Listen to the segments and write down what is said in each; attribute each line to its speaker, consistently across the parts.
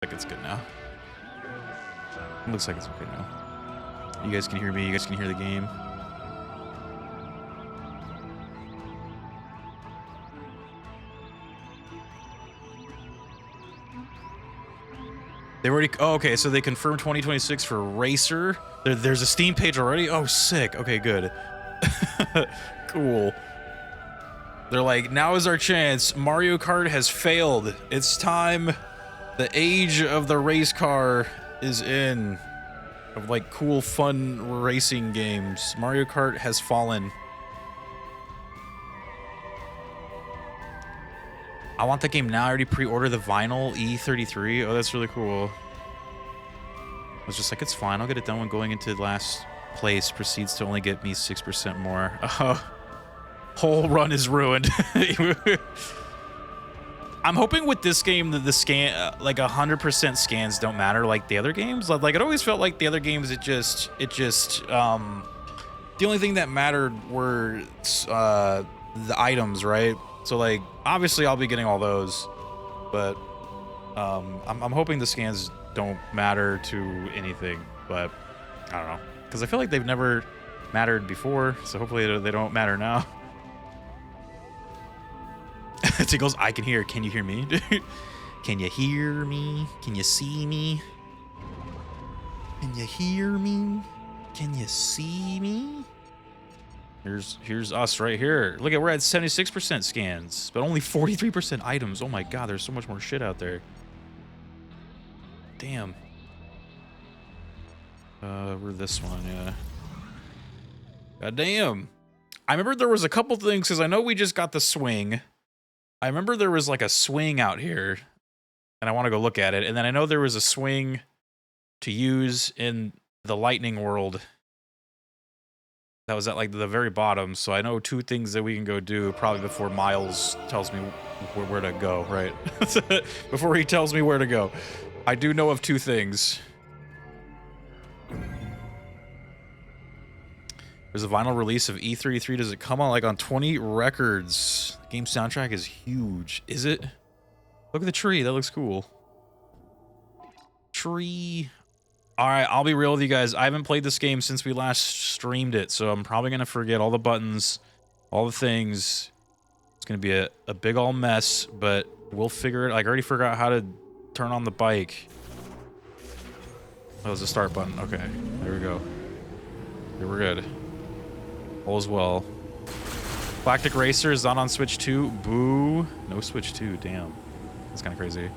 Speaker 1: Like it's good now. It looks like it's okay now. You guys can hear me. You guys can hear the game. They already. Oh, okay. So they confirmed 2026 for Racer. There's a Steam page already. Oh, sick. Okay, good. Cool. They're like, now is our chance. Mario Kart has failed. It's time. The age of the race car is in. Of like cool, fun racing games. Mario Kart has fallen. I want the game now. I already pre-ordered the vinyl E33. Oh, that's really cool. I was just like, it's fine. I'll get it done when going into last place proceeds to only get me 6% more. Whole run is ruined. I'm hoping with this game that the scan, like 100% scans don't matter like the other games. Like it always felt like the other games, the only thing that mattered were the items, right? So like, obviously I'll be getting all those, but I'm hoping the scans don't matter to anything, but I don't know. Because I feel like they've never mattered before, so hopefully they don't matter now. Tiggles, I can hear. Can you hear me? Can you hear me? Can you see me? Can you hear me? Can you see me? Here's us right here. Look at, we're at 76% scans, but only 43% items. Oh my god, there's so much more shit out there. Damn. We're this one, yeah. God damn. I remember there was a couple things, because I know we just got the swing. I remember there was like a swing out here, and I want to go look at it. And then I know there was a swing to use in the lightning world. That was at like the very bottom. So I know 2 things that we can go do probably before Miles tells me where to go, right? Before he tells me where to go. I do know of 2 things. There's a vinyl release of E33. Does it come on like on 20 records? The game soundtrack is huge. Is it? Look at the tree. That looks cool. Tree. All right, I'll be real with you guys. I haven't played this game since we last streamed it, so I'm probably going to forget all the buttons, all the things. It's going to be a big ol' mess, but we'll figure it. Like, I already forgot how to turn on the bike. Oh, there's a start button. Okay, there we go. Here we're good. All is well. Galactic Racer is not on Switch 2. Boo. No Switch 2. Damn. That's kind of crazy.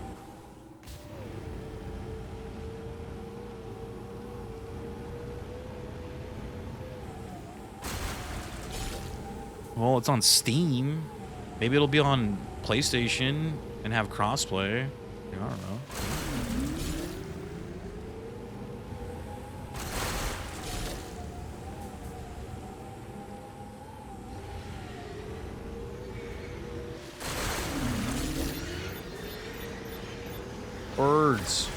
Speaker 1: Well, it's on Steam. Maybe it'll be on PlayStation and have crossplay. I don't know. Birds.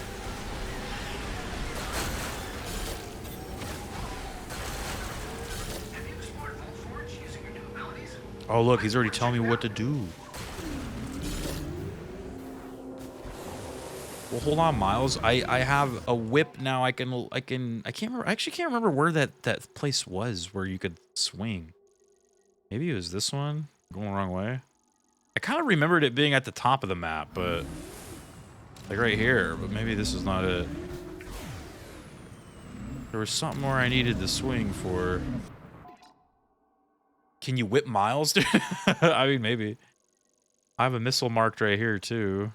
Speaker 1: Oh look, he's already telling me what to do. Well, hold on, Miles. I have a whip now. I can't remember. I actually can't remember where that place was where you could swing. Maybe it was this one. Going the wrong way. I kind of remembered it being at the top of the map, but like right here. But maybe this is not it. There was something where I needed to swing for. Can you whip Miles? I mean, maybe. I have a missile marked right here, too.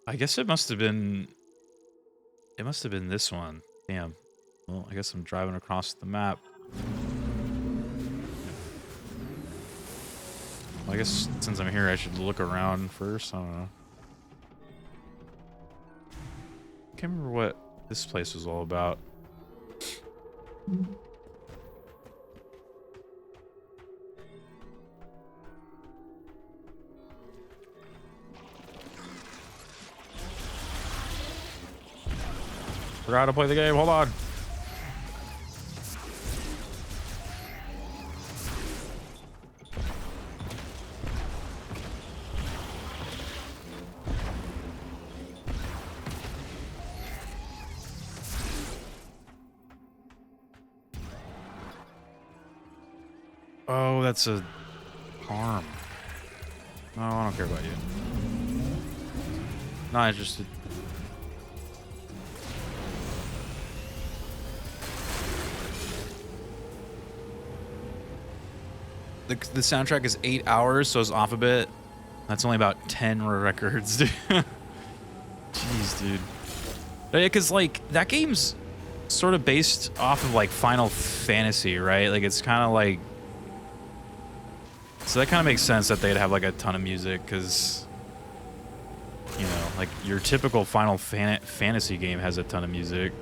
Speaker 1: I guess it must have been... It must have been this one. Damn. Well, I guess I'm driving across the map. Well, I guess since I'm here, I should look around first. I don't know. I can't remember what this place was all about. Forgot how to play the game. Hold on. Oh, that's a harm. No, I don't care about you. Not interested. The soundtrack is 8 hours, so it's off a bit. That's only about 10 records, dude. Jeez, dude. Yeah, because, like, that game's sort of based off of, like, Final Fantasy, right? Like, it's kind of like... So that kind of makes sense that they'd have, like, a ton of music, because... You know, like, your typical Final Fantasy game has a ton of music.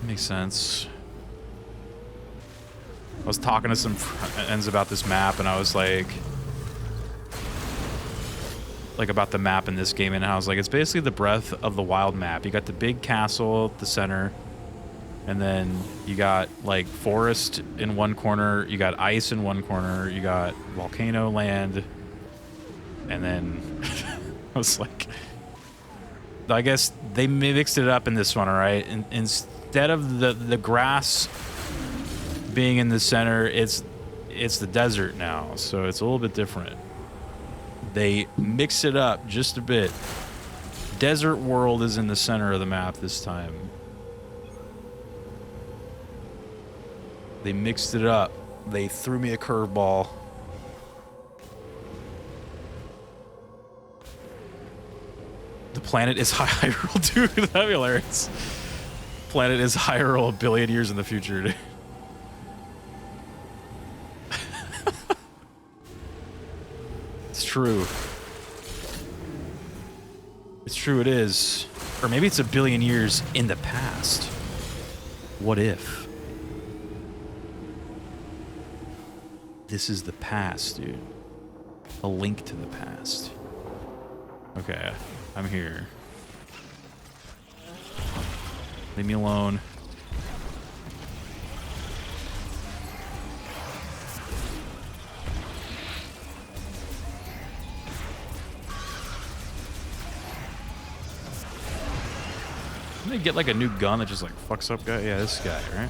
Speaker 1: Makes sense. I was talking to some friends about this map, and I was like about the map in this game, and I was like, it's basically the Breath of the Wild map. You got the big castle at the center, and then you got like forest in one corner, you got ice in one corner, you got volcano land, and then I was like, I guess they mixed it up in this one, all right? And instead of the grass being in the center, it's the desert now, so it's a little bit different. They mix it up just a bit. Desert world is in the center of the map this time. They mixed it up. They threw me a curveball. The planet is Hyrule, dude. That'd be hilarious. Planet is Hyrule a billion years in the future, dude. It's true. It's true, it is. Or maybe it's a billion years in the past. What if? This is the past, dude. A link to the past. Okay, I'm here. Leave me alone. Didn't they get like a new gun that just like fucks up guy? Yeah, this guy, right?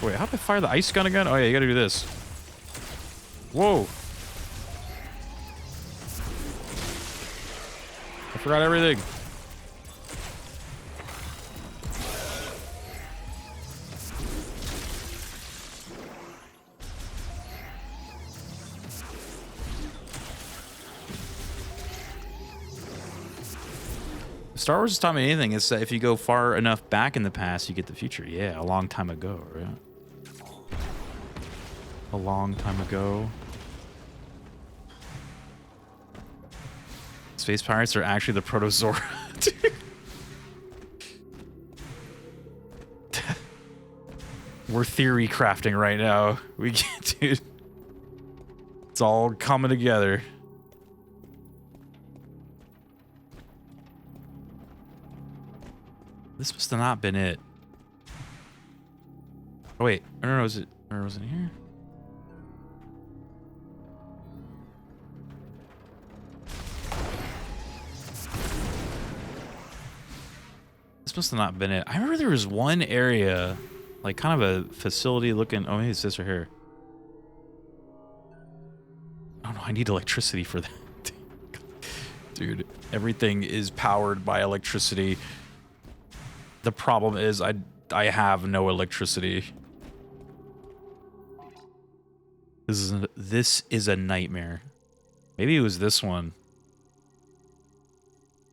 Speaker 1: Wait, how do I fire the ice gun again? Oh yeah, you gotta do this. Whoa. I forgot everything. Star Wars has taught me anything. It's that if you go far enough back in the past, you get the future. Yeah, a long time ago, right? A long time ago. Space pirates are actually the Protozoa. We're theory crafting right now. We get, dude. It's all coming together. This must have not been it. Oh wait, no, was it? Or was it here? This must have not been it. I remember there was one area, like kind of a facility looking. Oh, maybe it's this right here. Oh no, I need electricity for that. Dude, everything is powered by electricity. The problem is I have no electricity. This is a nightmare. Maybe it was this one.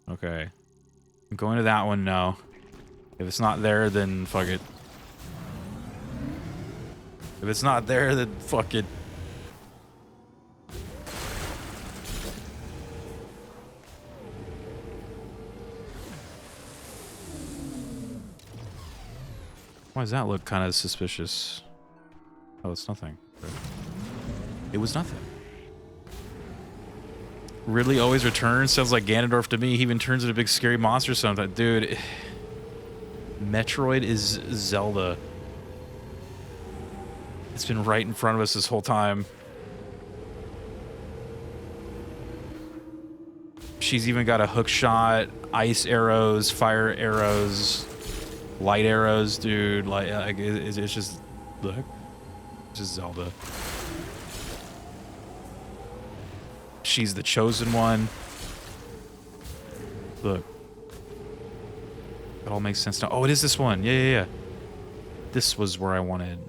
Speaker 1: Okay. I'm going to that one now. If it's not there, then fuck it. If it's not there, then fuck it. Why does that look kind of suspicious? Oh, it's nothing. It was nothing. Ridley always returns. Sounds like Ganondorf to me. He even turns into a big scary monster sometimes. Dude, Metroid is Zelda. It's been right in front of us this whole time. She's even got a hook shot, ice arrows, fire arrows, light arrows, dude. Like, it's just, look, it's just Zelda. She's the chosen one. Look. It all makes sense now. Oh, it is this one. Yeah. This was where I wanted.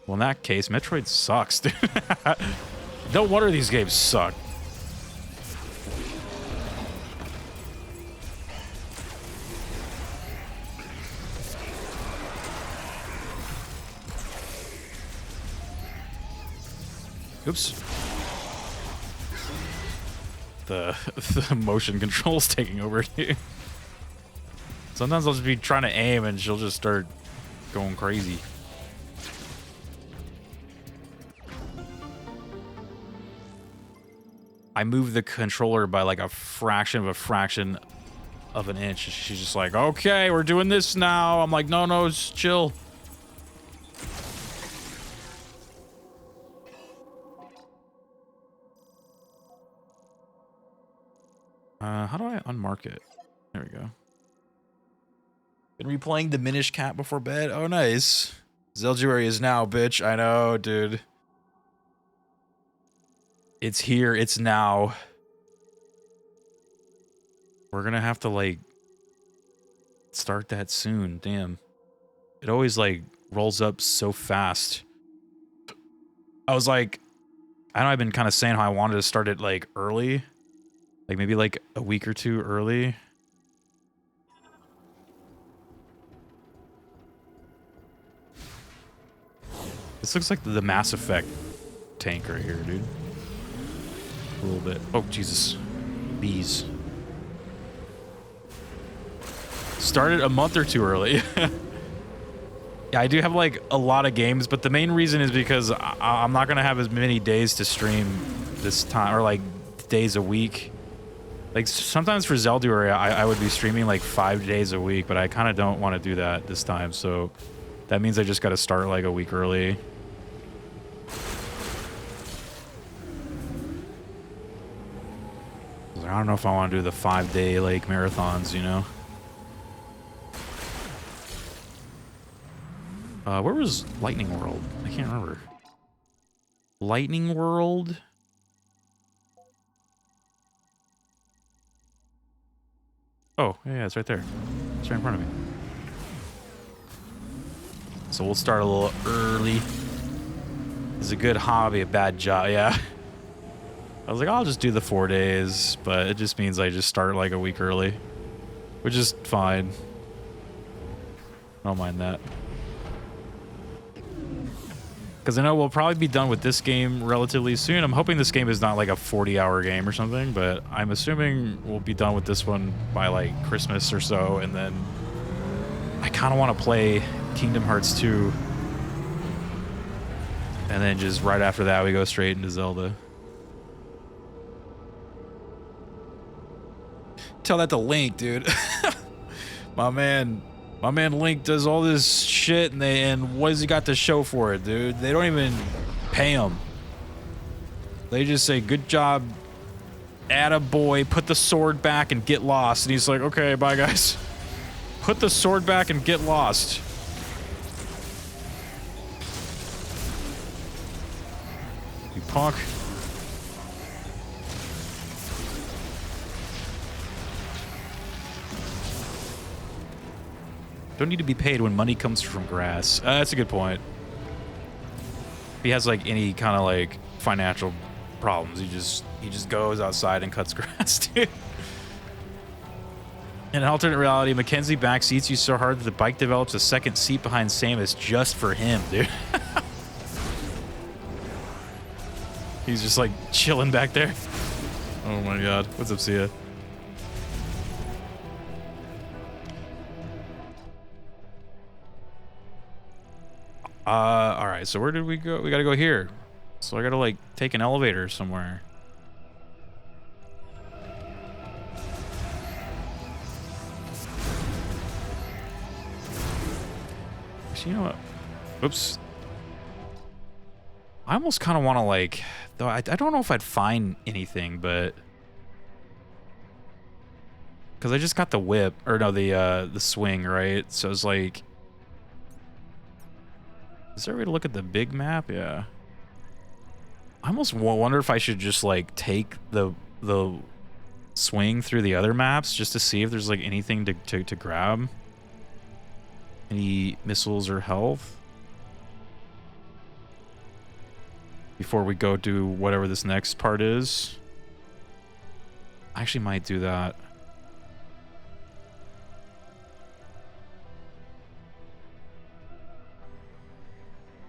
Speaker 1: Well, in that case, Metroid sucks, dude. No wonder these games suck. Oops. The motion control's taking over here. Sometimes I'll just be trying to aim and she'll just start going crazy. I moved the controller by like a fraction of an inch. She's just like, okay, we're doing this now. I'm like, no, just chill. How do I unmark it? There we go. Been replaying the Minish Cap before bed. Oh, nice. Zelduary is now, bitch. I know, dude. It's here. It's now. We're gonna have to, like, start that soon. Damn. It always, like, rolls up so fast. I was like, I know I've been kind of saying how I wanted to start it, like, early. Like, maybe, like, a week or two early. This looks like the Mass Effect tank right here, dude. A little bit. Oh, Jesus. Bees. Started a month or two early. Yeah, I do have, like, a lot of games, but the main reason is because I'm not going to have as many days to stream this time, or, like, days a week. Like, sometimes for Zelduary, I would be streaming, like, 5 days a week, but I kind of don't want to do that this time, so that means I just got to start, like, a week early. I don't know if I want to do the 5-day, like, marathons, you know? Where was Lightning World? I can't remember. Lightning World? Oh, yeah, it's right there. It's right in front of me. So we'll start a little early. It's a good hobby, a bad job, yeah. I was like, I'll just do the 4 days, but it just means I just start like a week early, which is fine. I don't mind that. Because I know we'll probably be done with this game relatively soon. I'm hoping this game is not like a 40-hour game or something, but I'm assuming we'll be done with this one by like Christmas or so, and then I kind of want to play Kingdom Hearts 2. And then just right after that, we go straight into Zelda. Tell that to Link, dude. My man Link does all this shit, and what has he got to show for it, dude? They don't even pay him. They just say, good job, attaboy, put the sword back and get lost. And he's like, okay, bye, guys. Put the sword back and get lost. You punk. Don't need to be paid when money comes from grass. That's a good point. If he has like any kind of like financial problems, he just goes outside and cuts grass, dude. In an alternate reality, Mackenzie backseats you so hard that the bike develops a second seat behind Samus just for him, dude. He's just like chilling back there. Oh my god. What's up, Sia? All right, so where did we go? We gotta go here. So I gotta like take an elevator somewhere. Actually, you know what? Oops. I almost kind of want to like, though I don't know if I'd find anything, but Because I just got the whip, or no, the swing, right? So it's like, is there a way to look at the big map? Yeah. I almost wonder if I should just like take the swing through the other maps just to see if there's like anything to grab. Any missiles or health before we go do whatever this next part is. I actually might do that.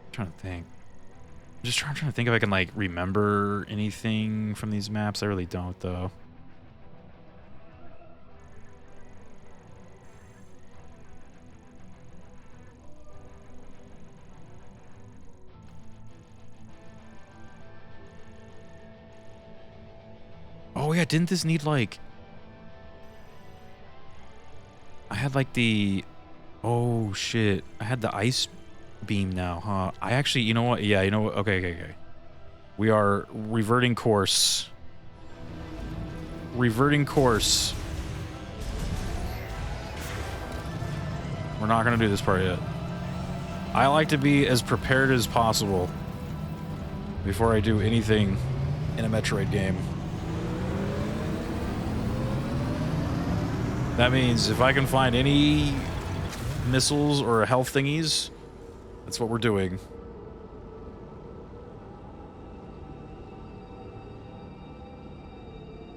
Speaker 1: I'm trying to think. I'm just trying to think if I can like remember anything from these maps. I really don't though. Oh yeah, didn't this need like... I had like the... Oh shit. I had the ice beam now, huh? I actually, you know what? Yeah, you know what? Okay. We are reverting course. Reverting course. We're not gonna do this part yet. I like to be as prepared as possible before I do anything in a Metroid game. That means if I can find any missiles or health thingies, that's what we're doing.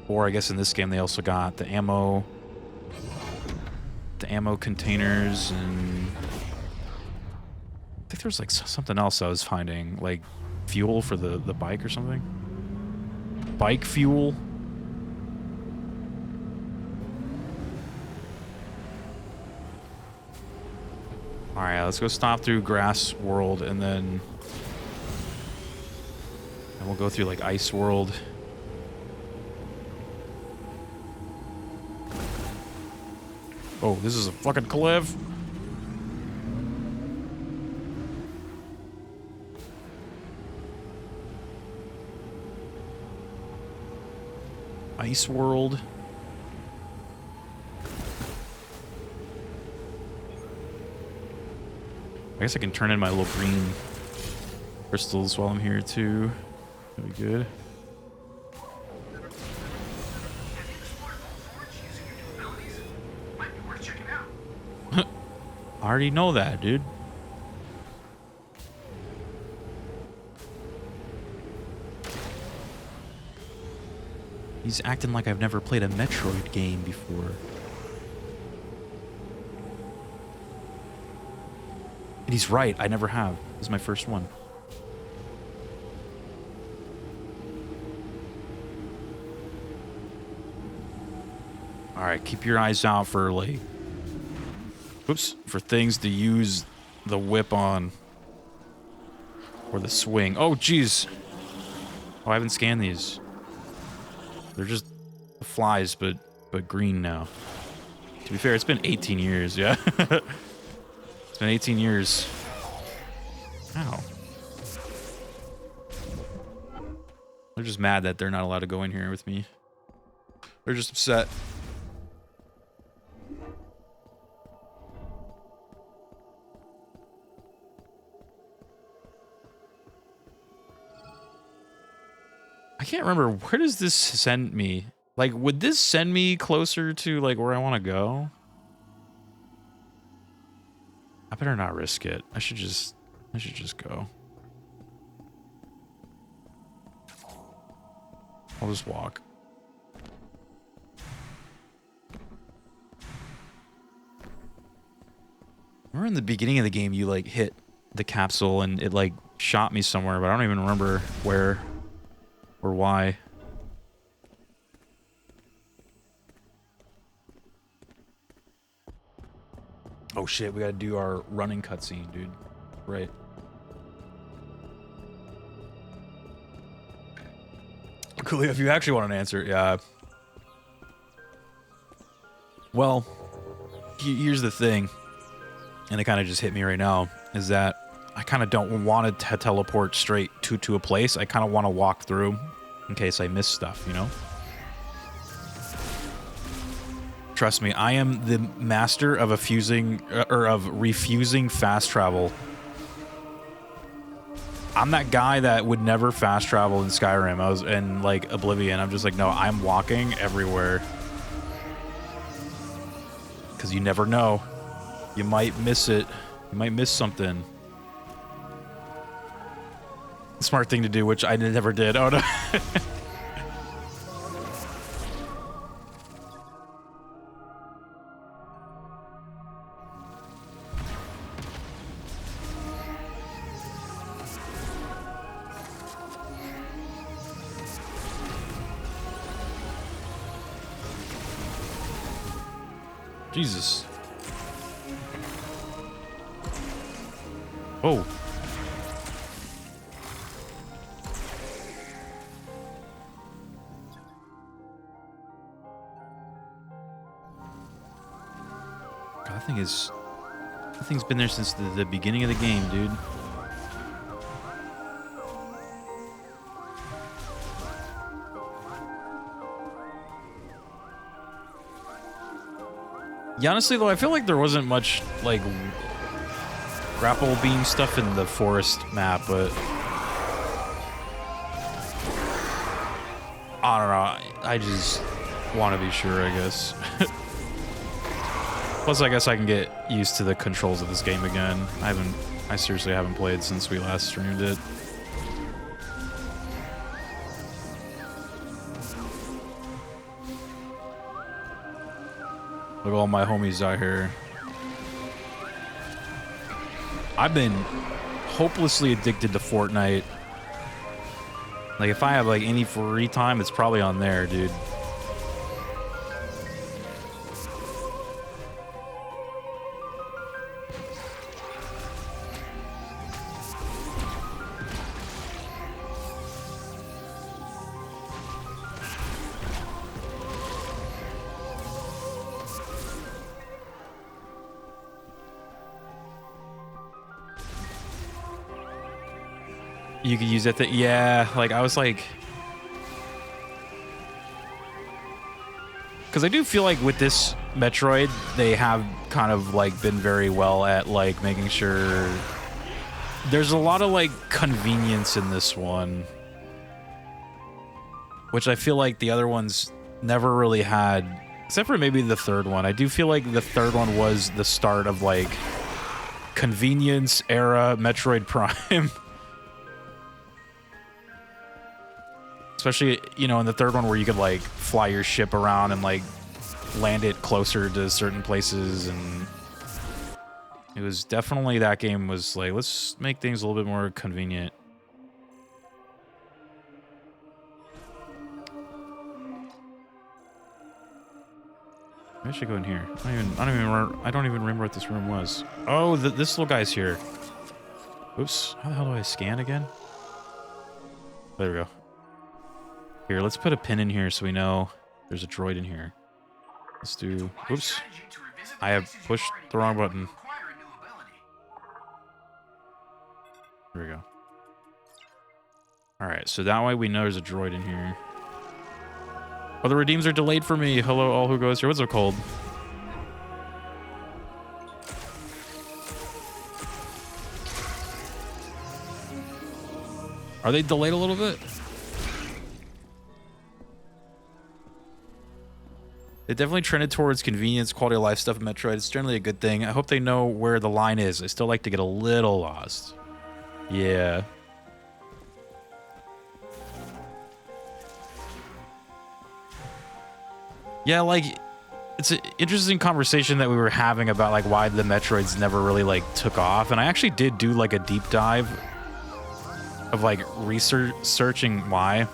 Speaker 1: Or I guess in this game they also got the ammo containers, and I think there was like something else I was finding, like fuel for the bike or something. Bike fuel. Alright, let's go stop through Grass World, and then we'll go through like Ice World. Oh, this is a fucking cliff. Ice World. I guess I can turn in my little green crystals while I'm here too. That'd be good. I already know that, dude. He's acting like I've never played a Metroid game before. And he's right, I never have. This is my first one. Alright, keep your eyes out for like... Oops, for things to use the whip on. Or the swing. Oh, jeez. Oh, I haven't scanned these. They're just flies, but green now. To be fair, it's been 18 years, yeah. It's been 18 years. Ow. They're just mad that they're not allowed to go in here with me. They're just upset. I can't remember, where does this send me? Like, would this send me closer to like where I want to go? I better not risk it. I should just go. I'll just walk. Remember in the beginning of the game you like hit the capsule and it like shot me somewhere, but I don't even remember where or why. Oh shit, we gotta do our running cutscene, dude. Right. Cool, if you actually want an answer, yeah. Well, here's the thing, and it kind of just hit me right now, is that I kind of don't want to teleport straight to a place. I kind of want to walk through in case I miss stuff, you know? Trust me, I am the master of refusing fast travel. I'm that guy that would never fast travel in Skyrim. I was in like Oblivion. I'm just like, no, I'm walking everywhere. Because you never know. You might miss it. You might miss something. Smart thing to do, which I never did. Oh no. Jesus. Oh. God, that thing's been there since the beginning of the game, dude. Yeah, honestly, though, I feel like there wasn't much, like, grapple beam stuff in the forest map, but... I don't know. I just want to be sure, I guess. Plus, I guess I can get used to the controls of this game again. I seriously haven't played since we last streamed it. Look at all my homies out here. I've been hopelessly addicted to Fortnite. Like, if I have, like, any free time, it's probably on there, dude. You could use that thing. Yeah, like, I was like... Because I do feel like with this Metroid, they have kind of, like, been very well at, like, making sure... There's a lot of, like, convenience in this one. Which I feel like the other ones never really had. Except for maybe the third one. I do feel like the third one was the start of, like, convenience era Metroid Prime. Especially, you know, in the third one where you could, like, fly your ship around and, like, land it closer to certain places. And it was definitely, that game was like, let's make things a little bit more convenient. Maybe I should go in here. I don't even remember what this room was. Oh, this little guy's here. Oops. How the hell do I scan again? There we go. Here, let's put a pin in here so we know there's a droid in here. Let's do... Oops. I have pushed the wrong button. There we go. Alright, so that way we know there's a droid in here. Oh, the redeems are delayed for me. Hello, all who goes here. What's it called? Are they delayed a little bit? It definitely trended towards convenience, quality of life stuff in Metroid. It's generally a good thing. I hope they know where the line is. I still like to get a little lost. Yeah. Yeah, like, it's an interesting conversation that we were having about, like, why the Metroids never really, like, took off. And I actually did do, like, a deep dive of, like, researching why.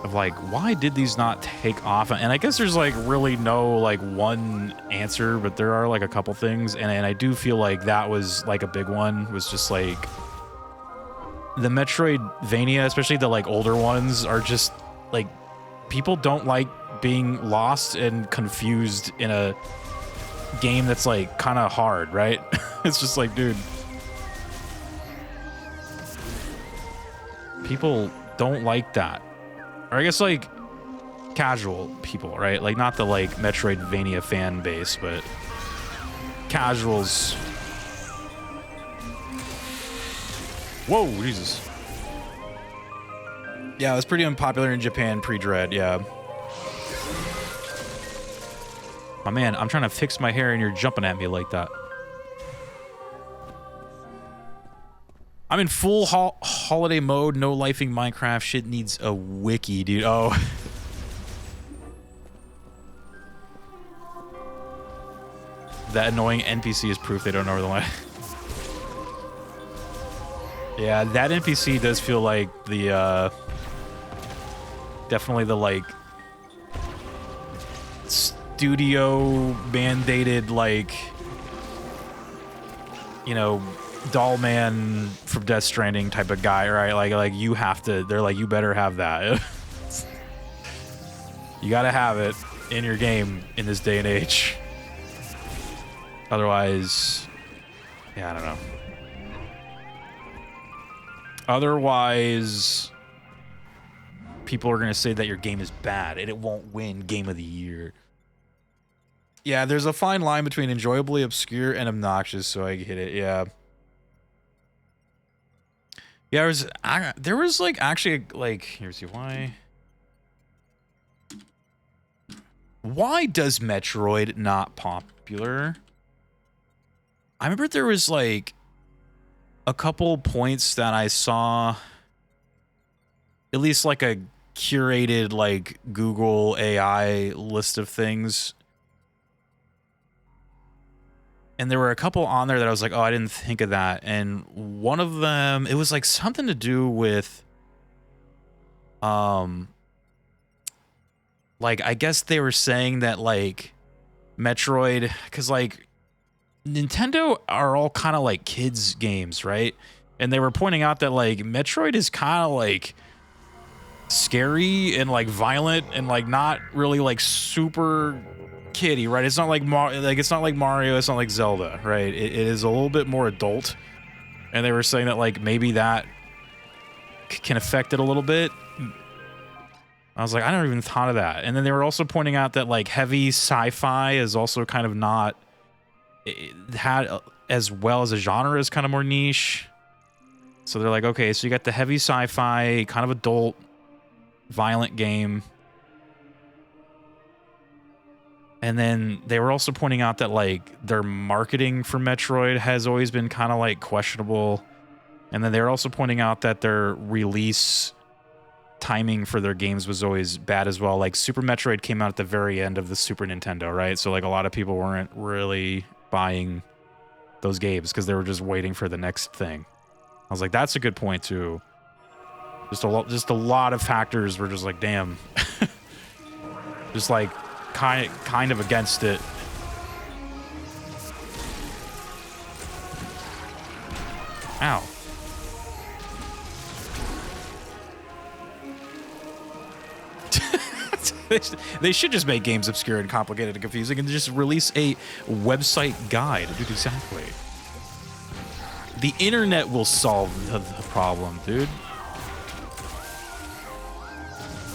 Speaker 1: Of, like, why did these not take off? And I guess there's, like, really no, like, one answer, but there are, like, a couple things. And I do feel like that was, like, a big one. Was just, like, the Metroidvania, especially the, like, older ones, are just, like, people don't like being lost and confused in a game that's, like, kind of hard, right? It's just like, dude. People don't like that. Or I guess, like, casual people, right? Like not the like Metroidvania fan base, but casuals. Whoa, Jesus. Yeah, it was pretty unpopular in Japan pre-Dread, yeah. Oh man, I'm trying to fix my hair and you're jumping at me like that. I'm in full holiday mode, no lifing Minecraft. Shit needs a wiki, dude. Oh. That annoying NPC is proof they don't know where the line. Yeah, that NPC does feel like the, definitely the, like, studio mandated, like, you know, doll man from Death Stranding type of guy, right? Like you have to, they're like, you better have that. You gotta have it in your game in this day and age. Otherwise, yeah, I don't know. Otherwise, people are going to say that your game is bad and it won't win Game of the Year. Yeah, there's a fine line between enjoyably obscure and obnoxious, so I get it, yeah. Yeah, there was like, actually, like, here's see, why does Metroid not popular? I remember there was, like, a couple points that I saw, at least like a curated like Google AI list of things, and there were a couple on there that I was like, oh, I didn't think of that. And one of them, it was like something to do with like I guess they were saying that like Metroid, because like Nintendo are all kind of like kids games, right? And they were pointing out that like Metroid is kind of like scary and like violent and like not really like super kiddie, right? It's not like it's not like Mario, it's not like Zelda, right? It is a little bit more adult. And they were saying that like maybe that can affect it a little bit. I was like, I never even thought of that. And then they were also pointing out that like heavy sci-fi is also kind of not, it had as well as a genre is kind of more niche. So they're like, okay, so you got the heavy sci-fi, kind of adult, violent game. And then they were also pointing out that like their marketing for Metroid has always been kind of like questionable. And then they were also pointing out that their release timing for their games was always bad as well. Like Super Metroid came out at the very end of the Super Nintendo, right? So like a lot of people weren't really buying those games because they were just waiting for the next thing. I was like, that's a good point too. Just a lot of factors were just like, damn. Just like kind of against it. Ow. They should just make games obscure and complicated and confusing and just release a website guide. Dude, exactly. The internet will solve the problem, dude.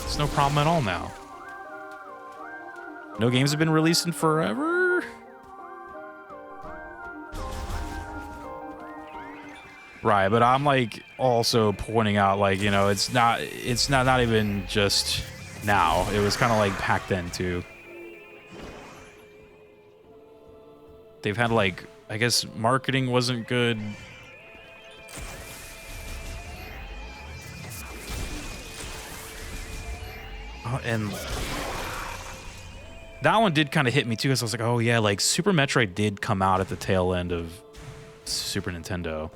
Speaker 1: It's no problem at all now. No games have been released in forever? Right, but I'm like also pointing out like, you know, it's not even just now. It was kind of like back then too. They've had like, I guess marketing wasn't good. Oh, and that one did kind of hit me too, because I was like, oh yeah, like Super Metroid did come out at the tail end of Super Nintendo.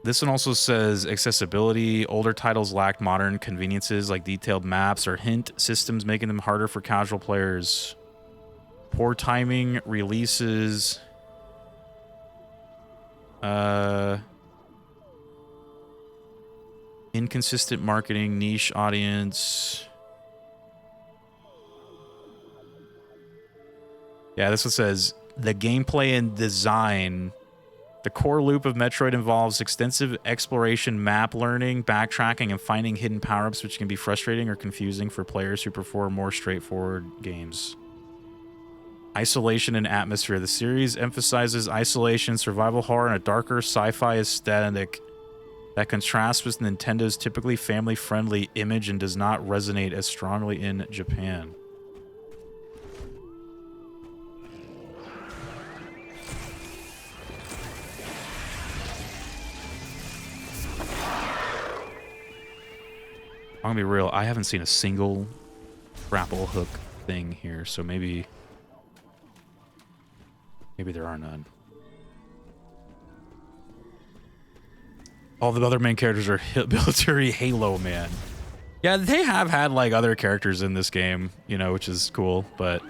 Speaker 1: This one also says accessibility. Older titles lacked modern conveniences like detailed maps or hint systems, making them harder for casual players. Poor timing, releases. Inconsistent marketing, niche audience. Yeah, this one says the gameplay and design The core loop of Metroid involves extensive exploration, map learning, backtracking, and finding hidden power-ups, which can be frustrating or confusing for players who prefer more straightforward games. Isolation and atmosphere. The series emphasizes isolation, survival horror, and a darker sci-fi aesthetic that contrasts with Nintendo's typically family-friendly image and does not resonate as strongly in Japan. I'm gonna be real, I haven't seen a single grapple hook thing here, so maybe there are none. All the other main characters are military Halo man. Yeah, they have had like other characters in this game, you know, which is cool, but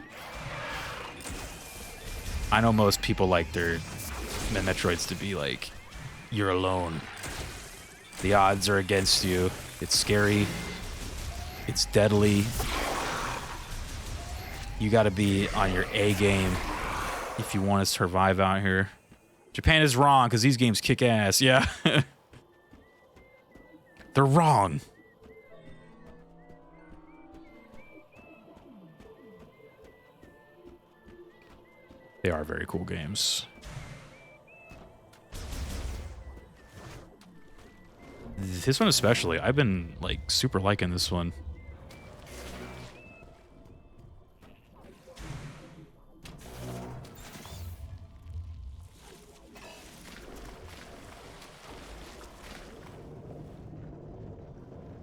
Speaker 1: I know most people like their Metroids to be like, you're alone. The odds are against you. It's scary. It's deadly. You gotta be on your A game if you want to survive out here. Japan is wrong because these games kick ass. Yeah. They're wrong. They are very cool games. This one especially, I've been like super liking this one.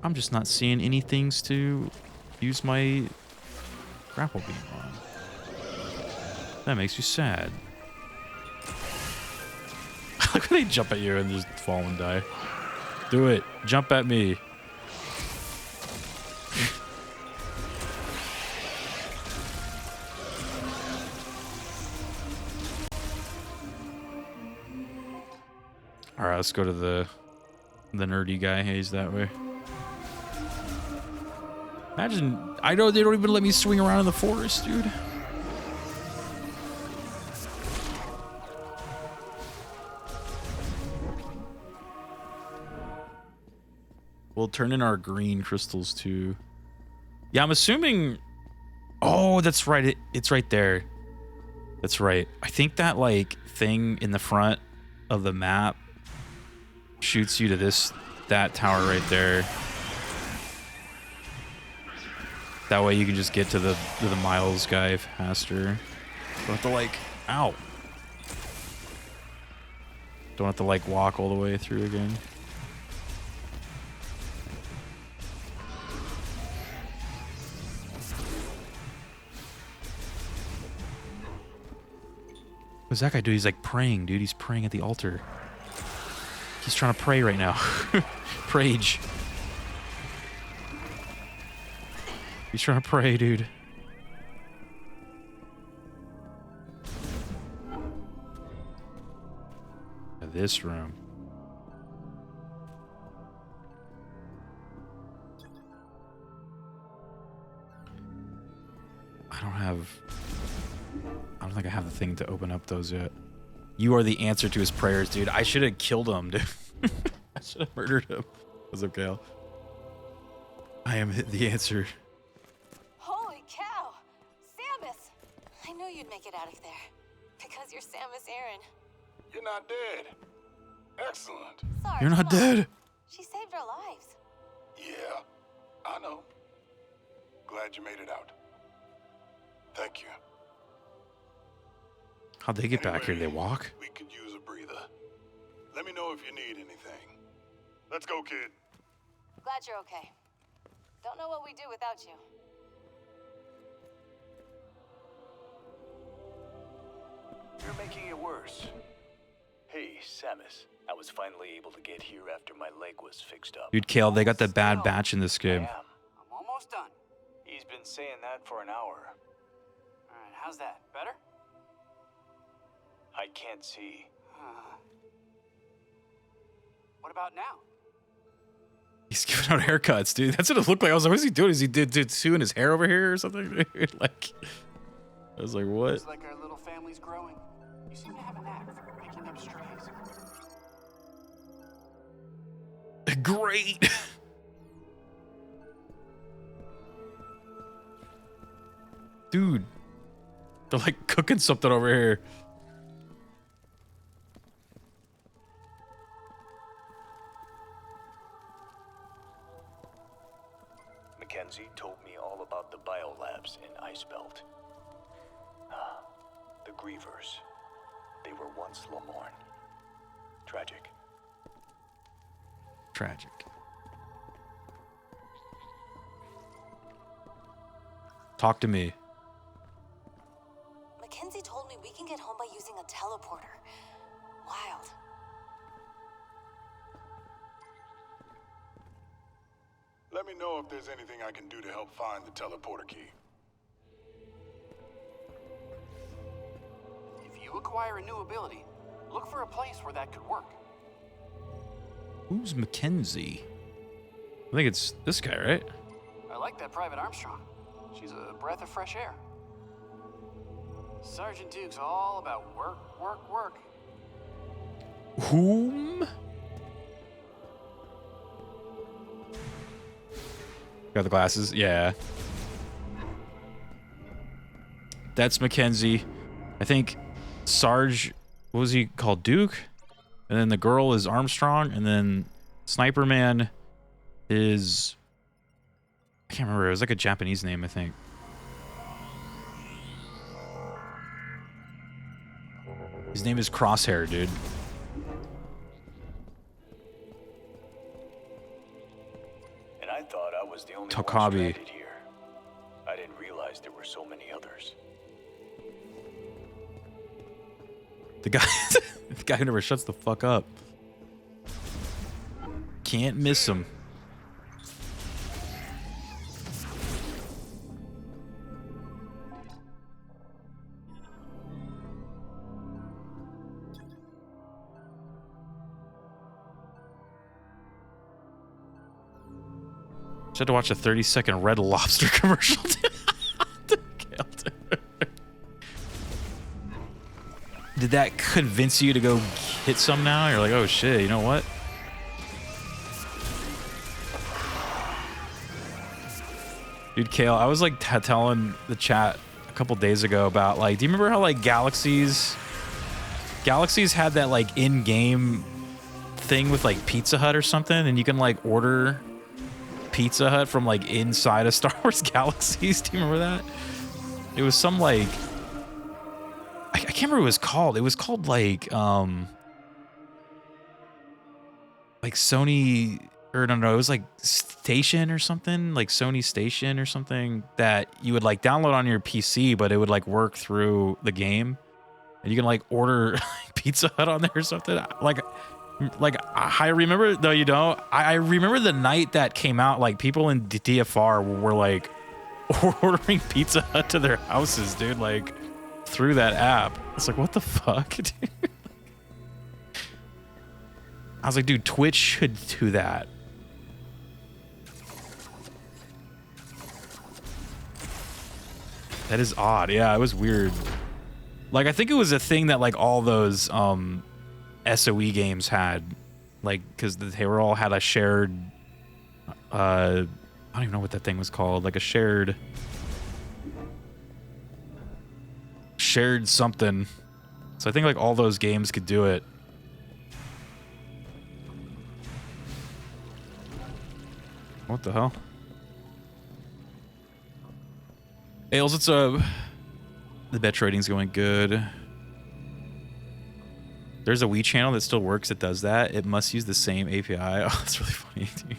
Speaker 1: I'm just not seeing any things to use my grapple beam on. That makes you sad. Look when they jump at you and just fall and die. Do it. Jump at me. Alright, let's go to the nerdy guy. He's that way. Imagine, I know they don't even let me swing around in the forest, dude. We'll turn in our green crystals too. Yeah, I'm assuming... Oh, that's right. It's right there. That's right. I think that, like, thing in the front of the map shoots you to that tower right there. That way you can just get to the Miles guy faster. Don't have to, like... Ow. Don't have to, like, walk all the way through again. What's that guy do? He's like praying, dude. He's praying at the altar. He's trying to pray right now. Prage. He's trying to pray, dude. This room. I don't think I have the thing to open up those yet. You are the answer to his prayers, dude. I should have killed him, dude. I should have murdered him. What's up, Kale? I am the answer.
Speaker 2: Holy cow! Samus! I knew you'd make it out of there. Because you're Samus Aran.
Speaker 3: You're not dead. Excellent.
Speaker 2: Sorry,
Speaker 1: You're not dead.
Speaker 2: She saved our lives.
Speaker 3: Yeah, I know. Glad you made it out. Thank you.
Speaker 1: How'd they get back here? They
Speaker 3: Anyway,
Speaker 1: walk?
Speaker 3: We could use a breather. Let me know if you need anything. Let's go, kid.
Speaker 2: Glad you're okay. Don't know what we'd do without you.
Speaker 4: You're making it worse. Hey, Samus. I was finally able to get here after my leg was fixed up.
Speaker 1: Dude, Kale, they got the bad batch in this game.
Speaker 4: I'm almost done. He's been saying that for an hour.
Speaker 5: Alright, how's that? Better?
Speaker 4: I can't see.
Speaker 5: What about now?
Speaker 1: He's giving out haircuts, dude. That's what it looked like. I was like, what is he doing? Is he doing his hair over here or something? Like, I was like, what?
Speaker 5: Looks like our little family's growing. You seem to have a knack for picking up strays.
Speaker 1: Great. Dude, they're like cooking something over here.
Speaker 4: Mackenzie told me all about the biolabs in Icebelt. Ah, the Grievers. They were once Lamorne. Tragic.
Speaker 1: Tragic. Talk to me.
Speaker 2: Mackenzie told me we can get home by using a teleporter. Wild.
Speaker 3: Let me know if there's anything I can do to help find the teleporter key.
Speaker 5: If you acquire a new ability, look for a place where that could work.
Speaker 1: Who's Mackenzie? I think it's this guy, right?
Speaker 5: I like that Private Armstrong. She's a breath of fresh air. Sergeant Duke's all about work, work, work.
Speaker 1: Whom? Got the glasses? Yeah. That's Mackenzie. I think Sarge, what was he called? Duke? And then the girl is Armstrong. And then Sniper Man is... I can't remember. It was like a Japanese name, I think. His name is Crosshair, dude.
Speaker 4: And I thought I was the only one
Speaker 1: Tokabi.
Speaker 4: stranded here. I didn't realize there were so many others.
Speaker 1: The guy, the guy who never shuts the fuck up. Can't miss him. Just had to watch a 30-second Red Lobster commercial. Did that convince you to go hit some now? You're like, oh shit, you know what? Dude, Kale, I was like telling the chat a couple days ago about like, do you remember how like Galaxies had that like in-game thing with like Pizza Hut or something, and you can like order Pizza Hut from like inside of Star Wars Galaxies? Do you remember that? It was some like I can't remember what it was called. It was called like Sony, or no, it was like Station or something, like Sony Station or something, that you would like download on your PC, but it would like work through the game, and you can like order Pizza Hut on there or something. Like I remember, though you don't. I remember the night that came out, like people in DFR were like ordering Pizza Hut to their houses, dude, like through that app. It's like, what the fuck, dude? I was like, dude, Twitch should do that. That is odd. Yeah, it was weird. Like, I think it was a thing that like all those SOE games had, like, because they were all had a shared I don't even know what that thing was called, like a shared something. So I think like all those games could do it. What the hell? Ailes, it's the bet rating's going good. There's a Wii channel that still works that does that. It must use the same API. Oh, that's really funny, dude.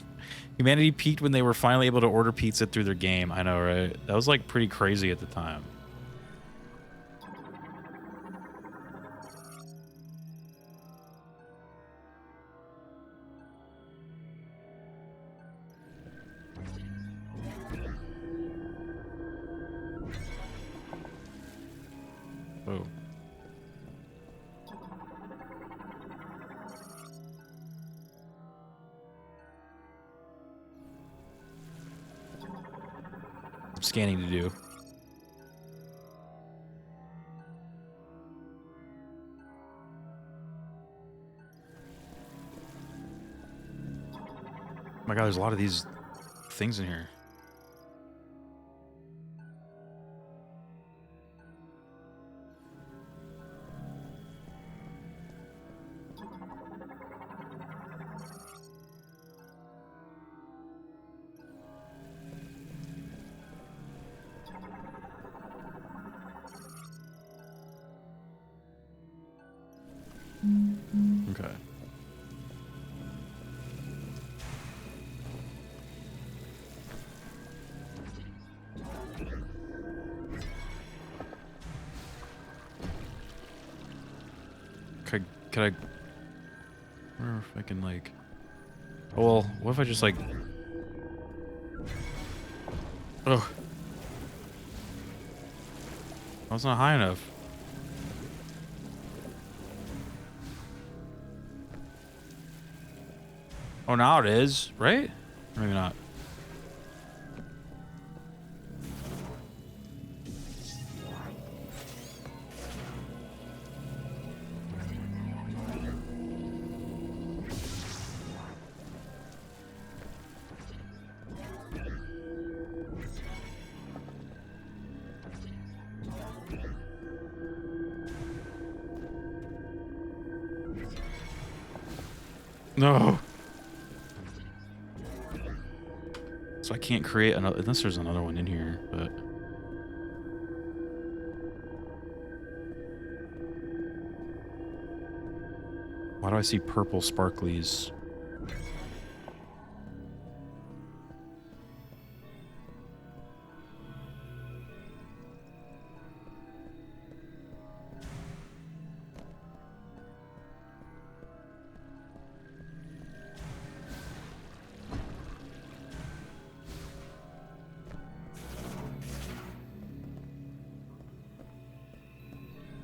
Speaker 1: Humanity peaked when they were finally able to order pizza through their game. I know, right? That was like pretty crazy at the time. Oh. Some scanning to do. my god, there's a lot of these things in here. Okay. Could I wonder if I can like, oh well, what if I just like, oh, that's not high enough. Oh, now it is, right? Maybe not. No. So I can't create another, unless there's another one in here, but. Why do I see purple sparklies?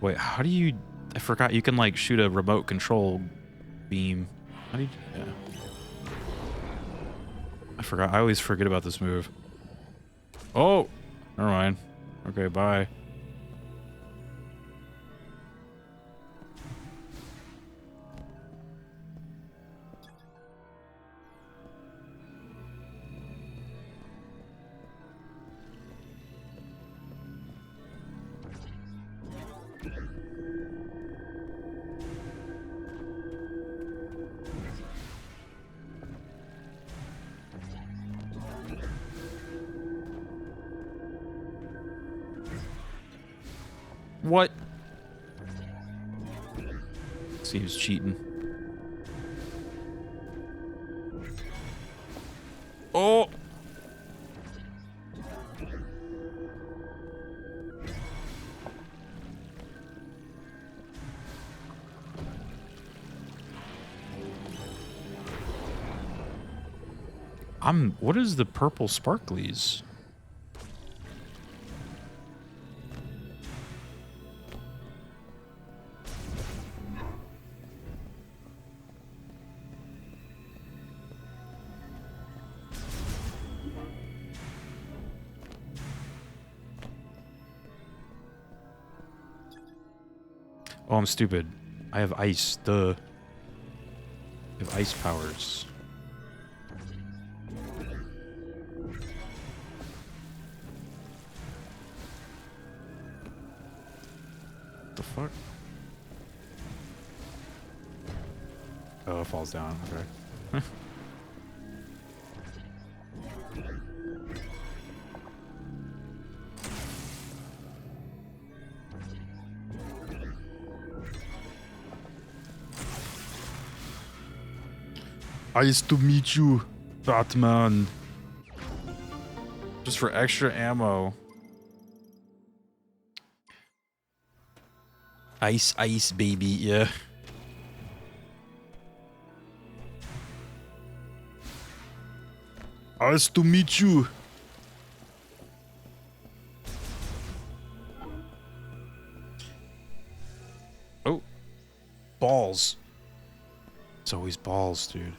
Speaker 1: Wait, how do you... I forgot you can, like, shoot a remote control beam. How do you... Yeah. I forgot. I always forget about this move. Oh! Never mind. Okay, bye. What? See, he was cheating. Oh! What is the purple sparklies? Oh, I'm stupid. I have ice. Duh. I have ice powers. What the fuck? Oh, it falls down. Okay. Nice to meet you, Batman. Just for extra ammo. Ice, ice, baby, yeah. Nice to meet you. Oh. Balls. It's always balls, dude.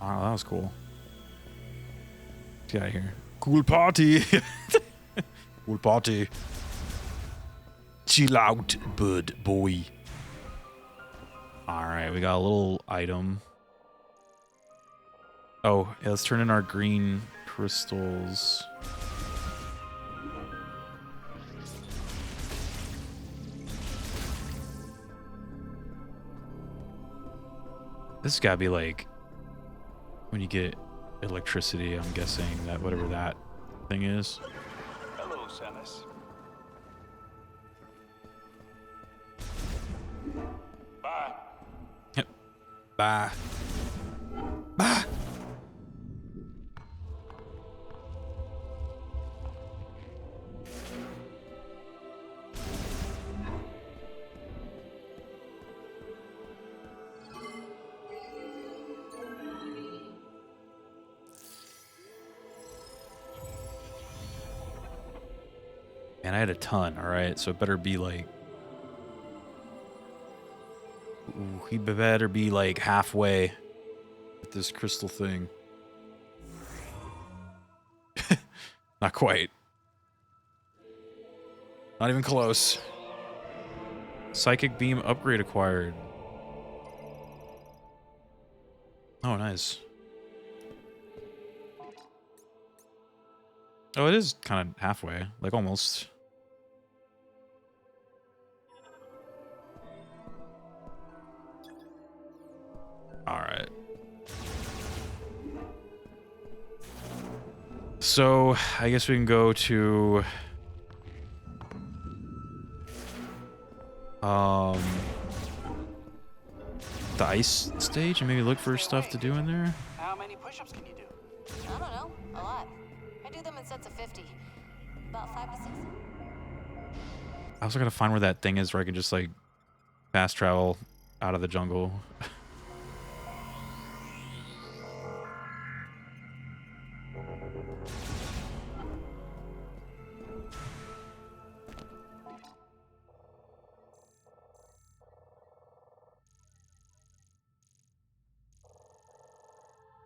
Speaker 1: Oh, that was cool. Let's get out of here. Cool party. Cool party. Chill out, bud boy. Alright, we got a little item. Oh, yeah, let's turn in our green crystals. This has gotta be like when you get electricity, I'm guessing, that whatever that thing is.
Speaker 4: Hello, Samus.
Speaker 3: Bye.
Speaker 1: Yep. Bye. Bye. And I had a ton, alright? So it better be like... Ooh, he better be like halfway with this crystal thing. Not quite. Not even close. Psychic beam upgrade acquired. Oh, nice. Oh, it is kind of halfway. Like, almost. Alright. So, I guess we can go to... the ice stage and maybe look for stuff to do in there?
Speaker 5: How many push-ups can you do?
Speaker 2: I don't know. A lot. I do them in sets of 50. About 5 to 6.
Speaker 1: I also gotta find where that thing is where I can just, like, fast travel out of the jungle.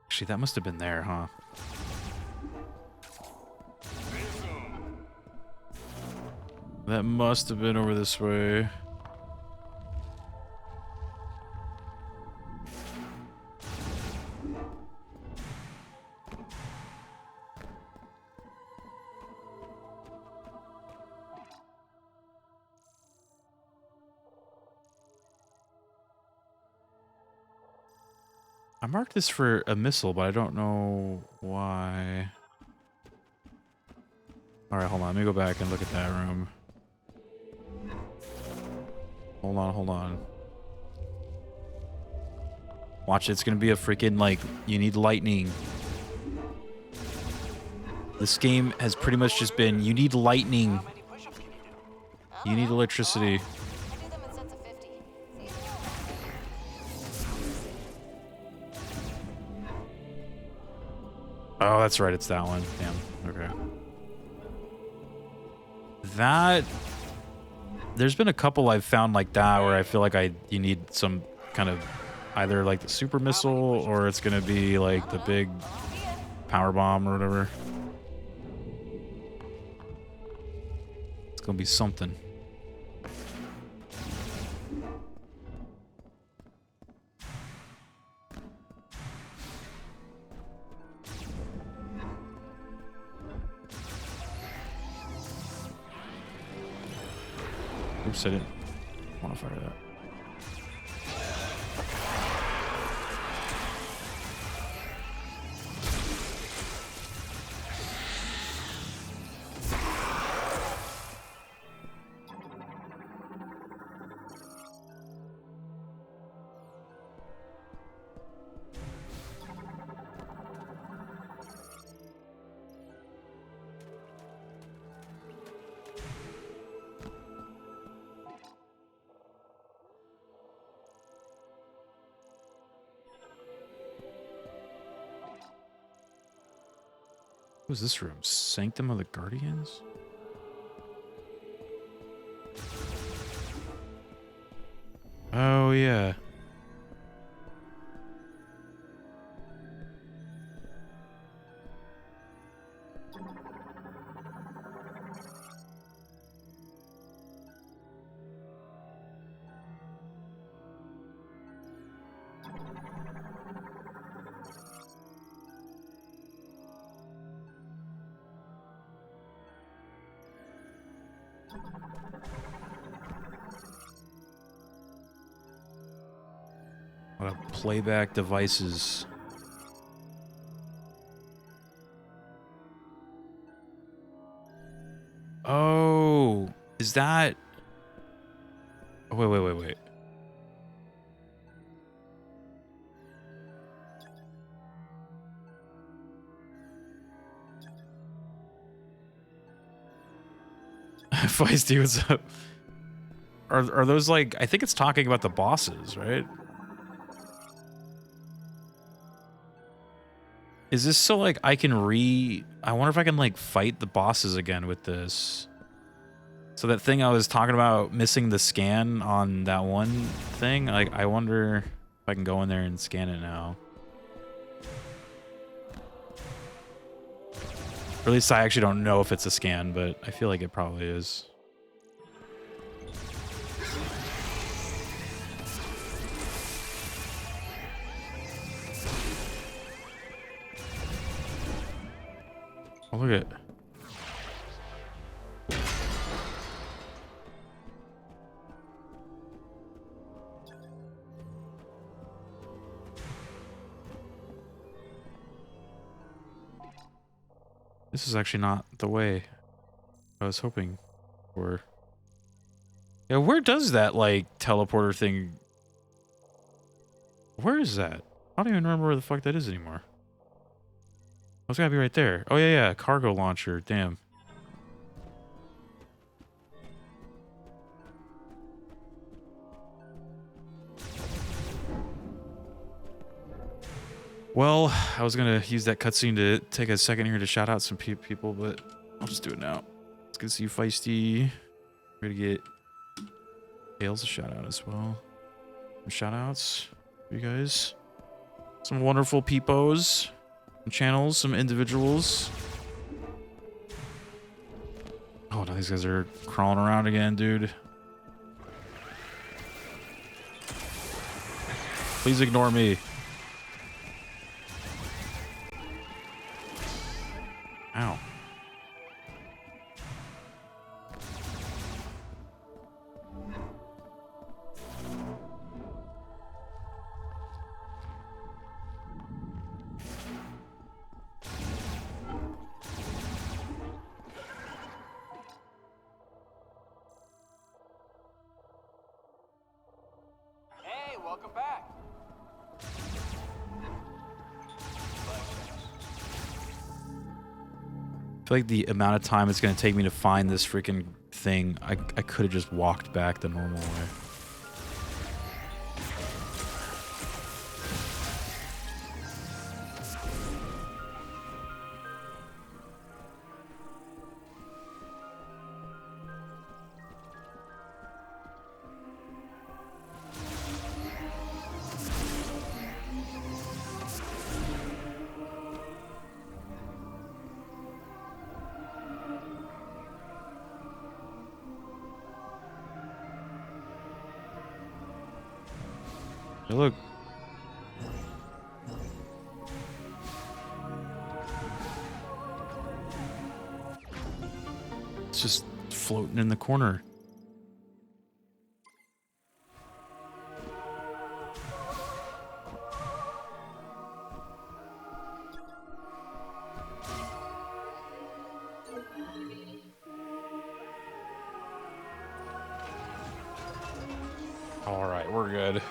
Speaker 1: Actually, that must have been there, huh? That must have been over this way. I marked this for a missile, but I don't know why. Alright, hold on. Let me go back and look at that room. Hold on, hold on. Watch, it's gonna be a freaking, like, you need lightning. This game has pretty much just been, you need lightning.
Speaker 5: How many push-ups can you do?
Speaker 1: You need electricity.
Speaker 2: I do them in sets of 50.
Speaker 1: Oh, that's right. It's that one. Damn. Okay. That... There's been a couple I've found like that where I feel like you need some kind of either like the super missile or it's gonna be like the big power bomb or whatever. It's gonna be something. Oops, I didn't want to fire that. What was this room? Sanctum of the Guardians? Oh, yeah. What a playback devices. Oh, is that? Oh, wait. Feisty, what's up? Are those like? I think it's talking about the bosses, right? Is this so like I can I wonder if I can like fight the bosses again with this. So that thing I was talking about missing the scan on that one thing, like I wonder if I can go in there and scan it now. Or at least I actually don't know if it's a scan, but I feel like it probably is. Oh, look at. This is actually not the way I was hoping for. Yeah, where does that, like, teleporter thing... Where is that? I don't even remember where the fuck that is anymore. Oh, it's gotta be right there. Oh, yeah, cargo launcher. Damn. Well, I was gonna use that cutscene to take a second here to shout out some people, but I'll just do it now. It's good to see you, Feisty. Ready to get Tails a shout out as well. Some shout outs for you guys. Some wonderful peepos, some channels, some individuals. Oh, now these guys are crawling around again, dude. Please ignore me. Ow.
Speaker 5: Hey, welcome back.
Speaker 1: I feel like the amount of time it's going to take me to find this freaking thing, I could have just walked back the normal way. Hey, look. It's just floating in the corner. All right, we're good.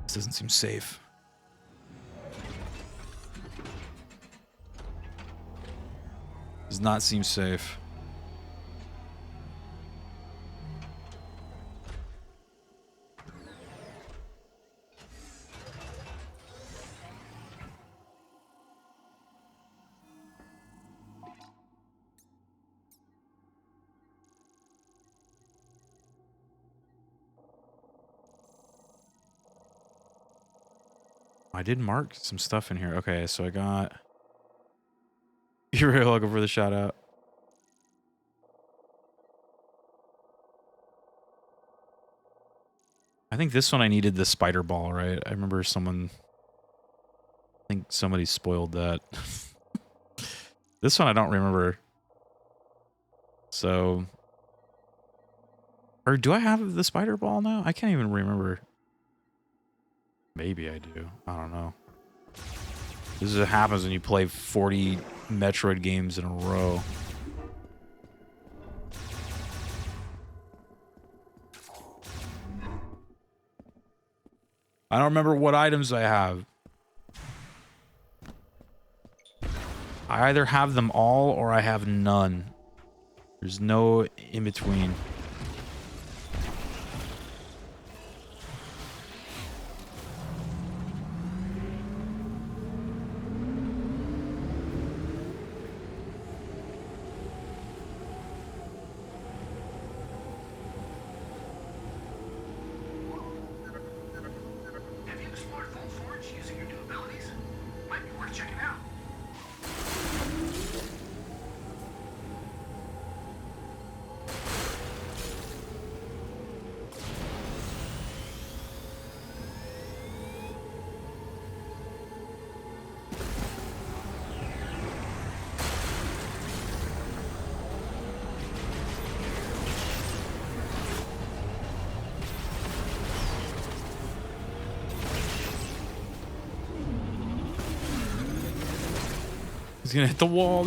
Speaker 1: This doesn't seem safe. Does not seem safe. I did mark some stuff in here. Okay, so I got You're really welcome for the shout out. I think this one I needed the spider ball, right? I remember someone... I think somebody spoiled that. This one I don't remember. So... Or do I have the spider ball now? I can't even remember. Maybe I do. I don't know. This is what happens when you play 40 Metroid games in a row. I don't remember what items I have. I either have them all or I have none. There's no in between.
Speaker 5: Have you explored Full Forge using your new abilities? Might be worth checking out.
Speaker 1: He's gonna hit the wall.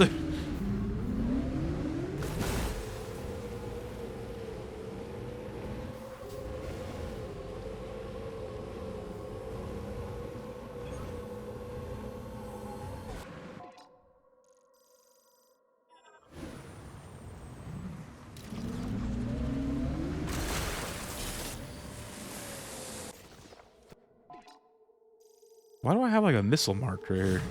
Speaker 1: Why do I have like a missile mark right here?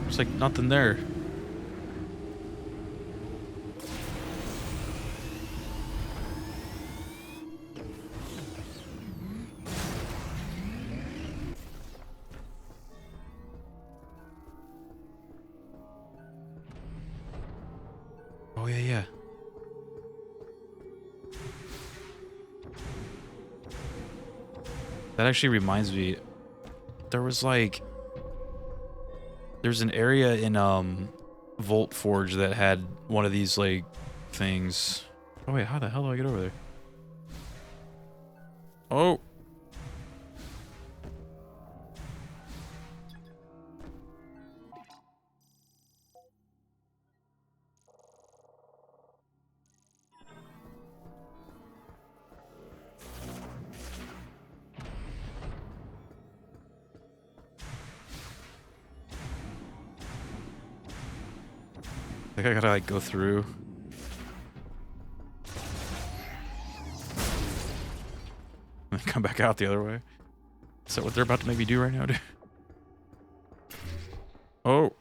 Speaker 1: There's like nothing there. Oh yeah, yeah. That actually reminds me, there was like, there's an area in Volt Forge that had one of these like things. Oh wait, how the hell do I get over there? Oh. I think I gotta like go through. And come back out the other way. Is that what they're about to make me do right now, dude? Oh.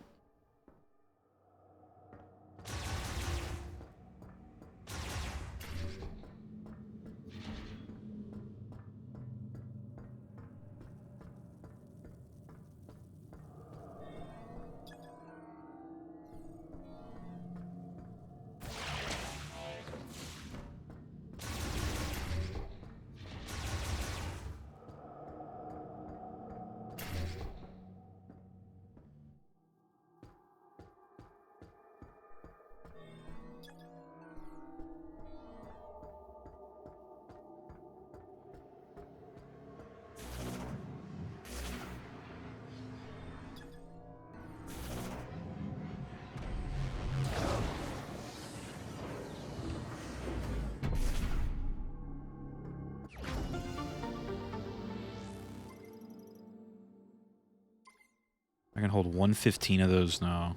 Speaker 1: I can hold 115 of those now.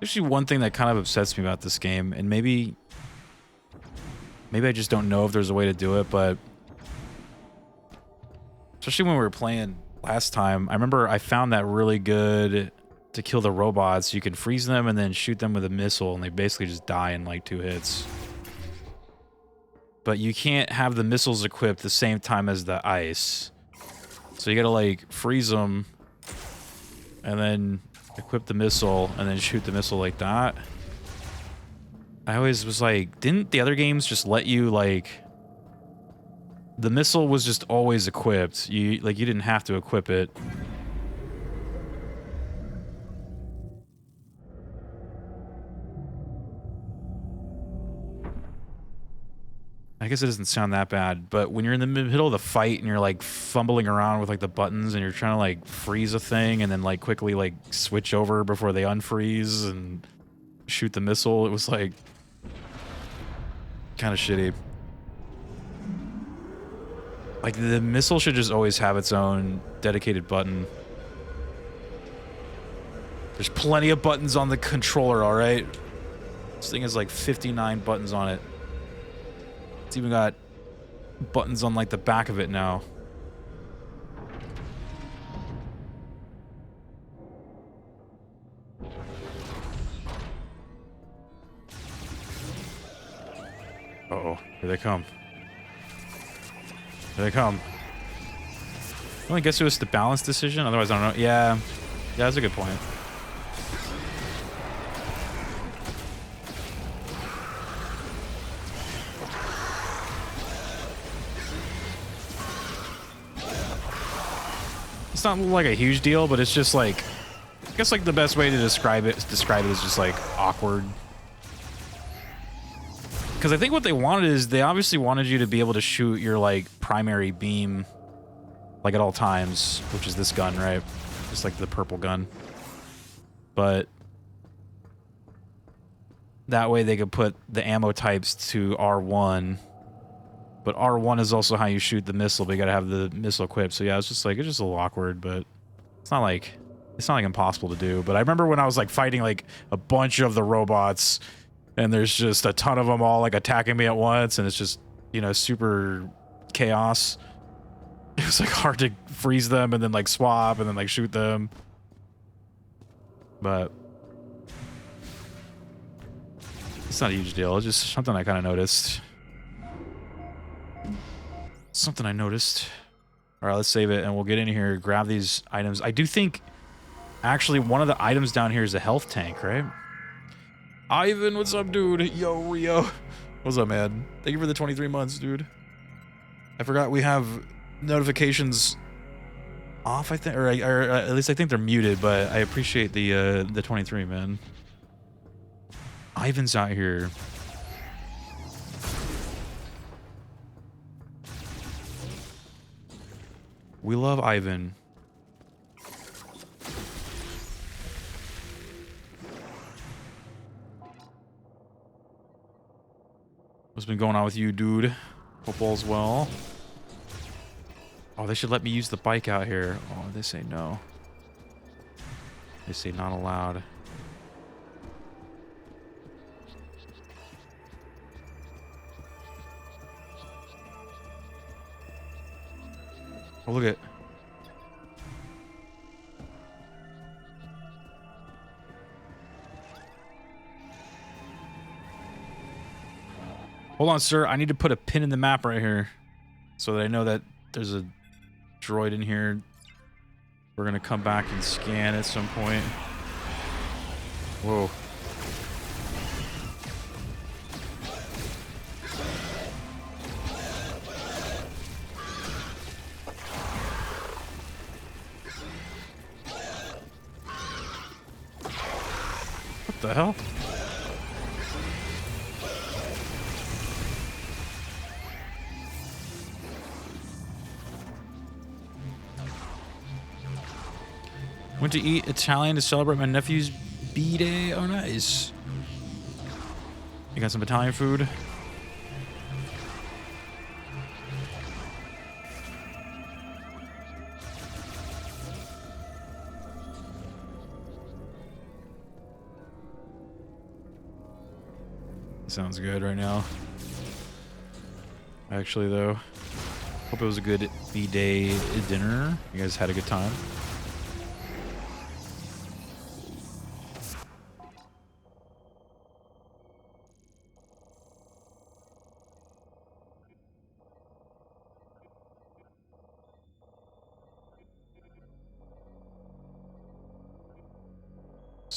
Speaker 1: Actually, one thing that kind of upsets me about this game, and maybe I just don't know if there's a way to do it, but especially when we were playing last time, I remember I found that really good to kill the robots. You can freeze them and then shoot them with a missile, and they basically just die in like 2 hits. but you can't have the missiles equipped the same time as the ice. So you gotta like freeze them and then equip the missile and then shoot the missile like that. I always was like, didn't the other games just let you like... The missile was just always equipped. You didn't have to equip it. I guess it doesn't sound that bad, but when you're in the middle of the fight and you're like fumbling around with like the buttons and you're trying to like freeze a thing and then like quickly like switch over before they unfreeze and shoot the missile, it was like kind of shitty. Like the missile should just always have its own dedicated button. There's plenty of buttons on the controller, all right? This thing has like 59 buttons on it. It's even got buttons on like the back of it now. Uh-oh, here they come. Here they come. Well, I guess it was the balance decision, otherwise I don't know. Yeah, that's a good point. It's not like a huge deal, but it's just like, I guess like the best way to describe it is just like awkward. Because I think what they wanted is they obviously wanted you to be able to shoot your like primary beam like at all times, which is this gun, right? Just like the purple gun. But that way they could put the ammo types to R1. But R1 is also how you shoot the missile, but you gotta have the missile equipped. So yeah, it's just a little awkward, but it's not like impossible to do. But I remember when I was like fighting like a bunch of the robots, and there's just a ton of them all like attacking me at once, and it's just, you know, super chaos. It was like hard to freeze them and then like swap and then like shoot them. But it's not a huge deal. It's just something I kind of noticed. Something I noticed. All right, let's save it and we'll get in here, grab these items. I do think actually one of the items down here is a health tank, right? Ivan, what's up, dude? Yo, Rio. What's up, man? Thank you for the 23 months, dude. I forgot we have notifications off, I think, or at least I think they're muted, but I appreciate the 23, man. Ivan's out here. We love Ivan. What's been going on with you, dude? Hope all's well. Oh, they should let me use the bike out here. Oh, they say no. They say not allowed. Oh, look at... Hold on, sir. I need to put a pin in the map right here so that I know that there's a droid in here. We're going to come back and scan at some point. Whoa. What the hell? Went to eat Italian to celebrate my nephew's B-Day. Oh, nice. You got some Italian food? Sounds good right now. Actually, though, hope it was a good B-Day dinner. You guys had a good time.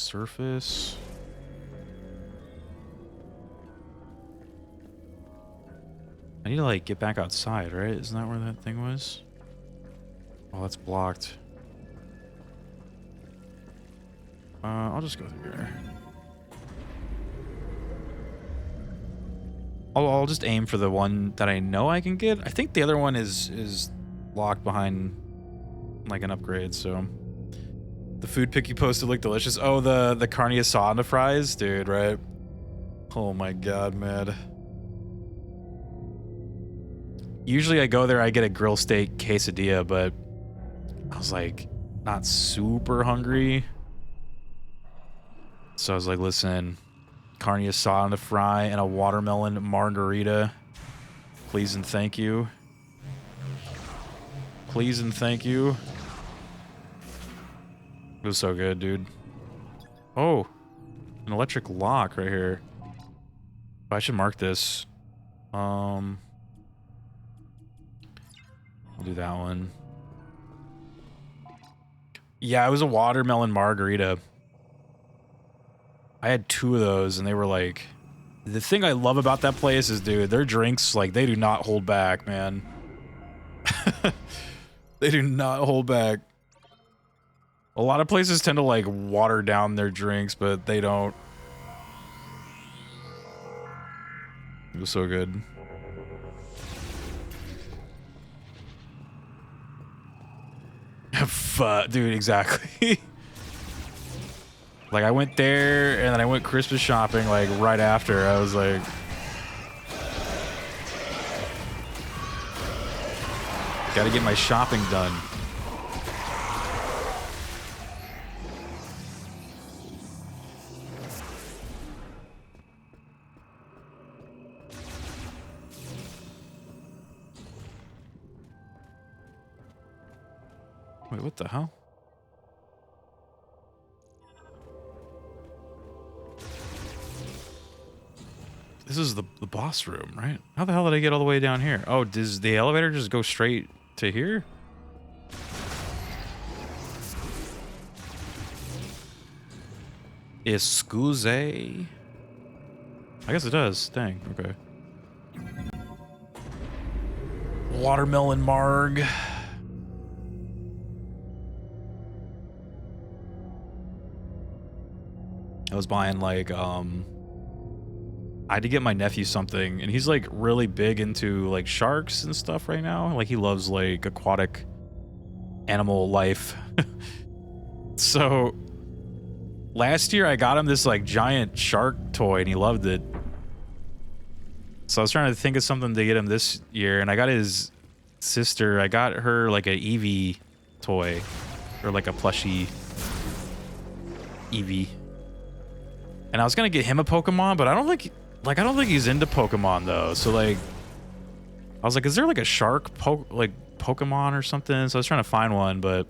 Speaker 1: surface. I need to like get back outside, right? Isn't that where that thing was? Oh, that's blocked. I'll just go through here. I'll just aim for the one that I know I can get. I think the other one is locked behind like an upgrade, so. The food pic you posted looked delicious. Oh, the carne asada fries? Dude, right? Oh my god, man. Usually I go there, I get a grill steak quesadilla, but I was like not super hungry. So I was like, listen, carne asada fry and a watermelon margarita. Please and thank you. Please and thank you. It was so good, dude. Oh, an electric lock right here. I should mark this. I'll do that one. Yeah, it was a watermelon margarita. I had 2 of those, and they were like... The thing I love about that place is, dude, their drinks, like, they do not hold back, man. They do not hold back. A lot of places tend to, like, water down their drinks, but they don't. It was so good. Fuck, dude, exactly. Like, I went there, and then I went Christmas shopping, like, right after. I was like... Gotta get my shopping done. Wait, what the hell? This is the boss room, right? How the hell did I get all the way down here? Oh, does the elevator just go straight to here? Excuse? I guess it does. Dang, okay. Watermelon marg. I was buying like I had to get my nephew something, and he's like really big into like sharks and stuff right now. Like he loves like aquatic animal life. So last year I got him this like giant shark toy and he loved it. So I was trying to think of something to get him this year, and I got his sister, I got her like a Eevee toy, or like a plushie Eevee. And I was gonna get him a Pokemon, but I don't think he's into Pokemon though. So like, I was like, is there like a shark Pokemon or something? So I was trying to find one, but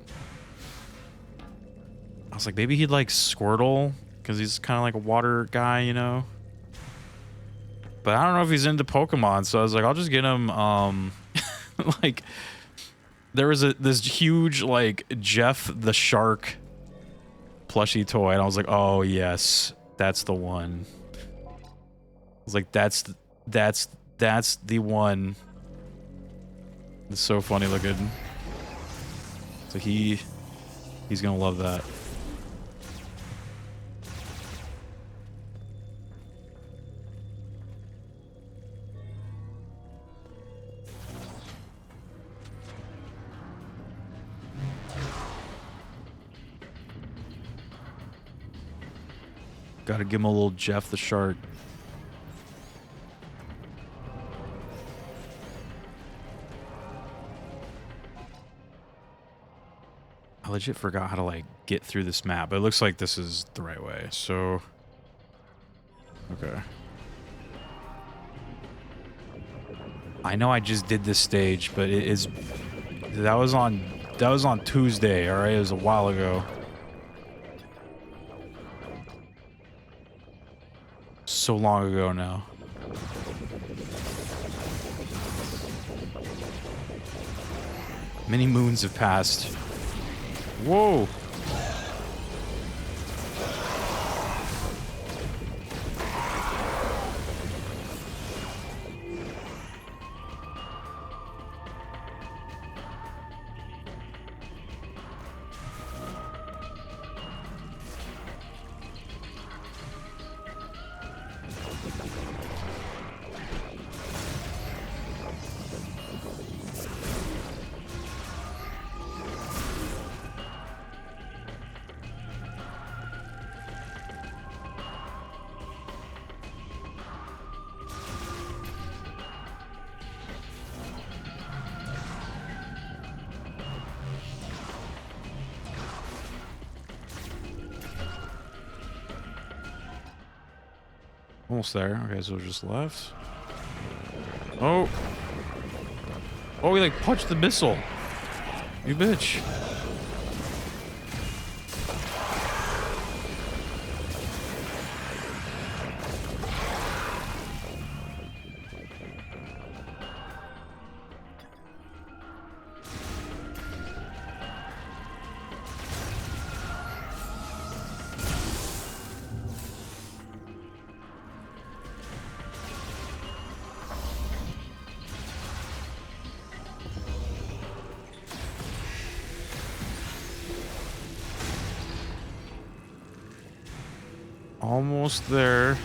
Speaker 1: I was like, maybe he'd like Squirtle because he's kind of like a water guy, you know. But I don't know if he's into Pokemon, so I was like, I'll just get him. Like, there was this huge like Jeff the Shark plushie toy, and I was like, oh yes. That's the one. I was like, that's the one. It's so funny looking. So he's gonna love that. Gotta give him a little Jeff the Shark. I legit forgot how to like get through this map, but it looks like this is the right way. So, okay. I know I just did this stage, but it is that was on Tuesday. All right, it was a while ago. So long ago now. Many moons have passed. Whoa! Almost there. Okay, so just left. Oh. Oh, he like punched the missile. You bitch. Almost there.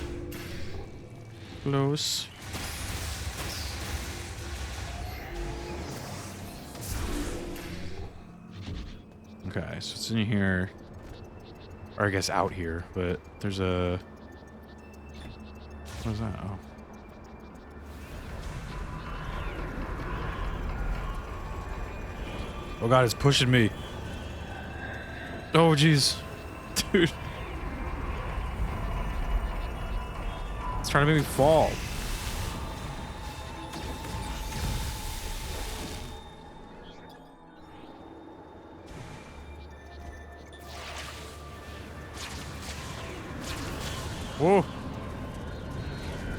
Speaker 1: Close. Okay, so it's in here. Or I guess out here, but there's a... What is that? Oh. Oh god, it's pushing me. Oh jeez. Dude. It's trying to make me fall. Whoa.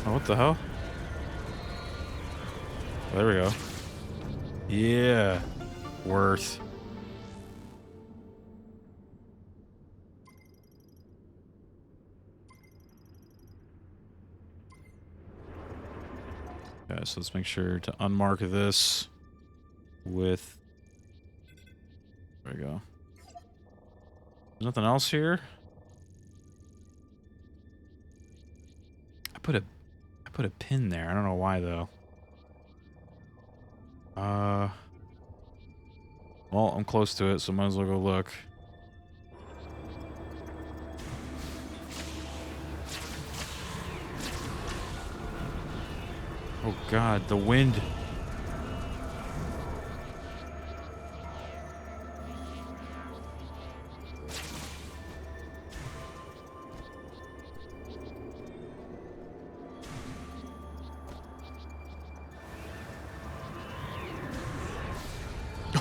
Speaker 1: Oh, what the hell? Oh, there we go. Yeah. Worth. Okay, so let's make sure to unmark this with... There we go. There's nothing else here? I put a pin there. I don't know why though. Well, I'm close to it, so might as well go look. Oh god, the wind.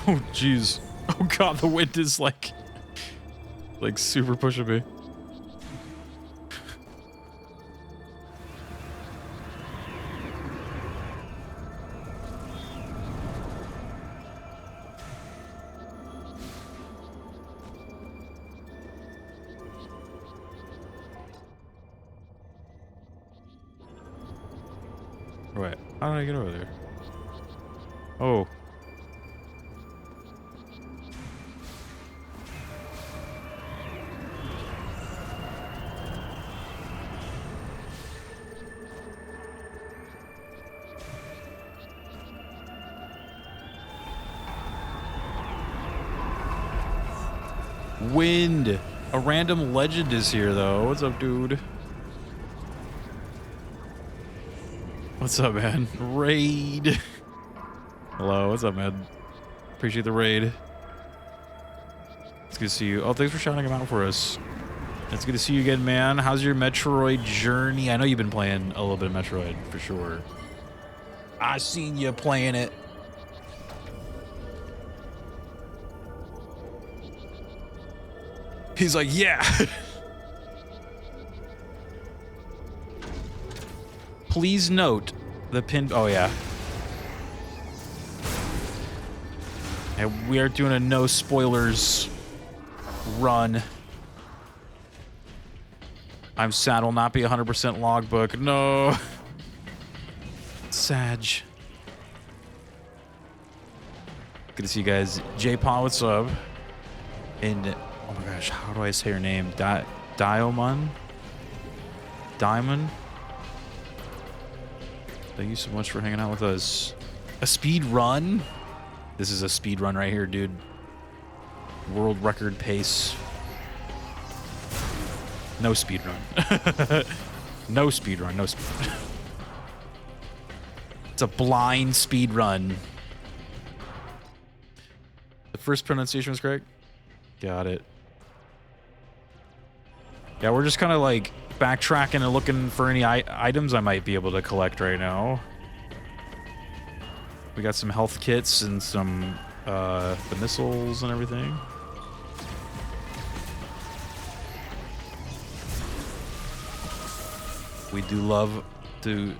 Speaker 1: Oh jeez. Oh god, the wind is like super pushing me. Wait, how did I get over there? Oh. Wind. A random legend is here, though. What's up, dude? What's up, man? Raid. Hello, what's up, man? Appreciate the raid. It's good to see you. Oh, thanks for shouting him out for us. It's good to see you again, man. How's your Metroid journey? I know you've been playing a little bit of Metroid, for sure. I seen you playing it. He's like, yeah. Please note the pin. Oh, yeah. And we are doing a no spoilers run. I'm sad will not be 100% logbook. No. Sag. Good to see you guys. J-Paw, what's up? And oh my gosh, how do I say your name? Diamond? Diamond? Thank you so much for hanging out with us. A speed run? This is a speed run right here, dude. World record pace. No speed run. No speed run. No speed run. It's a blind speed run. The first pronunciation was correct? Got it. Yeah, we're just kind of like backtracking and looking for any items I might be able to collect right now. We got some health kits and some the missiles and everything. We do love to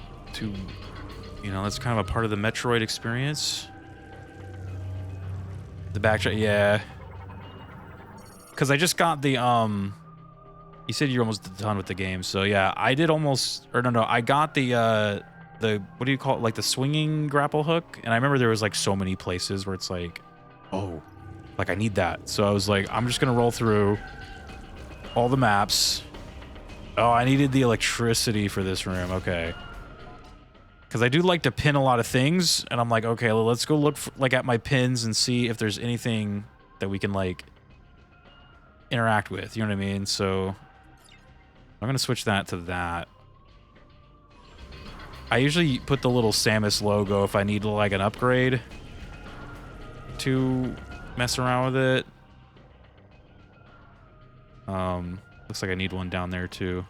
Speaker 1: you know, that's kind of a part of the Metroid experience. The backtrack, yeah. Cause I just got the you said you're almost done with the game, so yeah, I did almost, or no, I got the what do you call it, like the swinging grapple hook, and I remember there was like so many places where it's like, oh, like I need that, so I was like, I'm just gonna roll through all the maps. Oh, I needed the electricity for this room, okay. Because I do like to pin a lot of things, and I'm like, okay, well, let's go look for, like at my pins and see if there's anything that we can like interact with, you know what I mean? So I'm gonna switch that to that. I usually put the little Samus logo if I need like an upgrade to mess around with it. Looks like I need one down there too.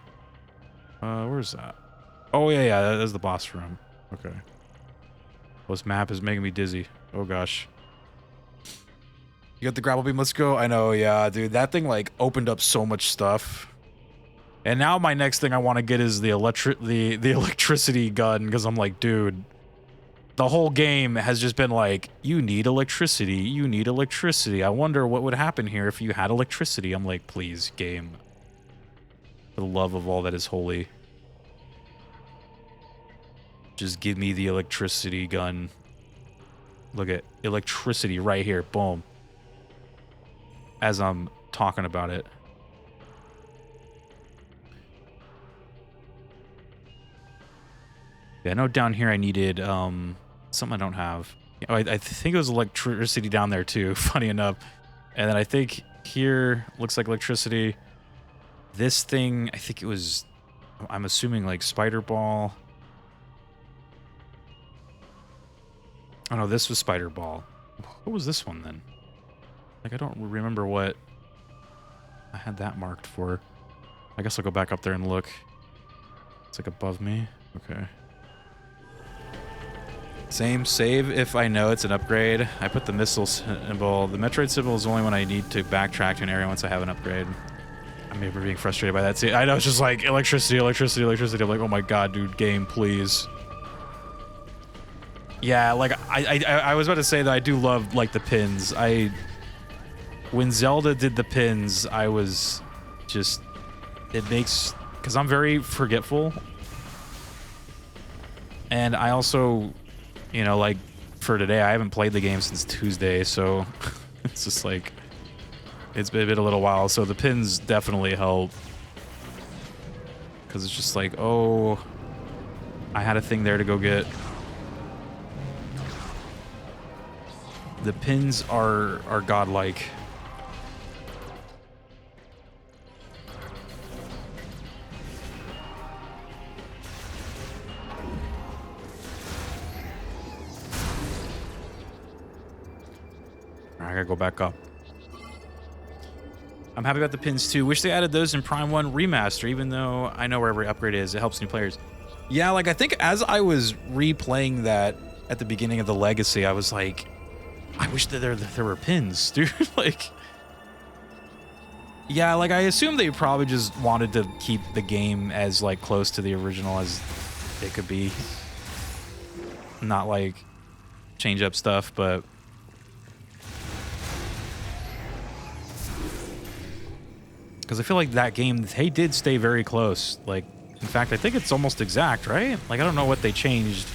Speaker 1: Where's that? Oh yeah, that's the boss room. Okay. Well, this map is making me dizzy. Oh gosh. You got the grapple beam, let's go. I know, yeah, dude, that thing like opened up so much stuff. And now my next thing I want to get is the electricity gun, because I'm like, dude, the whole game has just been like, you need electricity, you need electricity. I wonder what would happen here if you had electricity. I'm like, please, game. For the love of all that is holy. Just give me the electricity gun. Look at electricity right here, boom. As I'm talking about it. Yeah, I know down here I needed something I don't have. Oh, I think it was electricity down there too, funny enough. And then I think here looks like electricity. This thing, I think it was, I'm assuming like spider ball. Oh no, this was spider ball. What was this one then? Like, I don't remember what I had that marked for. I guess I'll go back up there and look. It's like above me. Okay. Same save if I know it's an upgrade. I put the missile symbol. The Metroid symbol is only when I need to backtrack to an area once I have an upgrade. I'm maybe being frustrated by that. See, I know it's just like electricity, electricity, electricity. I'm like, oh my god, dude, game, please. Yeah, like I was about to say that I do love like the pins. When Zelda did the pins, I was just, it makes, because I'm very forgetful. And I also, you know, like for today, I haven't played the game since Tuesday, so it's just like, it's been a little while. So the pins definitely help. Because it's just like, oh, I had a thing there to go get. The pins are godlike. I gotta go back up. I'm happy about the pins too. Wish they added those in Prime 1 Remaster, even though I know where every upgrade is. It helps new players. Yeah, like I think as I was replaying that at the beginning of the Legacy, I was like, I wish that there were pins, dude. Like, yeah, like I assume they probably just wanted to keep the game as like close to the original as it could be. Not like change up stuff, but because I feel like that game, they did stay very close. Like, in fact, I think it's almost exact, right? Like, I don't know what they changed,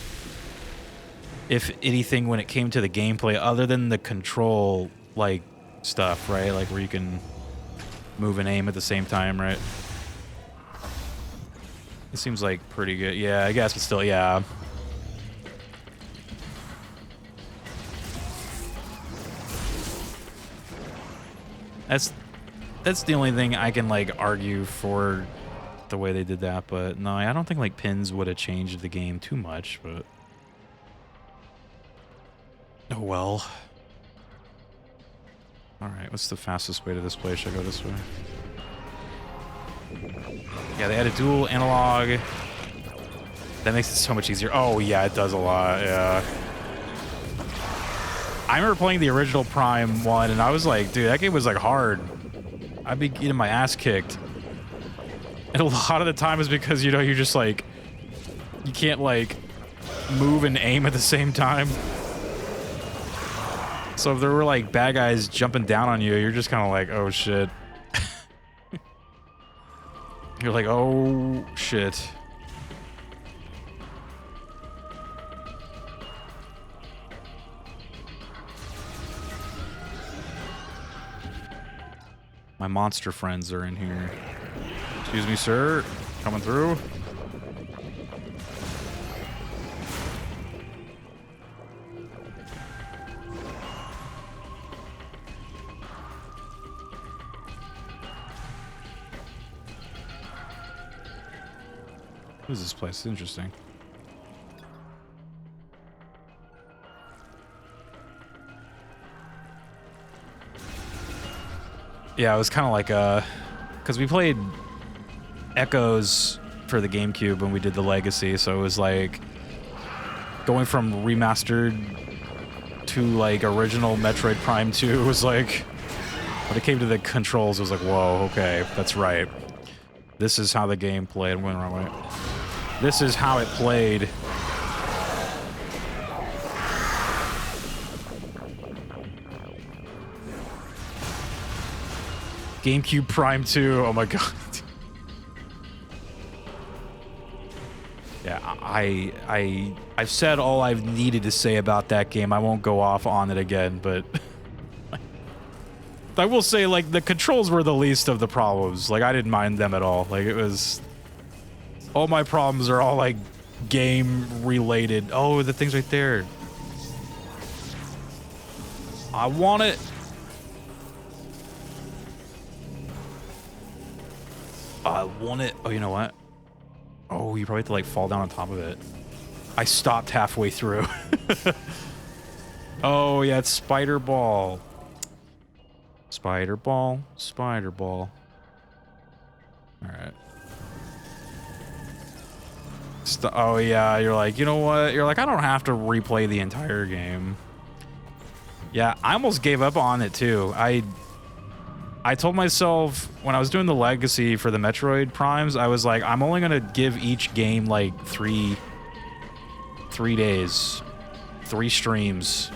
Speaker 1: if anything, when it came to the gameplay, other than the control, like, stuff, right? Like, where you can move and aim at the same time, right? It seems like pretty good. Yeah, I guess, but still, yeah. That's the only thing I can, like, argue for the way they did that, but no, I don't think, like, pins would have changed the game too much, but oh well. Alright, what's the fastest way to this place? Should I go this way? Yeah, they added dual analog. That makes it so much easier. Oh, yeah, it does a lot, yeah. I remember playing the original Prime one, and I was like, dude, that game was, like, hard. I'd be getting my ass kicked. And a lot of the time is because, you know, you're just, like, you can't, like, move and aim at the same time. So if there were, like, bad guys jumping down on you, you're just kind of like, oh, shit. You're like, oh, shit. My monster friends are in here. Excuse me, sir. Coming through. What is this place? It's interesting. Yeah, it was kind of like because we played Echoes for the GameCube when we did the Legacy, so it was like going from remastered to like original Metroid Prime 2 was like, when it came to the controls, it was like, whoa, okay, that's right. This is how the game played. I'm going the wrong way. This is how it played. GameCube Prime 2, oh my god. Yeah, I've said all I've needed to say about that game. I won't go off on it again, but I will say, like, the controls were the least of the problems. Like, I didn't mind them at all. Like, it was... all my problems are all, like, game-related. Oh, the thing's right there. I want it. I want it. Oh, you know what? Oh, you probably have to, like, fall down on top of it. I stopped halfway through. Oh, yeah, it's Spider Ball. Spider Ball. Spider Ball. Alright. Oh, yeah, you're like, you know what? You're like, I don't have to replay the entire game. Yeah, I almost gave up on it, too. I told myself when I was doing the Legacy for the Metroid Primes, I was like, I'm only gonna give each game like three days, 3 streams.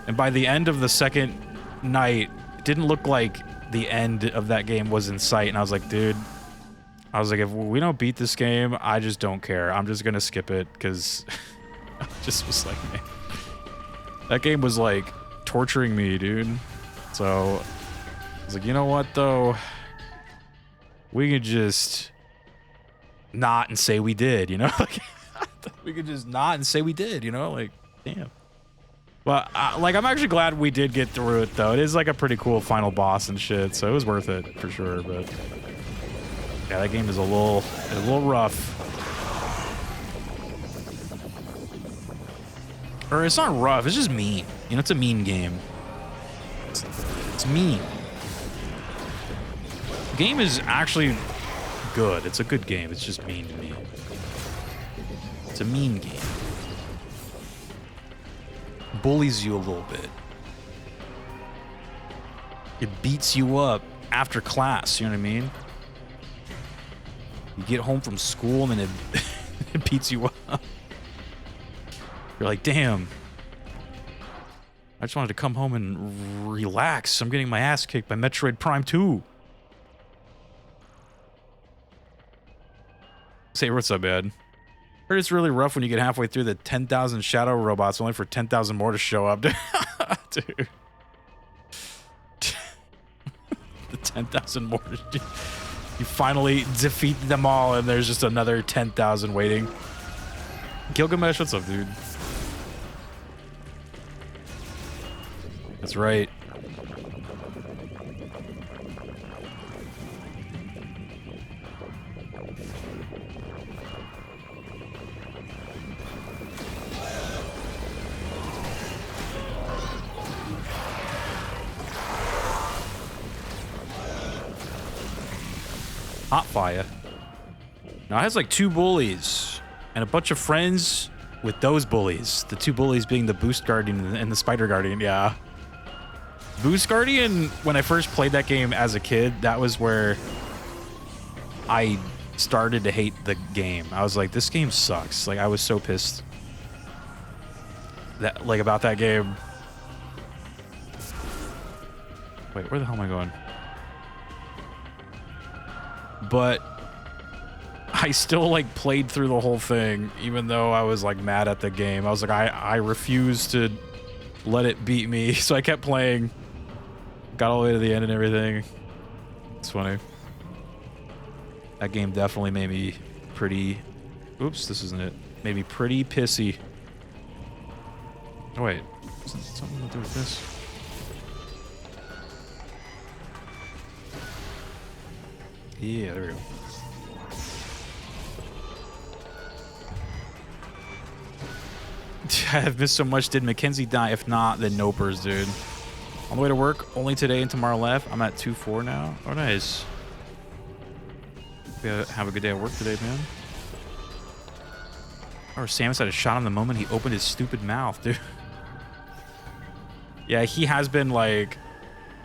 Speaker 1: And by the end of the second night, it didn't look like the end of that game was in sight. And I was like, dude, I was like, if we don't beat this game, I just don't care. I'm just gonna skip it because I just was like, man, that game was like torturing me, dude. So I was like, you know what, though? We could just not and say we did, you know? Like, we could just not and say we did, you know? Like, damn. But, like, I'm actually glad we did get through it, though. It is, like, a pretty cool final boss and shit, so it was worth it, for sure, but... yeah, that game is a little rough. Or, it's not rough, it's just mean. You know, it's a mean game. It's mean. The game is actually good. It's a good game. It's just mean to me. It's a mean game. Bullies you a little bit. It beats you up after class, you know what I mean? You get home from school and then it beats you up. You're like, damn. I just wanted to come home and relax. I'm getting my ass kicked by Metroid Prime 2. Say, what's up, man? Heard it's really rough when you get halfway through the 10,000 shadow robots, only for 10,000 more to show up. Dude. The 10,000 more. You finally defeat them all, and there's just another 10,000 waiting. Gilgamesh, what's up, dude? That's right. Hot fire. Now it has like 2 bullies and a bunch of friends with those bullies. The 2 bullies being the Boost Guardian and the Spider Guardian. Yeah. Boost Guardian, when I first played that game as a kid, that was where I started to hate the game. I was like, this game sucks. Like, I was so pissed that, like, about that game. Wait, where the hell am I going? But I still, like, played through the whole thing, even though I was, like, mad at the game. I was like, I refuse to let it beat me. So I kept playing. Got all the way to the end and everything. It's funny. That game definitely made me pretty... Oops, this isn't it. Made me pretty pissy. Oh, wait. Is it something to do with this? Yeah, there we go. I've missed so much. Did Mackenzie die? If not, then nopers, dude. On the way to work, only today and tomorrow left. I'm at 2-4 now. Oh, nice. Have a good day at work today, man. Or Samus had a shot him the moment he opened his stupid mouth, dude. Yeah, he has been like...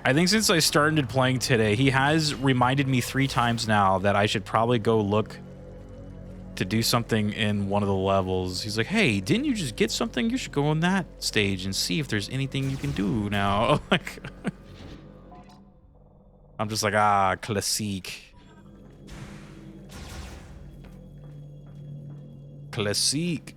Speaker 1: I think since I started playing today, he has reminded me 3 times now that I should probably go look to do something in one of the levels. He's like, hey, didn't you just get something? You should go on that stage and see if there's anything you can do now. Like, I'm just like, ah, classique. Classique.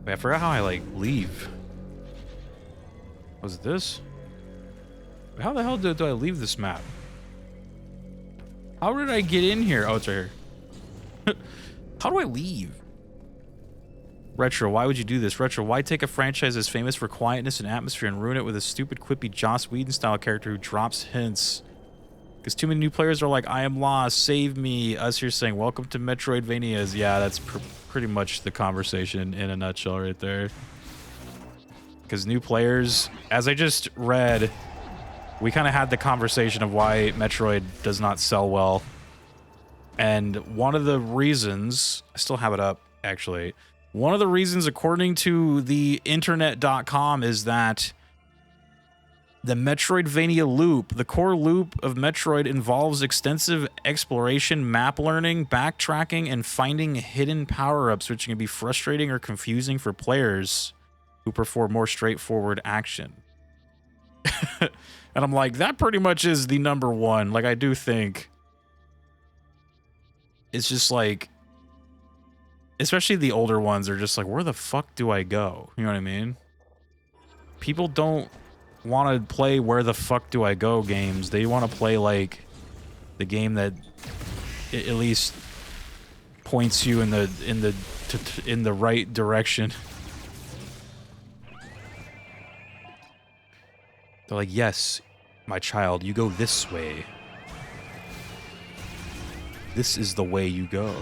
Speaker 1: Wait, I forgot how I, like, leave. Was it this? How the hell do I leave this map? How did I get in here? Oh, it's right here. How do I leave? Retro, why would you do this? Retro, why take a franchise as famous for quietness and atmosphere and ruin it with a stupid, quippy Joss Whedon-style character who drops hints? Because too many new players are like, I am lost, save me. Us here saying, welcome to Metroidvanias. Yeah, that's pretty much the conversation in a nutshell right there. Because new players, as I just read, we kind of had the conversation of why Metroid does not sell well. And one of the reasons, I still have it up, actually. One of the reasons, according to the internet.com, is that the Metroidvania loop, the core loop of Metroid, involves extensive exploration, map learning, backtracking, and finding hidden power-ups, which can be frustrating or confusing for players who prefer more straightforward action. And I'm like, that pretty much is the number one. Like, I do think it's just like, especially the older ones are just like, where the fuck do I go? You know what I mean? People don't want to play where the fuck do I go games. They want to play like the game that at least points you in the right direction. They're like, yes, my child, you go this way. This is the way you go.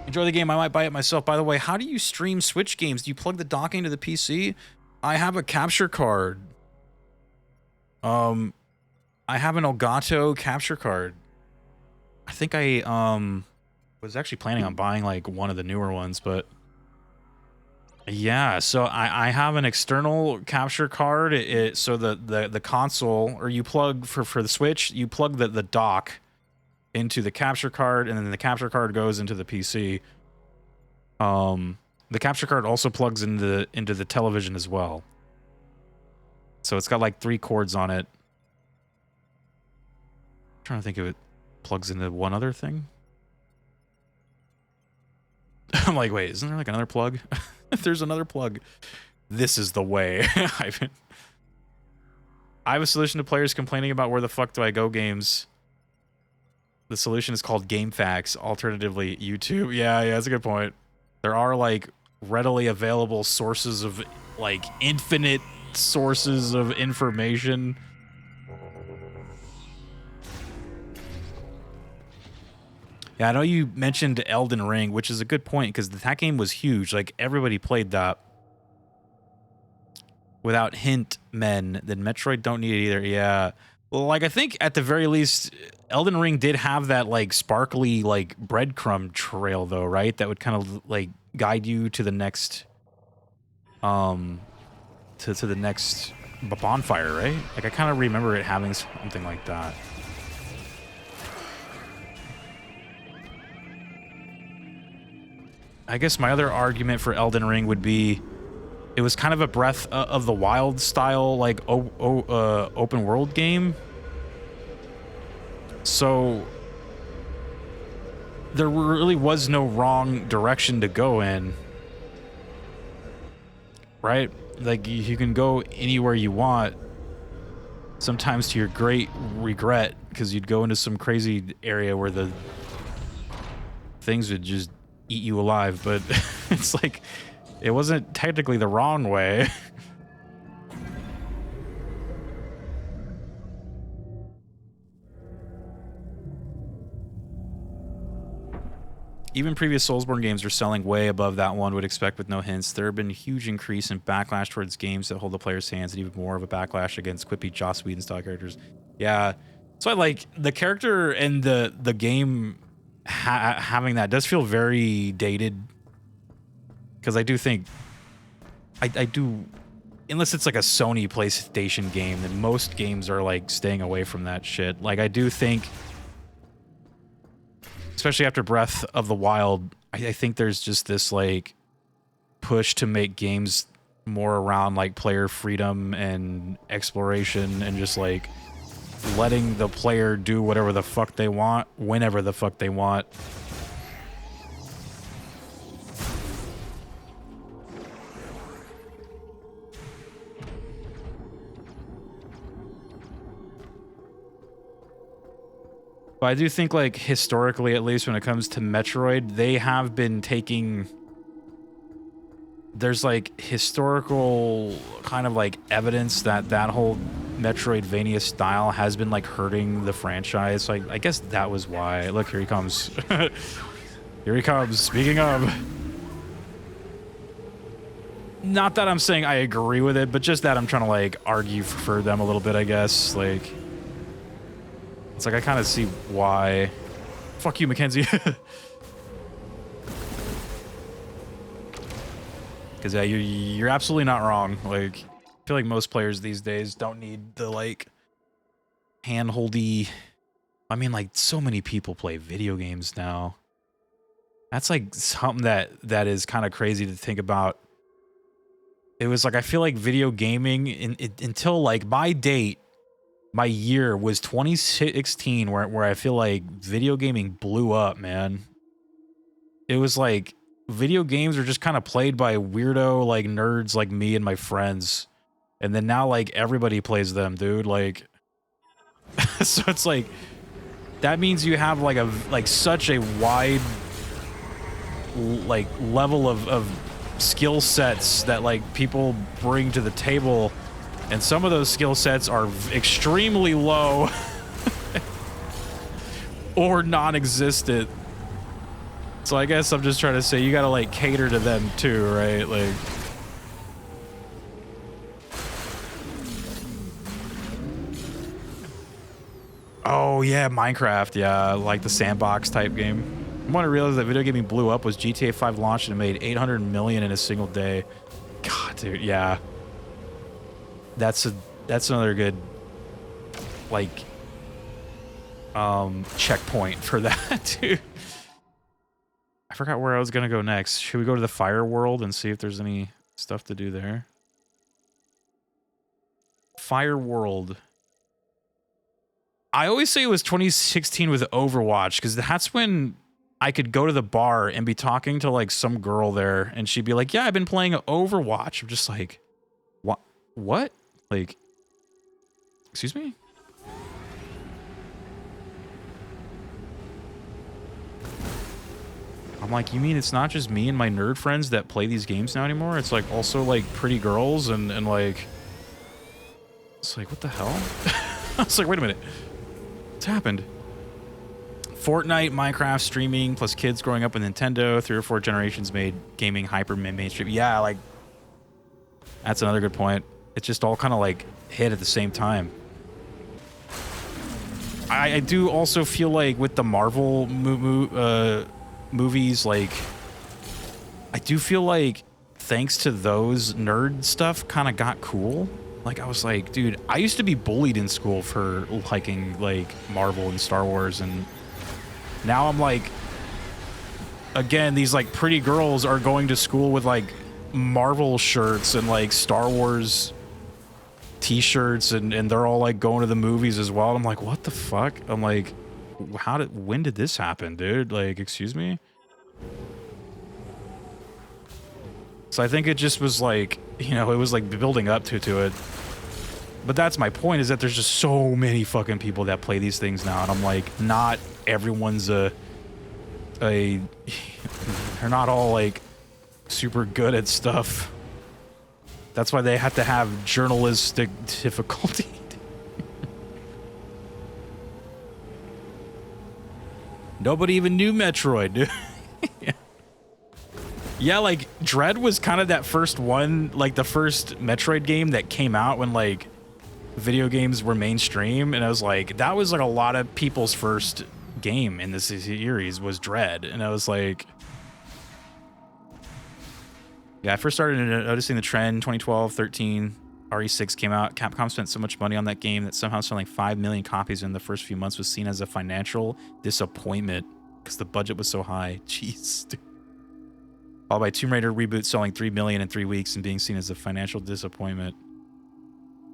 Speaker 1: Enjoy the game. I might buy it myself. By the way, how do you stream Switch games? Do you plug the dock into the PC? I have a capture card. I have an Elgato capture card. I think I was actually planning on buying like one of the newer ones, but yeah. So I have an external capture card. So the console, or you plug for the Switch, you plug the dock into the capture card, and then the capture card goes into the PC. The capture card also plugs into the television as well. So it's got like 3 cords on it. I'm trying to think if it plugs into one other thing. I'm like, wait, isn't there like another plug? If there's another plug, this is the way. I have a solution to players complaining about where the fuck do I go games. The solution is called GameFAQs, alternatively YouTube. Yeah, that's a good point. There are like readily available sources of like infinite sources of information. Yeah, I know you mentioned Elden Ring, which is a good point because that game was huge. Like everybody played that. Without hint men, then Metroid don't need it either. Yeah. Well, like I think at the very least, Elden Ring did have that like sparkly like breadcrumb trail though, right? That would kind of like guide you to the next to the next bonfire, right? Like I kind of remember it having something like that. I guess my other argument for Elden Ring would be it was kind of a Breath of the Wild style, like open world game. So there really was no wrong direction to go in, right? Like you can go anywhere you want, sometimes to your great regret, because you'd go into some crazy area where the things would just eat you alive. But it's like, it wasn't technically the wrong way. Even previous Soulsborne games are selling way above that one would expect with no hints. There have been a huge increase in backlash towards games that hold the player's hands, and even more of a backlash against quippy Joss Whedon style characters. Yeah, so I like the character and the game having that does feel very dated. Because I do think, I do, unless it's like a Sony PlayStation game, then most games are like staying away from that shit. Like I do think, especially after Breath of the Wild, I think there's just this like push to make games more around like player freedom and exploration and just like letting the player do whatever the fuck they want, whenever the fuck they want. But I do think, like, historically, at least when it comes to Metroid, they have been taking... There's, like, historical kind of, like, evidence that that whole Metroidvania style has been, like, hurting the franchise. So I guess that was why. Look, here he comes. Here he comes. Speaking of... Not that I'm saying I agree with it, but just that I'm trying to, like, argue for them a little bit, I guess. Like... It's like I kind of see why. Fuck you, Mackenzie. Because yeah, you're absolutely not wrong. Like, I feel like most players these days don't need the like handholdy. I mean, like so many people play video games now. That's like something that is kind of crazy to think about. It was like I feel like video gaming until like my date. My year was 2016 where I feel like video gaming blew up, man. It was like video games are just kind of played by weirdo like nerds like me and my friends. And then now like everybody plays them, dude. Like so it's like that means you have like such a wide like level of skill sets that like people bring to the table. And some of those skill sets are extremely low or non-existent. So I guess I'm just trying to say you gotta like cater to them too, right? Like, oh yeah, Minecraft, yeah, like the sandbox type game. I want to realize that video gaming blew up was GTA 5 launched and it made 800 million in a single day. God, dude, yeah. That's another good like checkpoint for that, dude. I forgot where I was gonna go next. Should we go to the fire world and see if there's any stuff to do there? Fire world. I always say it was 2016 with Overwatch because that's when I could go to the bar and be talking to like some girl there and she'd be like, yeah, I've been playing Overwatch. I'm just like, what? Like, excuse me? I'm like, you mean it's not just me and my nerd friends that play these games now anymore? It's like also like pretty girls and like, it's like, what the hell? I was like, wait a minute. What's happened? Fortnite, Minecraft, streaming, plus kids growing up with Nintendo, 3 or 4 generations made gaming hyper mainstream. Yeah, like that's another good point. It's just all kind of like hit at the same time. I do also feel like with the Marvel movies, like I do feel like thanks to those, nerd stuff kind of got cool. Like I was like, dude, I used to be bullied in school for liking like Marvel and Star Wars, and now I'm like, again, these like pretty girls are going to school with like Marvel shirts and like Star Wars t-shirts, and they're all like going to the movies as well. I'm like, what the fuck? I'm like, when did this happen, dude? Like, excuse me? So I think it just was like, you know, it was like building up to it. But that's my point, is that there's just so many fucking people that play these things now, and I'm like, not everyone's they're not all like super good at stuff. That's why they have to have journalistic difficulty. Nobody even knew Metroid, dude. Yeah, like Dread was kind of that first one, like the first Metroid game that came out when like video games were mainstream, and I was like, that was like a lot of people's first game in this series was Dread, and I was like, yeah, I first started noticing the trend 2012, 13, RE6 came out. Capcom spent so much money on that game that somehow selling 5 million copies in the first few months was seen as a financial disappointment because the budget was so high. Jeez, dude. Followed by Tomb Raider reboot selling 3 million in 3 weeks and being seen as a financial disappointment.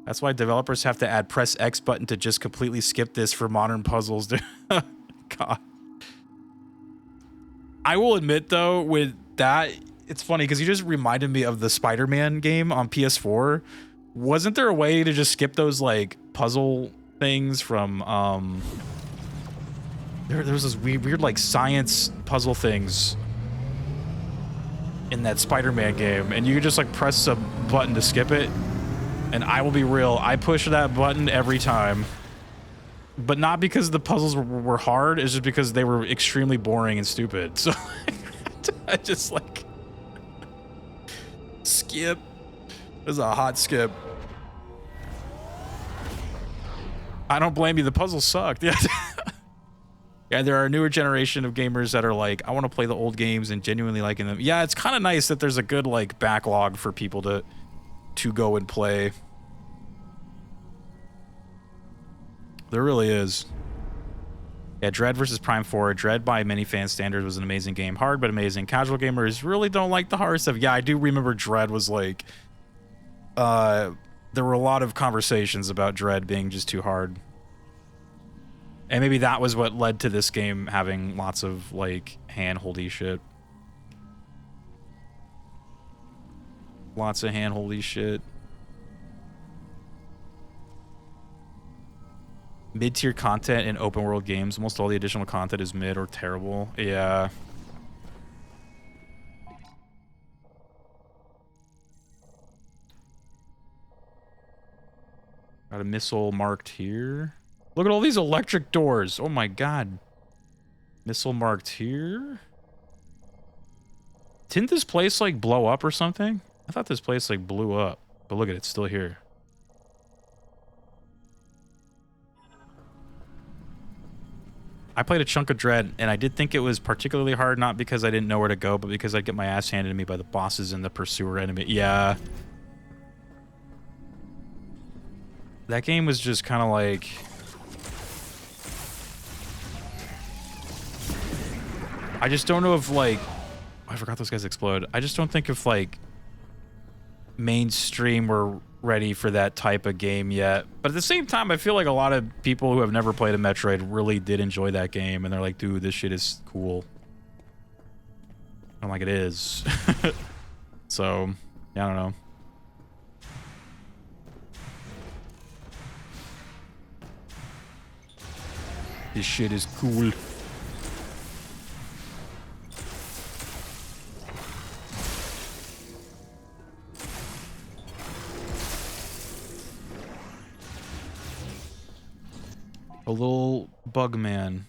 Speaker 1: That's why developers have to add press X button to just completely skip this for modern puzzles, dude. God. I will admit though, with that, it's funny because you just reminded me of the Spider-Man game on PS4. Wasn't there a way to just skip those like puzzle things from there was this weird like science puzzle things in that Spider-Man game, and you could just like press a button to skip it, and I will be real, I push that button every time, but not because the puzzles were hard, it's just because they were extremely boring and stupid. So I just like skip. It was a hot skip. I don't blame you, the puzzles sucked. Yeah. Yeah, there are a newer generation of gamers that are like, I want to play the old games and genuinely liking them. Yeah, it's kind of nice that there's a good like backlog for people to go and play. There really is. Yeah, Dread versus Prime 4. Dread by many fan standards was an amazing game. Hard but amazing. Casual gamers really don't like the hard stuff. Yeah, I do remember Dread was like, there were a lot of conversations about Dread being just too hard. And maybe that was what led to this game having lots of, like, hand-holdy shit. Lots of hand-holdy shit. Mid-tier content in open-world games. Almost all the additional content is mid or terrible. Yeah. Got a missile marked here. Look at all these electric doors. Oh my god. Missile marked here. Didn't this place like blow up or something? I thought this place like blew up. But look at it, it's still here. I played a chunk of Dread, and I did think it was particularly hard, not because I didn't know where to go, but because I'd get my ass handed to me by the bosses and the pursuer enemy. Yeah. That game was just kind of like... I just don't know if, like... I forgot those guys explode. I just don't think if, like, mainstream were ready for that type of game yet. But at the same time, I feel like a lot of people who have never played a Metroid really did enjoy that game, and they're like, dude, this shit is cool. I'm like, it is. So, yeah, I don't know. This shit is cool. A little bug man.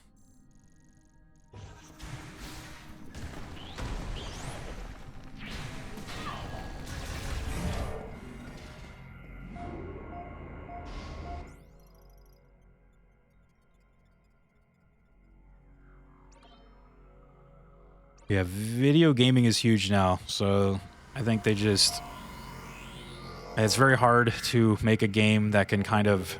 Speaker 1: Yeah, video gaming is huge now, so I think they just... It's very hard to make a game that can kind of...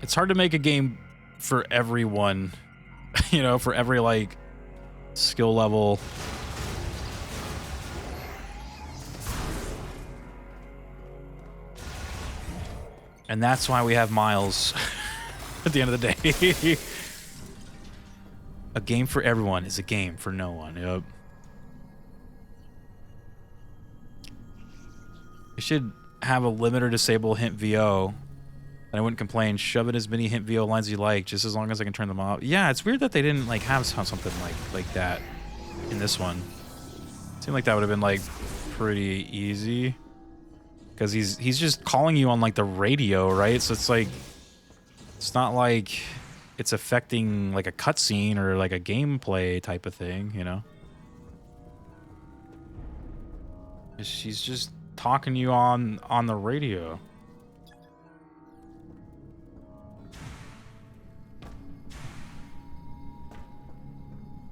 Speaker 1: It's hard to make a game for everyone, you know, for every, like, skill level. And that's why we have Miles at the end of the day. A game for everyone is a game for no one. Yep. We should have a limit or disable hint VO. And I wouldn't complain. Shove in as many hint VO lines you like, just as long as I can turn them off. Yeah, it's weird that they didn't like have something like that in this one. Seemed like that would have been like pretty easy. Because he's just calling you on like the radio, right? So it's like, it's not like it's affecting like a cutscene or like a gameplay type of thing, you know? She's just talking to you on the radio.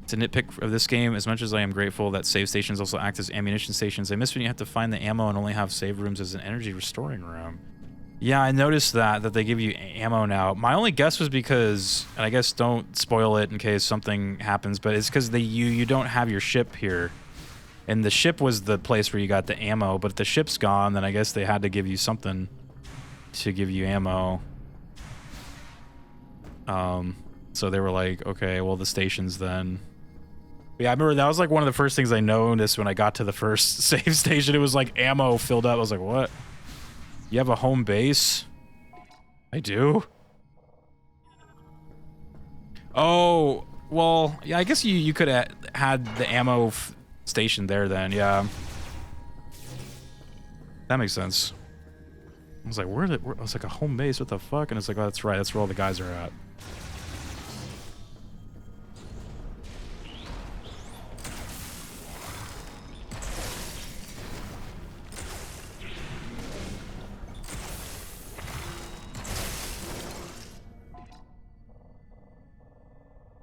Speaker 1: It's a nitpick of this game. As much as I am grateful that save stations also act as ammunition stations, I miss when you have to find the ammo and only have save rooms as an energy restoring room. Yeah, I noticed that they give you ammo now. My only guess was because, and I guess don't spoil it in case something happens, but it's because you don't have your ship here. And the ship was the place where you got the ammo, but if the ship's gone, then I guess they had to give you something to give you ammo. So they were like, okay, well, the stations then. But yeah, I remember that was like one of the first things I noticed when I got to the first save station. It was like ammo filled up. I was like, what? You have a home base? I do? Oh, well, yeah, I guess you could have had the ammo station there then, yeah. That makes sense. I was like, I was like, a home base? What the fuck? And it's like, oh, that's right. That's where all the guys are at.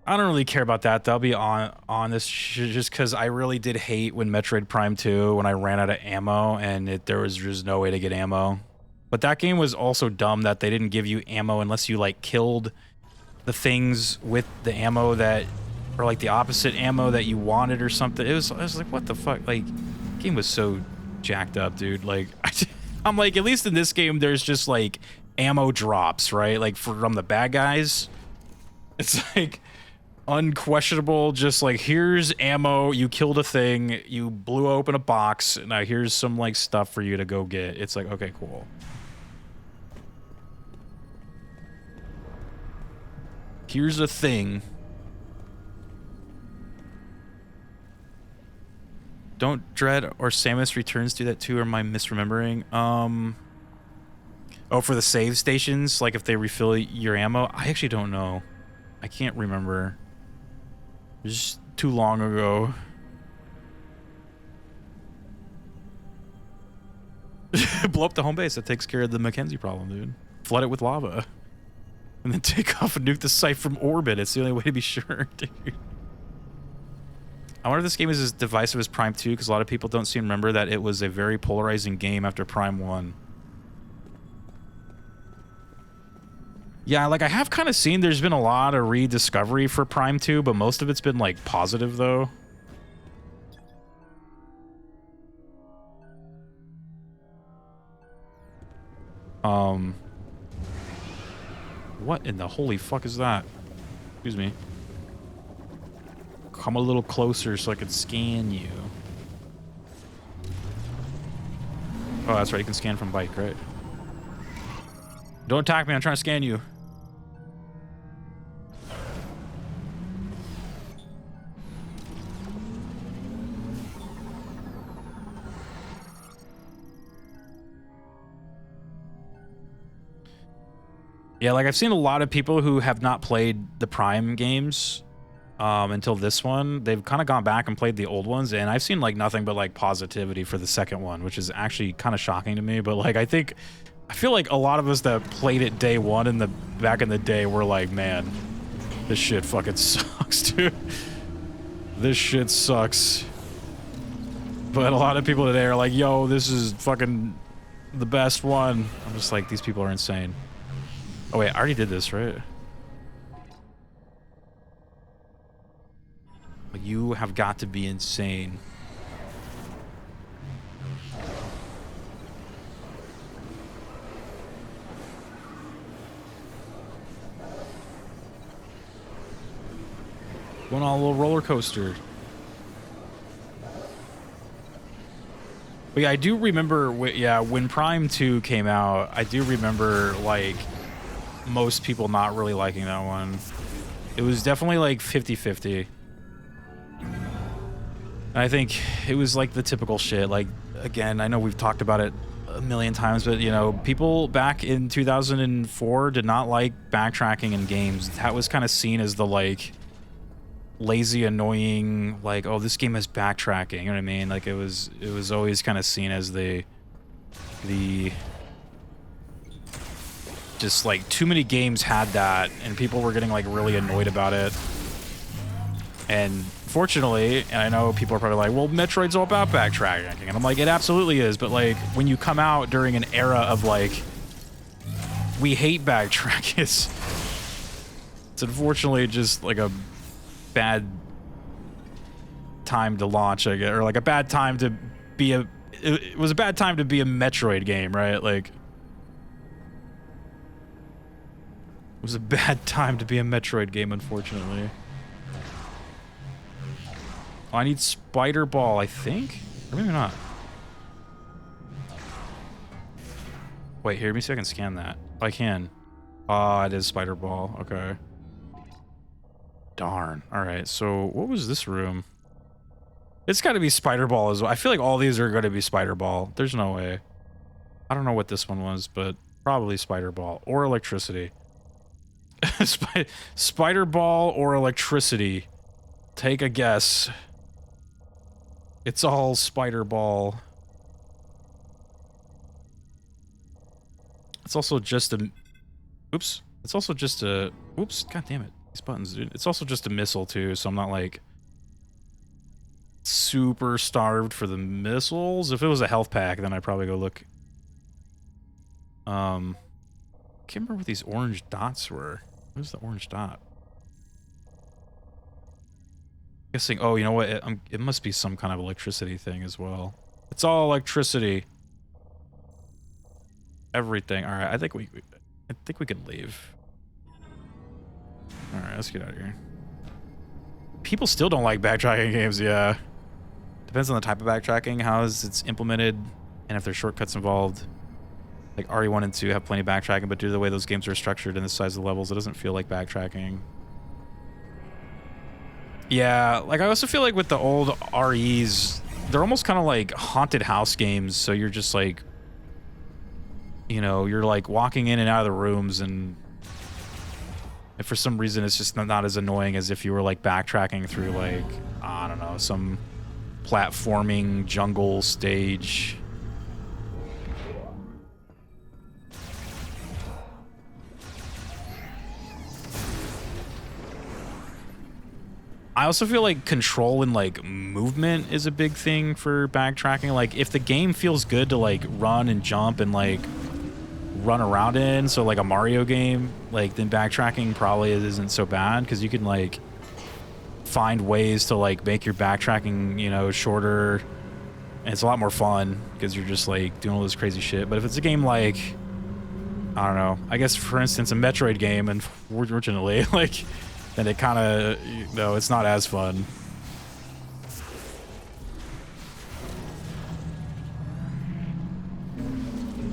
Speaker 1: I don't really care about that. They'll be on this just because I really did hate when Metroid Prime 2 when I ran out of ammo and there was just no way to get ammo. But that game was also dumb that they didn't give you ammo unless you like killed the things with the ammo that, or like the opposite ammo that you wanted or something. I was like, what the fuck? Like, the game was so jacked up, dude. Like, I'm like, at least in this game, there's just like ammo drops, right? Like from the bad guys. It's like unquestionable, just like, here's ammo, you killed a thing, you blew open a box, now here's some like stuff for you to go get. It's like, okay, cool. Here's a thing. Don't Dread or Samus Returns do that too, or am I misremembering? Oh, for the save stations, like if they refill your ammo? I actually don't know. I can't remember. Just too long ago. Blow up the home base. That takes care of the Mackenzie problem, dude. Flood it with lava. And then take off and nuke the site from orbit. It's the only way to be sure, dude. I wonder if this game is as divisive as Prime 2, because a lot of people don't seem to remember that it was a very polarizing game after Prime 1. Yeah, like I have kind of seen there's been a lot of rediscovery for Prime 2, but most of it's been like positive though. What in the holy fuck is that? Excuse me. Come a little closer so I can scan you. Oh, that's right, you can scan from bike, right? Don't attack me, I'm trying to scan you. Yeah, like I've seen a lot of people who have not played the Prime games until this one. They've kind of gone back and played the old ones, and I've seen like nothing but like positivity for the second one, which is actually kind of shocking to me. But like I feel like a lot of us that played it day one back in the day were like, man, This shit fucking sucks, dude. This shit sucks. But a lot of people today are like, yo, this is fucking the best one. I'm just like, these people are insane. Oh wait, I already did this, right? You have got to be insane. Going on a little roller coaster. But yeah, I do remember, when Prime 2 came out, I do remember, like, most people not really liking that one. It was definitely, like, 50-50. I think it was, like, the typical shit. Like, again, I know we've talked about it a million times, but, you know, people back in 2004 did not like backtracking in games. That was kind of seen as the, like, lazy, annoying, like, oh, this game has backtracking, you know what I mean? Like, it was always kind of seen as the just, like, too many games had that, and people were getting, like, really annoyed about it. And fortunately, and I know people are probably like, well, Metroid's all about backtracking, and I'm like, it absolutely is, but, like, when you come out during an era of, like, we hate backtracking, it's unfortunately just, like, a bad time to launch, I guess, or like a bad time to be it was a bad time to be a Metroid game, right? Like, it was a bad time to be a Metroid game, unfortunately. Oh, I need Spider Ball, I think? Or maybe not. Wait, here, let me see if I can scan that. Oh, I can. Ah, it is Spider Ball. Okay. Darn. Alright, so what was this room? It's gotta be Spider Ball as well. I feel like all these are gonna be Spider Ball. There's no way. I don't know what this one was, but probably Spider Ball. Or electricity. Spider Ball or electricity. Take a guess. It's all Spider Ball. It's also just a... Oops. It's also just a... Oops. God damn it. These buttons, dude. It's also just a missile, too, so I'm not, like, super starved for the missiles. If it was a health pack, then I'd probably go look. Can't remember what these orange dots were. What was the orange dot? Guessing, oh, you know what? It must be some kind of electricity thing as well. It's all electricity. Everything. All right, I think we can leave. Alright, let's get out of here. People still don't like backtracking games, yeah. Depends on the type of backtracking, how it's implemented, and if there's shortcuts involved. Like, RE1 and 2 have plenty of backtracking, but due to the way those games are structured and the size of the levels, it doesn't feel like backtracking. Yeah, like, I also feel like with the old REs, they're almost kind of like haunted house games, so you're just like, you know, you're like walking in and out of the rooms, and for some reason it's just not as annoying as if you were like backtracking through, like, I don't know, some platforming jungle stage. I also feel like control and like movement is a big thing for backtracking. Like, if the game feels good to like run and jump and like run around in, so like a Mario game, like, then backtracking probably isn't so bad, because you can like find ways to like make your backtracking, you know, shorter, and it's a lot more fun because you're just like doing all this crazy shit. But if it's a game like, I don't know, I guess for instance a Metroid game, unfortunately, like, then it kind of, you know, it's not as fun.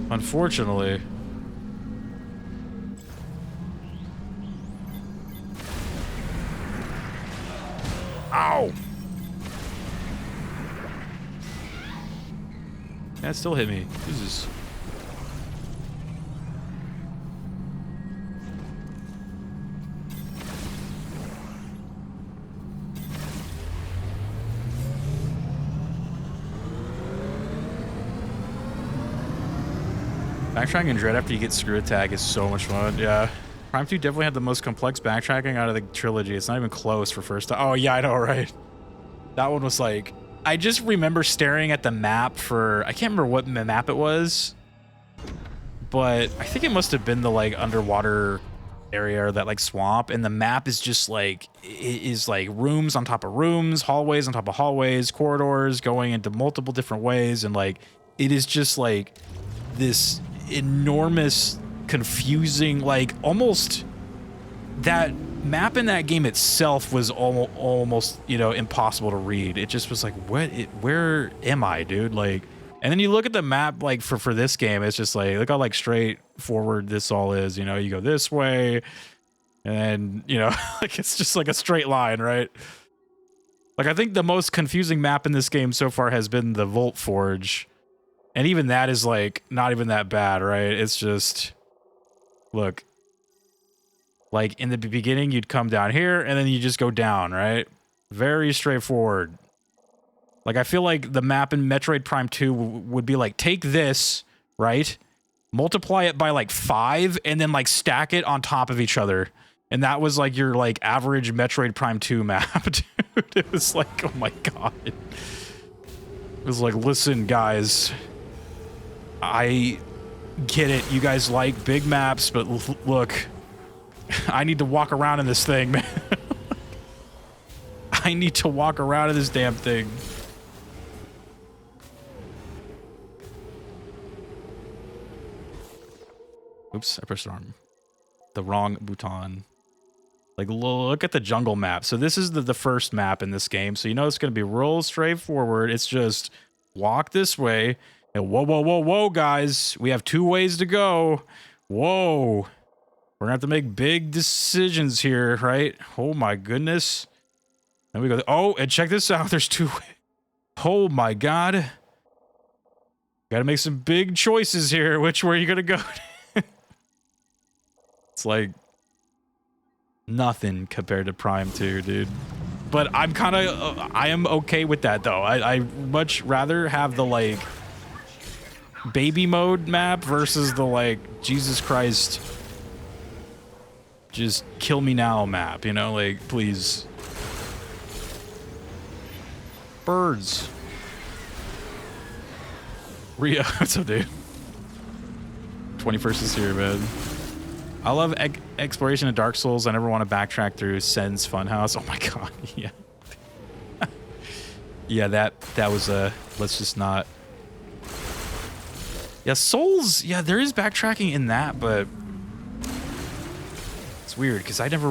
Speaker 1: Unfortunately. Ow! That still hit me. Jesus. Backtracking in Dread after you get screw attack is so much fun, yeah. Prime 2 definitely had the most complex backtracking out of the trilogy. It's not even close for first time. Oh, yeah, I know, right? That one was like... I just remember staring at the map for... I can't remember what map it was. But I think it must have been the, like, underwater area or that, like, swamp. And the map is just, like... It is, like, rooms on top of rooms, hallways on top of hallways, corridors going into multiple different ways. And, like, it is just, like, this enormous... confusing, like, almost that map in that game itself was almost, you know, impossible to read. It just was like, where am I, dude? Like, and then you look at the map, like, for this game, it's just like, look how, like, straightforward this all is, you know? You go this way, and then, you know, like, it's just like a straight line, right? Like, I think the most confusing map in this game so far has been the Volt Forge, and even that is, like, not even that bad, right? It's just... Look, like in the beginning, you'd come down here and then you just go down, right? Very straightforward. Like, I feel like the map in Metroid Prime 2 would be like, take this, right? Multiply it by like 5 and then like stack it on top of each other. And that was like your like average Metroid Prime 2 map, dude. It was like, oh my God. It was like, listen, guys, I get it, you guys like big maps, but look, I need to walk around in this thing, man. I need to walk around in this damn thing. Oops, I pressed the wrong button. Like, look at the jungle map. So this is the first map in this game, so you know it's going to be real straightforward. It's just walk this way. And whoa, whoa, whoa, whoa, guys. We have 2 ways to go. Whoa. We're going to have to make big decisions here, right? Oh, my goodness. Then we go, oh, and check this out. There's 2 ways. Oh, my God. Got to make some big choices here. Which way are you going to go? It's like nothing compared to Prime 2, dude. But I'm kind of, I am okay with that, though. I much rather have the, like... baby mode map versus the like Jesus Christ just kill me now map, you know, like, please. Birds. Rio, what's up, dude? 21st is here, man. I love exploration of Dark Souls. I never want to backtrack through Sen's Funhouse. Oh my God, yeah. Yeah, that was a let's just not. Yeah, Souls, yeah, there is backtracking in that, but it's weird because I never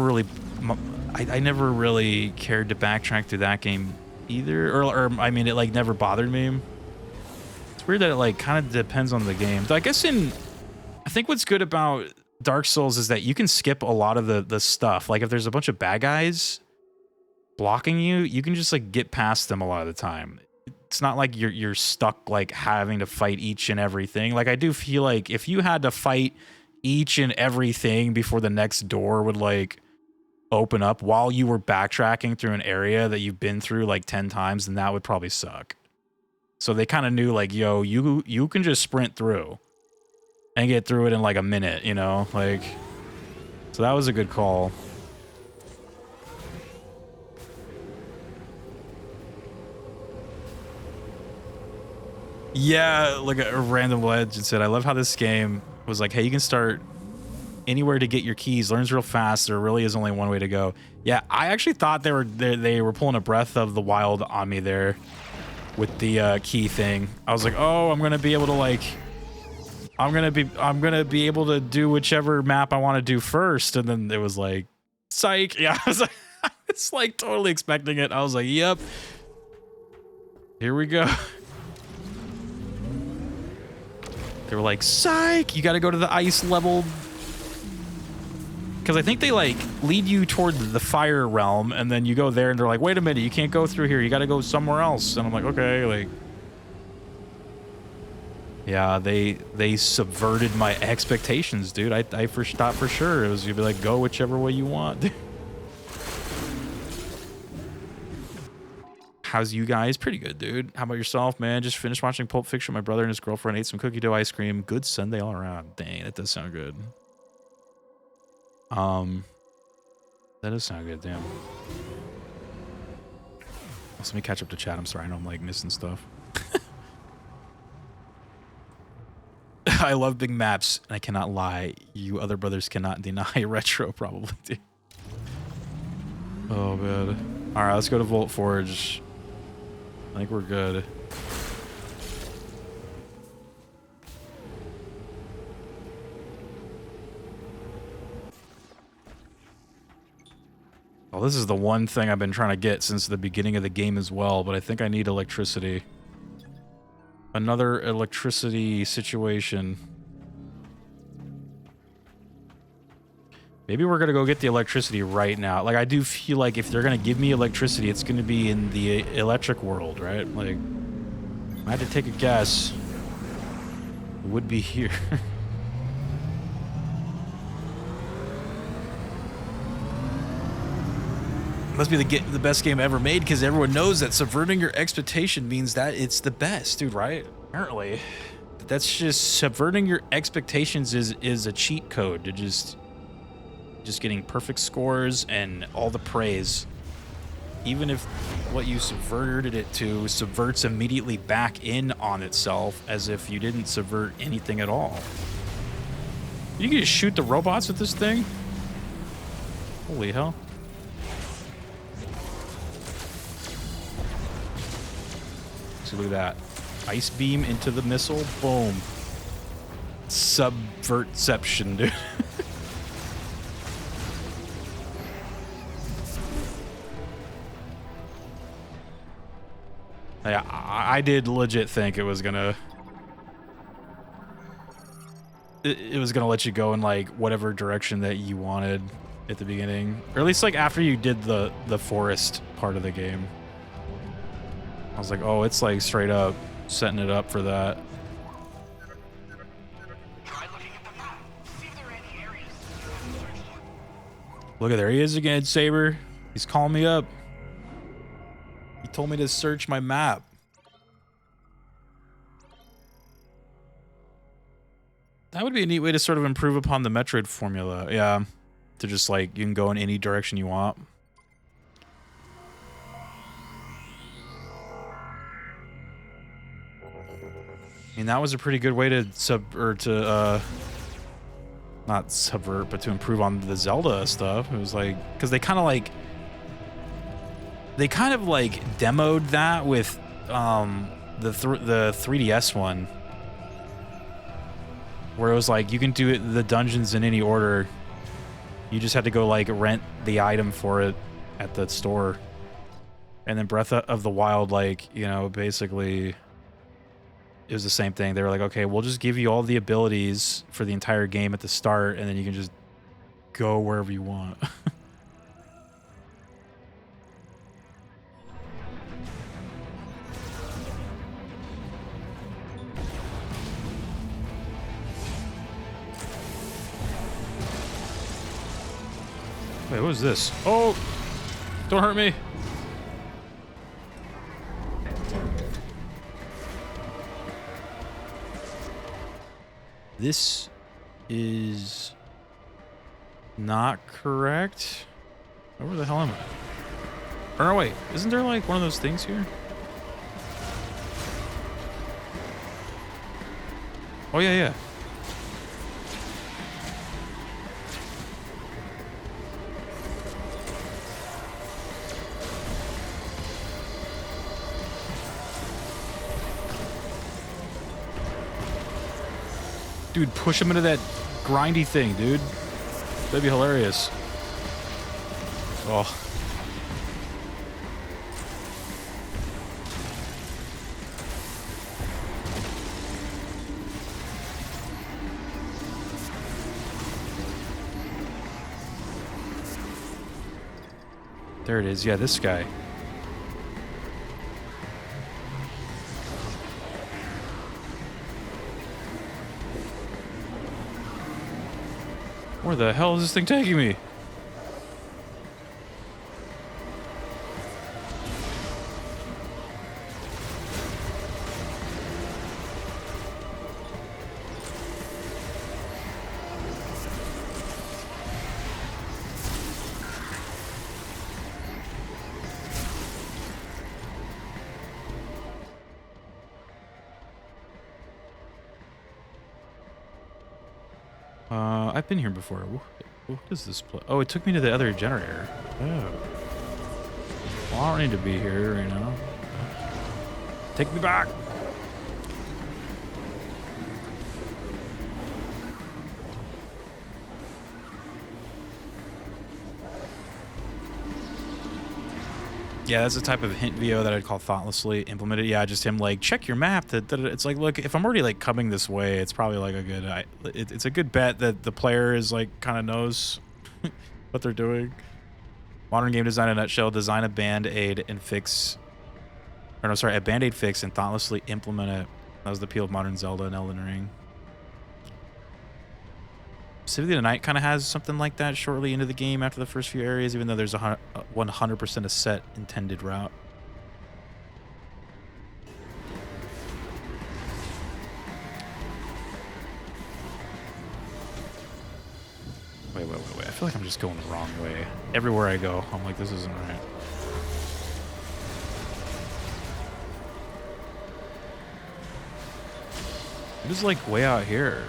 Speaker 1: really cared to backtrack through that game either, or I mean, it like never bothered me. It's weird that it like kind of depends on the game. I guess I think what's good about Dark Souls is that you can skip a lot of the stuff. Like if there's a bunch of bad guys blocking you, you can just like get past them a lot of the time. It's not like you're stuck like having to fight each and everything. Like I do feel like if you had to fight each and everything before the next door would like open up while you were backtracking through an area that you've been through like 10 times, then that would probably suck. So they kind of knew like, yo, you can just sprint through and get through it in like a minute, you know? Like, so that was a good call. Yeah, like a random legend said, I love how this game was like, hey, you can start anywhere to get your keys. Learns real fast. There really is only one way to go. Yeah, I actually thought they were pulling a Breath of the Wild on me there with the key thing. I was like, oh, I'm gonna be able to like, I'm gonna be able to do whichever map I want to do first. And then it was like, psych. Yeah, I was like, it's like totally expecting it. I was like, yep, here we go. They were like, psych, you got to go to the ice level. Because I think they like lead you toward the fire realm and then you go there and they're like, wait a minute, you can't go through here. You got to go somewhere else. And I'm like, okay, like, yeah, they subverted my expectations, dude. I thought for sure it was gonna be like, go whichever way you want. How's you guys? Pretty good, dude. How about yourself, man? Just finished watching Pulp Fiction. My brother and his girlfriend ate some cookie dough ice cream. Good Sunday all around. Dang, that does sound good. That does sound good, damn. Also, let me catch up to chat. I'm sorry, I know I'm like missing stuff. I love big maps, and I cannot lie. You other brothers cannot deny retro, probably, dude. Oh, man. Alright, let's go to Volt Forge. I think we're good. Well, this is the one thing I've been trying to get since the beginning of the game as well, but I think I need electricity. Another electricity situation. Maybe we're gonna go get the electricity right now. Like, I do feel like if they're gonna give me electricity, it's gonna be in the electric world, right? Like, if I had to take a guess, it would be here. Must be the best game ever made, because everyone knows that subverting your expectation means that it's the best, dude, right? Apparently. That's just, subverting your expectations is a cheat code to just getting perfect scores and all the praise. Even if what you subverted it to subverts immediately back in on itself as if you didn't subvert anything at all. You can just shoot the robots with this thing? Holy hell. So look at that. Ice beam into the missile. Boom. Subvertception, dude. Yeah, I did legit think it was gonna... It was gonna let you go in, like, whatever direction that you wanted at the beginning. Or at least, like, after you did the forest part of the game. I was like, oh, it's, like, straight up setting it up for that.
Speaker 5: Try looking at the map. See if there are any areas.
Speaker 1: Look at, there he is again, Saber. He's calling me up. He told me to search my map. That would be a neat way to sort of improve upon the Metroid formula. Yeah. To just, like, you can go in any direction you want. I mean, that was a pretty good way to not subvert, but to improve on the Zelda stuff. It was like, because they kind of like demoed that with the 3DS one, where it was like you can do it, the dungeons in any order. You just had to go like rent the item for it at the store. And then Breath of the Wild, like, you know, basically it was the same thing. They were like, okay, we'll just give you all the abilities for the entire game at the start, and then you can just go wherever you want. Wait, what was this? Oh! Don't hurt me! This is not correct. Where the hell am I? Or no, wait. Isn't there like one of those things here? Oh, yeah, yeah. Dude, push him into that grindy thing, dude. That'd be hilarious. Oh. There it is. Yeah, this guy. Where the hell is this thing taking me? I've been here before. What is this place? Oh, it took me to the other generator. Oh. Well, I don't need to be here, you know. Take me back. Yeah, that's the type of hint VO that I'd call thoughtlessly implemented. Yeah, just him like, check your map. It's like, look, if I'm already like coming this way, it's probably like a good, it's a good bet that the player is like kind of knows what they're doing. Modern game design in a nutshell: design a band-aid and fix, or no, sorry, a band-aid fix and thoughtlessly implement it. That was the appeal of modern Zelda and Elden Ring. Specifically, the Night kind of has something like that shortly into the game after the first few areas, even though there's 100% a set intended route. Wait. I feel like I'm just going the wrong way. Everywhere I go, I'm like, this isn't right. I'm just like way out here.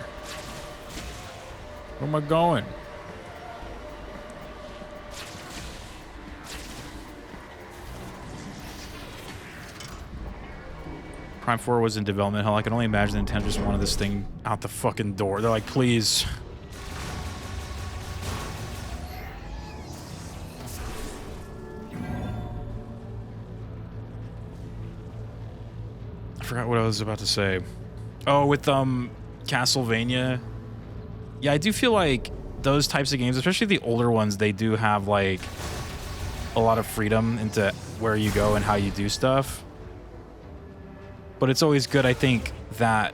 Speaker 1: Where am I going? Prime 4 was in development hell. I can only imagine Nintendo just wanted this thing out the fucking door. They're like, please. I forgot what I was about to say. Oh, with Castlevania. Yeah, I do feel like those types of games, especially the older ones, they do have like a lot of freedom into where you go and how you do stuff. But it's always good, I think, that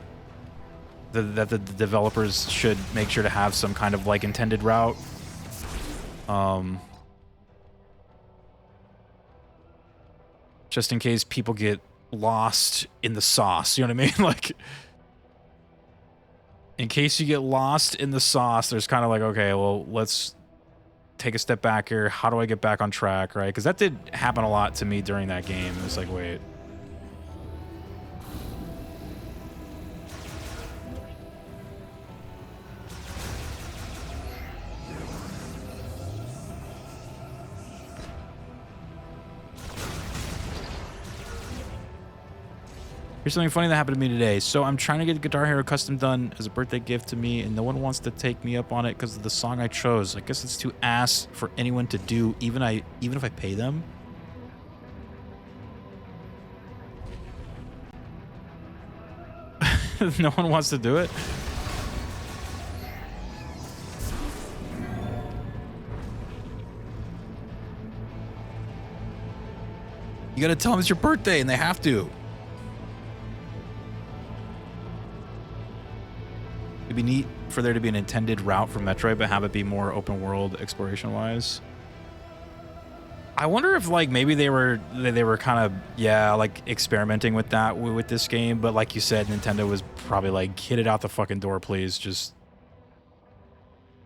Speaker 1: the developers should make sure to have some kind of like intended route. Just in case people get lost in the sauce, you know what I mean? Like, in case you get lost in the sauce, there's kind of like, okay, well, let's take a step back here. How do I get back on track, right? Because that did happen a lot to me during that game. It was like, wait. Here's something funny that happened to me today. So I'm trying to get Guitar Hero custom done as a birthday gift to me, and no one wants to take me up on it because of the song I chose. I guess it's too ass for anyone to do, even if I pay them. No one wants to do it. You gotta tell them it's your birthday, and they have to. It'd be neat for there to be an intended route for Metroid, but have it be more open world exploration wise. I wonder if like maybe they were kind of, yeah, like experimenting with that with this game, but like you said, Nintendo was probably like, hit it out the fucking door, please. Just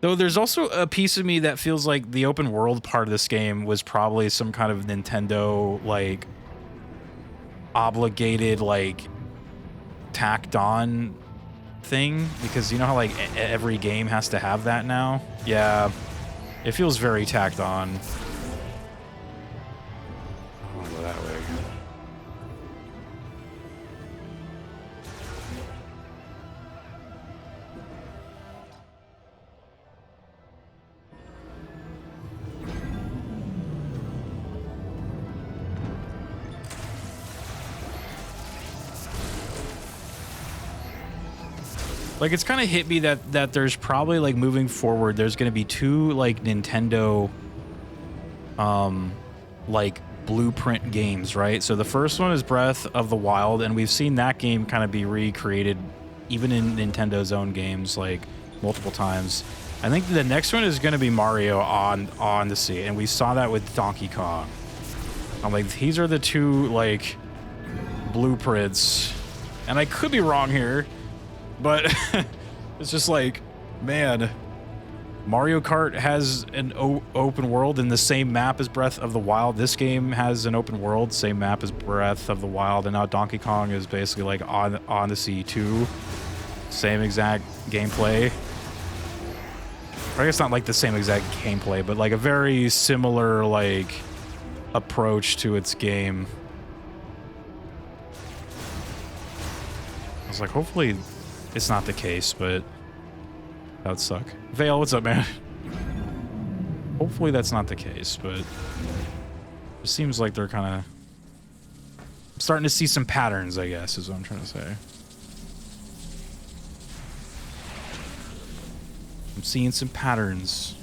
Speaker 1: though, there's also a piece of me that feels like the open world part of this game was probably some kind of Nintendo like obligated, like tacked on thing, because you know how like every game has to have that now. Yeah, it feels very tacked on. I want to go that way again. Like, it's kind of hit me that there's probably, like, moving forward, there's going to be two, like, Nintendo, like, blueprint games, right? So the first one is Breath of the Wild, and we've seen that game kind of be recreated, even in Nintendo's own games, like, multiple times. I think the next one is going to be Mario on the sea, and we saw that with Donkey Kong. I'm like, these are the two, like, blueprints. And I could be wrong here. But it's just like, man, Mario Kart has an open world in the same map as Breath of the Wild. This game has an open world, same map as Breath of the Wild. And now Donkey Kong is basically like on the sea too. Same exact gameplay. I guess not like the same exact gameplay, but like a very similar like approach to its game. I was like, hopefully it's not the case, but that would suck. Vale, what's up, man? Hopefully that's not the case, but it seems like they're kind of starting to see some patterns, I guess, is what I'm trying to say. I'm seeing some patterns.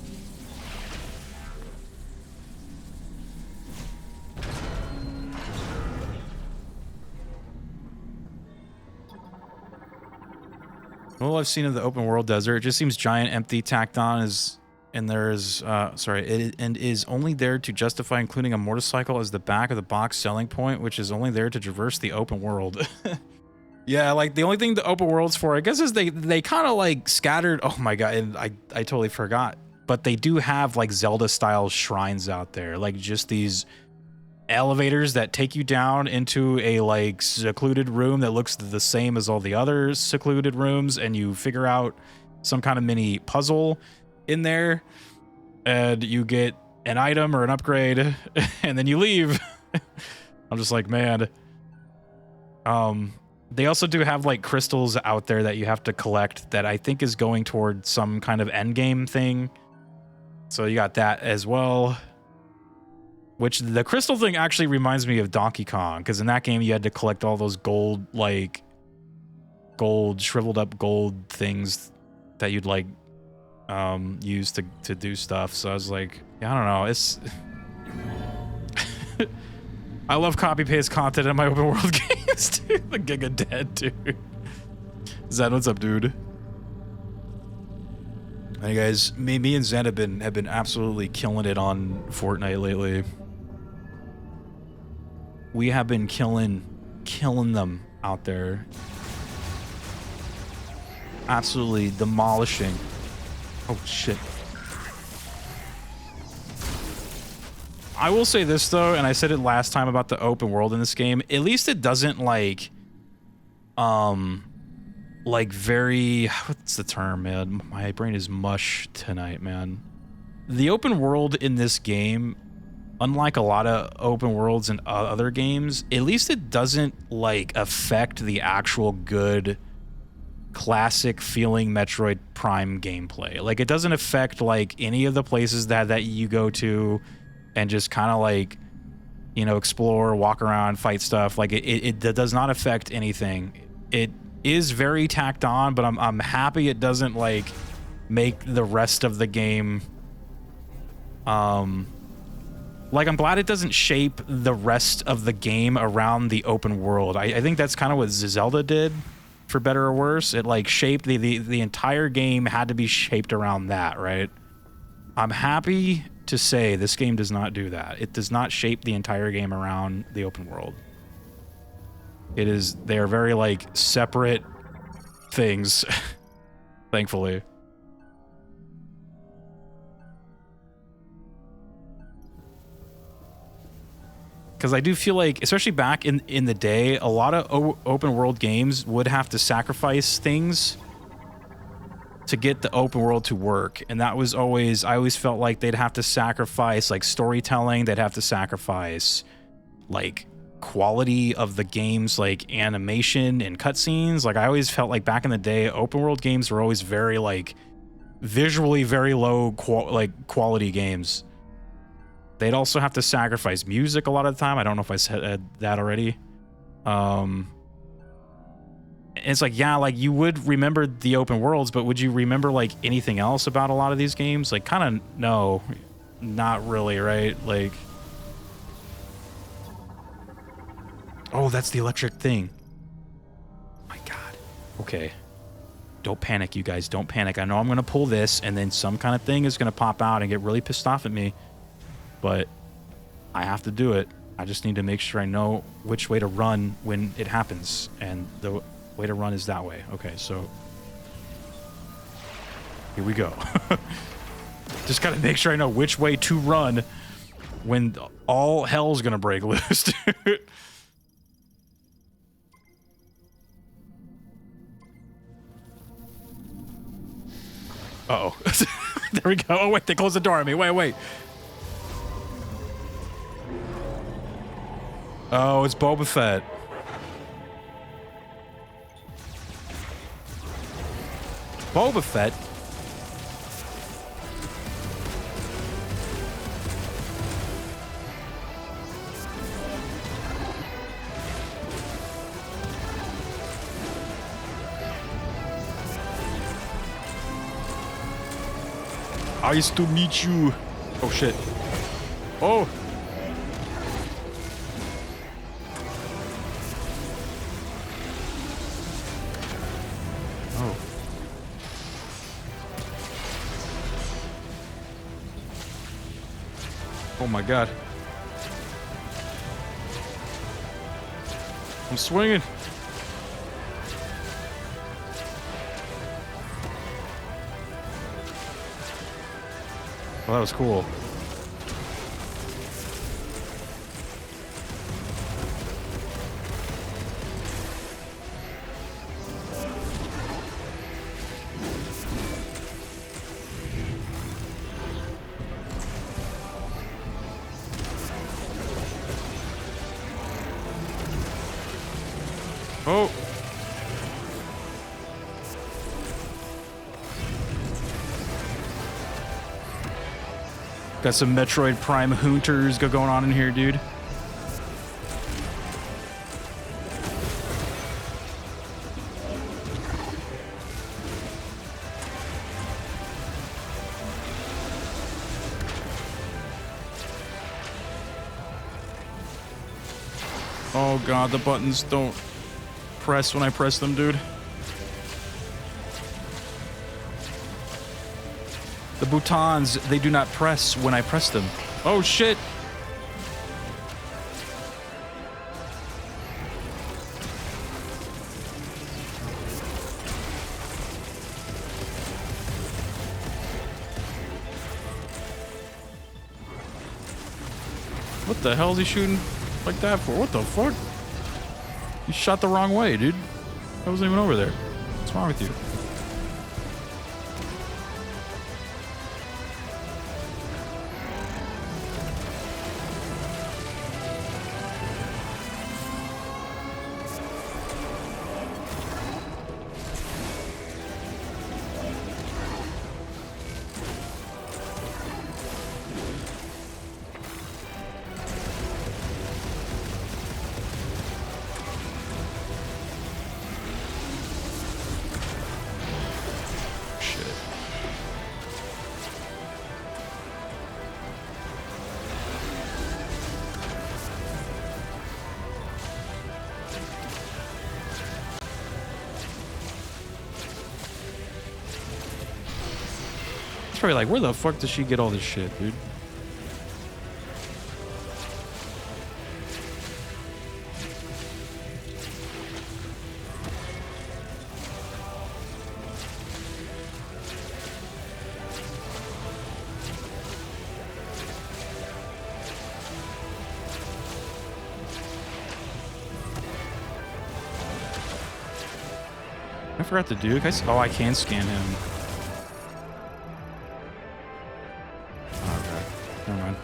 Speaker 1: All I've seen of the open world desert, it just seems giant, empty, tacked on, and is only there to justify including a motorcycle as the back of the box selling point, which is only there to traverse the open world. Yeah, like the only thing the open world's for, I guess, is they kind of like scattered. Oh my god, and I totally forgot. But they do have like Zelda-style shrines out there, like just these elevators that take you down into a like secluded room that looks the same as all the other secluded rooms, and you figure out some kind of mini puzzle in there, and you get an item or an upgrade, and then you leave. I'm just like, man. They also do have like crystals out there that you have to collect that I think is going toward some kind of end game thing. So you got that as well. Which the crystal thing actually reminds me of Donkey Kong, because in that game you had to collect all those gold, like shriveled up gold things that you'd like use to do stuff. So I was like, yeah, I don't know. It's I love copy-paste content in my open world games, dude. The Giga Dead, dude. Zen, what's up, dude? Hey guys, me and Zen have been absolutely killing it on Fortnite lately. We have been killing them out there. Absolutely demolishing. Oh shit. I will say this though, and I said it last time about the open world in this game, at least it doesn't like very, what's the term, man? My brain is mush tonight, man. The open world in this game, unlike a lot of open worlds in other games, at least it doesn't like affect the actual good classic feeling Metroid Prime gameplay. Like it doesn't affect like any of the places that you go to and just kind of like, you know, explore, walk around, fight stuff. Like it does not affect anything. It is very tacked on, but I'm happy it doesn't like make the rest of the game. Like I'm glad it doesn't shape the rest of the game around the open world. I think that's kind of what Zelda did, for better or worse. It like shaped the entire game had to be shaped around that, right? I'm happy to say this game does not do that. It does not shape the entire game around the open world. They are very like separate things, thankfully. Because I do feel like, especially back in the day, a lot of open world games would have to sacrifice things to get the open world to work. And that was always, I always felt like they'd have to sacrifice like storytelling, they'd have to sacrifice like quality of the game's like animation and cutscenes. Like I always felt like back in the day, open world games were always very like visually very low quality games. They'd also have to sacrifice music a lot of the time. I don't know if I said that already. It's like, yeah, like you would remember the open worlds, but would you remember like anything else about a lot of these games? Like kind of, no, not really, right? Like, oh, that's the electric thing. My God. Okay. Don't panic, you guys. Don't panic. I know I'm going to pull this and then some kind of thing is going to pop out and get really pissed off at me. But I have to do it. I just need to make sure I know which way to run when it happens. And the way to run is that way. Okay, so here we go. Just got to make sure I know which way to run when all hell's going to break loose, dude. Uh-oh. There we go. Oh, wait, they closed the door on me. Wait. Oh, it's Boba Fett. Boba Fett? Nice to meet you. Oh, shit. Oh. Oh. Oh my god. I'm swinging. Well, that was cool. Oh. Got some Metroid Prime hoonters going on in here, dude. Oh god, the buttons don't press when I press them, dude. The boutons, they do not press when I press them. Oh shit! What the hell is he shooting like that for? What the fuck? You shot the wrong way, dude. I wasn't even over there. What's wrong with you? It's probably like, where the fuck does she get all this shit, dude? I forgot the Duke. Oh, I can scan him. Okay, never mind.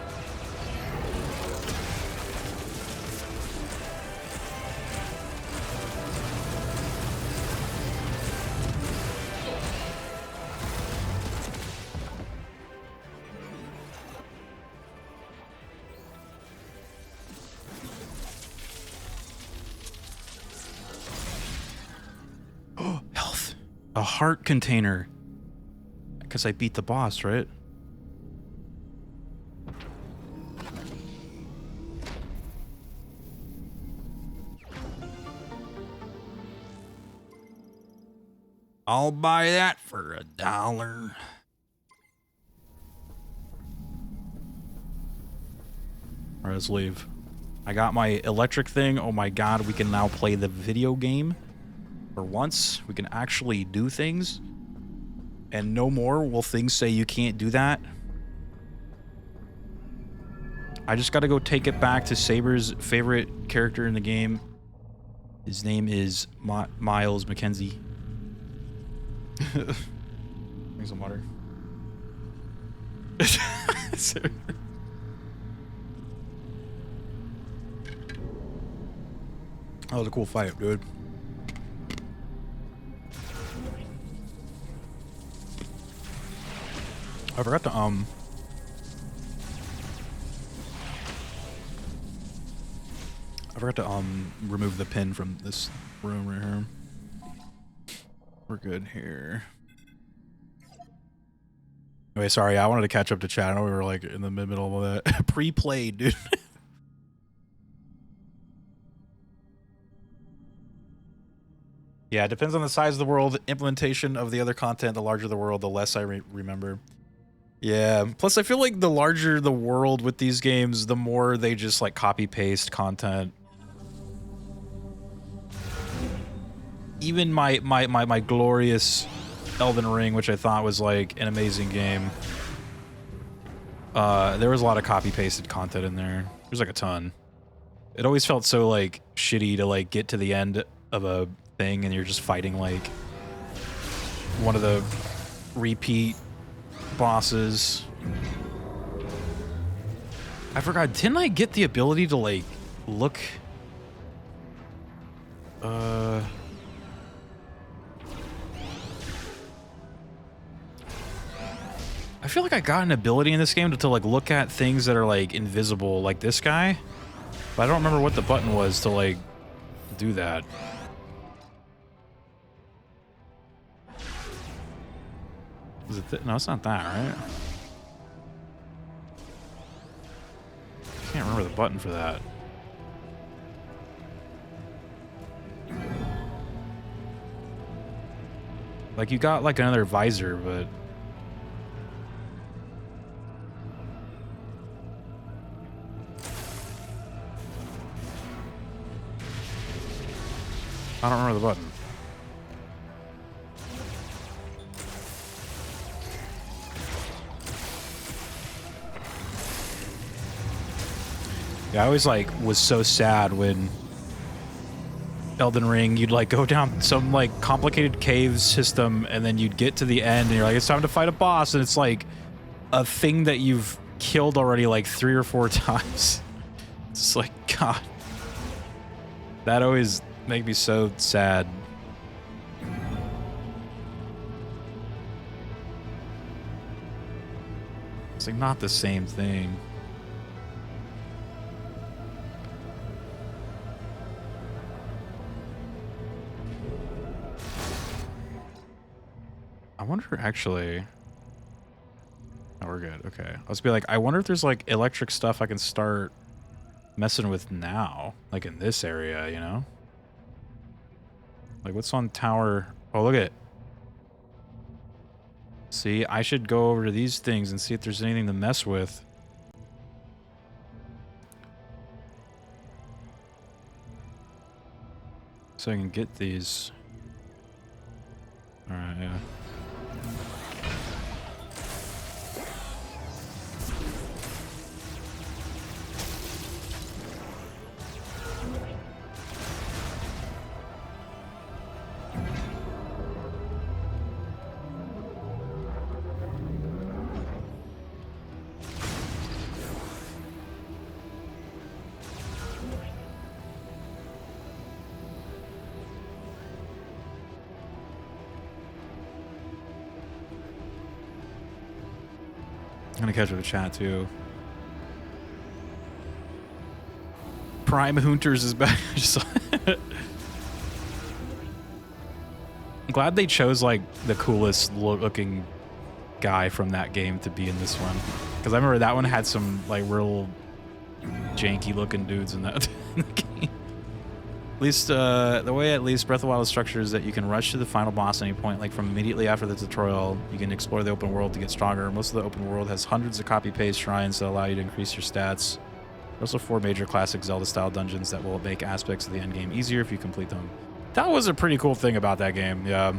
Speaker 1: Health. A heart container. Because I beat the boss, right? I'll buy that for $1. All right, let's leave. I got my electric thing. Oh my god, we can now play the video game. For once, we can actually do things. And no more will things say you can't do that. I just gotta go take it back to Saber's favorite character in the game. His name is Miles McKenzie. Drink some water. That was a cool fight, dude. I forgot to remove the pin from this room right here. We're good here. Anyway, sorry, I wanted to catch up to chat. I know we were like in the middle of that. Pre-played, dude. Yeah, it depends on the size of the world, implementation of the other content. The larger the world, the less I remember. Yeah, plus I feel like the larger the world with these games, the more they just like copy-paste content. Even my glorious Elden Ring, which I thought was like an amazing game, there was a lot of copy-pasted content in there. There's like a ton. It always felt so like shitty to like get to the end of a thing and you're just fighting like one of the repeat bosses. I forgot, didn't I get the ability to like look I feel like I got an ability in this game to like look at things that are like invisible, like this guy, but I don't remember what the button was to like do that. Is it no, it's not that, right? I can't remember the button for that. Like you got like another visor, but I don't remember the button. Yeah, I always like was so sad when Elden Ring, you'd like go down some like complicated cave system and then you'd get to the end and you're like, it's time to fight a boss, and it's like a thing that you've killed already like 3 or 4 times. It's like, God. That always make me so sad. It's like not the same thing. I wonder actually. Oh, we're good. Okay. I was be like, I wonder if there's like electric stuff I can start messing with now, like in this area, you know? Like what's on tower? Oh, look at it. See, I should go over to these things and see if there's anything to mess with. So I can get these. All right, yeah. I'm gonna catch up with chat too. Prime Hunters is back. I'm glad they chose like the coolest looking guy from that game to be in this one, because I remember that one had some like real janky looking dudes in that in the game. At least the way at least Breath of the Wild is structured is that you can rush to the final boss at any point, like from immediately after the tutorial. You can explore the open world to get stronger. Most of the open world has hundreds of copy-paste shrines that allow you to increase your stats. There's also 4 major classic Zelda-style dungeons that will make aspects of the end game easier if you complete them. That was a pretty cool thing about that game, yeah.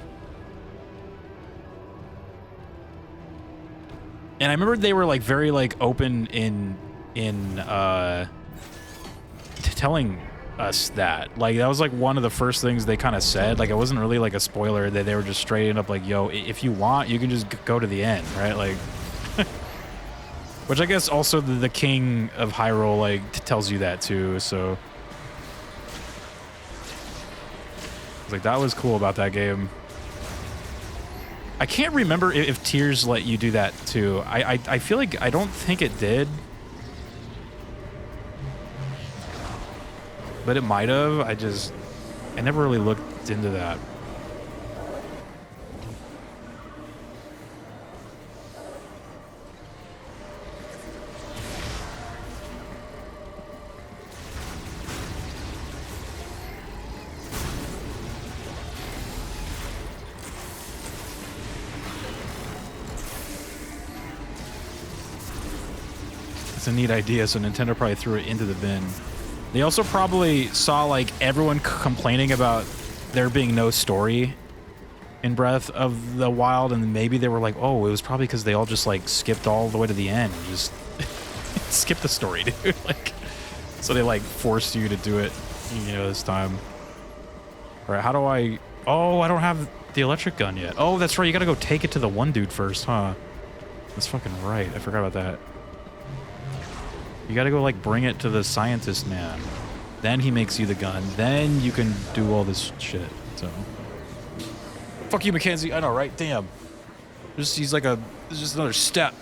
Speaker 1: And I remember they were like very like open in telling us that. Like, that was like one of the first things they kind of said. Like, it wasn't really like a spoiler. They were just straight up like, yo, if you want, you can just go to the end, right? Like, which I guess also the king of Hyrule, like, tells you that too, so. Like, that was cool about that game. I can't remember if Tears let you do that too. I feel like I don't think it did. But it might have. I never really looked into that. It's a neat idea, so Nintendo probably threw it into the bin. They also probably saw like everyone complaining about there being no story in Breath of the Wild, and maybe they were like, oh, it was probably because they all just like skipped all the way to the end, just skip the story, dude. Like, so they like forced you to do it, you know, this time. All right, how do I? Oh, I don't have the electric gun yet. Oh, that's right. You gotta go take it to the one dude first, huh? That's fucking right. I forgot about that. You gotta go, like, bring it to the scientist man. Then he makes you the gun. Then you can do all this shit, so. Fuck you, Mackenzie. I know, right? Damn. He's like a... It's just another step.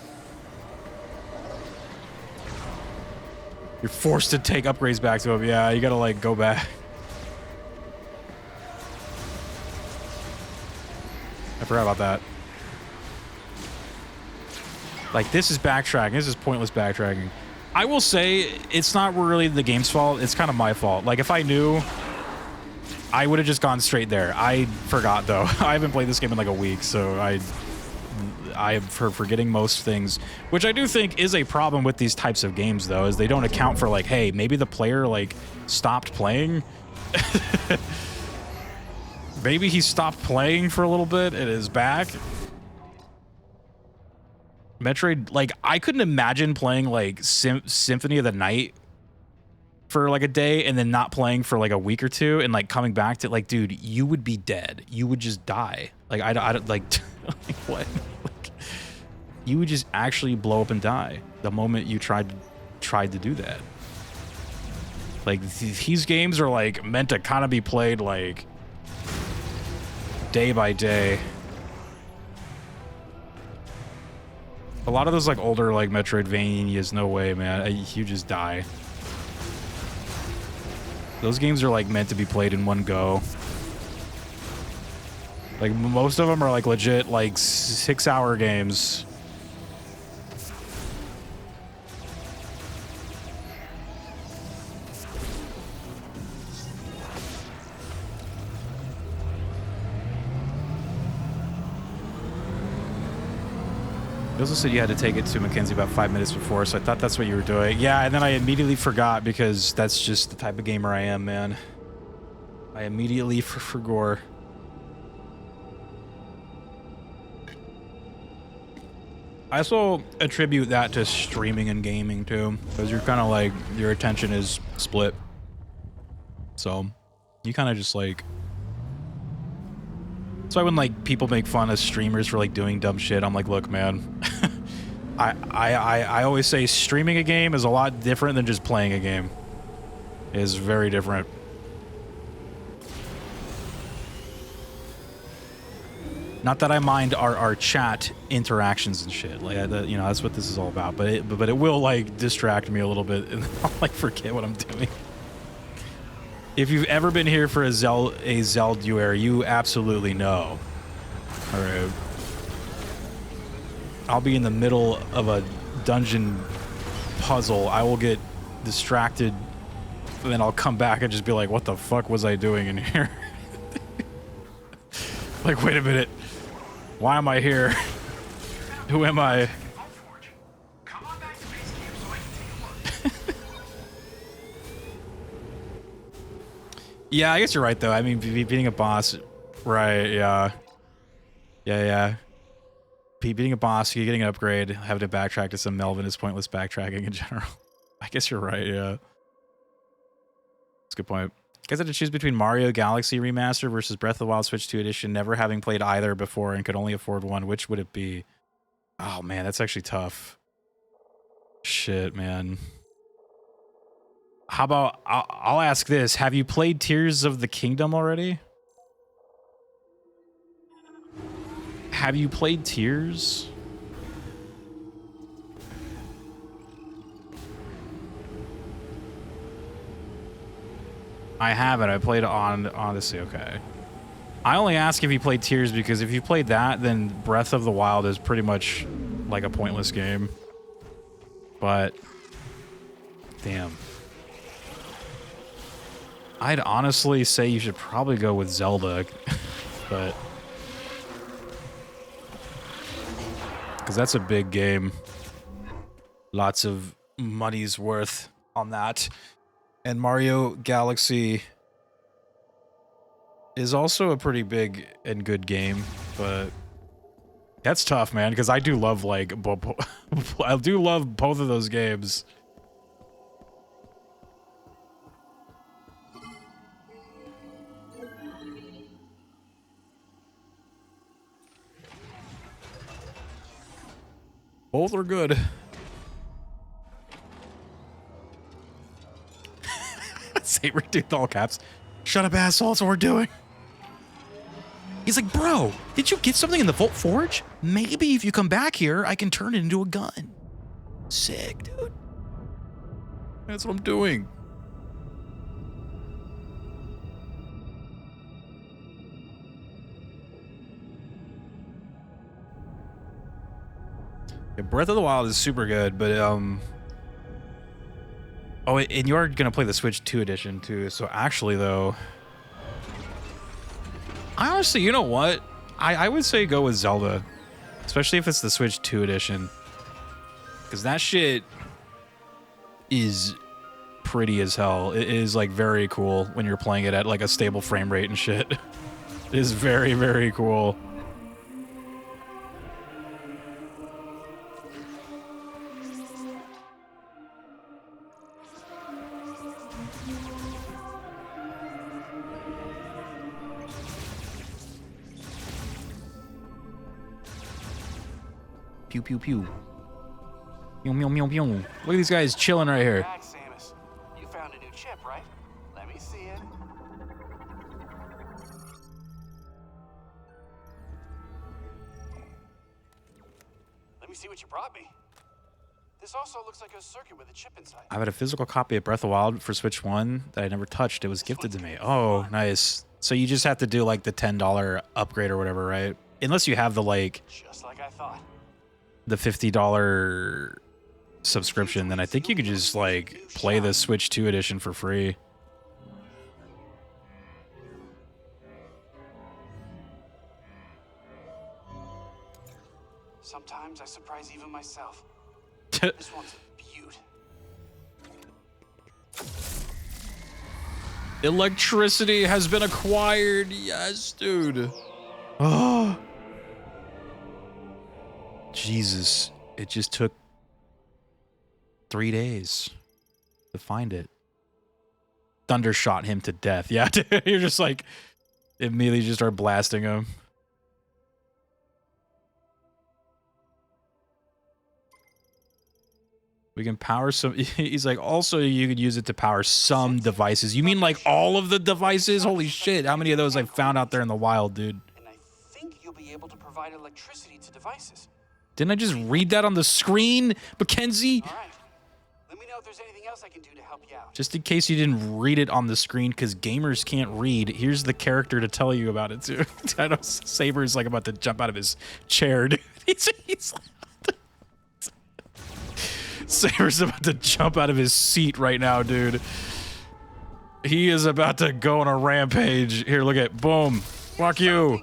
Speaker 1: You're forced to take upgrades back to him. Yeah, you gotta, like, go back. I forgot about that. Like, this is backtracking. This is pointless backtracking. I will say, it's not really the game's fault. It's kind of my fault. Like, if I knew, I would have just gone straight there. I forgot, though. I haven't played this game in like a week, so I am forgetting most things, which I do think is a problem with these types of games, though, is they don't account for, like, hey, maybe the player, like, stopped playing. Maybe he stopped playing for a little bit and is back. Metroid, like, I couldn't imagine playing, like, Symphony of the Night for, like, a day and then not playing for, like, a week or two and, like, coming back to, like, dude, you would be dead. You would just die. Like, I don't, like, like, what? Like, you would just actually blow up and die the moment you tried to do that. Like, these games are, like, meant to kind of be played, like, day by day. A lot of those, like, older, like, Metroidvanias, no way, man. You just die. Those games are, like, meant to be played in one go. Like, most of them are, like, legit, like, 6-hour games. You also said you had to take it to Mackenzie about 5 minutes before, so I thought that's what you were doing. Yeah, and then I immediately forgot because that's just the type of gamer I am, man. I immediately forgot. I also attribute that to streaming and gaming, too, because you're kind of like, your attention is split. So, you kind of just like... That's why when, like, people make fun of streamers for, like, doing dumb shit, I'm like, look, man, I always say streaming a game is a lot different than just playing a game. It is very different. Not that I mind our chat interactions and shit. Like, you know, that's what this is all about. But it will, like, distract me a little bit, and I'll, like, forget what I'm doing. If you've ever been here for a Zelduer, you absolutely know. All right. I'll be in the middle of a dungeon puzzle. I will get distracted, and then I'll come back and just be like, what the fuck was I doing in here? Like, wait a minute. Why am I here? Who am I? Yeah, I guess you're right, though. I mean, beating a boss... Right, yeah. Yeah. Beating a boss, you're getting an upgrade, having to backtrack to some Melvin is pointless backtracking in general. I guess you're right, yeah. That's a good point. Guys had to choose between Mario Galaxy Remaster versus Breath of the Wild Switch 2 Edition, never having played either before and could only afford one. Which would it be? Oh, man, that's actually tough. Shit, man. How about, I'll ask this. Have you played Tears of the Kingdom already? Have you played Tears? I haven't. I played it on Odyssey. Okay. I only ask if you played Tears because if you played that, then Breath of the Wild is pretty much like a pointless game. But damn. I'd honestly say you should probably go with Zelda, but because that's a big game. Lots of money's worth on that. And Mario Galaxy is also a pretty big and good game, but that's tough, man, because I do love, like, I do love both of those games. Both are good. Sabertooth, all caps. Shut up, asshole. That's what we're doing. He's like, bro, did you get something in the Vault Forge? Maybe if you come back here, I can turn it into a gun. Sick, dude. That's what I'm doing. Yeah, Breath of the Wild is super good, but oh, and you're gonna play the Switch 2 edition too. So actually, though, I honestly, you know what? I would say go with Zelda, especially if it's the Switch 2 edition, because that shit is pretty as hell. It is like very cool when you're playing it at like a stable frame rate and shit. It is very, very cool. Pew, pew, pew. Meow, meow, meow, meow. Look at these guys chilling right here.
Speaker 5: Back, Samus. You found a new chip, right? Let me see it. Let me see what you brought me. This also looks like a circuit with a chip inside.
Speaker 1: I had a physical copy of Breath of the Wild for Switch 1 that I never touched. It was gifted to me. Oh, nice. So you just have to do like the $10 upgrade or whatever, right? Unless you have the like
Speaker 5: Just like I thought.
Speaker 1: the $50 subscription, then I think you could just like play the Switch 2 edition for free.
Speaker 5: Sometimes I surprise even myself. This one's a beaut.
Speaker 1: Electricity has been acquired. Yes, dude. Oh. Jesus. It just took 3 days to find it. Thunder shot him to death. Yeah, you're just like, immediately just start blasting him. We can power some. He's like, also, you could use it to power some devices. You mean like all of the devices? Holy shit. How many of those I found out there in the wild, dude?
Speaker 5: And I think you'll be able to provide electricity to devices.
Speaker 1: Didn't I just read that on the screen, Mackenzie?
Speaker 5: All right. Let me know if there's anything else I can do to help you out.
Speaker 1: Just in case you didn't read it on the screen, because gamers can't read, here's the character to tell you about it, too. I know Saber's like about to jump out of his chair, dude. He's like... Saber's about to jump out of his seat right now, dude. He is about to go on a rampage. Here, look at, boom. Fuck you.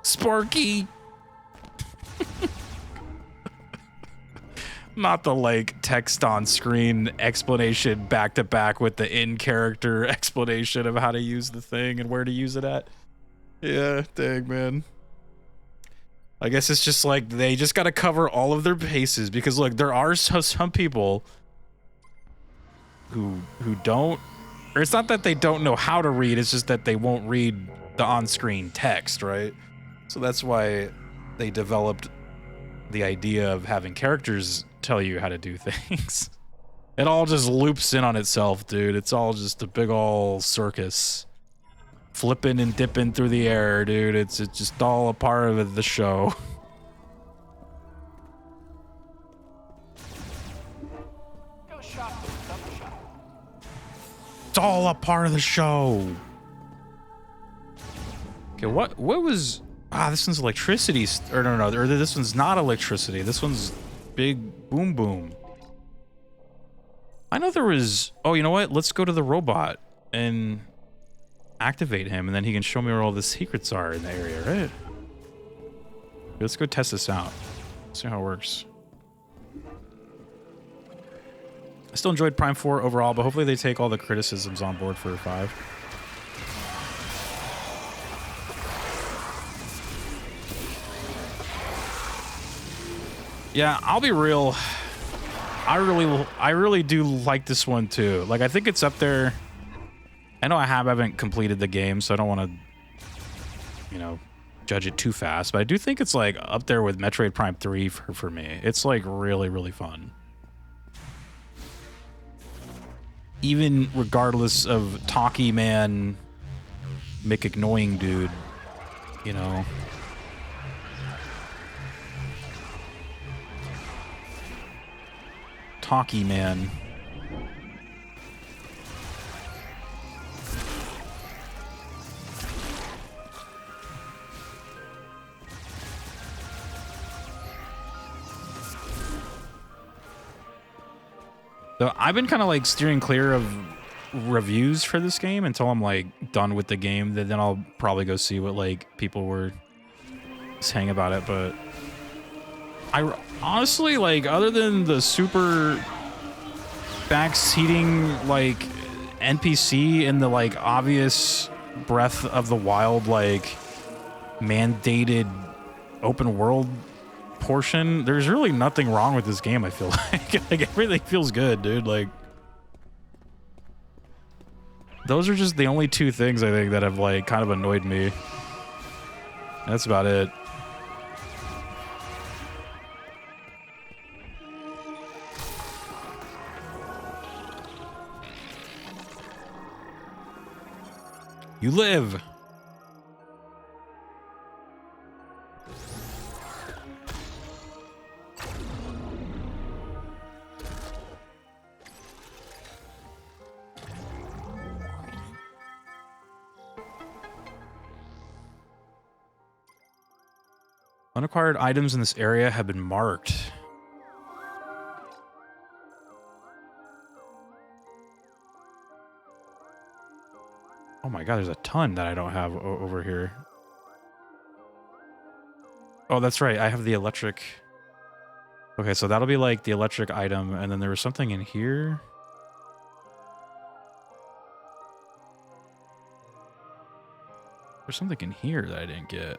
Speaker 1: Sparky. Not the like text on screen explanation back to back with the in character explanation of how to use the thing and where to use it at. Yeah, dang, man. I guess it's just like they just got to cover all of their bases because look, there are some people who don't, or it's not that they don't know how to read, it's just that they won't read the on-screen text, right? So that's why they developed the idea of having characters tell you how to do things. It all just loops in on itself, dude. It's all just a big ol' circus. Flipping and dipping through the air, dude. It's just all a part of the show.
Speaker 5: Got a shot for another shot.
Speaker 1: It's all a part of the show. Okay, what was... Ah, this one's electricity. Or no, or this one's not electricity. This one's big boom boom. I know there was... Oh, you know what? Let's go to the robot and activate him, and then he can show me where all the secrets are in the area, right? Let's go test this out. See how it works. I still enjoyed Prime 4 overall, but hopefully they take all the criticisms on board for 5. Yeah, I'll be real. I really do like this one too. Like, I think it's up there. I know I haven't completed the game, so I don't want to, you know, judge it too fast. But I do think it's like up there with Metroid Prime 3 for me. It's like really, really fun. Even regardless of talky man, Mick annoying dude, you know. Talky man. So I've been kind of like steering clear of reviews for this game until I'm like done with the game. Then I'll probably go see what like people were saying about it. But I honestly, like, other than the super backseating like NPC and the like obvious Breath of the Wild like mandated open world portion, there's really nothing wrong with this game. I feel like everything feels good, dude. Like, those are just the only two things I think that have like kind of annoyed me. That's about it. You live. Unacquired items in this area have been marked. Oh my god, there's a ton that I don't have over here. Oh, that's right. I have the electric. Okay, so that'll be like the electric item, and then there was something in here. There's something in here that I didn't get.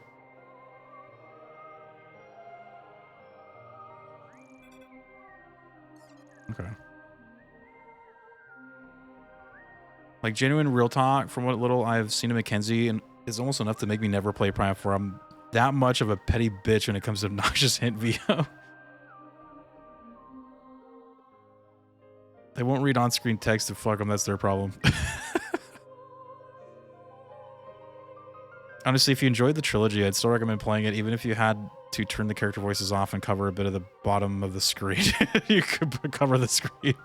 Speaker 1: Okay. Like, genuine real talk, from what little I've seen of Mackenzie, and is almost enough to make me never play Prime 4. I'm that much of a petty bitch when it comes to obnoxious hint VO. They won't read on-screen text, to fuck them, that's their problem. Honestly, if you enjoyed the trilogy, I'd still recommend playing it, even if you had to turn the character voices off and cover a bit of the bottom of the screen. You could cover the screen.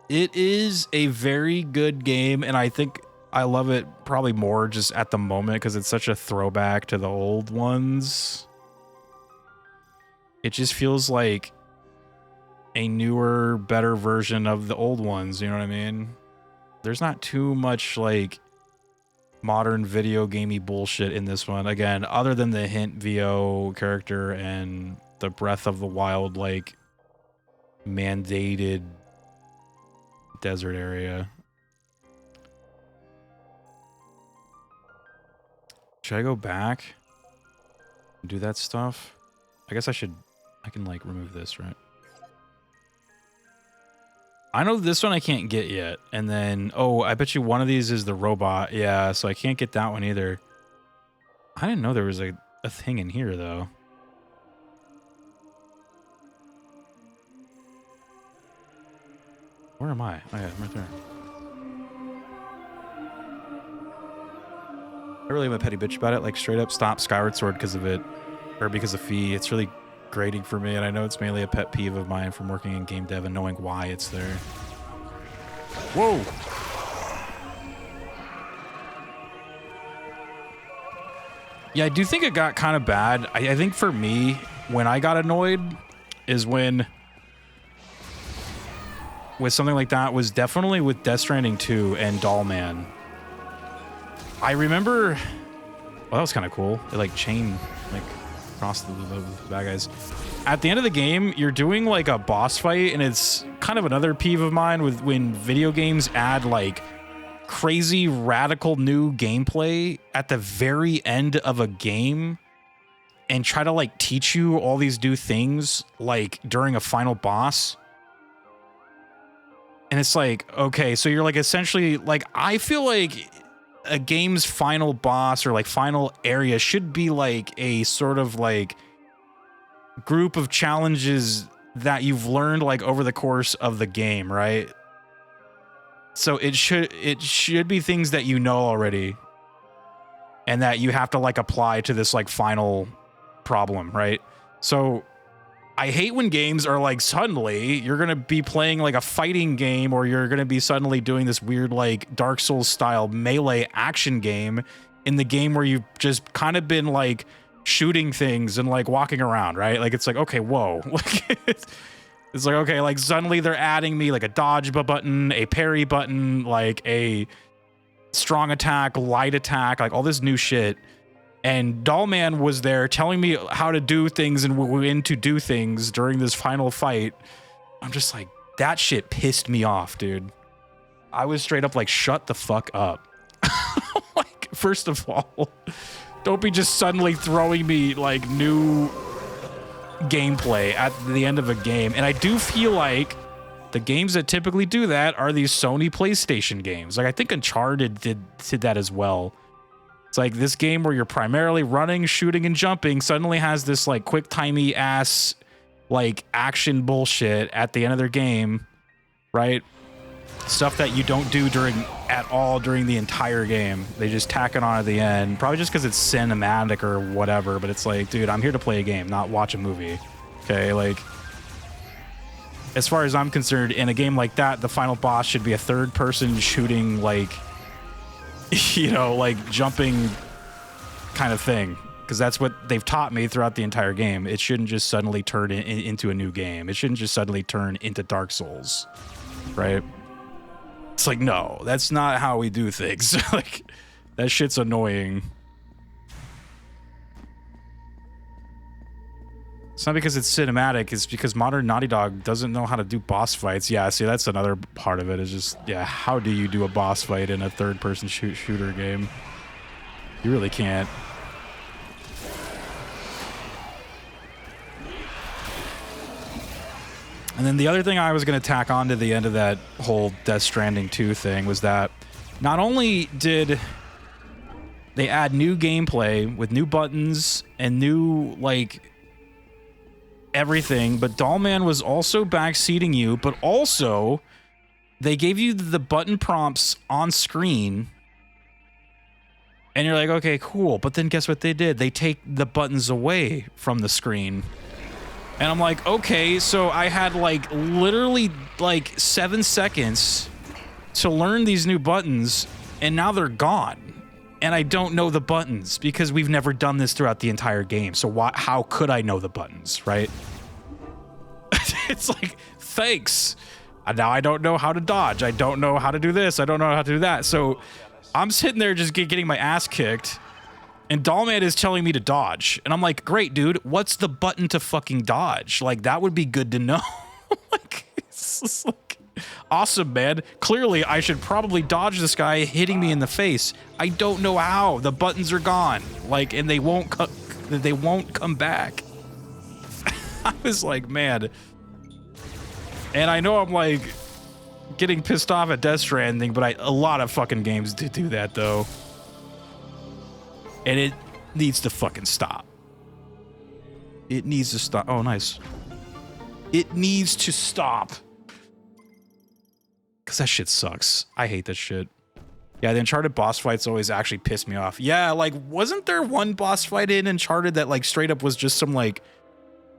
Speaker 1: It is a very good game, and I think I love it probably more just at the moment because it's such a throwback to the old ones. It just feels like a newer, better version of the old ones, you know what I mean? There's not too much, like, modern video gamey bullshit in this one. Again, other than the hint VO character and the Breath of the Wild, like, mandated desert area. Should I go back and do that stuff? I guess I should. I can like remove this, right? I know this one I can't get yet. And then, oh, I bet you one of these is the robot. Yeah, so I can't get that one either. I didn't know there was a thing in here, though. Where am I? Oh, yeah, I'm right there. I really am a petty bitch about it. Like, straight up stop Skyward Sword because of it. Or because of Fee. It's really grating for me, and I know it's mainly a pet peeve of mine from working in game dev and knowing why it's there. Whoa! Yeah, I do think it got kind of bad. I think for me, when I got annoyed is when with something like that was definitely with Death Stranding 2 and Dollman. I remember, well, that was kind of cool. It like chain like across the bad guys. At the end of the game, you're doing like a boss fight, and it's kind of another peeve of mine with when video games add like crazy radical new gameplay at the very end of a game and try to like teach you all these new things like during a final boss. And it's like, okay, so you're like essentially like, I feel like a game's final boss or like final area should be like a sort of like group of challenges that you've learned like over the course of the game, right? So it should be things that you know already and that you have to like apply to this like final problem, right? So I hate when games are like suddenly you're going to be playing like a fighting game, or you're going to be suddenly doing this weird like Dark Souls style melee action game in the game where you've just kind of been like shooting things and like walking around, right? Like it's like, okay, whoa. Like it's like, okay, like suddenly they're adding me like a dodge button, a parry button, like a strong attack, light attack, like all this new shit. And Dollman was there telling me how to do things and when to do things during this final fight. I'm just like, that shit pissed me off, dude. I was straight up like, shut the fuck up. Like, first of all, don't be just suddenly throwing me like new gameplay at the end of a game. And I do feel like the games that typically do that are these Sony PlayStation games. Like I think Uncharted did that as well. It's like this game where you're primarily running, shooting, and jumping suddenly has this like quick timey ass like action bullshit at the end of their game, right? Stuff that you don't do at all during the entire game. They just tack it on at the end, probably just because it's cinematic or whatever. But it's like, dude, I'm here to play a game, not watch a movie. Okay, like as far as I'm concerned, in a game like that, the final boss should be a third-person shooting like, you know, like jumping kind of thing, because that's what they've taught me throughout the entire game. It shouldn't just suddenly turn into a new game. It shouldn't just suddenly turn into Dark Souls, right? It's like, no, that's not how we do things. Like, that shit's annoying. It's not because it's cinematic, it's because modern Naughty Dog doesn't know how to do boss fights. Yeah, see, that's another part of it, is just, yeah, how do you do a boss fight in a third-person shooter game? You really can't. And then the other thing I was going to tack on to the end of that whole Death Stranding 2 thing was that not only did they add new gameplay with new buttons and new, like, everything, but Dollman was also backseating you, but also they gave you the button prompts on screen, and you're like, okay, cool. But then guess what they did? They take the buttons away from the screen. And I'm like, okay, so I had like literally like 7 seconds to learn these new buttons, and now they're gone. And I don't know the buttons because we've never done this throughout the entire game. So how could I know the buttons, right? It's like, thanks. Now I don't know how to dodge. I don't know how to do this. I don't know how to do that. So I'm sitting there just getting my ass kicked, and Dollman is telling me to dodge. And I'm like, great, dude, what's the button to fucking dodge? Like, that would be good to know. Like, it's just like, Awesome, man. Clearly, I should probably dodge this guy hitting me in the face. I don't know how. The buttons are gone. Like, and they won't come back. I was like, man. And I know I'm like getting pissed off at Death Stranding, but a lot of fucking games do that though. And it needs to fucking stop. It needs to stop. Oh, nice. It needs to stop. Because that shit sucks. I hate that shit. Yeah, the Uncharted boss fights always actually piss me off. Yeah, like, wasn't there one boss fight in Uncharted that, like, straight up was just some, like,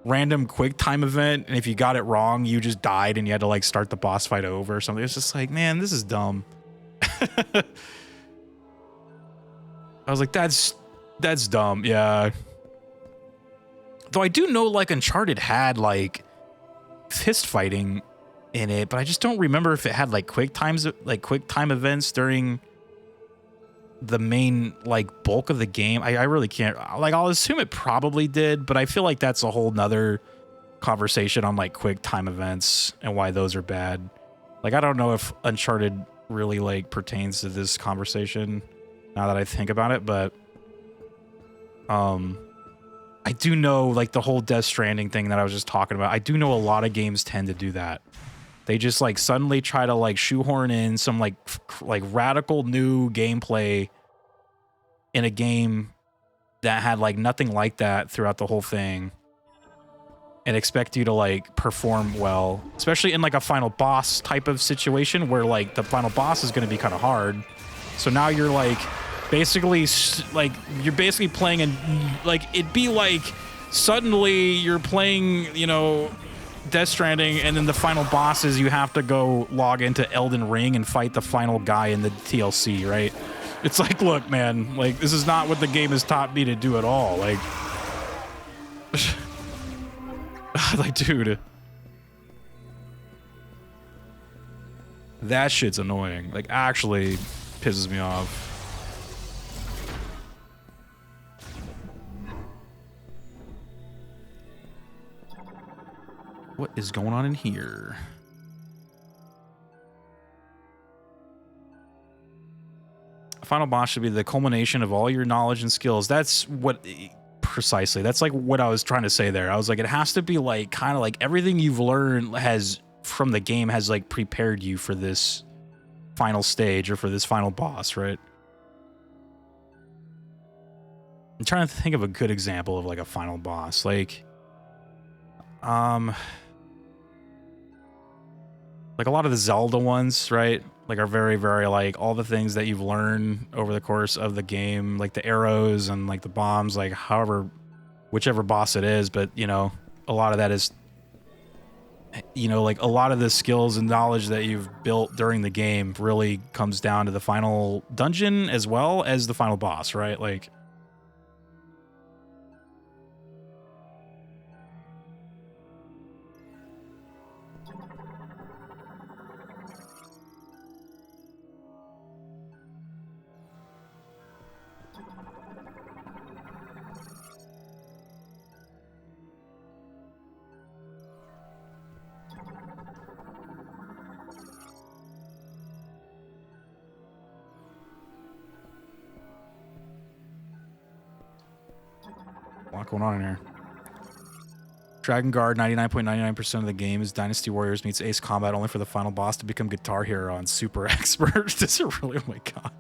Speaker 1: random quick time event, and if you got it wrong, you just died and you had to, like, start the boss fight over or something? It's just like, man, this is dumb. I was like, that's dumb, yeah. Though I do know, like, Uncharted had, like, fist fighting in it, but I just don't remember if it had like quick time events during the main like bulk of the game. I really can't, like, I'll assume it probably did, but I feel like that's a whole nother conversation on like quick time events and why those are bad. Like, I don't know if Uncharted really like pertains to this conversation now that I think about it, but I do know, like, the whole Death Stranding thing that I was just talking about. I do know a lot of games tend to do that. They just, like, suddenly try to, like, shoehorn in some, like radical new gameplay in a game that had, like, nothing like that throughout the whole thing and expect you to, like, perform well, especially in, like, a final boss type of situation where, like, the final boss is going to be kind of hard. So now you're, like, basically, like, you're basically playing and like, it'd be like suddenly you're playing, you know, Death Stranding, and then the final boss is you have to go log into Elden Ring and fight the final guy in the TLC, right? It's like, look, man, like, this is not what the game has taught me to do at all. Like, like, dude, that shit's annoying. Like, actually pisses me off. What is going on in here? A final boss should be the culmination of all your knowledge and skills. That's what, precisely. That's like what I was trying to say there. I was like, it has to be like kind of like everything you've learned has from the game has like prepared you for this final stage or for this final boss, right? I'm trying to think of a good example of like a final boss. Like a lot of the Zelda ones, right? Like, are very, very, like, all the things that you've learned over the course of the game, like the arrows and, like, the bombs, like, however, whichever boss it is, but, you know, a lot of that is, you know, like, a lot of the skills and knowledge that you've built during the game really comes down to the final dungeon as well as the final boss, right? Like, a lot going on in here. Dragon Guard, 99.99% of the game is Dynasty Warriors meets Ace Combat, only for the final boss to become Guitar Hero on Super Expert. This is really, oh my god.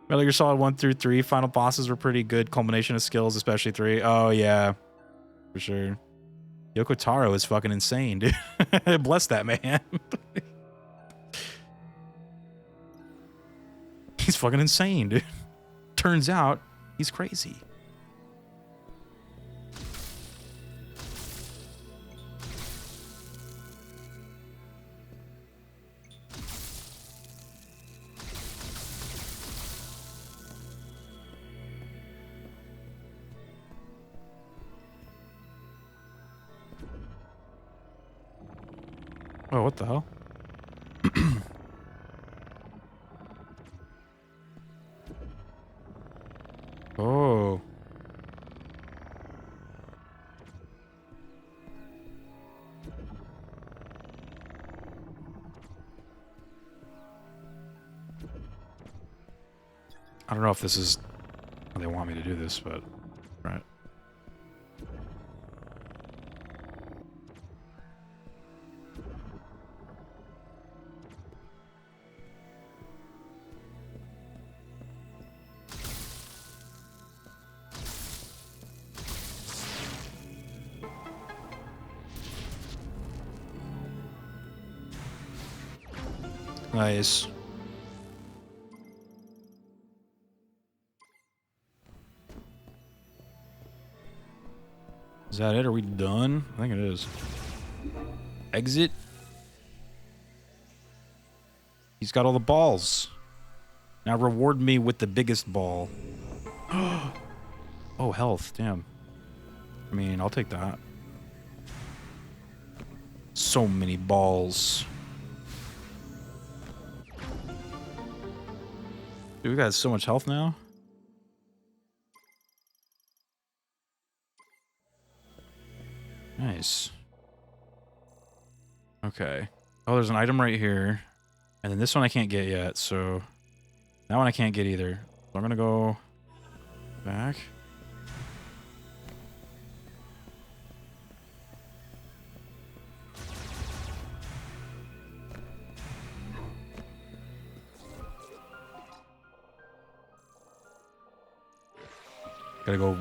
Speaker 1: Metal Gear Solid 1 through 3 final bosses were pretty good culmination of skills, especially 3. Oh yeah, for sure. Yoko Taro is fucking insane, dude. Bless that man. He's fucking insane, dude. Turns out he's crazy. Oh, what the hell? Oh. I don't know if this is how they want me to do this, but right. Nice. Is that it? Are we done? I think it is. Exit. He's got all the balls. Now reward me with the biggest ball. Oh, health. Damn. I mean, I'll take that. So many balls. Dude, we got so much health now. Nice. Okay. Oh, there's an item right here. And then this one I can't get yet, so... That one I can't get either. So I'm gonna go... back. Gotta go...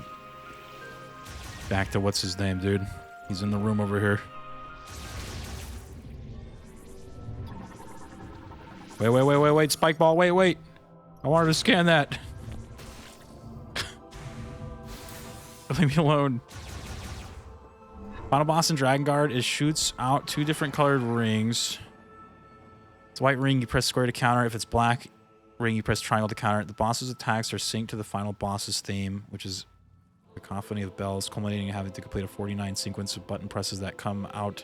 Speaker 1: back to what's his name, dude. He's in the room over here. Wait, spike ball, wait. I wanted to scan that. Leave me alone. Final boss in Dragon Guard is shoots out 2 different colored rings. It's a white ring, you press square to counter. If it's black ring, you press triangle to counter. The boss's attacks are synced to the final boss's theme, which is a cacophony of bells, culminating in having to complete a 49 sequence of button presses that come out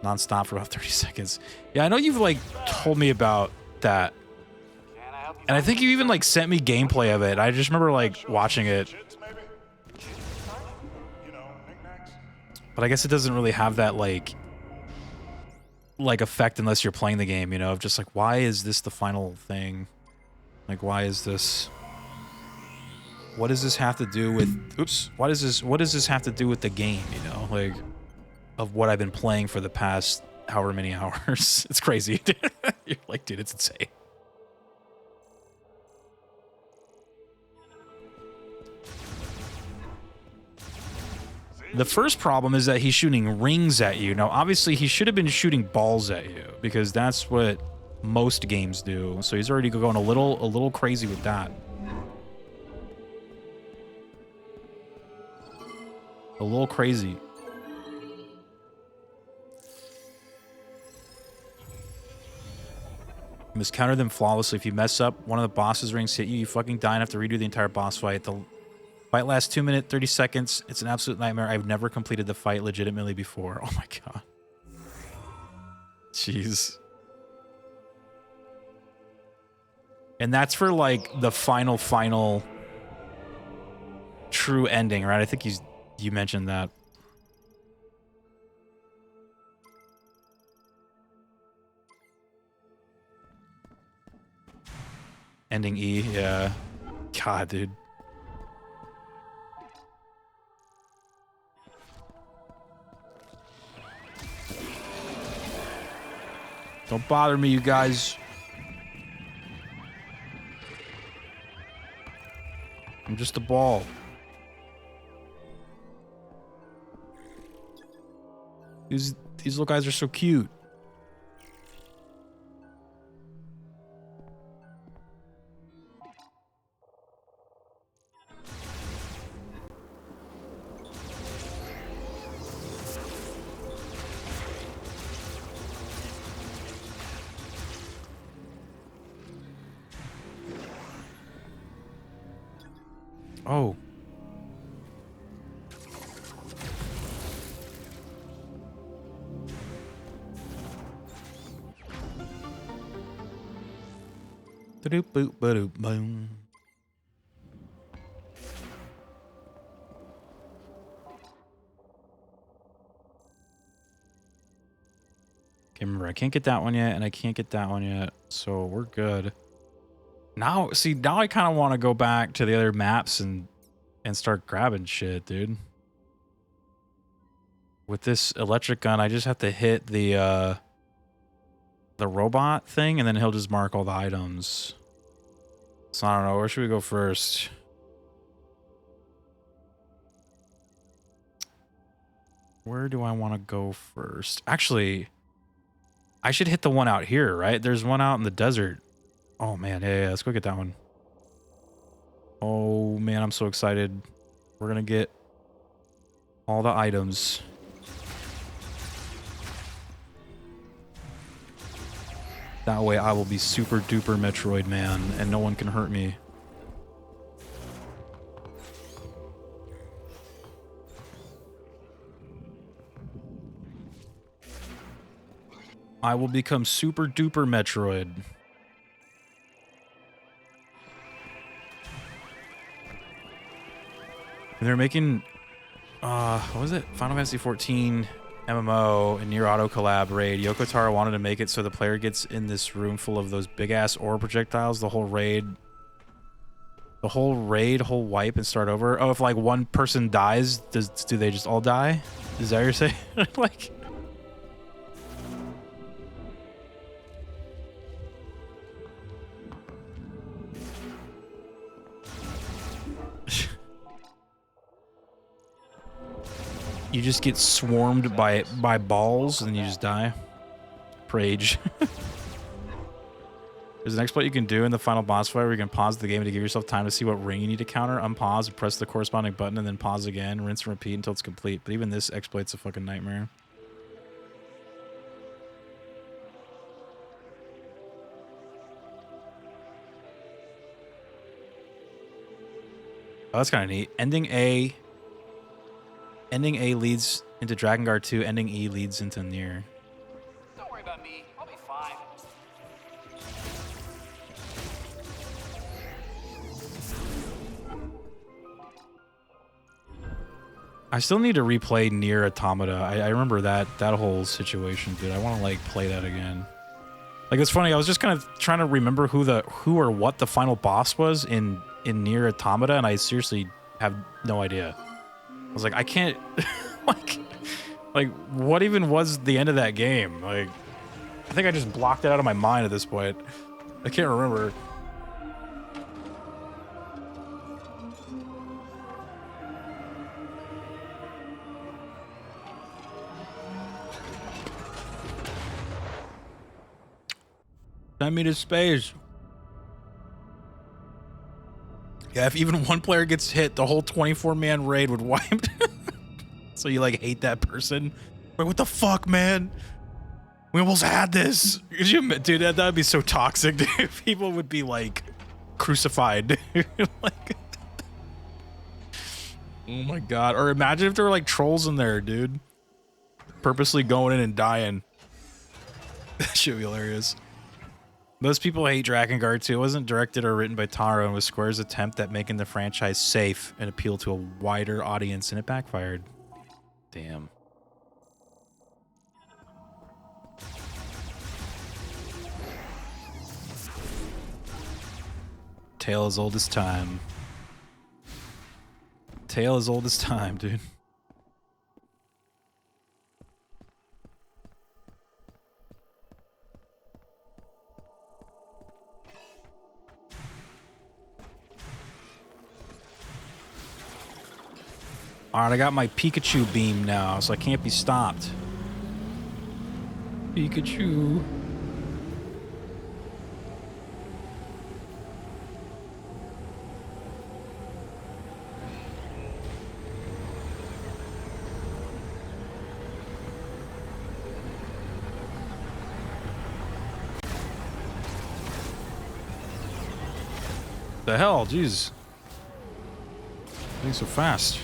Speaker 1: non-stop for about 30 seconds. Yeah, I know you've, like, told me about that. And I think you even, like, sent me gameplay of it. I just remember, like, watching it. But I guess it doesn't really have that, like effect unless you're playing the game, you know, of just like, why is this the final thing? Like, why is this? What does this have to do with? Oops. What does this have to do with the game? You know, like, of what I've been playing for the past however many hours. It's crazy. You're like, dude, it's insane. The first problem is that he's shooting rings at you. Now, obviously, he should have been shooting balls at you because that's what most games do. So he's already going a little crazy with that. A little crazy. You must counter them flawlessly. If you mess up, one of the boss's rings hit you, you fucking die and have to redo the entire boss fight. The fight lasts 2 minutes, 30 seconds. It's an absolute nightmare. I've never completed the fight legitimately before. Oh my god. Jeez. And that's for, like, the final true ending, right? I think you mentioned that. Ending E, yeah. God, dude. Don't bother me, you guys. I'm just a ball. These little guys are so cute. Oh. Doop boop boop boom. Okay, remember, I can't get that one yet, and I can't get that one yet, so we're good. Now, see, now I kind of want to go back to the other maps and start grabbing shit, dude. With this electric gun, I just have to hit the robot thing, and then he'll just mark all the items. So I don't know, where should we go first? Where do I want to go first? Actually, I should hit the one out here, right? There's one out in the desert. Oh man, yeah, let's go get that one. Oh man, I'm so excited. We're gonna get all the items. That way I will be super duper Metroid man and no one can hurt me. I will become super duper Metroid. They're making, what was it? Final Fantasy 14 MMO and Nier Auto collab raid. Yoko Taro wanted to make it so the player gets in this room full of those big ass ore projectiles. The whole raid, whole wipe and start over. Oh, if like one person dies, do they just all die? Is that what you're saying? Like. You just get swarmed by balls and you just die. Rage. There's an exploit you can do in the final boss fight where you can pause the game to give yourself time to see what ring you need to counter, unpause, and press the corresponding button, and then pause again, rinse and repeat until it's complete. But even this exploit's a fucking nightmare. Oh, that's kind of neat. Ending A leads into Drakengard 2. Ending E leads into Nier.
Speaker 5: Don't worry about me. I'll be fine.
Speaker 1: I still need to replay Nier Automata. I remember that whole situation, dude. I want to like play that again. Like, it's funny. I was just kind of trying to remember who or what the final boss was in Nier Automata, and I seriously have no idea. I was like, I can't, like, what even was the end of that game? Like, I think I just blocked it out of my mind at this point. I can't remember. Send me to space. Yeah, if even one player gets hit, the whole 24-man raid would wipe. So you like hate that person? Like, what the fuck, man? We almost had this. Could you admit, dude, that'd be so toxic, dude. People would be like crucified. Like, oh my god. Or imagine if there were like trolls in there, dude. Purposely going in and dying. That shit would be hilarious. Most people hate Drakengard 2. It wasn't directed or written by Taro and was Square's attempt at making the franchise safe and appeal to a wider audience, and it backfired. Damn. Tale as old as time. Tale as old as time, dude. Alright, I got my Pikachu beam now, so I can't be stopped. Pikachu. The hell, jeez. Going so fast.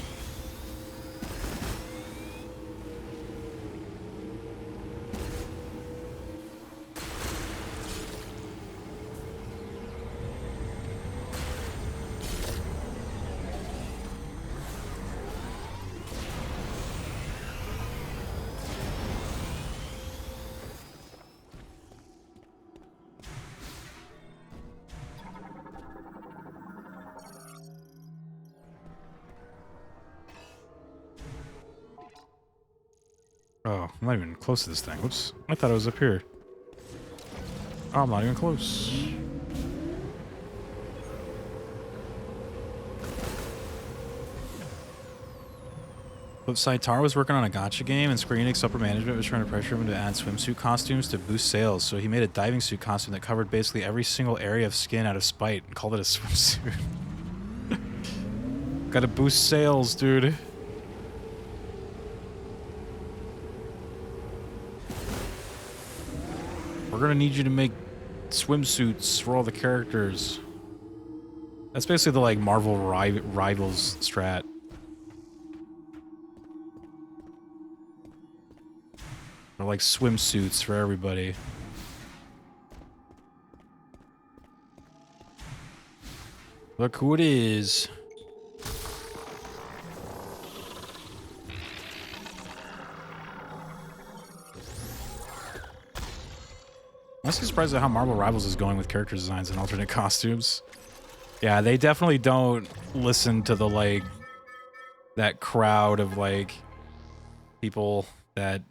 Speaker 1: Oh, I'm not even close to this thing. Whoops. I thought it was up here. Oh, I'm not even close. Flip side, Taro was working on a gacha game, and Square Enix upper management was trying to pressure him to add swimsuit costumes to boost sales. So he made a diving suit costume that covered basically every single area of skin out of spite and called it a swimsuit. Gotta boost sales, dude. We're gonna need you to make swimsuits for all the characters. That's basically the like Marvel Rivals strat. Or like swimsuits for everybody. Look who it is. I'm also surprised at how Marvel Rivals is going with character designs and alternate costumes. Yeah, they definitely don't listen to the like that crowd of like people that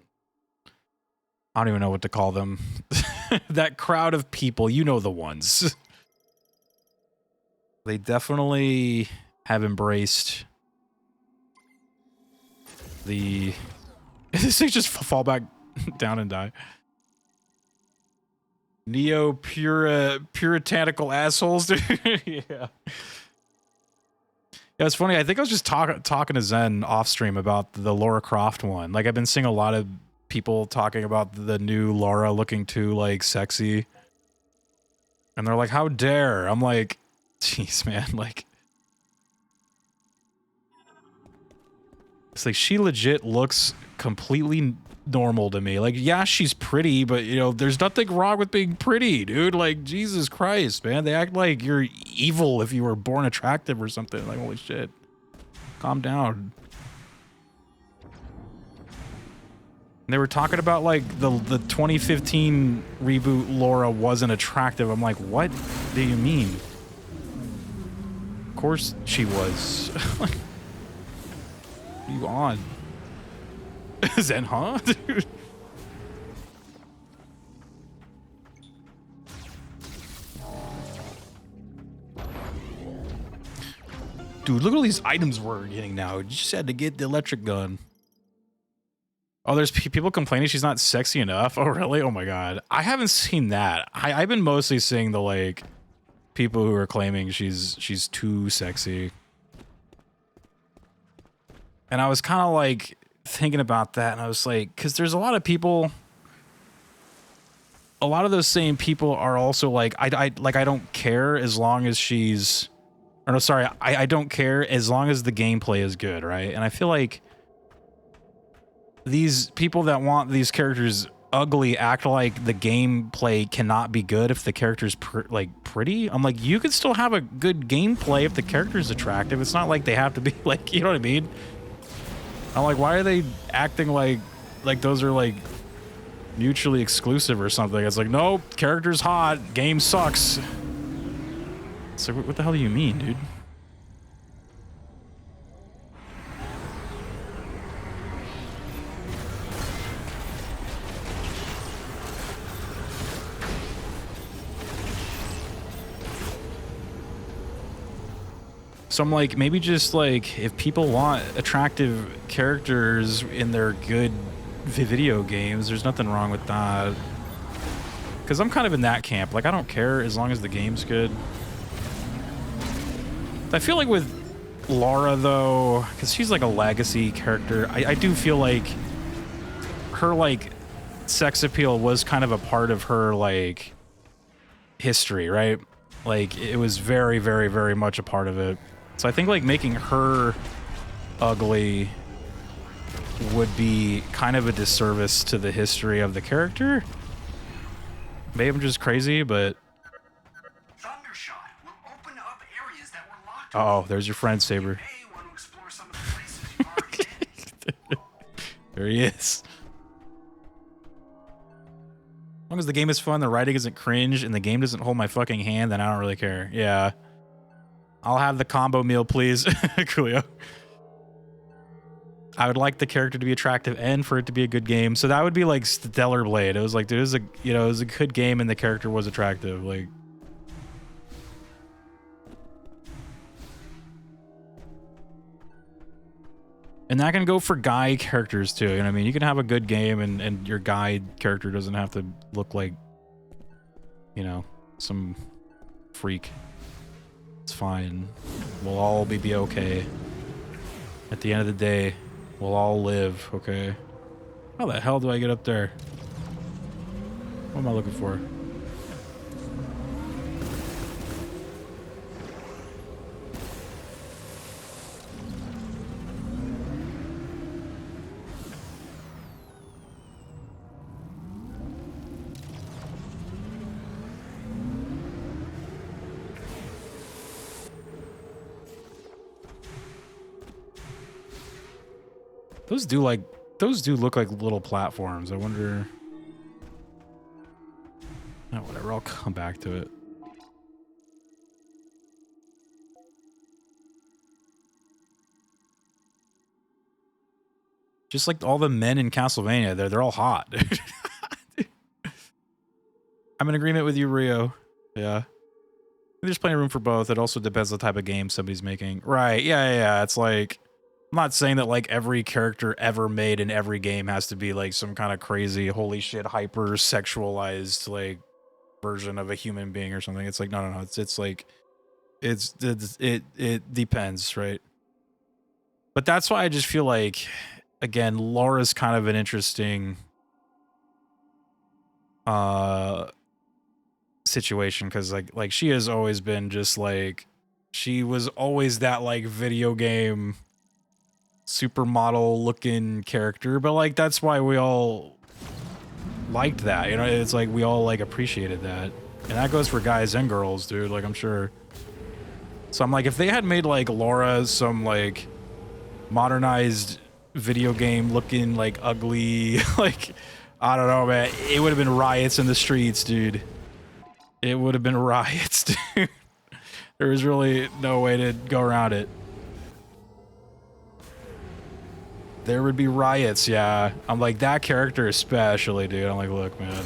Speaker 1: I don't even know what to call them. That crowd of people, you know the ones. They definitely have embraced the this thing just fall back down and die. Puritanical assholes, dude. Yeah. Yeah, it's funny. I think I was just talking to Zen off stream about the Lara Croft one. Like, I've been seeing a lot of people talking about the new Lara looking too, like, sexy. And they're like, how dare? I'm like, jeez, man. Like, it's like she legit looks completely normal to me. Like, yeah, she's pretty, but, you know, there's nothing wrong with being pretty, dude. Like, Jesus Christ, man. They act like you're evil if you were born attractive or something. Like, holy shit. Calm down. And they were talking about, like, the 2015 reboot Laura wasn't attractive. I'm like, what do you mean? Of course she was. Like, what are you on? Zen, huh? Dude. Dude, look at all these items we're getting now. You just had to get the electric gun. Oh, there's people complaining she's not sexy enough. Oh, really? Oh my god. I haven't seen that. I've been mostly seeing the, like, people who are claiming she's too sexy. And I was kind of, like, thinking about that, and I was like, because there's a lot of people, a lot of those same people are also like, I don't care as long as she's, or no, sorry, I don't care as long as the gameplay is good, right? And I feel like these people that want these characters ugly act like the gameplay cannot be good if the character's pretty. I'm like, you could still have a good gameplay if the character's attractive. It's not like they have to be like, you know what I mean? I'm like, why are they acting like those are like mutually exclusive or something? It's like, nope, character's hot, game sucks. It's like, what the hell do you mean, dude? So I'm like, maybe just like, if people want attractive characters in their good video games, there's nothing wrong with that. Because I'm kind of in that camp. Like, I don't care as long as the game's good. I feel like with Lara, though, because she's like a legacy character, I do feel like her, like, sex appeal was kind of a part of her, like, history, right? Like, it was very, very, very much a part of it. So I think, like, making her ugly would be kind of a disservice to the history of the character. Maybe I'm just crazy, but...
Speaker 5: Thundershot will open up areas that were locked.
Speaker 1: Uh oh, there's your friend, Saber. There he is. As long as the game is fun, the writing isn't cringe, and the game doesn't hold my fucking hand, then I don't really care. Yeah. I'll have the combo meal, please, Coolio. I would like the character to be attractive and for it to be a good game. So that would be like Stellar Blade. It was like, dude, it was a, you know, it was a good game and the character was attractive. Like, and that can go for guy characters too. You know what I mean? You can have a good game and your guy character doesn't have to look like, you know, some freak. It's fine. We'll all be okay. At the end of the day, we'll all live, okay? How the hell do I get up there? What am I looking for? Those do look like little platforms. I wonder. Oh, whatever. I'll come back to it. Just like all the men in Castlevania, they're all hot. I'm in agreement with you, Rio. Yeah. There's plenty of room for both. It also depends on the type of game somebody's making. Right. Yeah. It's like, I'm not saying that like every character ever made in every game has to be like some kind of crazy, holy shit, hyper sexualized like version of a human being or something. It's like, no. It's like, it depends, right? But that's why I just feel like, again, Laura's kind of an interesting situation because like she has always been just like, she was always that like video game supermodel looking character, but like that's why we all liked that, you know. It's like we all like appreciated that, and that goes for guys and girls, dude. Like I'm sure. So I'm like, if they had made like Laura some like modernized video game looking like ugly, like I don't know, man, it would have been riots in the streets, dude. It would have been riots, dude. There was really no way to go around it. There would be riots, yeah. I'm like, that character especially, dude. I'm like, look, man.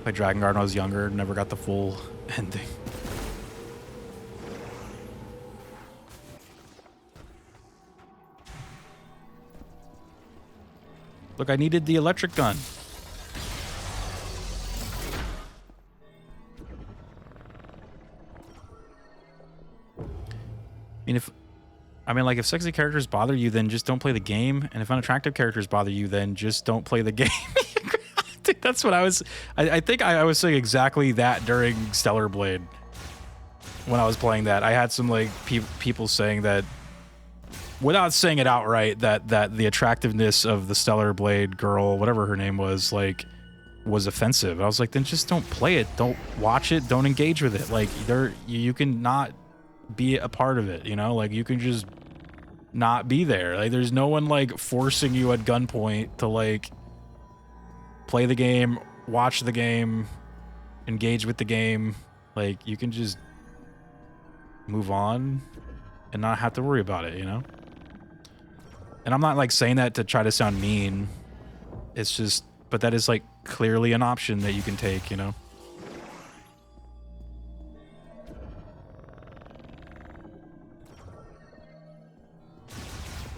Speaker 1: Played Dragon Guard when I was younger, never got the full ending. Look, I needed the electric gun. I mean, like, if sexy characters bother you, then just don't play the game. And if unattractive characters bother you, then just don't play the game. That's what I was... I think I was saying exactly that during Stellar Blade. When I was playing that. I had some, like, people saying that... Without saying it outright, that the attractiveness of the Stellar Blade girl, whatever her name was, like, was offensive. I was like, then just don't play it. Don't watch it. Don't engage with it. Like, you can not be a part of it, you know? Like, you can just not be there. Like, there's no one, like, forcing you at gunpoint to, like, play the game, watch the game, engage with the game. Like, you can just move on and not have to worry about it, you know? And I'm not like saying that to try to sound mean. It's just, but that is like clearly an option that you can take, you know?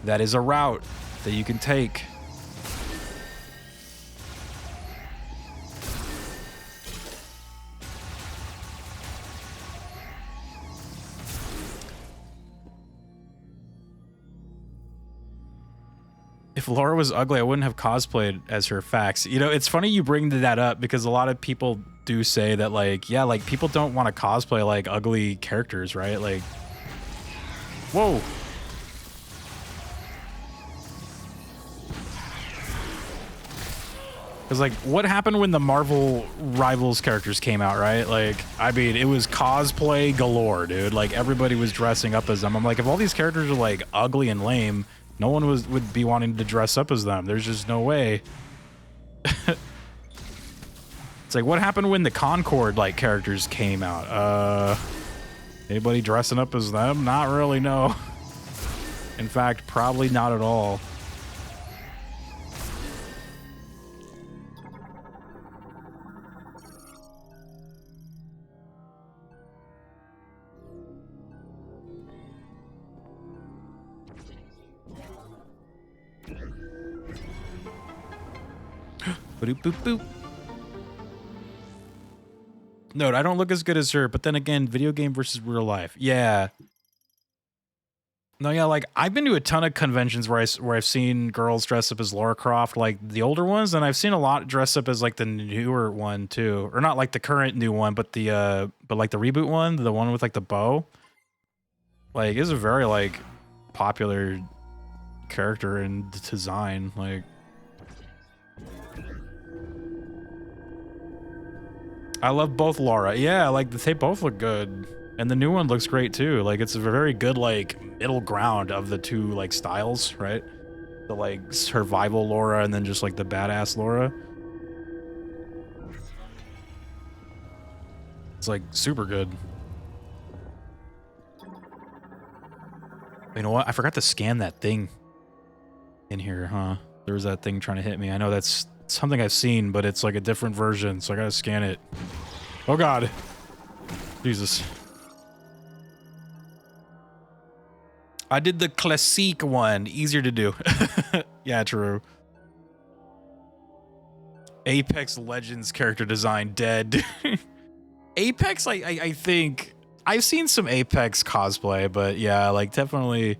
Speaker 1: That is a route that you can take. If Laura was ugly, I wouldn't have cosplayed as her. Facts. You know, it's funny you bring that up because a lot of people do say that, like, yeah, like, people don't want to cosplay, like, ugly characters, right? Like, whoa. Because, like, what happened when the Marvel Rivals characters came out, right? Like, I mean, it was cosplay galore, dude. Like, everybody was dressing up as them. I'm like, if all these characters are, like, ugly and lame, No one would be wanting to dress up as them. There's just no way. It's like, what happened when the Concord like characters came out? Anybody dressing up as them? Not really, no. In fact, probably not at all. Boop, boop, boop. Note, I don't look as good as her, but then again, video game versus real life. Yeah. No, yeah, like, I've been to a ton of conventions where I've seen girls dress up as Lara Croft, like, the older ones, and I've seen a lot dress up as, like, the newer one, too. Or not, like, the current new one, but like, the reboot one, the one with, like, the bow. Like, it's a very, like, popular character and design, like... I love both Laura. Yeah, like, they both look good. And the new one looks great, too. Like, it's a very good, like, middle ground of the two, like, styles, right? The, like, survival Laura and then just, like, the badass Laura. It's, like, super good. You know what? I forgot to scan that thing in here, huh? There was that thing trying to hit me. I know that's something I've seen, but it's like a different version, so I gotta scan it. Oh god. Jesus. I did the classique one. Easier to do. Yeah, true. Apex Legends character design dead. Apex, I think... I've seen some Apex cosplay, but yeah, like, definitely,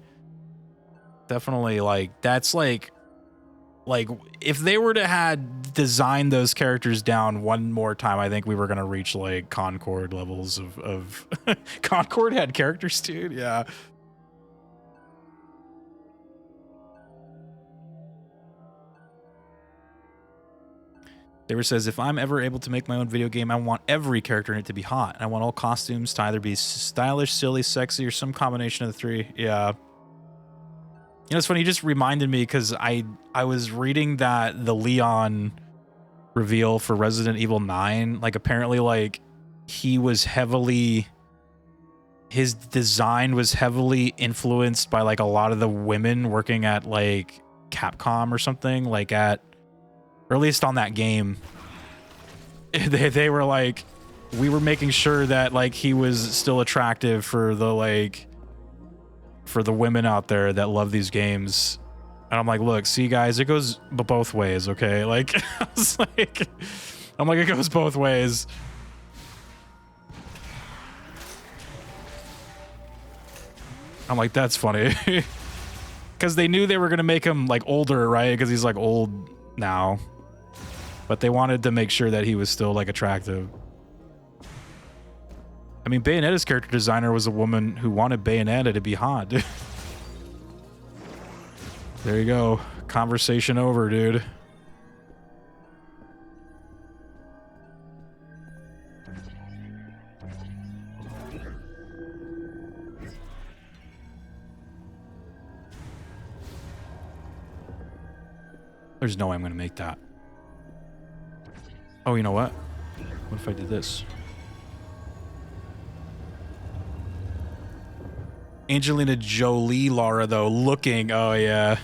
Speaker 1: like, that's like, if they were to had designed those characters down one more time, I think we were gonna reach, like, Concord levels of Concord had characters, dude, yeah. David says, if I'm ever able to make my own video game, I want every character in it to be hot. I want all costumes to either be stylish, silly, sexy, or some combination of the three. Yeah. You know, it's funny, you just reminded me because I was reading that the Leon reveal for Resident Evil 9, like, apparently, like, he was heavily... His design was heavily influenced by, like, a lot of the women working at, like, Capcom or something, like, at... Or at least on that game, they were like, we were making sure that, like, he was still attractive for the, like, for the women out there that love these games. And I'm like, look, see guys, it goes both ways, okay? Like, I was like, I'm like, it goes both ways. I'm like, that's funny. Because they knew they were going to make him, like, older, right? Because he's, like, old now. But they wanted to make sure that he was still, like, attractive. I mean, Bayonetta's character designer was a woman who wanted Bayonetta to be hot. There you go. Conversation over, dude. There's no way I'm going to make that. Oh, you know what? What if I did this? Angelina Jolie Laura, though, looking... Oh, yeah.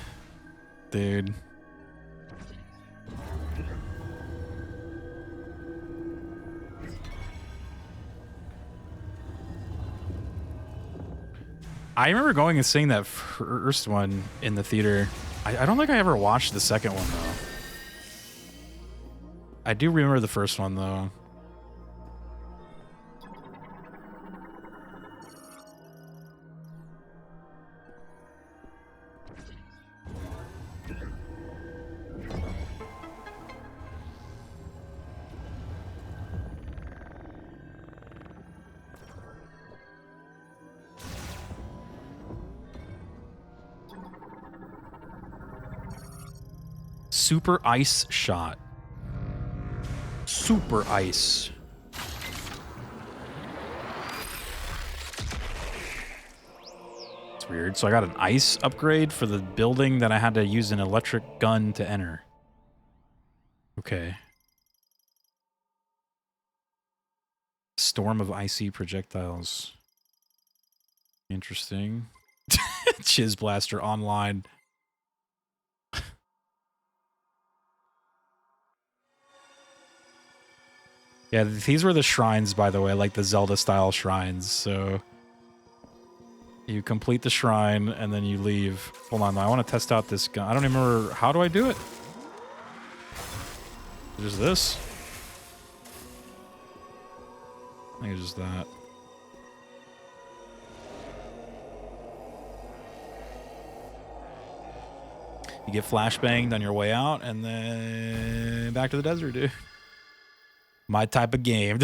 Speaker 1: Dude. I remember going and seeing that first one in the theater. I don't think I ever watched the second one, though. I do remember the first one, though. Super Ice Shot. Super Ice. That's weird. So I got an ice upgrade for the building that I had to use an electric gun to enter. Okay. Storm of icy projectiles. Interesting. Chiz Blaster online. Yeah, these were the shrines, by the way, like the Zelda-style shrines. So you complete the shrine, and then you leave. Hold on, I want to test out this gun. I don't even remember. How do I do it? Just this? I think it's just that. You get flashbanged on your way out, and then back to the desert, dude. My type of game.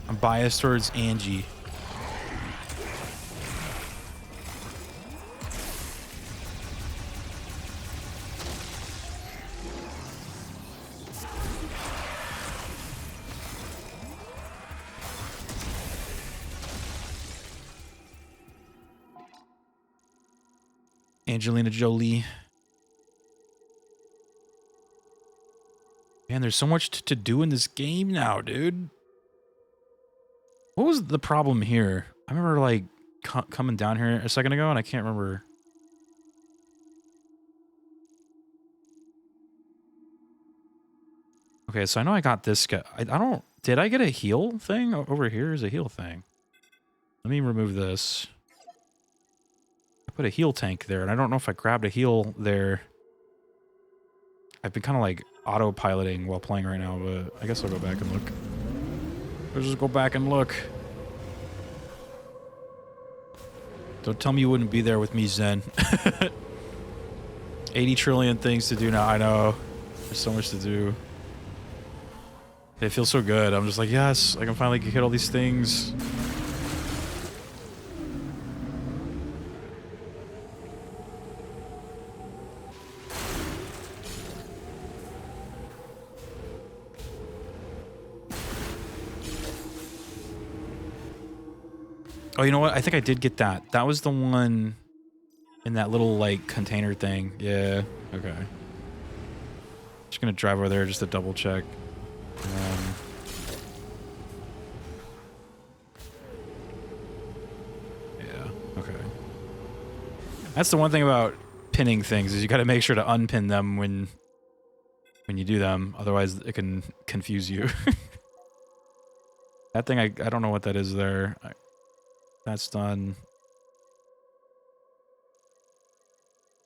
Speaker 1: I'm biased towards Angie. Angelina Jolie. Man, there's so much to do in this game now, dude. What was the problem here? I remember, like, coming down here a second ago, and I can't remember. Okay, so I know I got this guy. I don't... Did I get a heal thing? Over here is a heal thing. Let me remove this. I put a heal tank there, and I don't know if I grabbed a heal there. I've been kind of, like, autopiloting while playing right now, but I guess I'll go back and look. Let's just go back and look. Don't tell me you wouldn't be there with me, Zen. 80 trillion things to do now. I know. There's so much to do. It feels so good. I'm just like, yes, I can finally hit all these things. Oh, you know what? I think I did get that. That was the one in that little, like, container thing. Yeah. Okay. Just gonna drive over there just to double check. Yeah. Okay. That's the one thing about pinning things is you got to make sure to unpin them when you do them. Otherwise, it can confuse you. That thing, I don't know what that is there. That's done.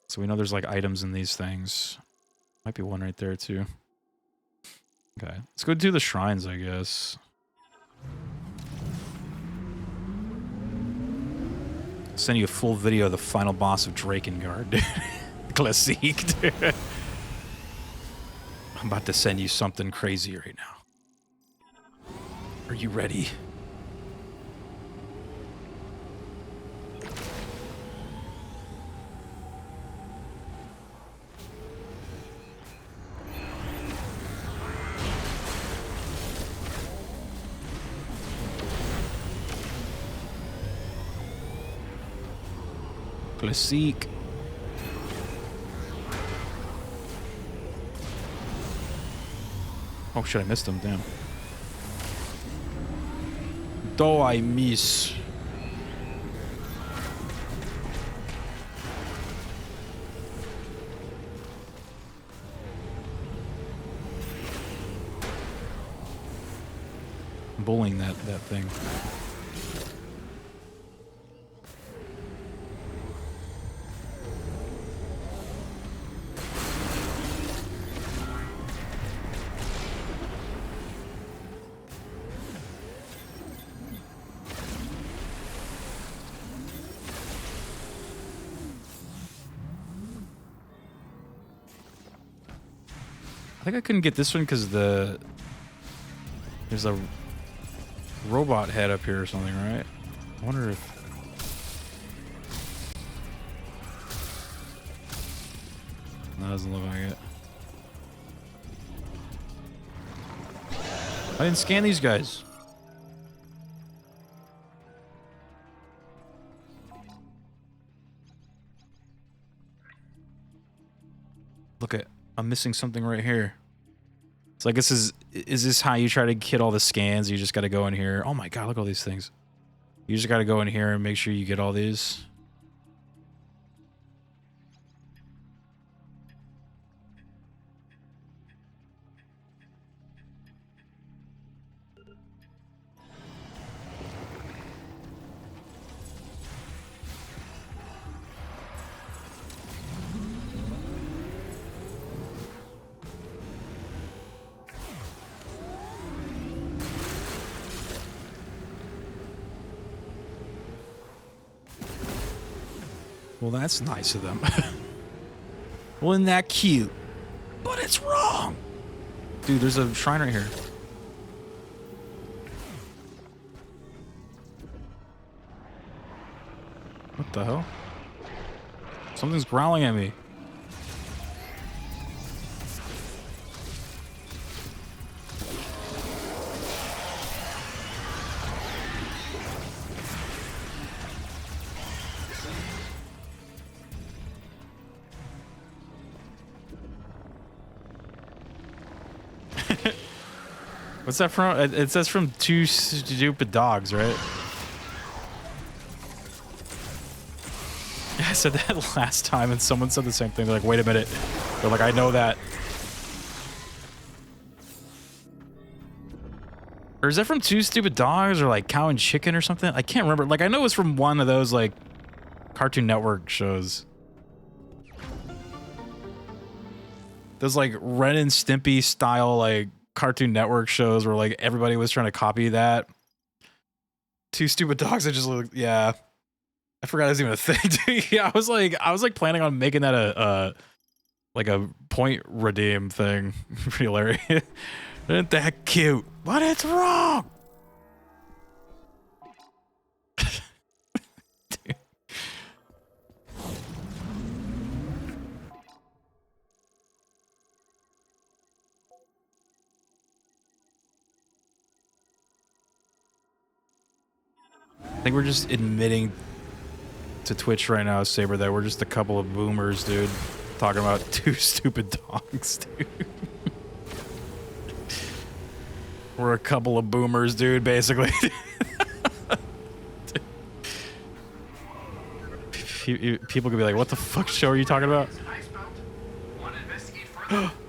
Speaker 1: So we know there's like items in these things. Might be one right there too. Okay, let's go do the shrines, I guess. Send you a full video of the final boss of Drakengard, dude. Classique, dude. I'm about to send you something crazy right now. Are you ready? Classique. Oh shit, I missed him, damn. Do I miss? Bullying that thing. I think I couldn't get this one because there's a robot head up here or something, right? I wonder if... No, doesn't look like it. I didn't scan these guys. Look at, I'm missing something right here. So I guess is this how you try to get all the scans? You just got to go in here. Oh my god, look at all these things. You just got to go in here and make sure you get all these. Well, that's nice of them. Well, isn't that cute? But it's wrong. Dude, there's a shrine right here. What the hell? Something's growling at me. What's that from? It says from Two Stupid Dogs, right? I said that last time and someone said the same thing. They're like, wait a minute. They're like, I know that. Or is that from Two Stupid Dogs or like Cow and Chicken or something? I can't remember. Like, I know it's from one of those like Cartoon Network shows. Those like Ren and Stimpy style like Cartoon Network shows where like everybody was trying to copy that. Two Stupid Dogs. I just look, yeah. I forgot it was even a thing. Dude. Yeah, I was like planning on making that a like a point redeem thing. Pretty hilarious. Isn't that cute? But it's wrong. Dude. I think we're just admitting to Twitch right now, Saber, that we're just a couple of boomers, dude, talking about Two Stupid Dogs, dude. We're a couple of boomers, dude, basically. People could be like, what the fuck show are you talking about?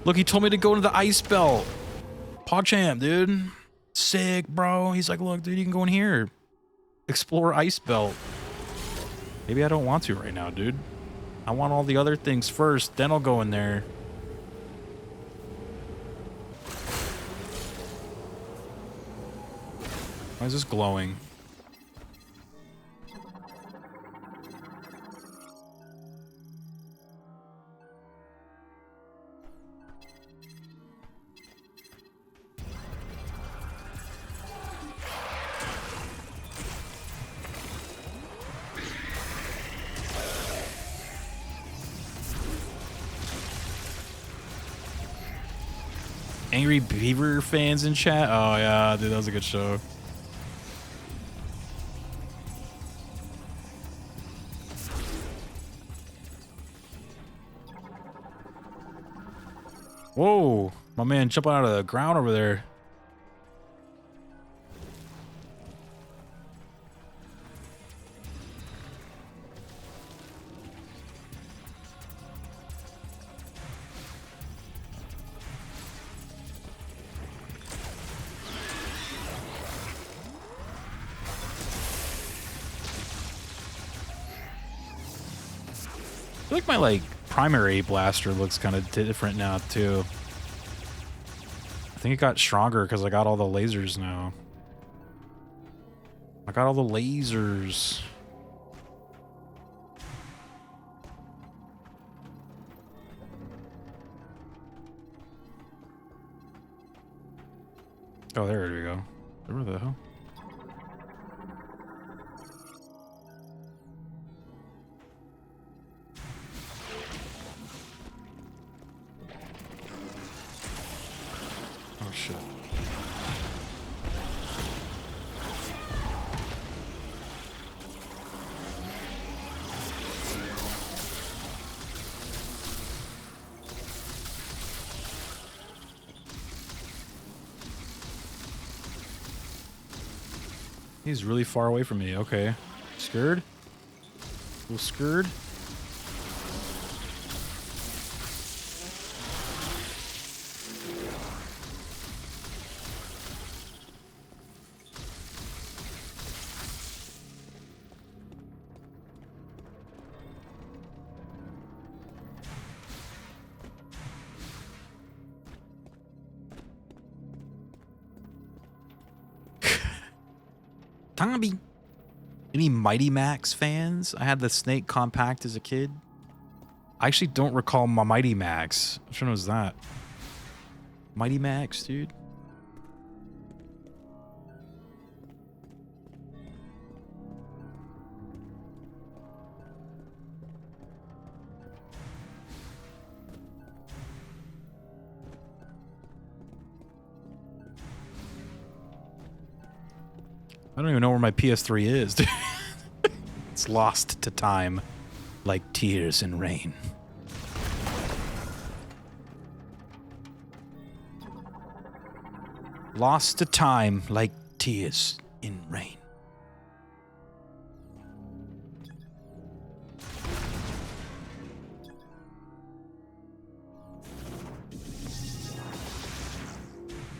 Speaker 1: Look, he told me to go into the ice belt. PogChamp, dude. Sick, bro. He's like, look, dude, you can go in here. Explore ice belt. Maybe I don't want to right now, dude. I want all the other things first, then I'll go in there. Why is this glowing? Angry Beaver fans in chat? Oh yeah, dude, that was a good show. Whoa, my man jumping out of the ground over there. I feel like my like primary blaster looks kind of different now too. I think it got stronger because I got all the lasers now. I got all the lasers. Oh, there we go. Where the hell? Oh shit. He's really far away from me. Okay. Scared? A little scared? Tommy. Any Mighty Max fans? I had the Snake Compact as a kid. I actually don't recall my Mighty Max. Which one was that? Mighty Max, dude. I don't even know where my PS3 is, dude. It's lost to time like tears in rain. Lost to time like tears in rain.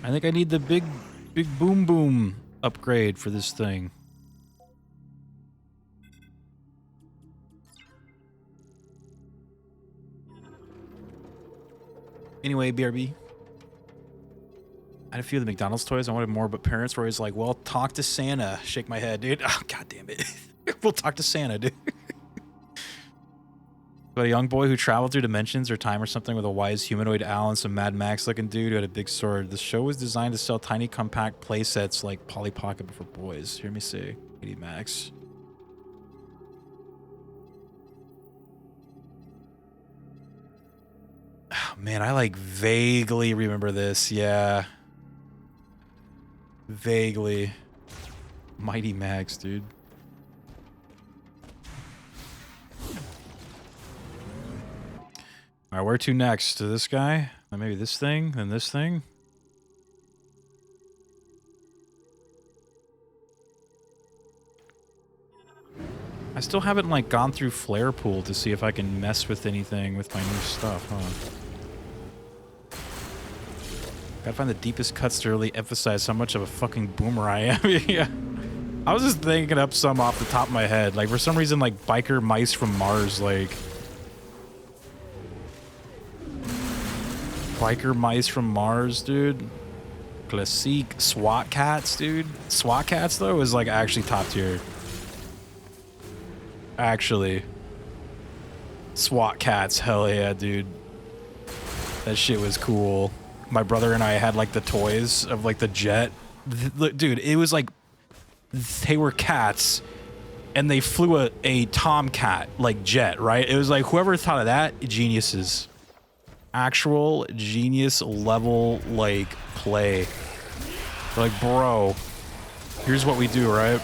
Speaker 1: I think I need the big boom boom upgrade for this thing. Anyway, BRB. I had a few of the McDonald's toys. I wanted more, but parents were always like, well, talk to Santa. Shake my head, dude. Oh, God damn it. We'll talk to Santa, dude. But a young boy who traveled through dimensions or time or something with a wise humanoid owl and some Mad Max looking dude who had a big sword. The show was designed to sell tiny compact play sets like Polly Pocket but for boys. Hear me say, 80 Max. Oh, man, I like vaguely remember this. Yeah. Vaguely. Mighty Max, dude. All right, where to next? To this guy? Then maybe this thing? Then this thing? I still haven't, like, gone through Flare Pool to see if I can mess with anything with my new stuff, huh? Gotta find the deepest cuts to really emphasize how much of a fucking boomer I am. Yeah. I was just thinking up some off the top of my head. Like, for some reason, like, biker mice from Mars, like... Biker mice from Mars, dude. Classique SWAT cats, dude. SWAT cats, though, is, like, actually top tier. Actually. SWAT cats, hell yeah, dude. That shit was cool. My brother and I had, like, the toys of, like, the jet. Dude, it was, like... They were cats, and they flew a tomcat, like, jet, right? It was like, whoever thought of that, geniuses. Actual genius level, like, play. They're like, bro, here's what we do, right?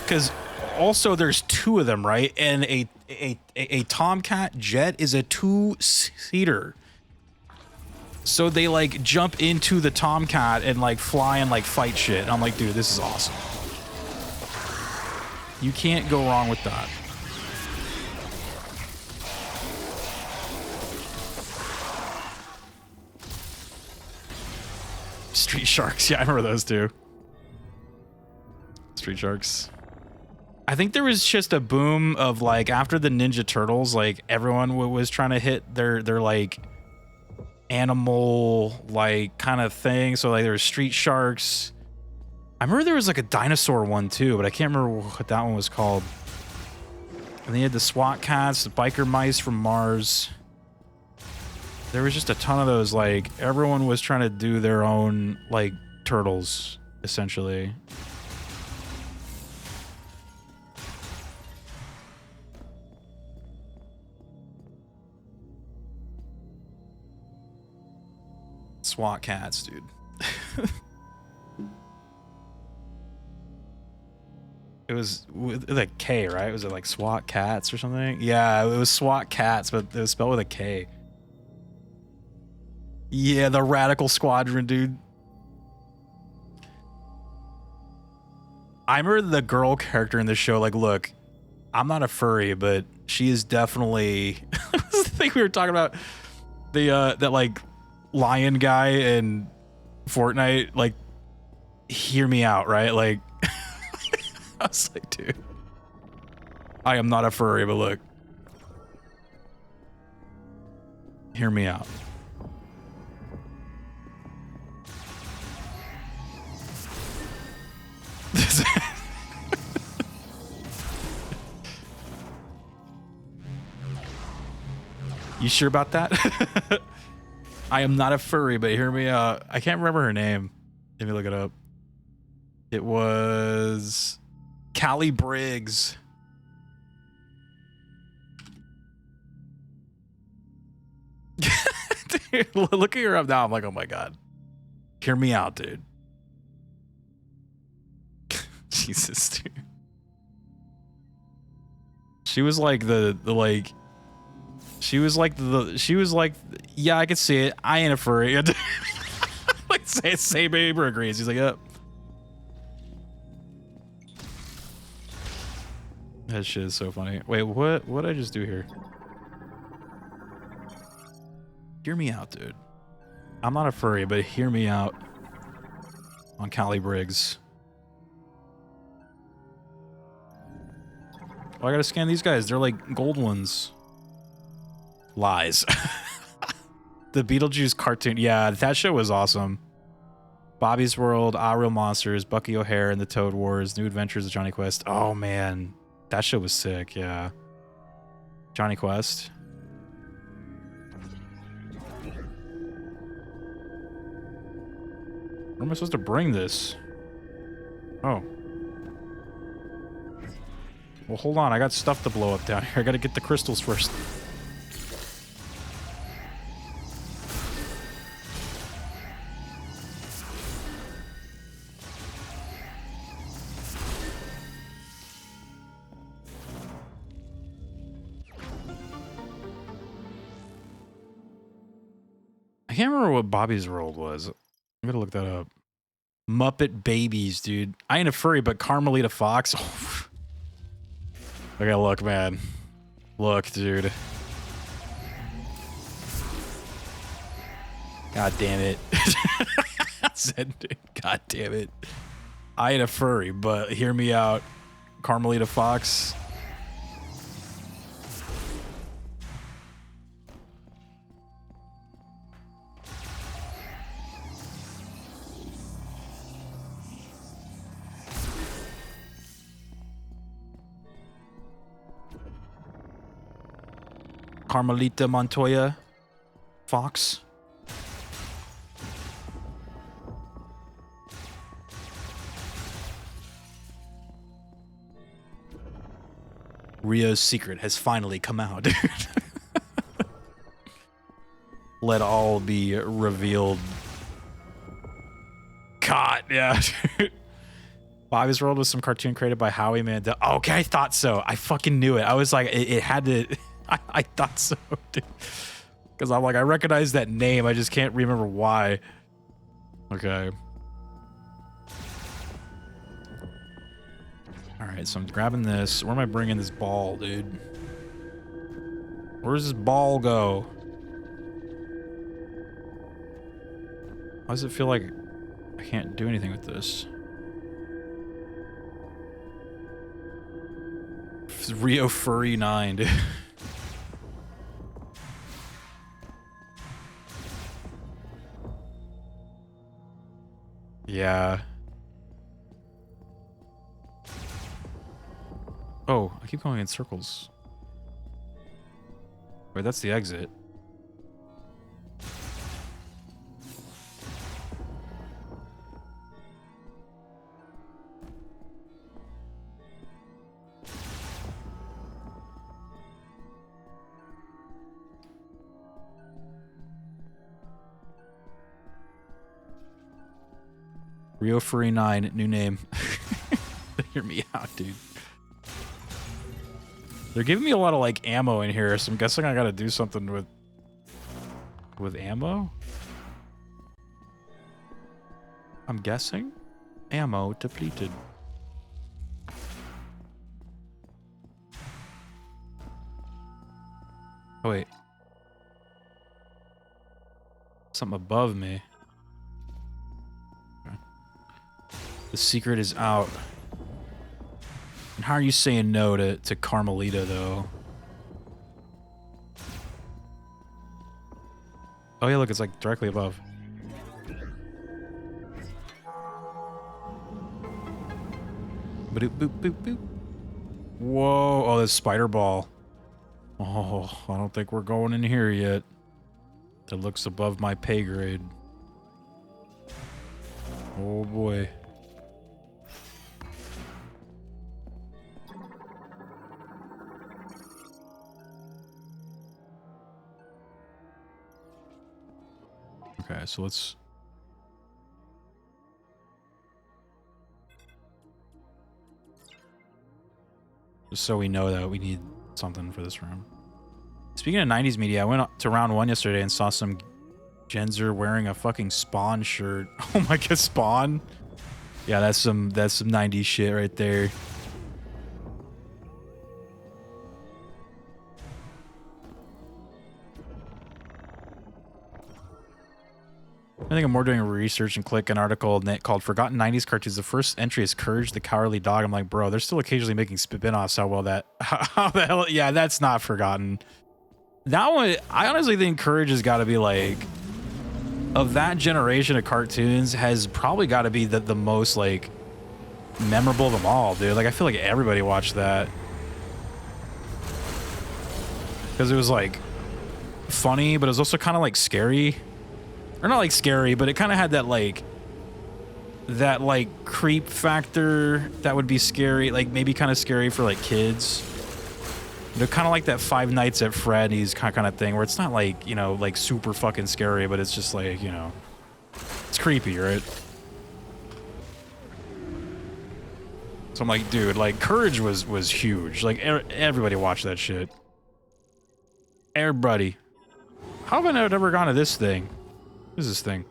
Speaker 1: Because also there's two of them, right? And a tomcat jet is a two-seater. So they, like, jump into the tomcat and, like, fly and, like, fight shit. And I'm like, dude, this is awesome. You can't go wrong with that. Street Sharks. Yeah, I remember those too. Street Sharks. I think there was just a boom of, like, after the Ninja Turtles, like, everyone was trying to hit their like, animal, like, kind of thing. So, like, there was Street Sharks. I remember there was, like, a dinosaur one too, but I can't remember what that one was called. And then you had the SWAT cats, the biker mice from Mars. There was just a ton of those, like, everyone was trying to do their own, like, turtles, essentially. SWAT cats, dude. It was with a K, right? Was it like SWAT cats or something? Yeah, it was SWAT cats, but it was spelled with a K. Yeah, the Radical Squadron, dude. I remember the girl character in the show, like, look, I'm not a furry, but she is definitely the thing we were talking about. The that like lion guy in Fortnite, like, hear me out, right? Like I was like, dude, I am not a furry, but look, hear me out. You sure about that? I am not a furry, but hear me out. I can't remember her name. Let me look it up. It was Callie Briggs. Dude, looking her up now, I'm like, oh my god. Hear me out, dude. Jesus, dude. She was like the like. She was like yeah, I could see it. I ain't a furry. Like say baby agrees. He's like, yep. That shit is so funny. Wait, what did I just do here? Hear me out, dude. I'm not a furry, but hear me out on Callie Briggs. Oh, I gotta scan these guys. They're like gold ones. Lies. The Beetlejuice cartoon. Yeah, that show was awesome. Bobby's World, Ah Real Monsters, Bucky O'Hare and the Toad Wars, New Adventures of Johnny Quest. Oh, man. That show was sick, yeah. Johnny Quest. Where am I supposed to bring this? Oh. Well, hold on. I got stuff to blow up down here. I gotta get the crystals first. I can't remember what Bobby's World was. I'm gonna look that up. Muppet Babies, dude. I ain't a furry, but Carmelita Fox. Okay, look, man. Look, dude. God damn it. God damn it. I ain't a furry, but hear me out. Carmelita Fox. Carmelita Montoya Fox. Rio's secret has finally come out. Let all be revealed. God, yeah. Bobby's World was some cartoon created by Howie Mandel. Okay, I thought so. I fucking knew it. I was like, it had to. I thought so, dude. Because I'm like, I recognize that name. I just can't remember why. Okay. Alright, so I'm grabbing this. Where am I bringing this ball, dude? Where does this ball go? Why does it feel like I can't do anything with this? It's Rio Furry 9, dude. Yeah. Oh, I keep going in circles. Wait, that's the exit. Rio Furry 9, new name. Hear me out, dude. They're giving me a lot of like ammo in here, so I'm guessing I gotta do something with ammo. I'm guessing ammo depleted. Oh, wait. Something above me. Okay. The secret is out. And how are you saying no to Carmelita, though? Oh, yeah, look, it's like directly above. Boop, boop, boop, boop. Whoa. Oh, this spider ball. Oh, I don't think we're going in here yet. That looks above my pay grade. Oh, boy. Okay, so let's... Just so we know that we need something for this room. Speaking of 90s media, I went to round 1 yesterday and saw some Genzer wearing a fucking Spawn shirt. Oh my god, Spawn? Yeah, that's some 90s shit right there. I think I'm more doing research and click an article called Forgotten 90s Cartoons. The first entry is Courage the Cowardly Dog. I'm like, bro, they're still occasionally making spin-offs. How the hell? Yeah, that's not forgotten. That one, I honestly think Courage has got to be like, of that generation of cartoons, has probably got to be the most like memorable of them all, dude. Like, I feel like everybody watched that. Because it was like funny, but it was also kind of like scary. Or not like scary, but it kind of had that like creep factor that would be scary, like maybe kind of scary for like kids. You know, kind of like that Five Nights at Freddy's kind of thing, where it's not like, you know, like super fucking scary, but it's just like, you know, it's creepy, right? So I'm like, dude, like Courage was huge. Like everybody watched that shit. Everybody. How have I never gone to this thing? What is this thing?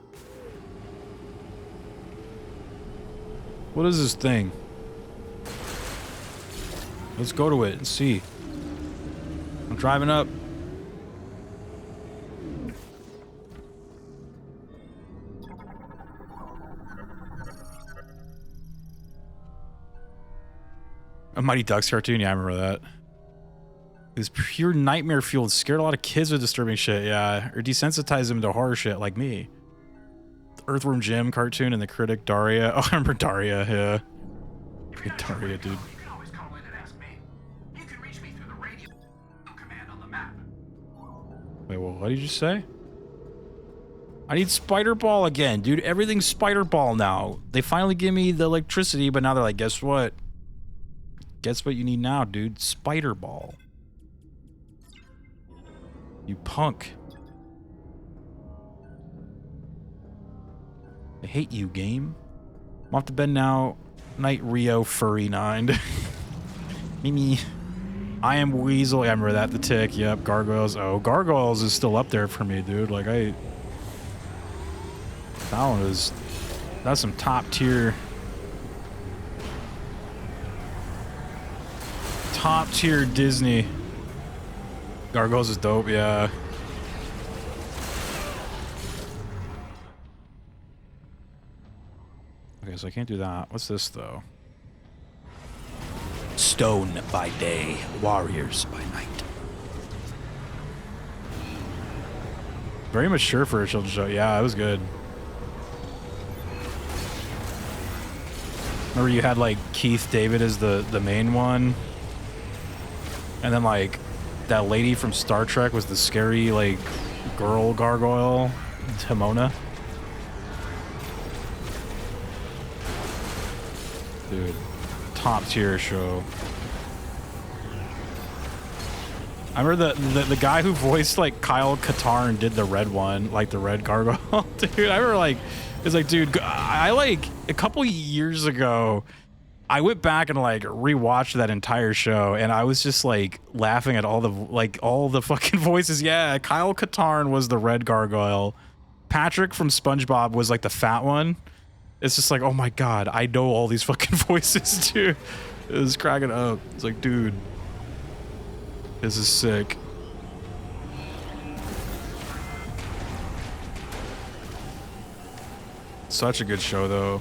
Speaker 1: What is this thing? Let's go to it and see. I'm driving up. A Mighty Ducks cartoon? Yeah, I remember that. It was pure nightmare fueled. Scared a lot of kids with disturbing shit, yeah. Or desensitized them to horror shit, like me. The Earthworm Jim cartoon and the critic Daria. Oh, I remember Daria, yeah. Daria, dude.
Speaker 6: You can always call in and ask me. You can reach me through the radio command on the map.
Speaker 1: Wait, well, what did you say? I need Spider Ball again, dude. Everything's Spider Ball now. They finally give me the electricity, but now they're like, guess what? Guess what you need now, dude? Spider Ball. You punk. I hate you, game. I'm off to bed now. Night Rio Furry 9. Mimi. I am Weasel. Yeah, I remember that. The Tick. Yep. Gargoyles. Oh, Gargoyles is still up there for me, dude. Like, that one is... That's some top tier... Top tier Disney. Gargoyles is dope, yeah. Okay, so I can't do that. What's this, though? Stone by day, warriors by night. Very mature for a children's show. Yeah, it was good. Remember you had, like, Keith David as the main one? And then, like... That lady from Star Trek was the scary, like, girl gargoyle, Timona. Dude, top tier show. I remember the guy who voiced, like, Kyle Katarn did the red one, like, the red gargoyle. Dude, I remember, like, it's like, dude, I, like, a couple years ago... I went back and like rewatched that entire show, and I was just like laughing at all the fucking voices. Yeah, Kyle Katarn was the red gargoyle. Patrick from SpongeBob was like the fat one. It's just like, oh my god, I know all these fucking voices too. It was cracking up. It's like, dude, this is sick. Such a good show, though.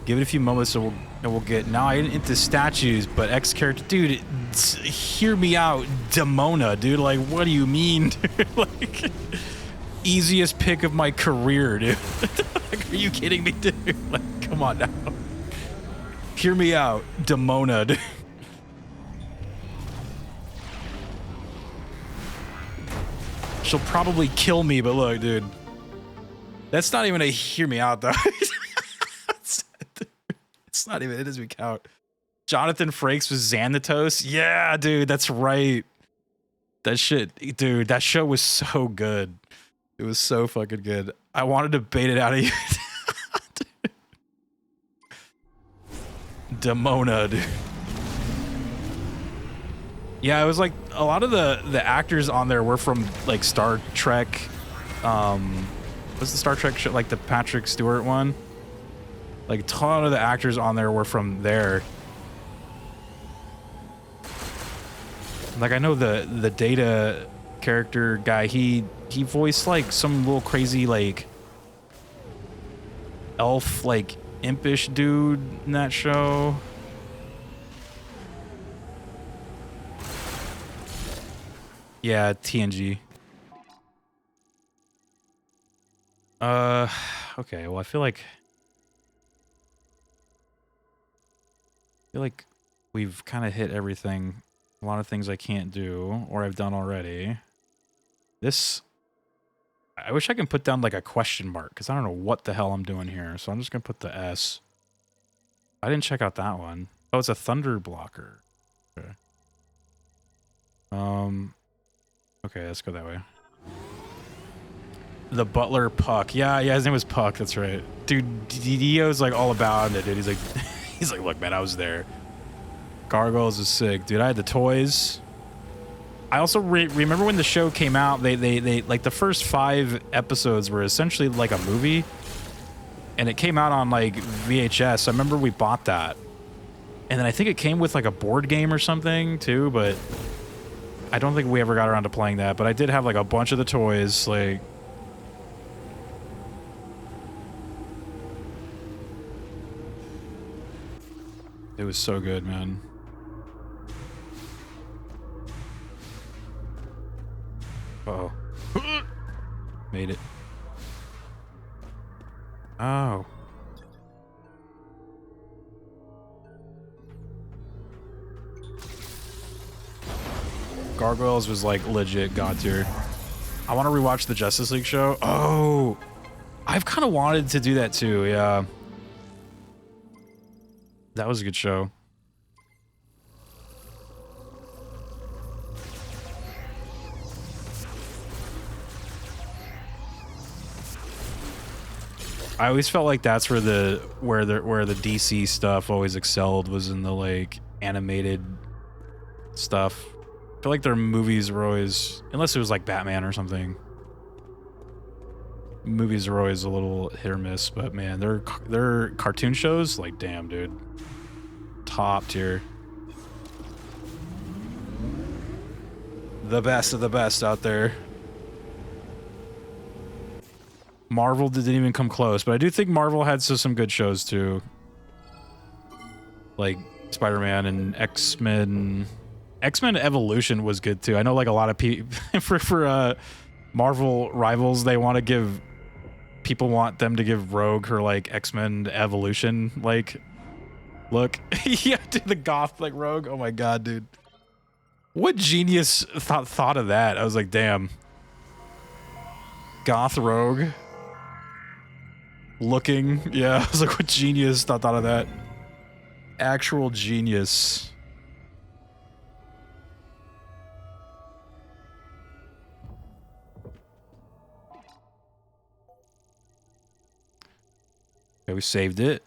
Speaker 1: Give it a few moments and we'll get... Now I ain't into statues, but X character... Dude, hear me out. Demona, dude. Like, what do you mean, dude? Like, easiest pick of my career, dude. Like, are you kidding me, dude? Like, come on now. Hear me out. Demona, dude. She'll probably kill me, but look, dude. That's not even a hear me out, though. It's not even, it doesn't count. Jonathan Frakes was Xanatos. Yeah, dude, that's right. That shit, dude, that show was so good. It was so fucking good. I wanted to bait it out of you. Demona, dude. Yeah, it was like a lot of the actors on there were from like Star Trek. What's the Star Trek show? Like the Patrick Stewart one? Like a ton of the actors on there were from there. Like I know the Data character guy, he voiced like some little crazy like elf like impish dude in that show. Yeah, TNG. Okay, well I feel like we've kind of hit everything. A lot of things I can't do or I've done already. This, I wish I can put down like a question mark because I don't know what the hell I'm doing here. So I'm just gonna put the S. I didn't check out that one. Oh, it's a thunder blocker. Okay. Okay, let's go that way. The butler Puck. Yeah, his name was Puck. That's right, dude. Dio's like all about it, dude. He's like, he's like, look, man, I was there. Gargoyles is sick, dude. I had the toys. I also remember when the show came out. They like the first 5 episodes were essentially like a movie, and it came out on like VHS. I remember we bought that, and then I think it came with like a board game or something too. But I don't think we ever got around to playing that. But I did have like a bunch of the toys, like. It was so good, man. Uh-oh. Made it. Oh. Gargoyles was like legit god tier. I want to rewatch the Justice League show. Oh. I've kind of wanted to do that too, yeah. That was a good show. I always felt like that's where the DC stuff always excelled, was in the like animated stuff. I feel like their movies were always, unless it was like Batman or something, movies are always a little hit or miss. But man, their cartoon shows, like, damn, dude, top tier. The best of the best out there. Marvel didn't even come close, but I do think Marvel had some good shows too, like Spider-Man and X-Men. X-Men Evolution was good too. I know like a lot of people for Marvel rivals, they want to give them to give Rogue her like X-Men Evolution like look. Yeah, dude, the goth like Rogue. Oh my god, dude, what genius thought of that? I was like, damn, goth Rogue looking. Yeah, I was like, what genius thought of that? Actual genius. Okay, we saved it.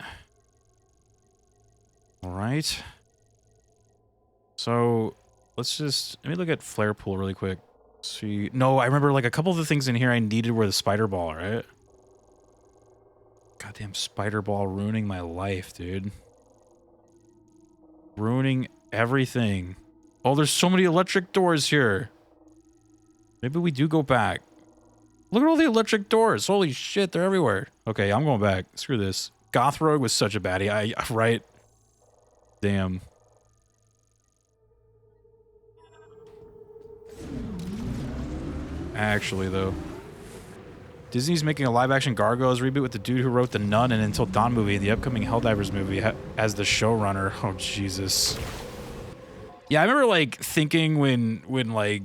Speaker 1: All right. So let me look at Flare Pool really quick. See, no, I remember like a couple of the things in here I needed were the Spider Ball, right? Goddamn Spider Ball ruining my life, dude. Ruining everything. Oh, there's so many electric doors here. Maybe we do go back. Look at all the electric doors. Holy shit, they're everywhere. Okay, I'm going back. Screw this. Goth Rogue was such a baddie. Right? Damn. Actually, though. Disney's making a live-action Gargoyles reboot with the dude who wrote the Nun and Until Dawn movie, the upcoming Helldivers movie, as the showrunner. Oh, Jesus. Yeah, I remember, like, thinking when, like,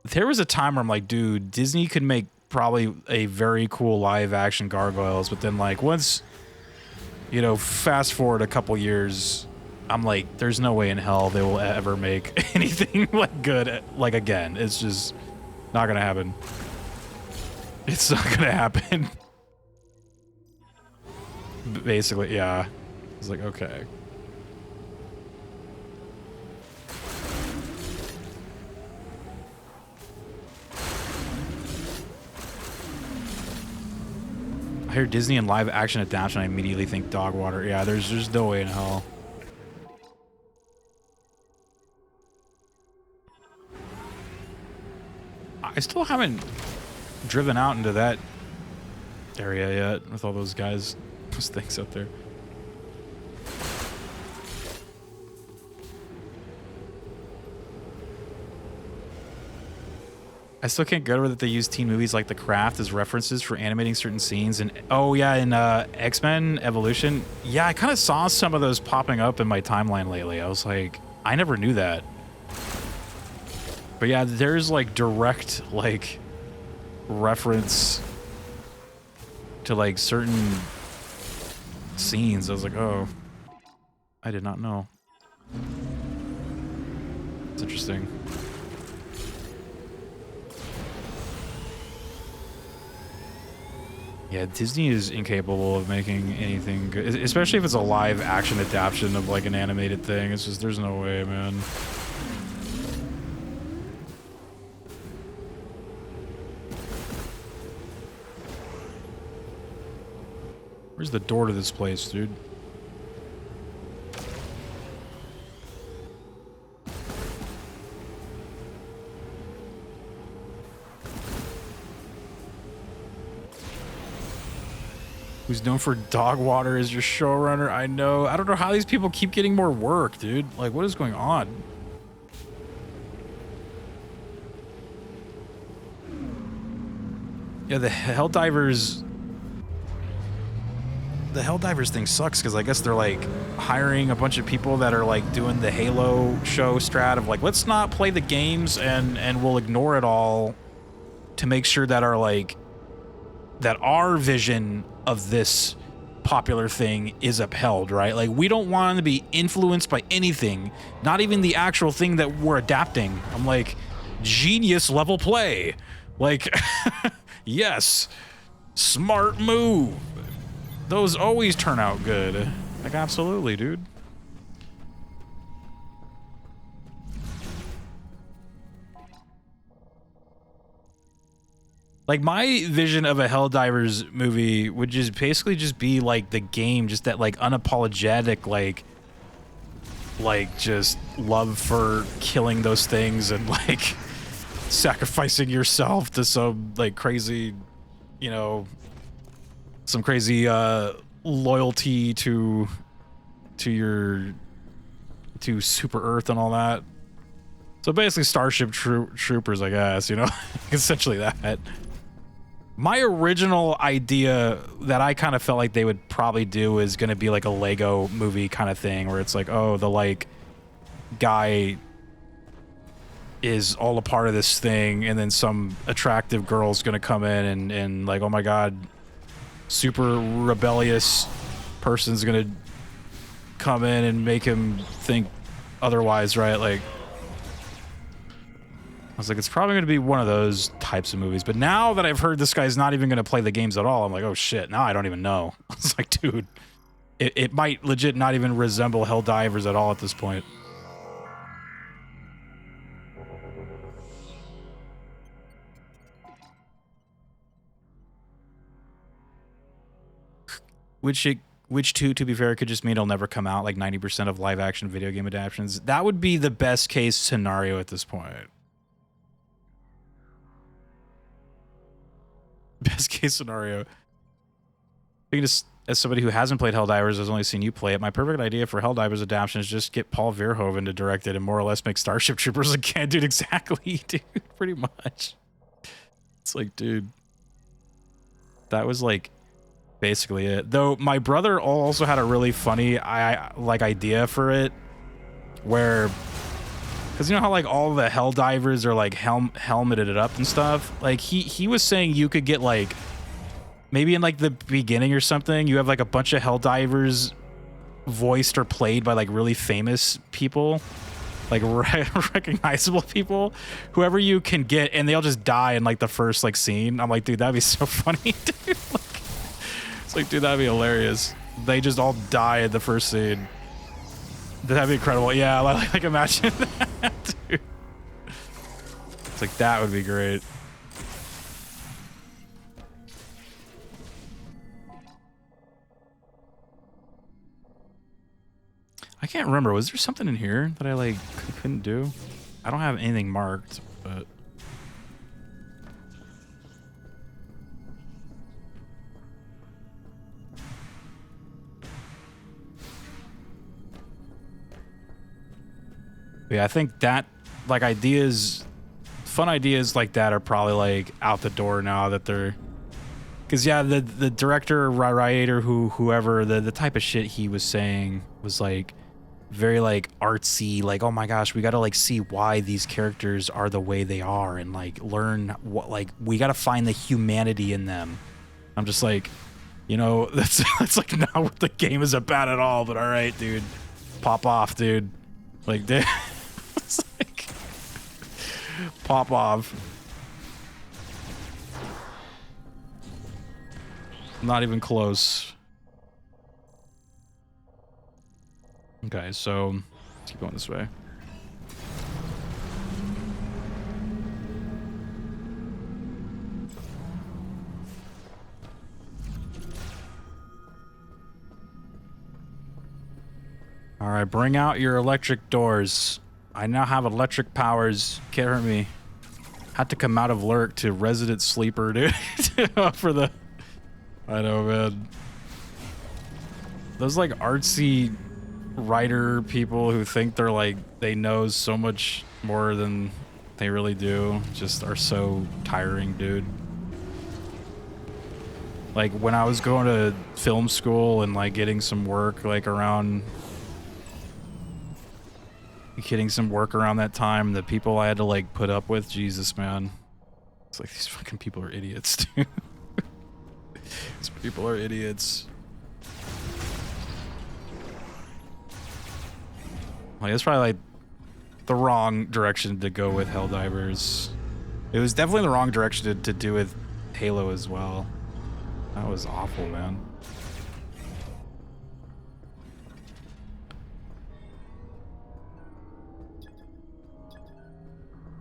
Speaker 1: there was a time where I'm like, dude, Disney could make probably a very cool live-action Gargoyles, but then, like, once, you know, fast forward a couple years, I'm like, there's no way in hell they will ever make anything, like, good, like, again. It's just not gonna happen. It's not gonna happen. Basically, yeah. It's like, okay. I hear Disney and live action adaptation, I immediately think dog water. Yeah, there's no way in hell. I still haven't driven out into that area yet with all those guys, those things up there. I still can't get over that they use teen movies like The Craft as references for animating certain scenes. And oh yeah, in X-Men Evolution, yeah, I kind of saw some of those popping up in my timeline lately. I was like, I never knew that. But yeah, there's like direct like reference to like certain scenes. I was like, oh, I did not know. It's interesting. Yeah, Disney is incapable of making anything good, especially if it's a live action adaptation of like an animated thing. It's just, there's no way, man. Where's the door to this place, dude? Who's known for dog water as your showrunner? I know. I don't know how these people keep getting more work, dude. Like, what is going on? Yeah, the Helldivers thing sucks because I guess they're like hiring a bunch of people that are like doing the Halo show strat of like, let's not play the games and we'll ignore it all to make sure that our vision of this popular thing is upheld, right? Like, we don't want to be influenced by anything, not even the actual thing that we're adapting. I'm like, genius level play. Like, yes, smart move. Those always turn out good. Like, absolutely, dude. Like, my vision of a Helldivers movie would just basically just be like the game, just that like unapologetic, like just love for killing those things and like sacrificing yourself to some like crazy, you know, some crazy loyalty to Super Earth and all that. So basically Starship Troopers, I guess, you know, essentially that. My original idea that I kind of felt like they would probably do is going to be like a Lego movie kind of thing where it's like, oh, the like guy is all a part of this thing and then some attractive girl's going to come in and like, oh my God, super rebellious person's going to come in and make him think otherwise, right? Like, I was like, it's probably going to be one of those types of movies. But now that I've heard this guy's not even going to play the games at all, I'm like, oh shit, now I don't even know. It's like, dude, it might legit not even resemble Helldivers at all at this point. Which which to be fair, could just mean it'll never come out, like 90% of live action video game adaptations. That would be the best case scenario at this point. Best case scenario. Being as somebody who hasn't played Helldivers, has only seen you play it, my perfect idea for Helldivers adaptation is just get Paul Verhoeven to direct it and more or less make Starship Troopers again. Dude, exactly, dude. Pretty much. It's like, dude. That was like basically it. Though my brother also had a really funny idea for it, where, because you know how like all the Helldivers are like helmeted up and stuff. Like he was saying you could get like maybe in like the beginning or something, you have like a bunch of Helldivers voiced or played by like really famous people, like recognizable people, whoever you can get, and they'll just die in like the first like scene. I'm like, dude, that'd be so funny, dude. It's like, dude, that'd be hilarious. They just all die in the first scene. That'd be incredible. Yeah, like imagine that, dude. It's like, that would be great. I can't remember. Was there something in here that I like couldn't do? I don't have anything marked, but yeah, I think that like fun ideas like that are probably like out the door now that they're, because yeah, the director, writer, whoever, the type of shit he was saying was like very like artsy, like, oh my gosh, we gotta like see why these characters are the way they are and like learn what, like, we gotta find the humanity in them. I'm just like, you know, that's like not what the game is about at all, but all right, dude, pop off, dude. Like, dude, it's like, pop off. Not even close. Okay, so let's keep going this way. All right, bring out your electric doors. I now have electric powers. Can't hurt me. Had to come out of lurk to resident sleeper, dude. For the, I know, man. Those like artsy writer people who think they're like, they know so much more than they really do, just are so tiring, dude. Like when I was going to film school and like getting some work like around that time, the people I had to like put up with, Jesus, man. It's like, these fucking people are idiots, dude. These people are idiots. Like, it's probably like the wrong direction to go with Helldivers. It was definitely the wrong direction to do with Halo as well. That was awful, man.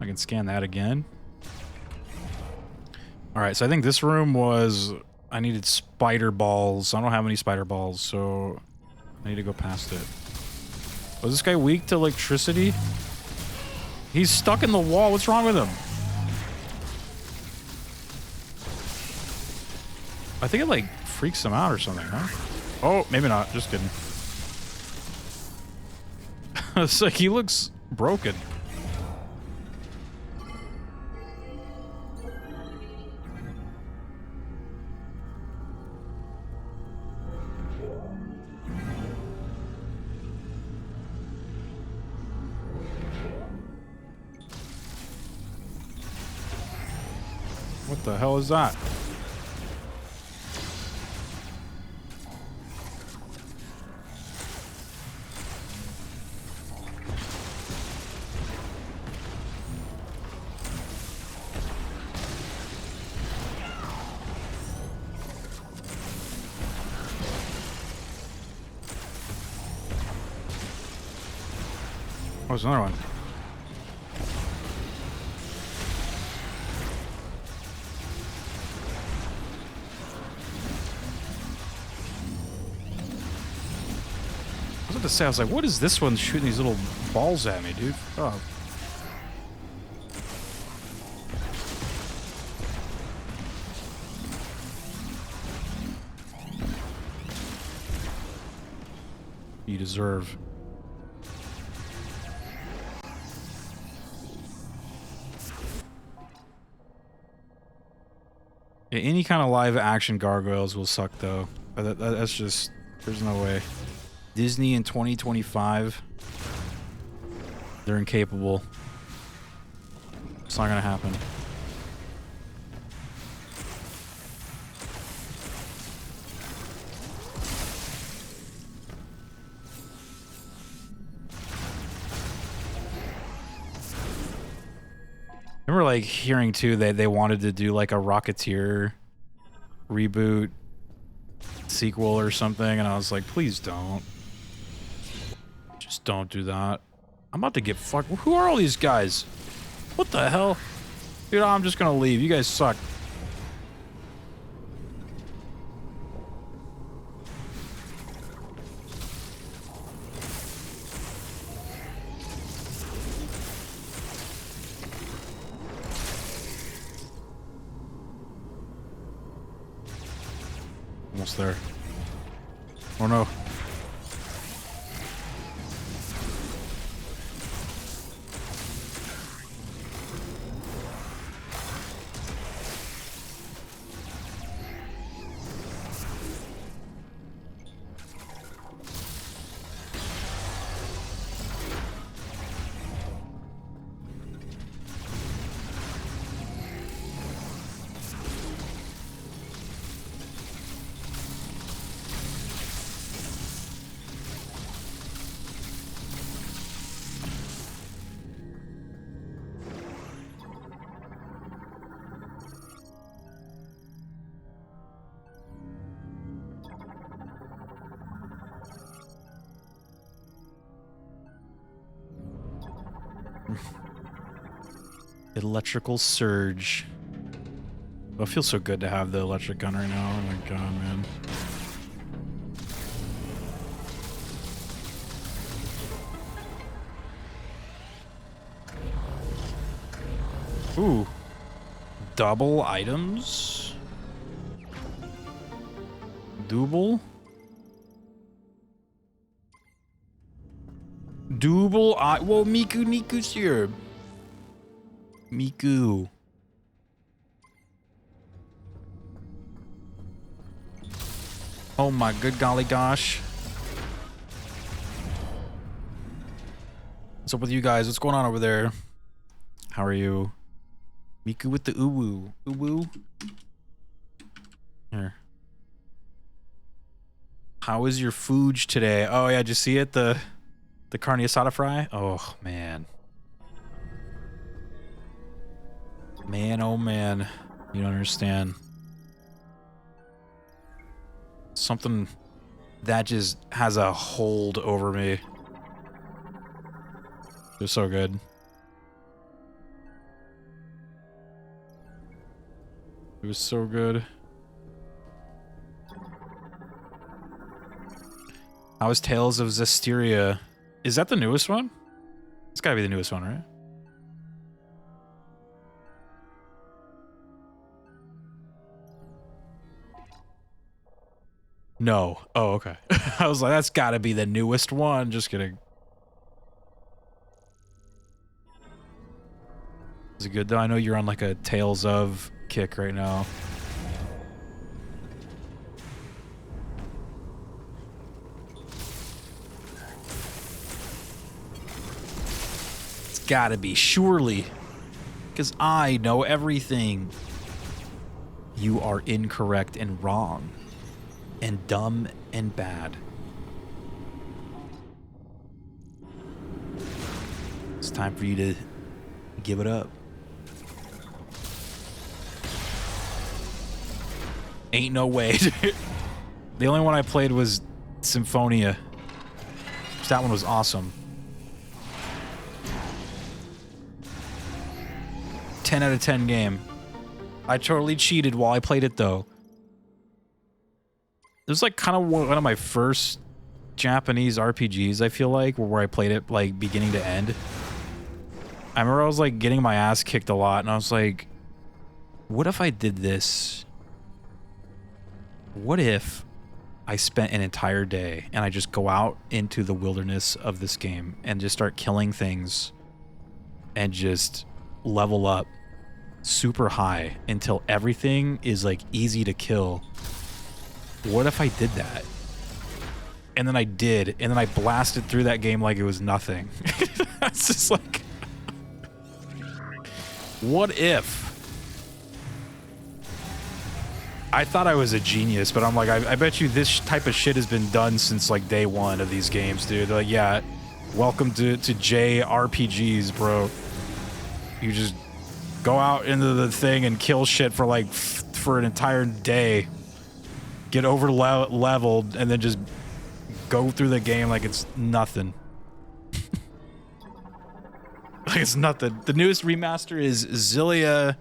Speaker 1: I can scan that again. All right, so I think this room was, I needed spider balls. I don't have any spider balls, so I need to go past it. Was this guy weak to electricity? He's stuck in the wall. What's wrong with him? I think it like freaks him out or something, huh? Oh, maybe not. Just kidding. It's like he looks broken. What the hell is that? Oh, there's another one. about to say, I was like, what is this one shooting these little balls at me, dude? Oh. You deserve. Yeah, any kind of live action gargoyles will suck though. That's just, there's no way. Disney in 2025, they're incapable. It's not gonna happen. I remember like hearing too that they wanted to do like a Rocketeer reboot sequel or something, and I was like, please don't. Just don't do that. I'm about to get fucked. Who are all these guys? What the hell? Dude, I'm just gonna leave. You guys suck. Almost there. Oh no. Electrical surge. Oh, it feels so good to have the electric gun right now. Oh my god, man. Ooh. Double items? Double? Double I whoa, Miku's here. Miku. Oh my good golly gosh. What's up with you guys? What's going on over there? How are you? Miku with the uwu. Uwu? Here. How is your food today? Oh yeah, did you see it? The carne asada fry? Oh man. Man, oh man. You don't understand. Something that just has a hold over me. They're so good. It was so good. How is Tales of Zestiria? Is that the newest one? It's gotta be the newest one, right? No. Oh, okay. I was like, that's gotta be the newest one. Just kidding. Is it good though? I know you're on like a Tales of kick right now. It's gotta be, surely. Because I know everything. You are incorrect and wrong. And dumb and bad. It's time for you to give it up. Ain't no way. The only one I played was Symphonia. That one was awesome. 10 out of 10 game. I totally cheated while I played it though. It was like kind of one of my first Japanese RPGs, I feel like, where I played it like beginning to end. I remember I was like getting my ass kicked a lot, and I was like, what if I did this? What if I spent an entire day and I just go out into the wilderness of this game and just start killing things and just level up super high until everything is like easy to kill? What if I did that? And then I did, and then I blasted through that game like it was nothing. It's just like, what if? I thought I was a genius, but I'm like, I bet you this type of shit has been done since like day one of these games, dude. Like, yeah, welcome to JRPGs, bro. You just go out into the thing and kill shit for like for an entire day, get over leveled, and then just go through the game like it's nothing. Like it's nothing. The newest remaster is Xillia,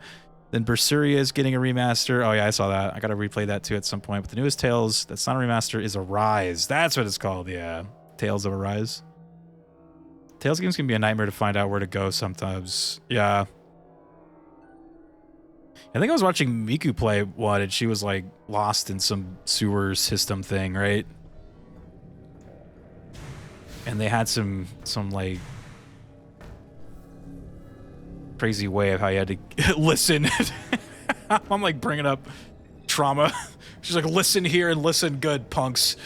Speaker 1: then Berseria is getting a remaster. Oh yeah, I saw that. I gotta replay that too at some point. But the newest Tales, that's not a remaster, is Arise. That's what it's called, yeah. Tales of Arise. Tales games can be a nightmare to find out where to go sometimes. Yeah. I think I was watching Miku play one, and she was like lost in some sewer system thing, right? And they had some like crazy way of how you had to listen. I'm like bringing up trauma. She's like, listen here and listen good, punks.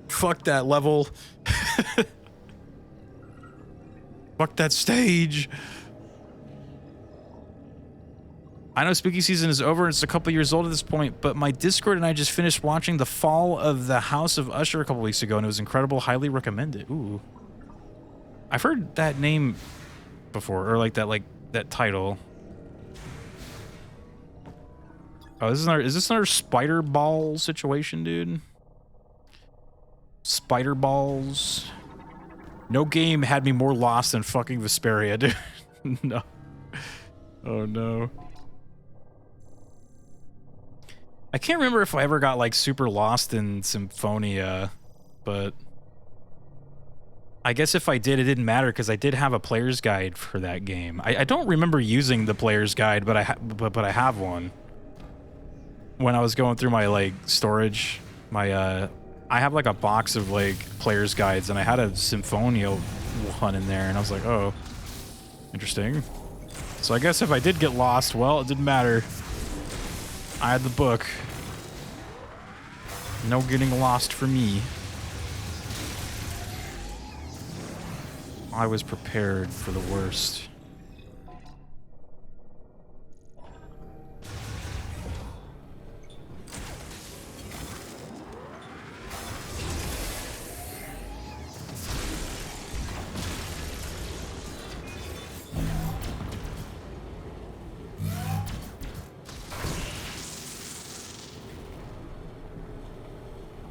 Speaker 1: Fuck that level. Fuck that stage. I know spooky season is over and it's a couple years old at this point, but my Discord and I just finished watching The Fall of the House of Usher a couple weeks ago, and it was incredible. Highly recommend it. Ooh. I've heard that name before, or like that title. Oh, is this another spider ball situation, dude? Spider balls. No game had me more lost than fucking Vesperia, dude. No. Oh no. I can't remember if I ever got like super lost in Symphonia, but I guess if I did, it didn't matter because I did have a player's guide for that game. I don't remember using the player's guide, but I have one. When I was going through my like storage, I have like a box of like player's guides, and I had a Symphonia one in there, and I was like, oh, interesting. So I guess if I did get lost, well, it didn't matter. I had the book. No getting lost for me. I was prepared for the worst.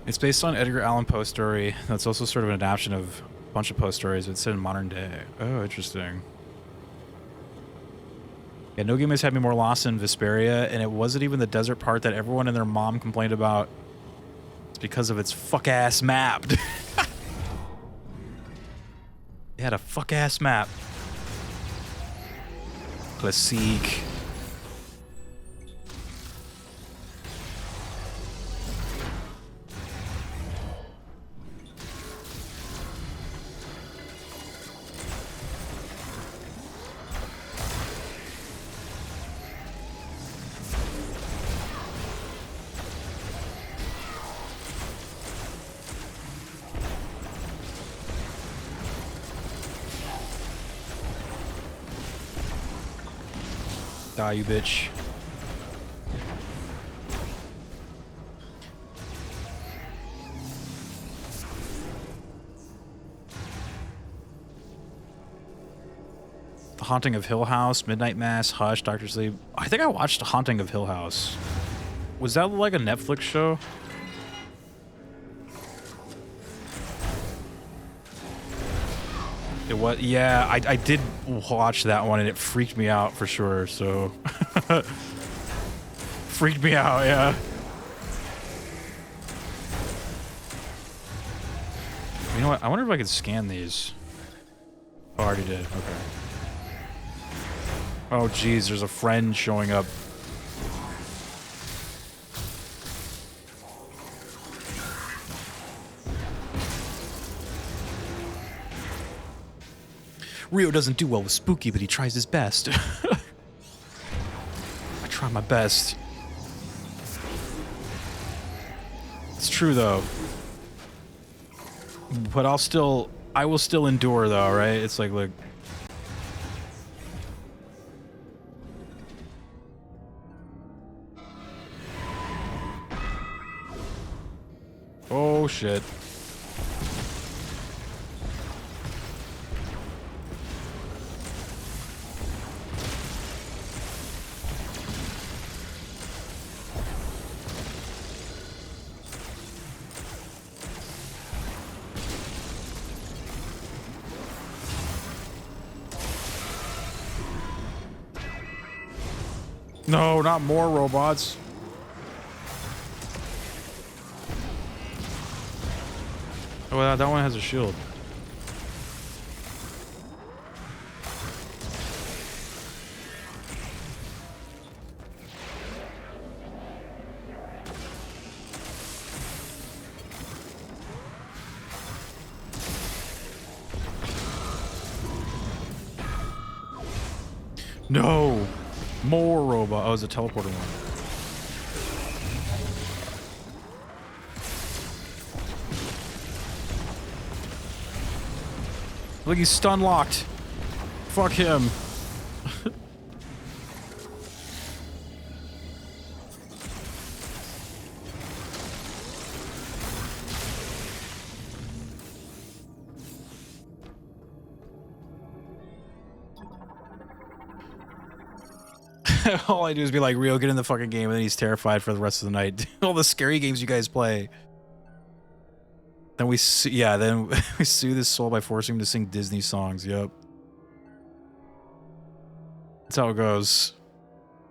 Speaker 1: It's based on Edgar Allan Poe story. That's also sort of an adaptation of a bunch of Poe stories, but it's set in modern day. Oh, interesting. Yeah, no game has had me more lost than Vesperia, and it wasn't even the desert part that everyone and their mom complained about. It's because of its fuck-ass map. It had a fuck-ass map. Classique. Die, you bitch. The Haunting of Hill House, Midnight Mass, Hush, Doctor Sleep. I think I watched The Haunting of Hill House. Was that like a Netflix show? It was, yeah, I did watch that one and it freaked me out for sure, so. Freaked me out, yeah. know what? I wonder if I could scan these. Oh, I already did. Okay. Oh, geez. There's a friend showing up. Rio doesn't do well with spooky, but he tries his best. I try my best. It's true, though. But I will still endure, though, right? It's like, look. Oh, shit. No, not more robots. Oh, that one has a shield. No! More robot. Oh, it's a teleporter one. Look, he's stun locked. Fuck him. All I do is be like, Rio, get in the fucking game, and then he's terrified for the rest of the night. All the scary games you guys play. Then we then we soothe his soul by forcing him to sing Disney songs. Yep. That's how it goes.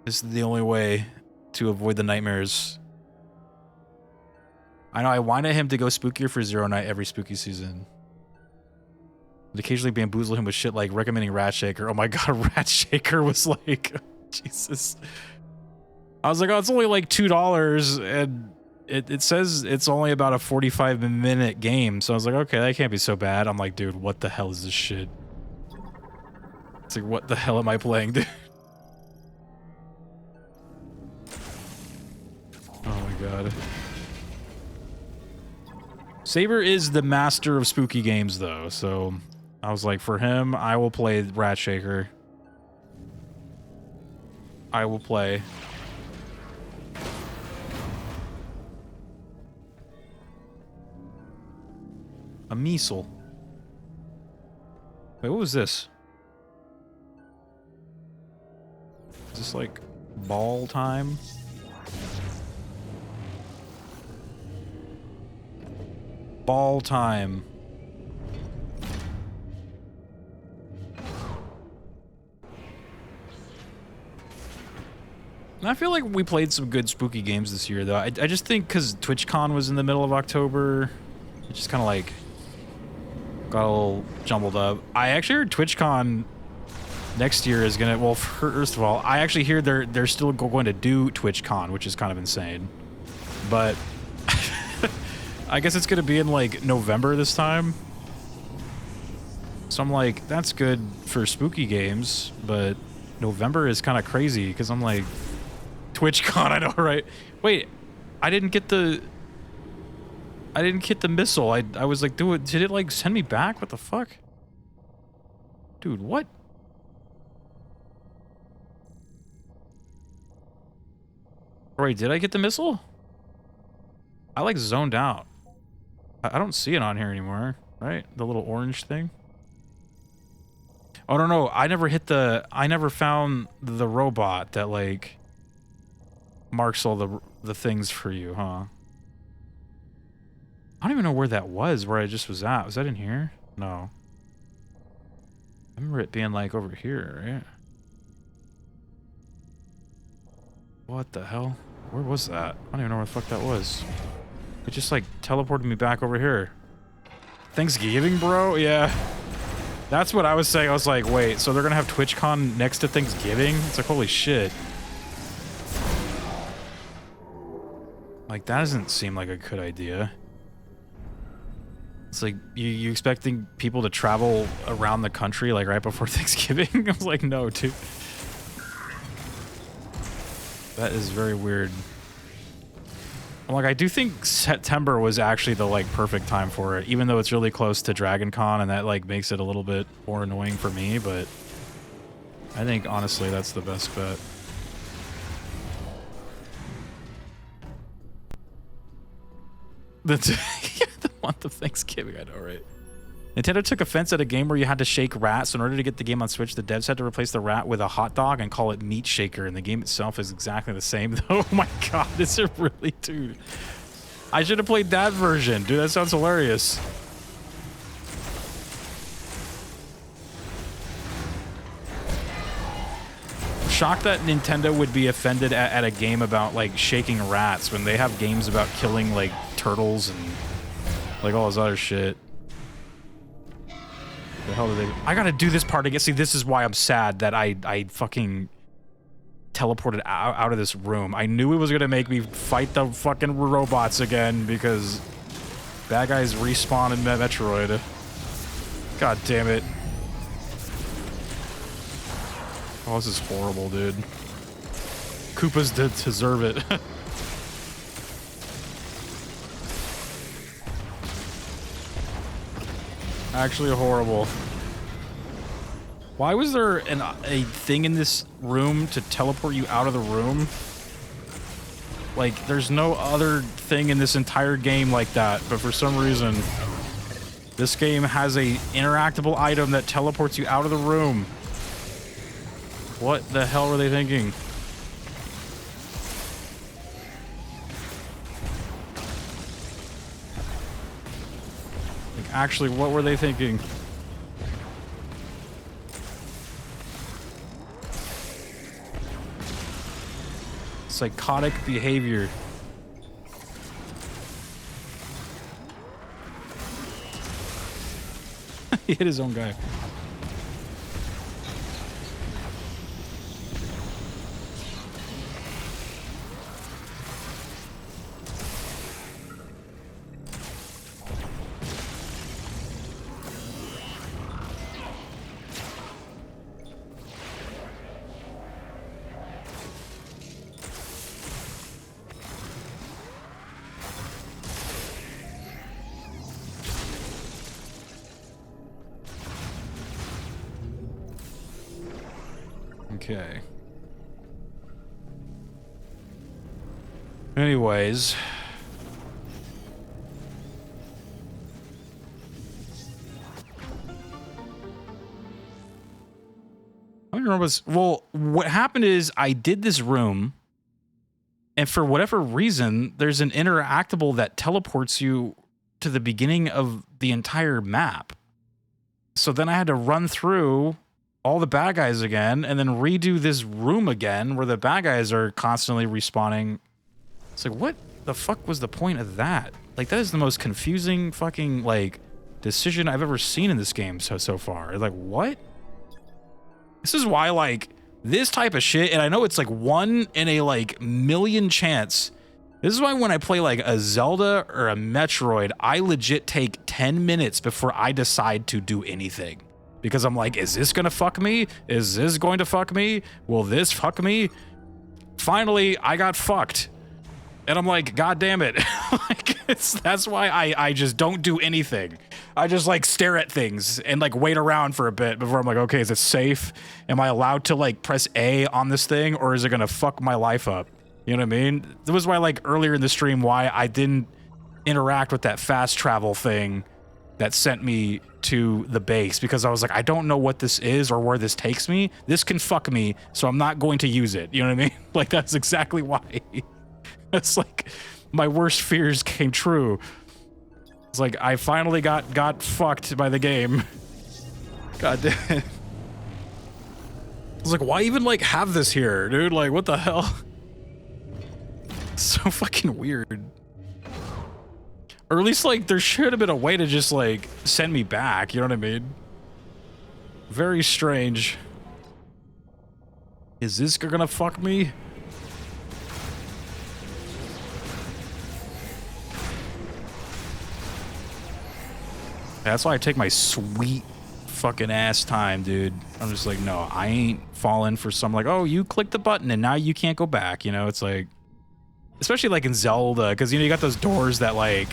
Speaker 1: This is the only way to avoid the nightmares. I know, I wanted him to go spookier for Zero Night every spooky season. But occasionally bamboozle him with shit like recommending Rat Shaker. Oh my god, Rat Shaker was like... Jesus. I was like, oh, it's only like $2, and it says it's only about a 45-minute game. So I was like, okay, that can't be so bad. I'm like, dude, what the hell is this shit? It's like, what the hell am I playing, dude? Oh my god. Saber is the master of spooky games, though, so I was like, for him, I will play Rat Shaker. I will play. A Measle. Wait, what was this? Is this like ball time? Ball time. I feel like we played some good spooky games this year, though. I just think because TwitchCon was in the middle of October, it just kind of like got a little jumbled up. I actually heard TwitchCon next year is gonna. Well, first of all, I actually hear they're still going to do TwitchCon, which is kind of insane. But I guess it's gonna be in like November this time. So I'm like, that's good for spooky games, but November is kind of crazy because I'm like. TwitchCon, I know, right? Wait, I didn't get the missile. I was like, did it like send me back? What the fuck? Dude, what? Wait, did I get the missile? I like zoned out. I don't see it on here anymore, right? The little orange thing. Oh, no, I never found the robot that like marks all the things for you, huh? I don't even know where that was, where I just was at. Was that in here? No. I remember it being like over here, right? What the hell? Where was that? I don't even know where the fuck that was. It just like teleported me back over here. Thanksgiving, bro? Yeah. That's what I was saying. I was like, wait, so they're gonna have TwitchCon next to Thanksgiving? It's like, holy shit. Like, that doesn't seem like a good idea. It's like, you expecting people to travel around the country, like, right before Thanksgiving? I was like, no, dude. That is very weird. Like, I do think September was actually the, like, perfect time for it, even though it's really close to Dragon Con, and that, like, makes it a little bit more annoying for me, but I think, honestly, that's the best bet. That's the month of Thanksgiving, I know, right? Nintendo took offense at a game where you had to shake rats. In order to get the game on Switch, the devs had to replace the rat with a hot dog and call it Meat Shaker, and the game itself is exactly the same. Oh my god, is it really, dude? I should have played that version. Dude, that sounds hilarious. I'm shocked that Nintendo would be offended at a game about, like, shaking rats when they have games about killing, like, turtles and, like, all this other shit. The hell did they... I gotta do this part again. See, this is why I'm sad that I fucking teleported out of this room. I knew it was gonna make me fight the fucking robots again because bad guys respawn in Metroid. God damn it. Oh, this is horrible, dude. Koopas deserve it. Actually horrible. Why was there a thing in this room to teleport you out of the room? Like, there's no other thing in this entire game like that, but for some reason, this game has a interactable item that teleports you out of the room. What the hell were they thinking? Actually, what were they thinking? Psychotic behavior. He hit his own guy. Okay. Anyways. I don't remember well, what happened is I did this room, and for whatever reason, there's an interactable that teleports you to the beginning of the entire map. So then I had to run through all the bad guys again, and then redo this room again where the bad guys are constantly respawning. It's like, what the fuck was the point of that? Like, that is the most confusing fucking, like, decision I've ever seen in this game so far. Like, what? This is why, like, this type of shit, and I know it's like 1 in a, like, million chance. This is why when I play, like, a Zelda or a Metroid, I legit take 10 minutes before I decide to do anything. Because I'm like, is this gonna fuck me? Is this going to fuck me? Will this fuck me? Finally, I got fucked. And I'm like, God damn it. Like, that's why I just don't do anything. I just, like, stare at things and, like, wait around for a bit before I'm like, okay, is it safe? Am I allowed to, like, press A on this thing, or is it gonna fuck my life up? You know what I mean? That was why, like, earlier in the stream, why I didn't interact with that fast travel thing that sent me to the base, because I was like, I don't know what this is or where this takes me. This can fuck me, so I'm not going to use it. You know what I mean? Like, that's exactly why. It's like my worst fears came true. It's like I finally got fucked by the game. God damn it. I was like, why even, like, have this here, dude? Like, what the hell? So fucking weird. Or at least, like, there should have been a way to just, like, send me back, you know what I mean? Very strange. Is this gonna fuck me? That's why I take my sweet fucking ass time, dude. I'm just like, no, I ain't falling for some, like, oh, you click the button and now you can't go back, you know? It's like, especially like in Zelda, because, you know, you got those doors that, like,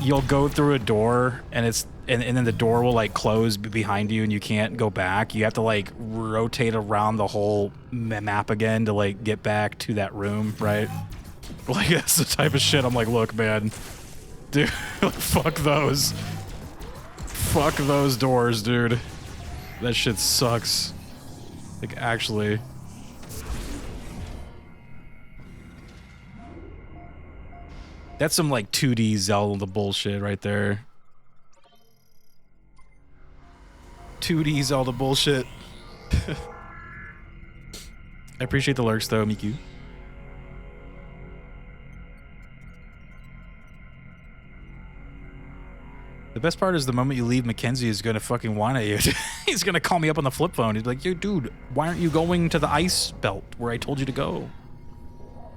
Speaker 1: you'll go through a door and it's, and then the door will, like, close behind you and you can't go back. You have to, like, rotate around the whole map again to, like, get back to that room, right? Like, that's the type of shit I'm like, look, man. Dude, fuck those. Fuck those doors, dude. That shit sucks. Like, actually. That's some, like, 2D Zelda bullshit right there. 2D Zelda bullshit. I appreciate the lurks, though, Miku. The best part is the moment you leave, Mackenzie is gonna fucking whine at you. He's gonna call me up on the flip phone. He's like, yo, dude, why aren't you going to the ice belt where I told you to go?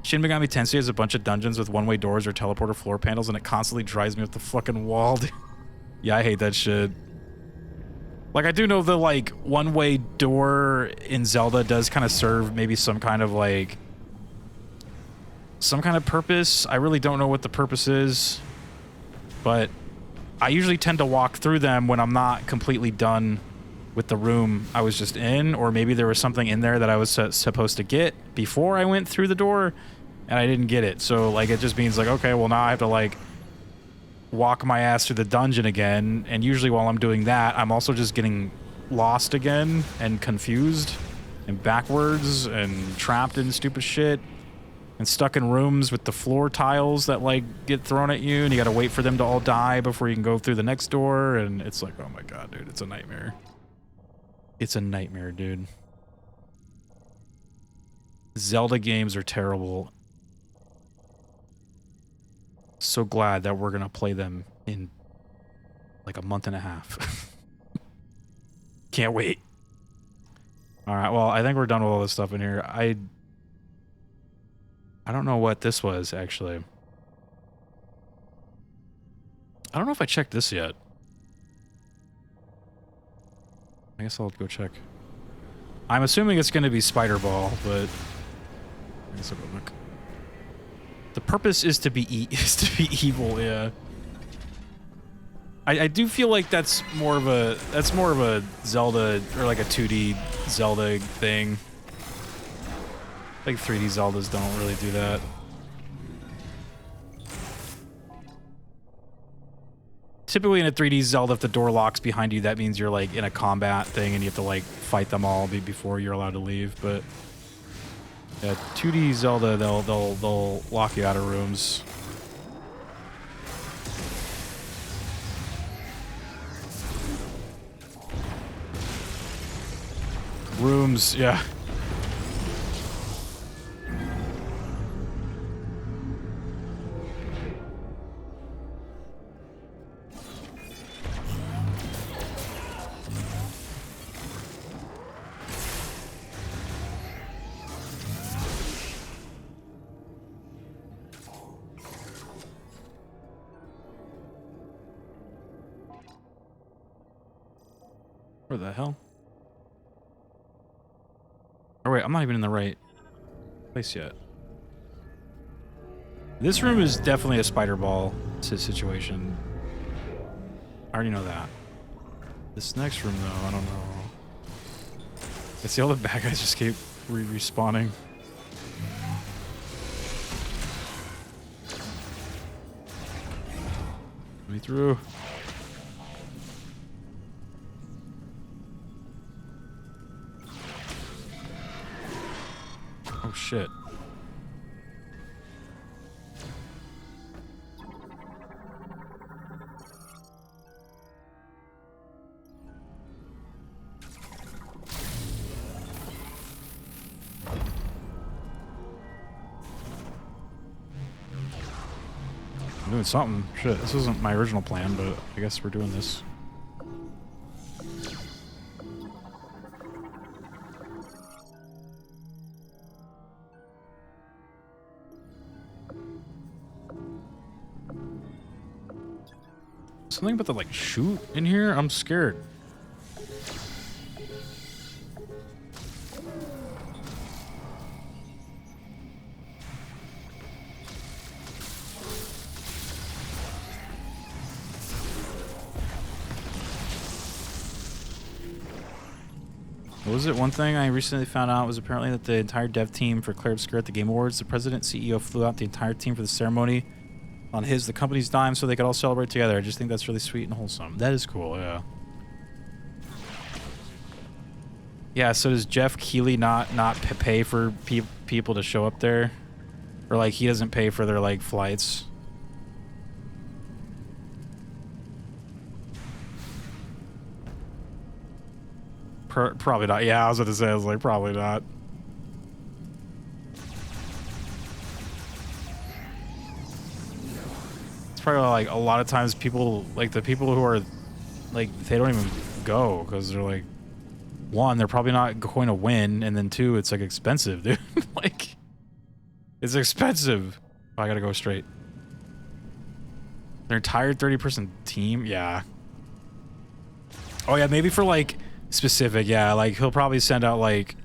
Speaker 1: Shin Megami Tensei has a bunch of dungeons with one-way doors or teleporter floor panels, and it constantly drives me up the fucking wall. Yeah, I hate that shit. Like, I do know the, like, one-way door in Zelda does kind of serve maybe some kind of, like, some kind of purpose. I really don't know what the purpose is, but I usually tend to walk through them when I'm not completely done with the room I was just in, or maybe there was something in there that I was supposed to get before I went through the door, and I didn't get it. So, like, it just means, like, okay, well, now I have to, like, walk my ass through the dungeon again, and usually while I'm doing that, I'm also just getting lost again, and confused, and backwards, and trapped in stupid shit, and stuck in rooms with the floor tiles that, like, get thrown at you, and you gotta wait for them to all die before you can go through the next door, and it's like, oh my god, dude, it's a nightmare. It's a nightmare, dude. Zelda games are terrible. So glad that we're gonna play them in, like, a month and a half. Can't wait. Alright, well, I think we're done with all this stuff in here. I don't know what this was, actually. I don't know if I checked this yet. I guess I'll go check. I'm assuming it's going to be Spider Ball, but I guess I'll go look. The purpose is to be evil, yeah. I do feel like that's more of a Zelda, or like a 2D Zelda thing. Like 3D Zeldas don't really do that. Typically in a 3D Zelda, if the door locks behind you, that means you're, like, in a combat thing and you have to, like, fight them all before you're allowed to leave. But yeah, 2D Zelda, they'll lock you out of rooms. Rooms, yeah. Where the hell? Oh wait, I'm not even in the right place yet. This room is definitely a spider ball situation. I already know that. This next room, though, I don't know. I see all the bad guys just keep respawning. Let me through. Oh shit. I'm doing doing something. Shit, this isn't my original plan, but I guess we're doing this. Something about the, like, shoot in here? I'm scared. What was it? One thing I recently found out was apparently that the entire dev team for Claire Obscura at the Game Awards, the president, CEO flew out the entire team for the ceremony on the company's dime so they could all celebrate together. I just think that's really sweet and wholesome. That is cool, yeah. Yeah, so does Jeff Keighley not pay for people to show up there? Or, like, he doesn't pay for their, like, flights? Probably not. Yeah, I was about to say, I was like, probably not. It's probably like a lot of times people, like the people who are, like, they don't even go because they're like, one, they're probably not going to win, and then two, it's like expensive, dude. Like, it's expensive. Oh, I gotta go straight. Their entire 30-person team? Yeah. Oh, yeah, maybe for, like, specific, yeah, like he'll probably send out like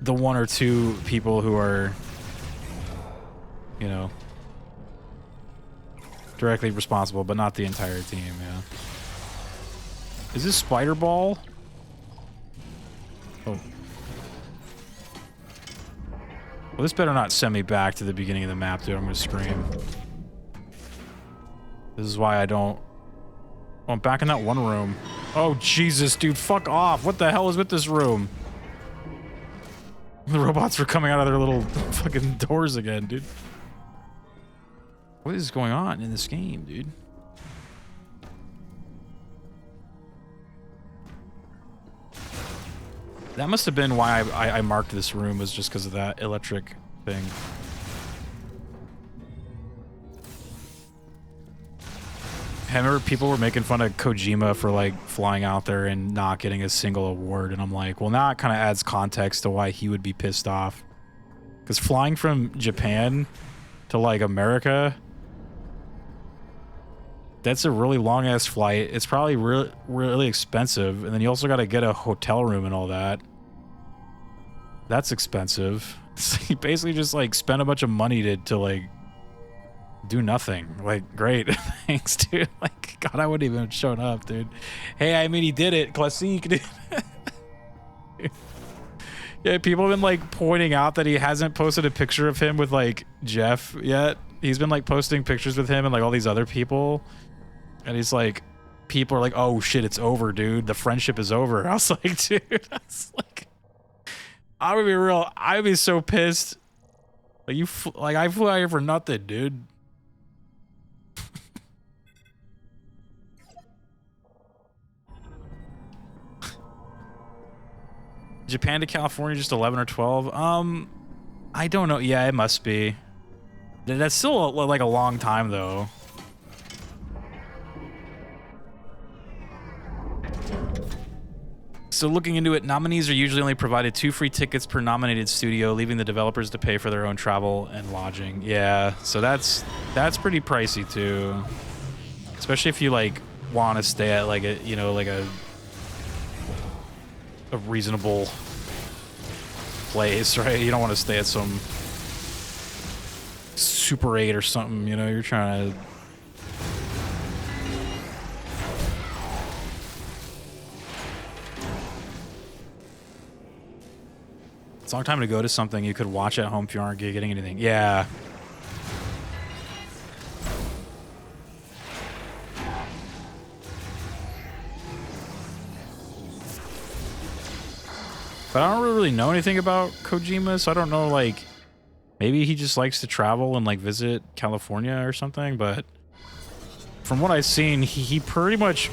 Speaker 1: the one or two people who are, you know, directly responsible, but not the entire team. Yeah. Is this Spider Ball? Oh. Well, this better not send me back to the beginning of the map, dude. I'm gonna scream. This is why I don't. Oh, I'm back in that one room. Oh, Jesus, dude, fuck off. What the hell is with this room? The robots were coming out of their little fucking doors again, dude. What is going on in this game, dude? That must have been why I marked this room, was just because of that electric thing. I remember people were making fun of Kojima for like flying out there and not getting a single award, and I'm like, well, now it kind of adds context to why he would be pissed off. Because flying from Japan to like America, that's a really long ass flight. It's probably really expensive, and then you also got to get a hotel room and all that. That's expensive. So you basically just like spend a bunch of money to like do nothing. Like, great. Thanks, dude. Like, God, I wouldn't even have shown up, dude. Hey, I mean, he did it. Classique, dude. Yeah, people have been, like, pointing out that he hasn't posted a picture of him with, like, Jeff yet. He's been, like, posting pictures with him and, like, all these other people. And he's like, people are like, oh, shit, it's over, dude. The friendship is over. I was like, dude, that's like, I would be real. I would be so pissed. Like, I flew out here for nothing, dude. Japan to California, just 11 or 12. I don't know. Yeah, it must be. That's still like a long time, though. So looking into it, nominees are usually only provided 2 free tickets per nominated studio, leaving the developers to pay for their own travel and lodging. Yeah, so that's pretty pricey too, especially if you like want to stay at like a, you know, like a reasonable place, right? You don't want to stay at some Super 8 or something, you know, you're trying to... It's a long time to go to something you could watch at home if you aren't getting anything. Yeah. But I don't really know anything about Kojima, so I don't know, like, maybe he just likes to travel and, like, visit California or something, but from what I've seen, he pretty much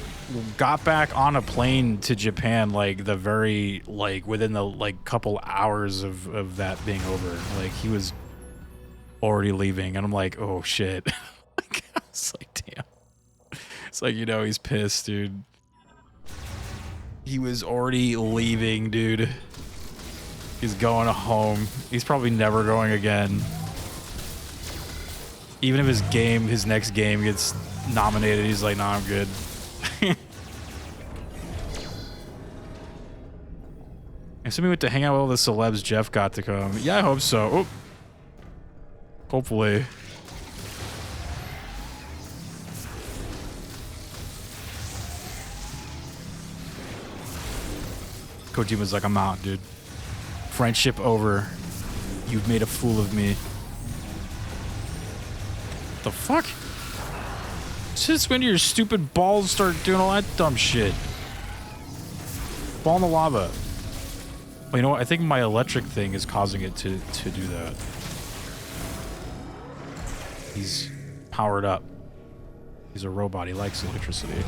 Speaker 1: got back on a plane to Japan, like, the very, like, within the, like, couple hours of that being over. Like, he was already leaving, and I'm like, oh, shit. It's like, damn. It's like, you know, he's pissed, dude. He was already leaving, dude. He's going home. He's probably never going again. Even if his next game gets nominated, he's like, nah, I'm good. Assuming we went to hang out with all the celebs Jeff got to come. Yeah, I hope so. Oh. Hopefully. Kojima's like, I'm out, dude. Friendship over. You've made a fool of me. The fuck? Since when do your stupid balls start doing all that dumb shit? Fall in the lava. Well, you know what? I think my electric thing is causing it to do that. He's powered up. He's a robot. He likes electricity.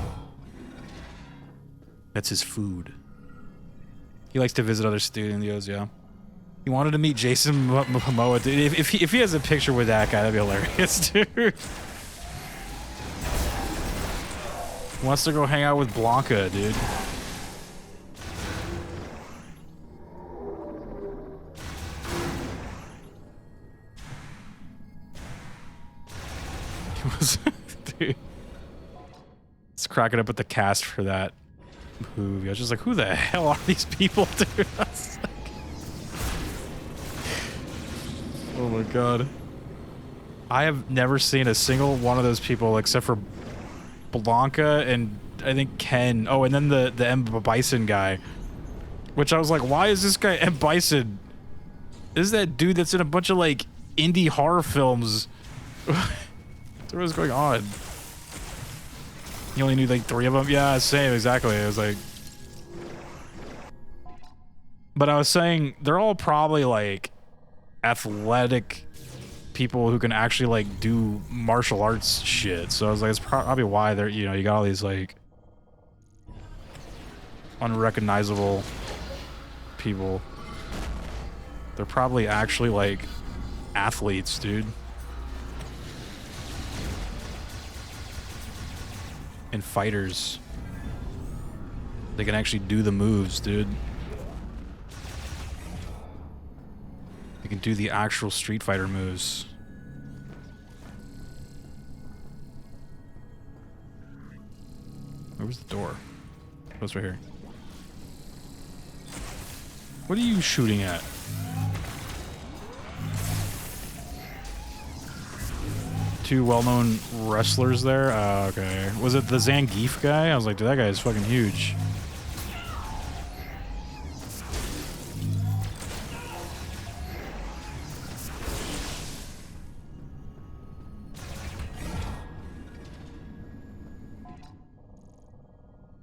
Speaker 1: That's his food. He likes to visit other studios, yeah. He wanted to meet Jason Momoa, dude. If he has a picture with that guy, that'd be hilarious, dude. He wants to go hang out with Blanca, dude. He was, dude. It's cracking up at the cast for that movie. I was just like, who the hell are these people, dude? Oh my god. I have never seen a single one of those people except for Blanca and I think Ken. Oh, and then the M. Bison guy. Which I was like, why is this guy M. Bison? This is that dude that's in a bunch of like indie horror films. What was going on? You only knew like 3 of them? Yeah, same, exactly. It was like... But I was saying, they're all probably like athletic people who can actually like do martial arts shit. So I was like, it's probably why they're, you know, you got all these like unrecognizable people. They're probably actually like athletes, dude. And fighters. They can actually do the moves, dude. They can do the actual Street Fighter moves. Where was the door? Oh, it's right here. What are you shooting at? Two well-known wrestlers there? Okay. Was it the Zangief guy? I was like, dude, that guy is fucking huge.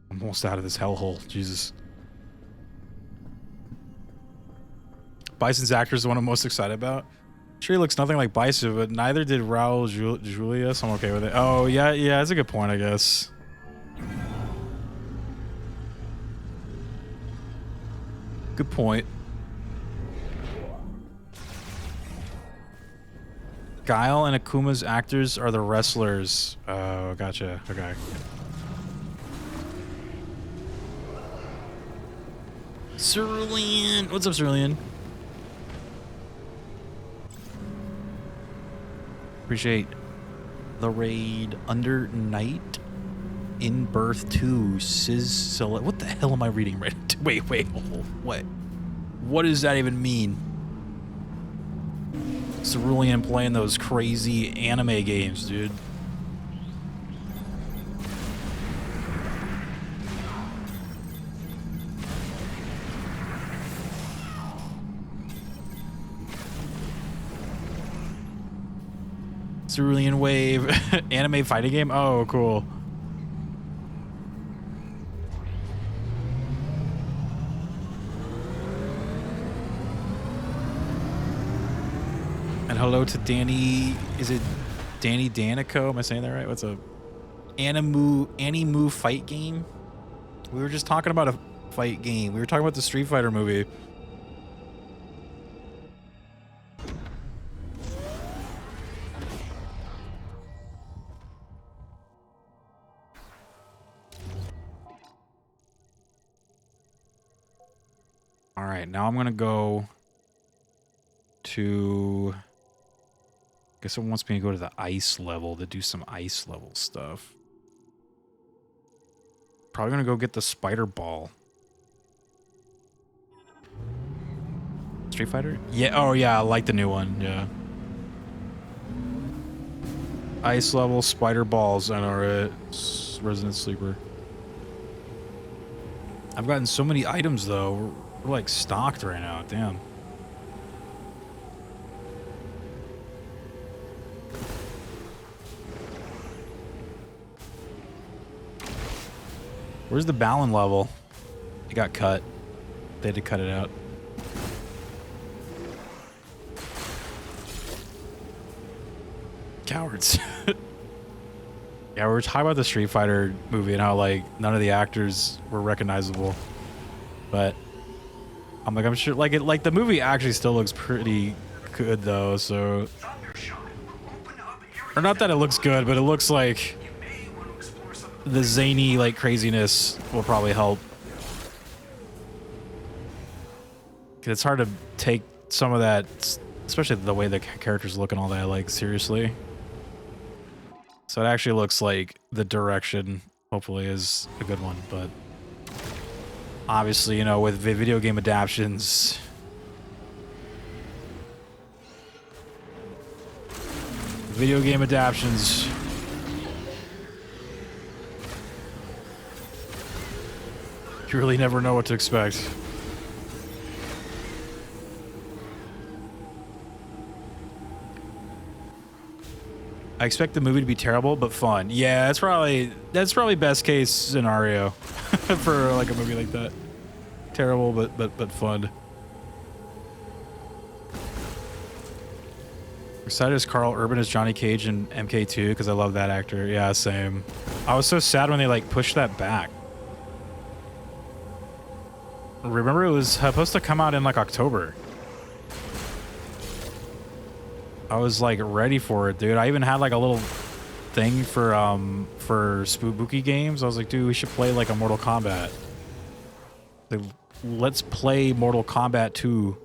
Speaker 1: I'm almost out of this hellhole. Jesus. Bison's actor is the one I'm most excited about. Sure, he looks nothing like Bison, but neither did Raul Julia, so I'm okay with it. Oh, yeah, that's a good point, I guess. Good point. Guile and Akuma's actors are the wrestlers. Oh, gotcha. Okay. Cerulean! What's up, Cerulean? Appreciate the raid. Under Night in Birth 2 what the hell am I reading right? Wait, what does that even mean? Cerulean playing those crazy anime games, dude. Cerulean Wave anime fighting game? Oh, cool. And hello to Danny. Is it Danny Danico? Am I saying that right? What's a Animu fight game? We were just talking about a fight game. We were talking about the Street Fighter movie. right, now I'm gonna go to... Guess it wants me to go to the ice level to do some ice level stuff. Probably gonna go get the spider ball. Street Fighter? Yeah, oh yeah, I like the new one, yeah. Ice level, spider balls, and our Resident Sleeper. I've gotten so many items though. We're like stocked right now, damn. Where's the Balin level? It got cut. They had to cut it out. Cowards. Yeah, we were talking about the Street Fighter movie and how like none of the actors were recognizable. But I'm like, I'm sure like the movie actually still looks pretty good though, so or not that it looks good, but it looks like the zany like craziness will probably help. 'Cause it's hard to take some of that, especially the way the characters look and all that, like seriously. So it actually looks like the direction hopefully is a good one, but obviously, you know, with video game adaptions, you really never know what to expect. I expect the movie to be terrible but fun. Yeah, that's probably best case scenario for like a movie like that. Terrible but fun. Excited as Carl Urban as Johnny Cage in MK2 because I love that actor. Yeah, same. I was so sad when they like pushed that back. Remember, it was supposed to come out in like October. I was like ready for it, dude. I even had like a little thing for Spooky games. I was like, dude, we should play like a Mortal Kombat. Like, let's play Mortal Kombat 2.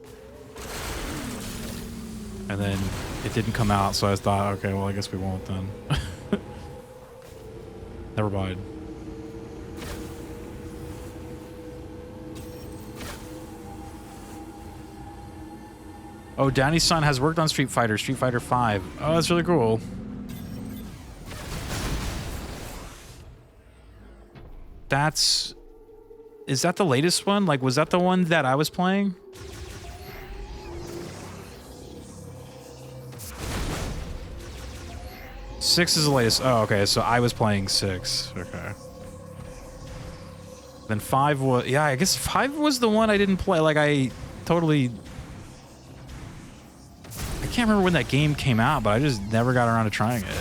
Speaker 1: And then it didn't come out, so I thought, okay, well, I guess we won't then. Never mind. Oh, Danny-san has worked on Street Fighter 5. Oh, that's really cool. Is that the latest one? Like, was that the one that I was playing? Six is the latest. Oh, okay, so I was playing 6. Okay. Then 5 was... Yeah, I guess 5 was the one I didn't play. Like, I totally... I can't remember when that game came out, but I just never got around to trying it.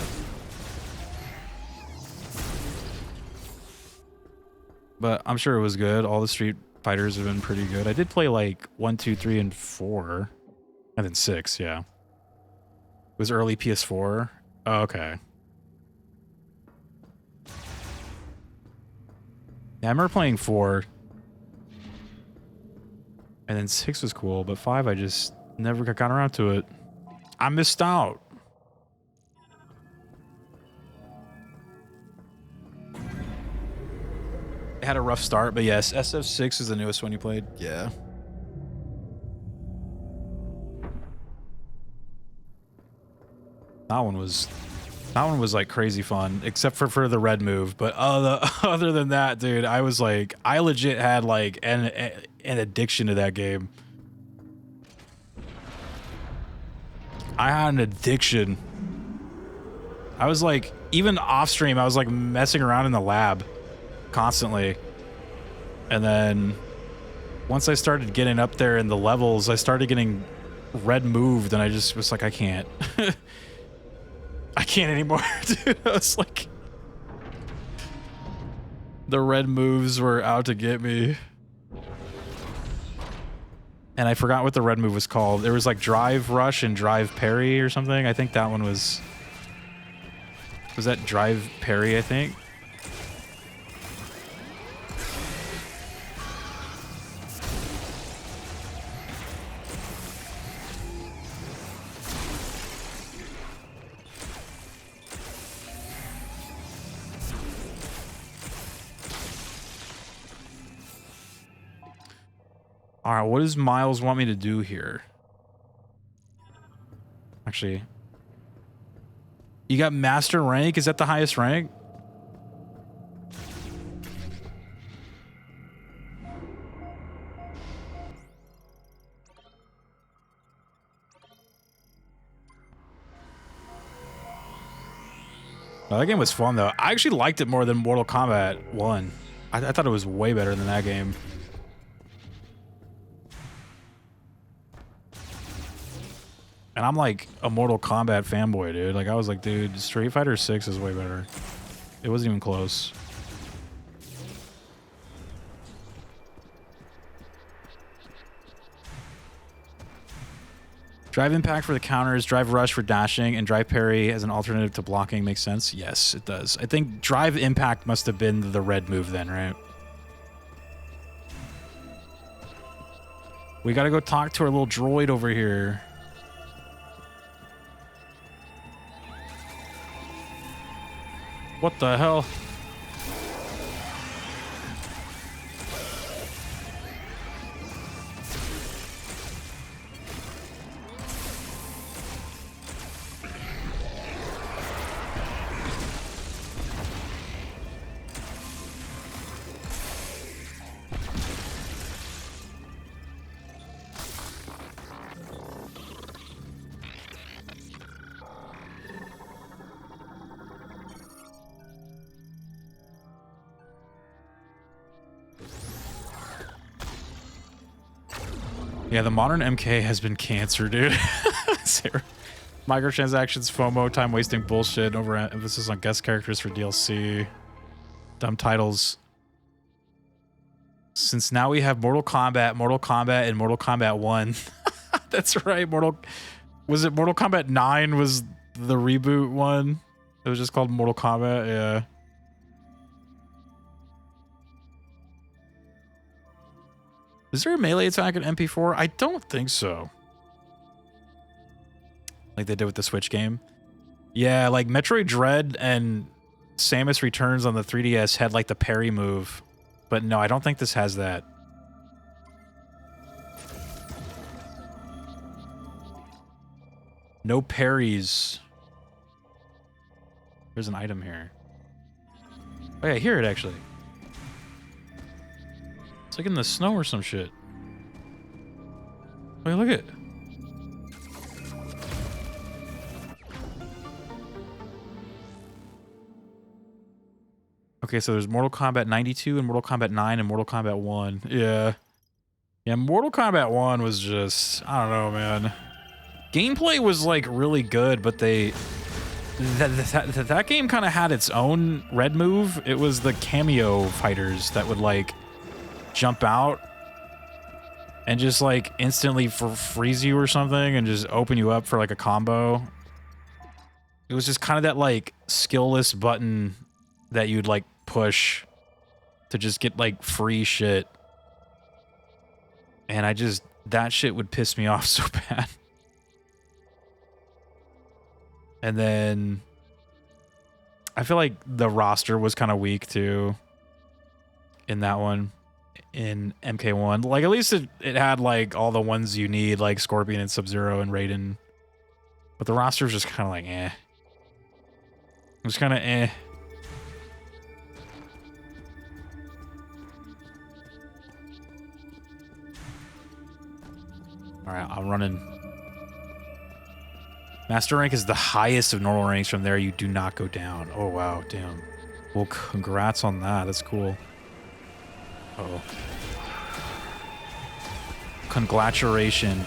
Speaker 1: But I'm sure it was good. All the Street Fighters have been pretty good. I did play like 1, 2, 3, and 4. And then 6, yeah. It was early PS4. Oh, okay. Yeah, I remember playing 4. And then 6 was cool, but 5 I just never got around to it. I missed out. It had a rough start, but yes, SF6 is the newest one you played. Yeah. That one was like crazy fun, except for the red move. But other than that, dude, I was like, I legit had like an addiction to that game. I had an addiction. I was like, even off stream, I was like messing around in the lab constantly. And then once I started getting up there in the levels, I started getting red moved and I just was like, I can't. I can't anymore, dude. I was like, the red moves were out to get me. And I forgot what the red move was called. There was like Drive Rush and Drive Parry or something. I think that one was... Was that Drive Parry, I think? All right, what does Miles want me to do here? Actually, you got master rank? Is that the highest rank? No, that game was fun though. I actually liked it more than Mortal Kombat 1. I thought it was way better than that game. And I'm like a Mortal Kombat fanboy, dude. Like I was like, dude, Street Fighter 6 is way better. It wasn't even close. Drive impact for the counters, drive rush for dashing, and drive parry as an alternative to blocking makes sense. Yes, it does. I think drive impact must have been the red move then, right? We gotta go talk to our little droid over here. What the hell? Yeah, the modern MK has been cancer, dude. Microtransactions, FOMO, time-wasting bullshit, overemphasis on guest characters for DLC, dumb titles. Since now we have Mortal Kombat, and Mortal Kombat 1. That's right, Was it Mortal Kombat 9 was the reboot one? It was just called Mortal Kombat, yeah. Is there a melee attack in MP4? I don't think so. Like they did with the Switch game. Yeah, like Metroid Dread and Samus Returns on the 3DS had like the parry move. But no, I don't think this has that. No parries. There's an item here. Oh yeah, I hear it actually. It's like in the snow or some shit. Wait, look at it. Okay, so there's Mortal Kombat 92 and Mortal Kombat 9 and Mortal Kombat 1. Yeah. Yeah, Mortal Kombat 1 was just, I don't know, man. Gameplay was like really good, but that game kind of had its own red move. It was the cameo fighters that would like jump out and just like instantly freeze you or something and just open you up for like a combo. It was just kind of that like skillless button that you'd like push to just get like free shit. And that shit would piss me off so bad. And then I feel like the roster was kind of weak too in that one. In MK1, like at least it had like all the ones you need, like Scorpion and Sub-Zero and Raiden, but the roster's just kind of like eh. It was kind of eh. All right, I'm running. Master rank is the highest of normal ranks. From there, you do not go down. Oh wow, damn. Well, congrats on that. That's cool. Uh-oh. Congratulation.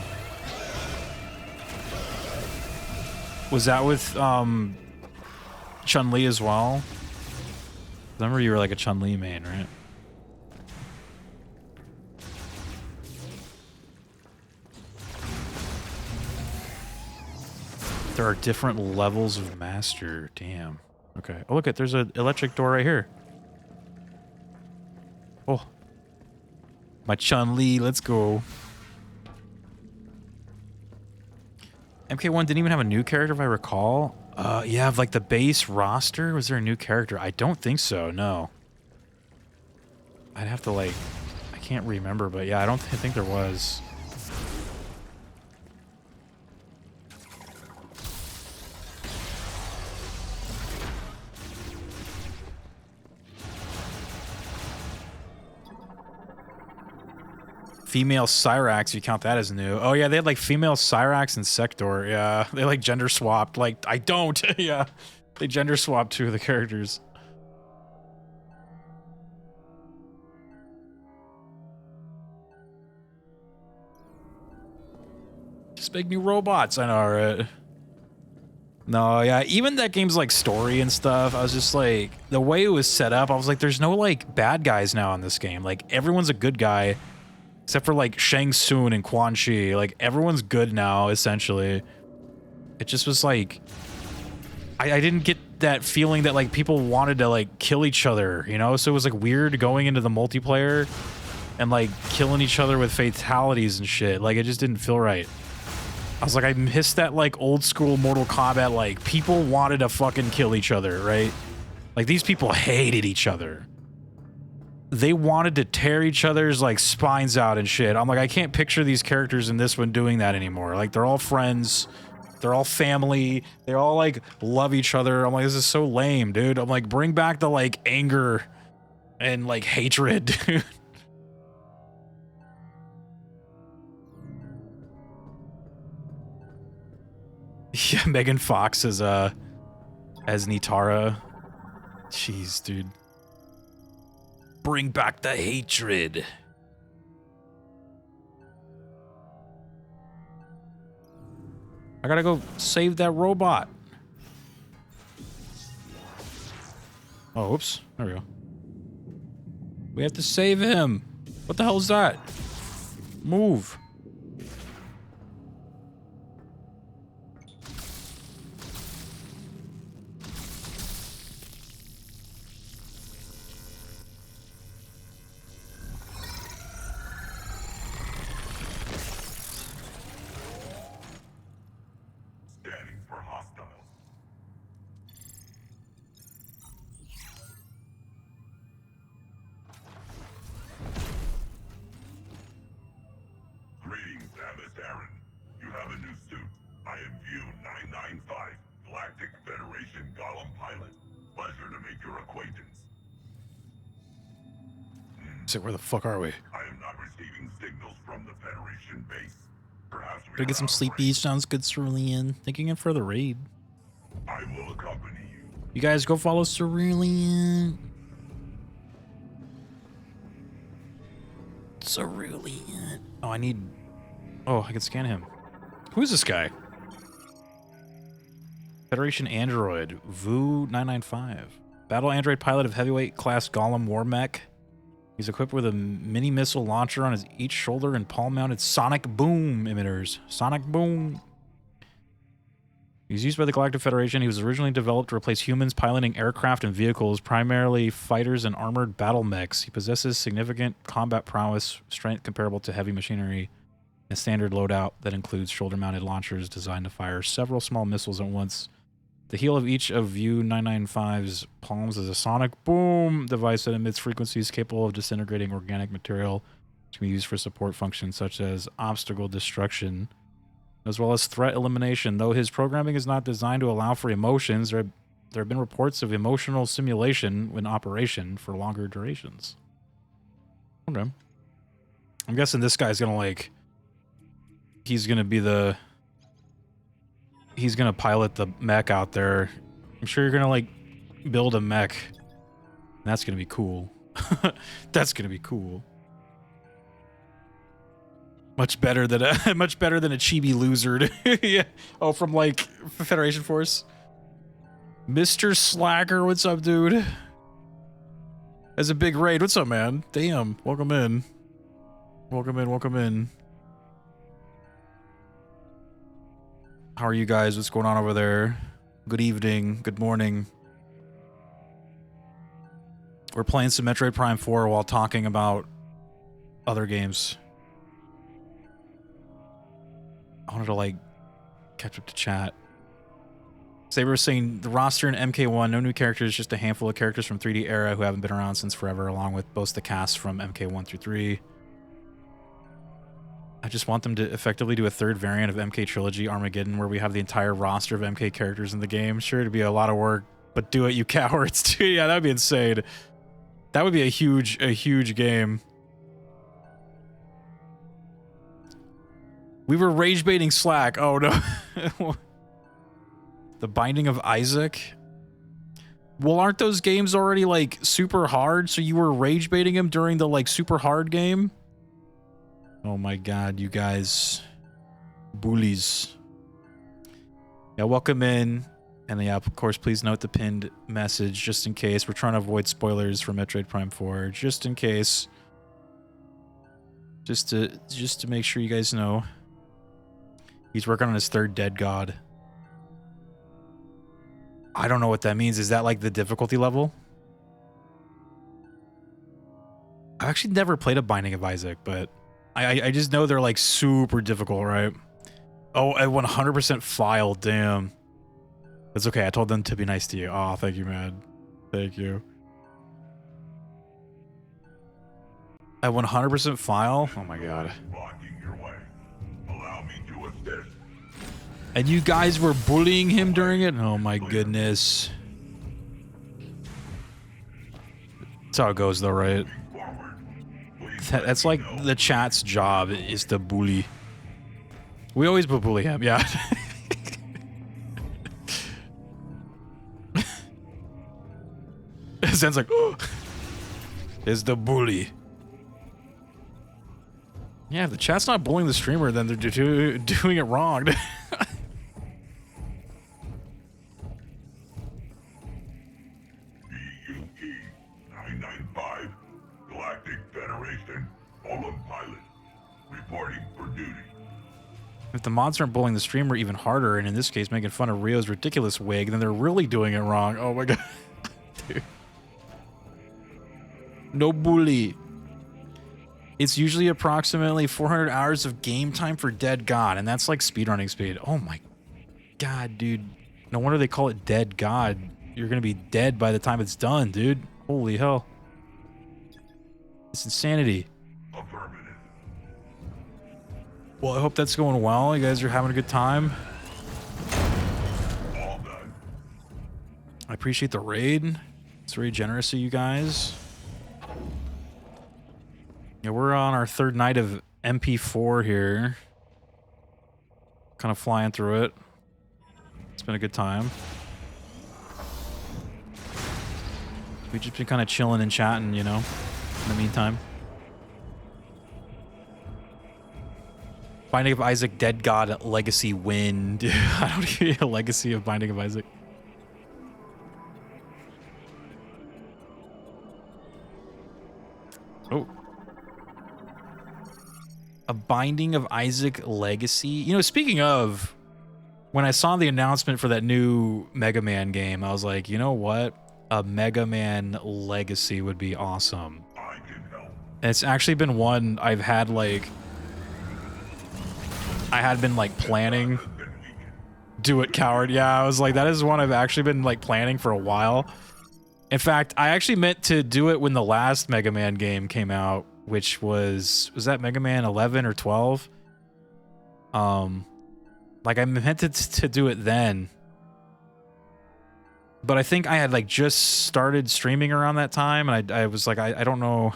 Speaker 1: Was that with Chun-Li as well? Remember you were like a Chun-Li main, right? There are different levels of master. Damn. Okay. Oh, look at there's an electric door right here. Oh. My Chun-Li, let's go. MK1 didn't even have a new character if I recall. Yeah, like the base roster. Was there a new character? I don't think so, no. I'd have to like... can't remember, but yeah, I don't think there was. Female Cyrax, you count that as new. Oh yeah, they had like female Cyrax and Sector. Yeah, they like gender swapped. Like, I don't. Yeah, they gender swapped 2 of the characters. Just make new robots. I know, right? No, yeah, even that game's like story and stuff, I was just like, the way it was set up, I was like, there's no like bad guys now in this game. Like, everyone's a good guy. Except for like Shang Tsung and Quan Chi. Like, everyone's good now, essentially. It just was like, I didn't get that feeling that like people wanted to like kill each other, you know? So it was like weird going into the multiplayer and like killing each other with fatalities and shit. Like, it just didn't feel right. I was like, I missed that like old school Mortal Kombat, like people wanted to fucking kill each other, right? Like, these people hated each other. They wanted to tear each other's like spines out and shit. I'm like, I can't picture these characters in this one doing that anymore. Like, they're all friends, they're all family, they all like love each other. I'm like, this is so lame, dude. I'm like, bring back the like anger and like hatred, dude. Yeah, Megan Fox as Nitara. Jeez, dude. Bring back the hatred. I gotta go save that robot. Oh, oops. There we go. We have to save him. What the hell is that? Move. Where the fuck are we?
Speaker 3: I am not receiving signals from the Federation base. Perhaps we
Speaker 1: gotta get some sleepies. Sounds good, Cerulean. Thinking in for the raid.
Speaker 3: I will accompany you.
Speaker 1: You guys go follow Cerulean. Cerulean. Oh, I need... Oh, I can scan him. Who is this guy? Federation Android. VU 995. Battle android pilot of heavyweight class Golem war mech. He's equipped with a mini missile launcher on his each shoulder and palm-mounted sonic boom emitters. Sonic boom. He's used by the Galactic Federation. He was originally developed to replace humans piloting aircraft and vehicles, primarily fighters and armored battle mechs. He possesses significant combat prowess, strength comparable to heavy machinery, and a standard loadout that includes shoulder-mounted launchers designed to fire several small missiles at once. The heel of each of VU 995's palms is a sonic boom device that emits frequencies capable of disintegrating organic material, which can be used for support functions such as obstacle destruction, as well as threat elimination. Though his programming is not designed to allow for emotions, there have been reports of emotional simulation when operation for longer durations. Okay. I'm guessing this guy's gonna like... He's gonna be the... He's gonna pilot the mech out there. I'm sure you're gonna like build a mech. That's gonna be cool. That's gonna be cool. Much better than a chibi loser. Yeah. Oh, from like Federation Force. Mr. Slacker, what's up, dude? As a big raid, what's up, man? Damn, welcome in. Welcome in, welcome in. How are you guys? What's going on over there? Good evening. Good morning. We're playing some Metroid Prime 4 while talking about other games. I wanted to, like, catch up to chat. Saber was saying, the roster in MK1, no new characters, just a handful of characters from 3D era who haven't been around since forever, along with both the cast from MK1 through 3. I just want them to effectively do a third variant of MK Trilogy Armageddon where we have the entire roster of MK characters in the game. Sure, it'd be a lot of work, but do it, you cowards. Yeah, that'd be insane. That would be a huge game. We were rage baiting Slack. Oh no. The Binding of Isaac. Well, aren't those games already like super hard? So you were rage baiting him during the like super hard game? Oh my god, you guys. Bullies. Yeah, welcome in. And yeah, of course, please note the pinned message just in case. We're trying to avoid spoilers for Metroid Prime 4. Just in case. Just to make sure you guys know. He's working on his third dead god. I don't know what that means. Is that like the difficulty level? I've actually never played a Binding of Isaac, but I just know they're like super difficult, right? Oh, at 100% file, damn. That's okay. I told them to be nice to you. Oh, thank you, man. Thank you. At 100% file? Oh my god. And you guys were bullying him during it? Oh my goodness. That's how it goes though, right? That's like the chat's job is to bully. We always bully him, yeah. It sounds like, oh, is the bully. Yeah, if the chat's not bullying the streamer, then they're doing it wrong. If the mods aren't bullying the streamer even harder, and in this case making fun of Rio's ridiculous wig, then they're really doing it wrong. Oh my god. Dude. No bully. It's usually approximately 400 hours of game time for Dead God, and that's like speedrunning speed. Oh my god, dude. No wonder they call it Dead God. You're gonna be dead by the time it's done, dude. Holy hell. It's insanity. Well, I hope that's going well. You guys are having a good time. I appreciate the raid. It's very generous of you guys. Yeah, we're on our third night of MP4 here. Kind of flying through it. It's been a good time. We've just been kind of chilling and chatting, you know, in the meantime. Binding of Isaac, Dead God, Legacy win. Dude, I don't get a legacy of Binding of Isaac. Oh. A Binding of Isaac Legacy? You know, speaking of, when I saw the announcement for that new Mega Man game, I was like, you know what? A Mega Man Legacy would be awesome. And it's actually been one I've had like... I had been like planning. Do it, coward. Yeah, I was like, that is one I've actually been like planning for a while. In fact, I actually meant to do it when the last Mega Man game came out, which was that Mega Man 11 or 12? Like I meant to do it then. But I think I had like just started streaming around that time, and I was like, I don't know.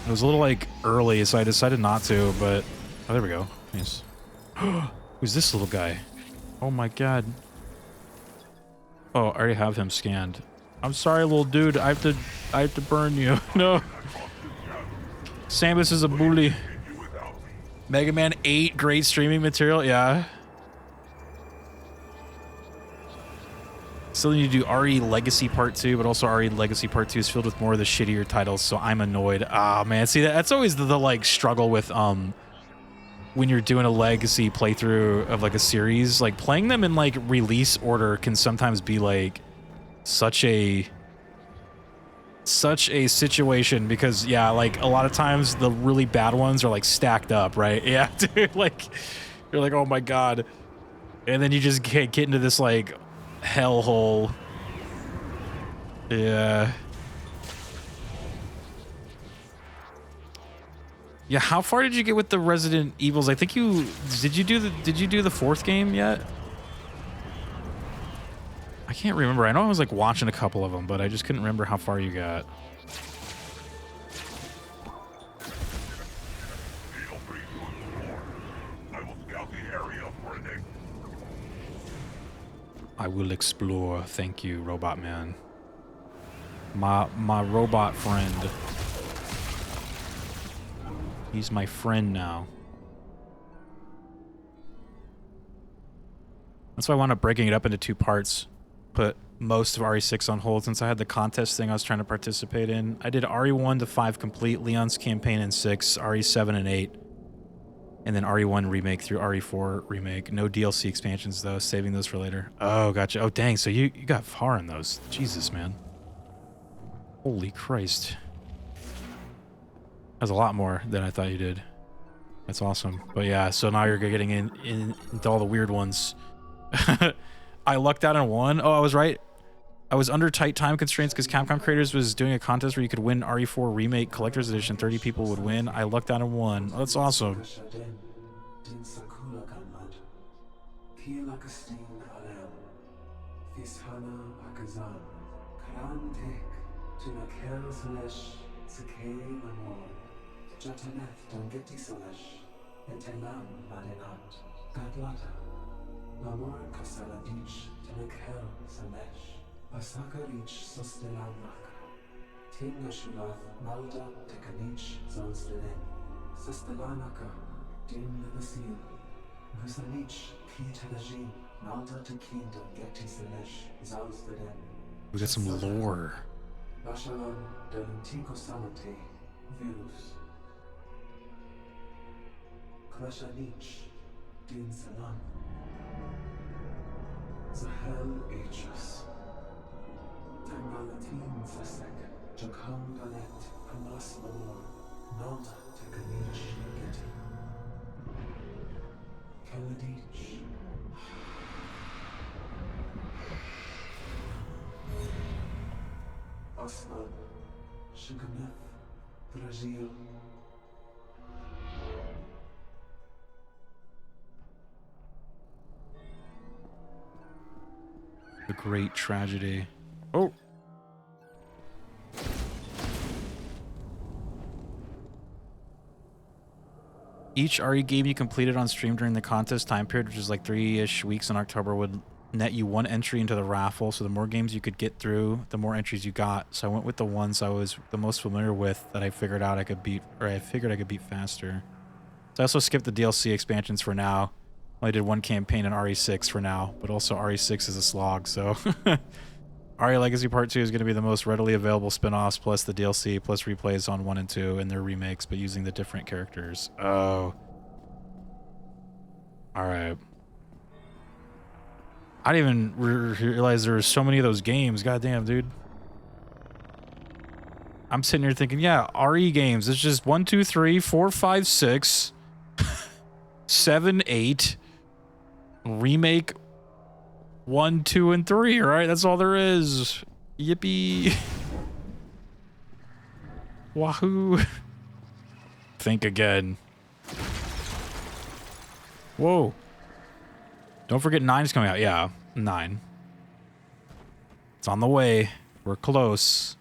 Speaker 1: It was a little like early, so I decided not to, but oh, there we go. Nice. Who's this little guy? Oh my god. Oh, I already have him scanned. I'm sorry, little dude. I have to burn you. No. Samus is a bully. Mega Man 8, great streaming material. Yeah. Still need to do RE Legacy Part 2, but also RE Legacy Part 2 is filled with more of the shittier titles, so I'm annoyed. Ah, man. See, that's always the like struggle with when you're doing a Legacy playthrough of like a series. Like playing them in like release order can sometimes be like such a situation, because yeah, like a lot of times the really bad ones are like stacked up, right? Yeah, dude, like you're like, oh my god, and then you just get into this like hellhole. Yeah. Yeah, how far did you get with the Resident Evils? I think you did you do the fourth game yet? I can't remember. I know I was like watching a couple of them, but I just couldn't remember how far you got. I will explore. Thank you, Robot Man. My robot friend. He's my friend now. That's why I wound up breaking it up into 2 parts. Put most of RE6 on hold since I had the contest thing I was trying to participate in. I did RE1 to 5 complete, Leon's campaign in 6, RE7 and 8. And then RE1 remake through RE4 remake. No DLC expansions though, saving those for later. Oh, gotcha. Oh, dang. So you got far in those. Jesus, man. Holy Christ. That's a lot more than I thought you did. That's awesome. But yeah, so now you're getting into all the weird ones. I lucked out in 1. Oh, I was right. I was under tight time constraints because Capcom Creators was doing a contest where you could win RE4 Remake Collector's Edition. 30 people would win. I lucked out in 1. Oh, that's awesome.
Speaker 7: Pasakarich Sostelanak. Tingashulat Malda Tekanich Zonstelen. Sostelanaka Dim Levasil. Musanich Kitanajin. Malda Tekinda Geti Selesh Zonstelen.
Speaker 1: We got some lore.
Speaker 7: Bashalan Delantiko Salate Virus. Klashanich Din Salam. Zahel Aegis. Tangalatin Sasek, Jakam Galet, Hamas Lamor, Nalta Tekanich Geti. Kaladich. Osman, Shuganeth, Brazil.
Speaker 1: The Great Tragedy. Oh. Each RE game you completed on stream during the contest time period, which is like 3-ish weeks in October, would net you 1 entry into the raffle. So the more games you could get through, the more entries you got. So I went with the ones I was the most familiar with that I figured out I could beat, or I figured I could beat faster. So I also skipped the DLC expansions for now. I did 1 campaign in RE6 for now, but also RE6 is a slog, so... RE Legacy Part 2 is going to be the most readily available spin-offs, plus the DLC, plus replays on 1 and 2 and their remakes, but using the different characters. Oh. Alright. I didn't even realize there were so many of those games. Goddamn, dude. I'm sitting here thinking, yeah, RE games. It's just 1, 2, 3, 4, 5, 6, 7, 8. Remake 1, 2, and 3, right? That's all there is. Yippee. Wahoo. Think again. Whoa. Don't forget 9 is coming out. Yeah, 9. It's on the way. We're close.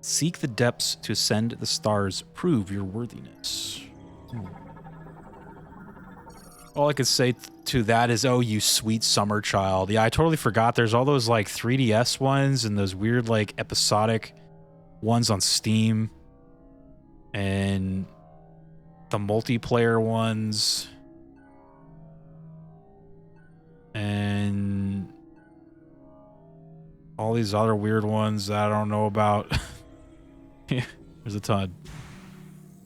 Speaker 1: Seek the depths to ascend the stars. Prove your worthiness. All I could say to that is, oh, you sweet summer child. Yeah, I totally forgot. There's all those, like, 3DS ones and those weird, like, episodic ones on Steam. And the multiplayer ones. And all these other weird ones that I don't know about. Yeah, there's a ton.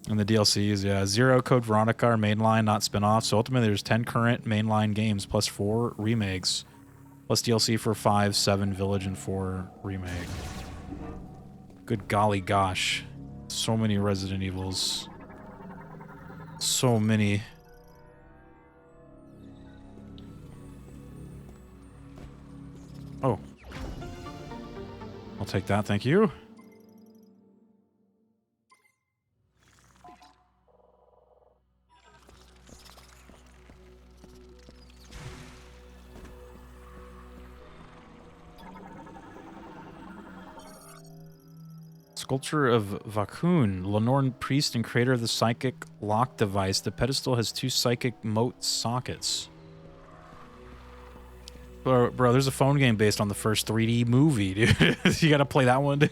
Speaker 1: And the DLCs, yeah. Zero, Code Veronica are mainline, not spin-off. So ultimately there's 10 current mainline games plus 4 remakes. Plus DLC for 5, 7 Village, and 4 remake. Good golly gosh. So many Resident Evils. So many. Oh. I'll take that, thank you. Sculpture of Vakun, Lenorn priest and creator of the psychic lock device. The pedestal has 2 psychic mote sockets. Bro, there's a phone game based on the first 3D movie, dude. You gotta play that one.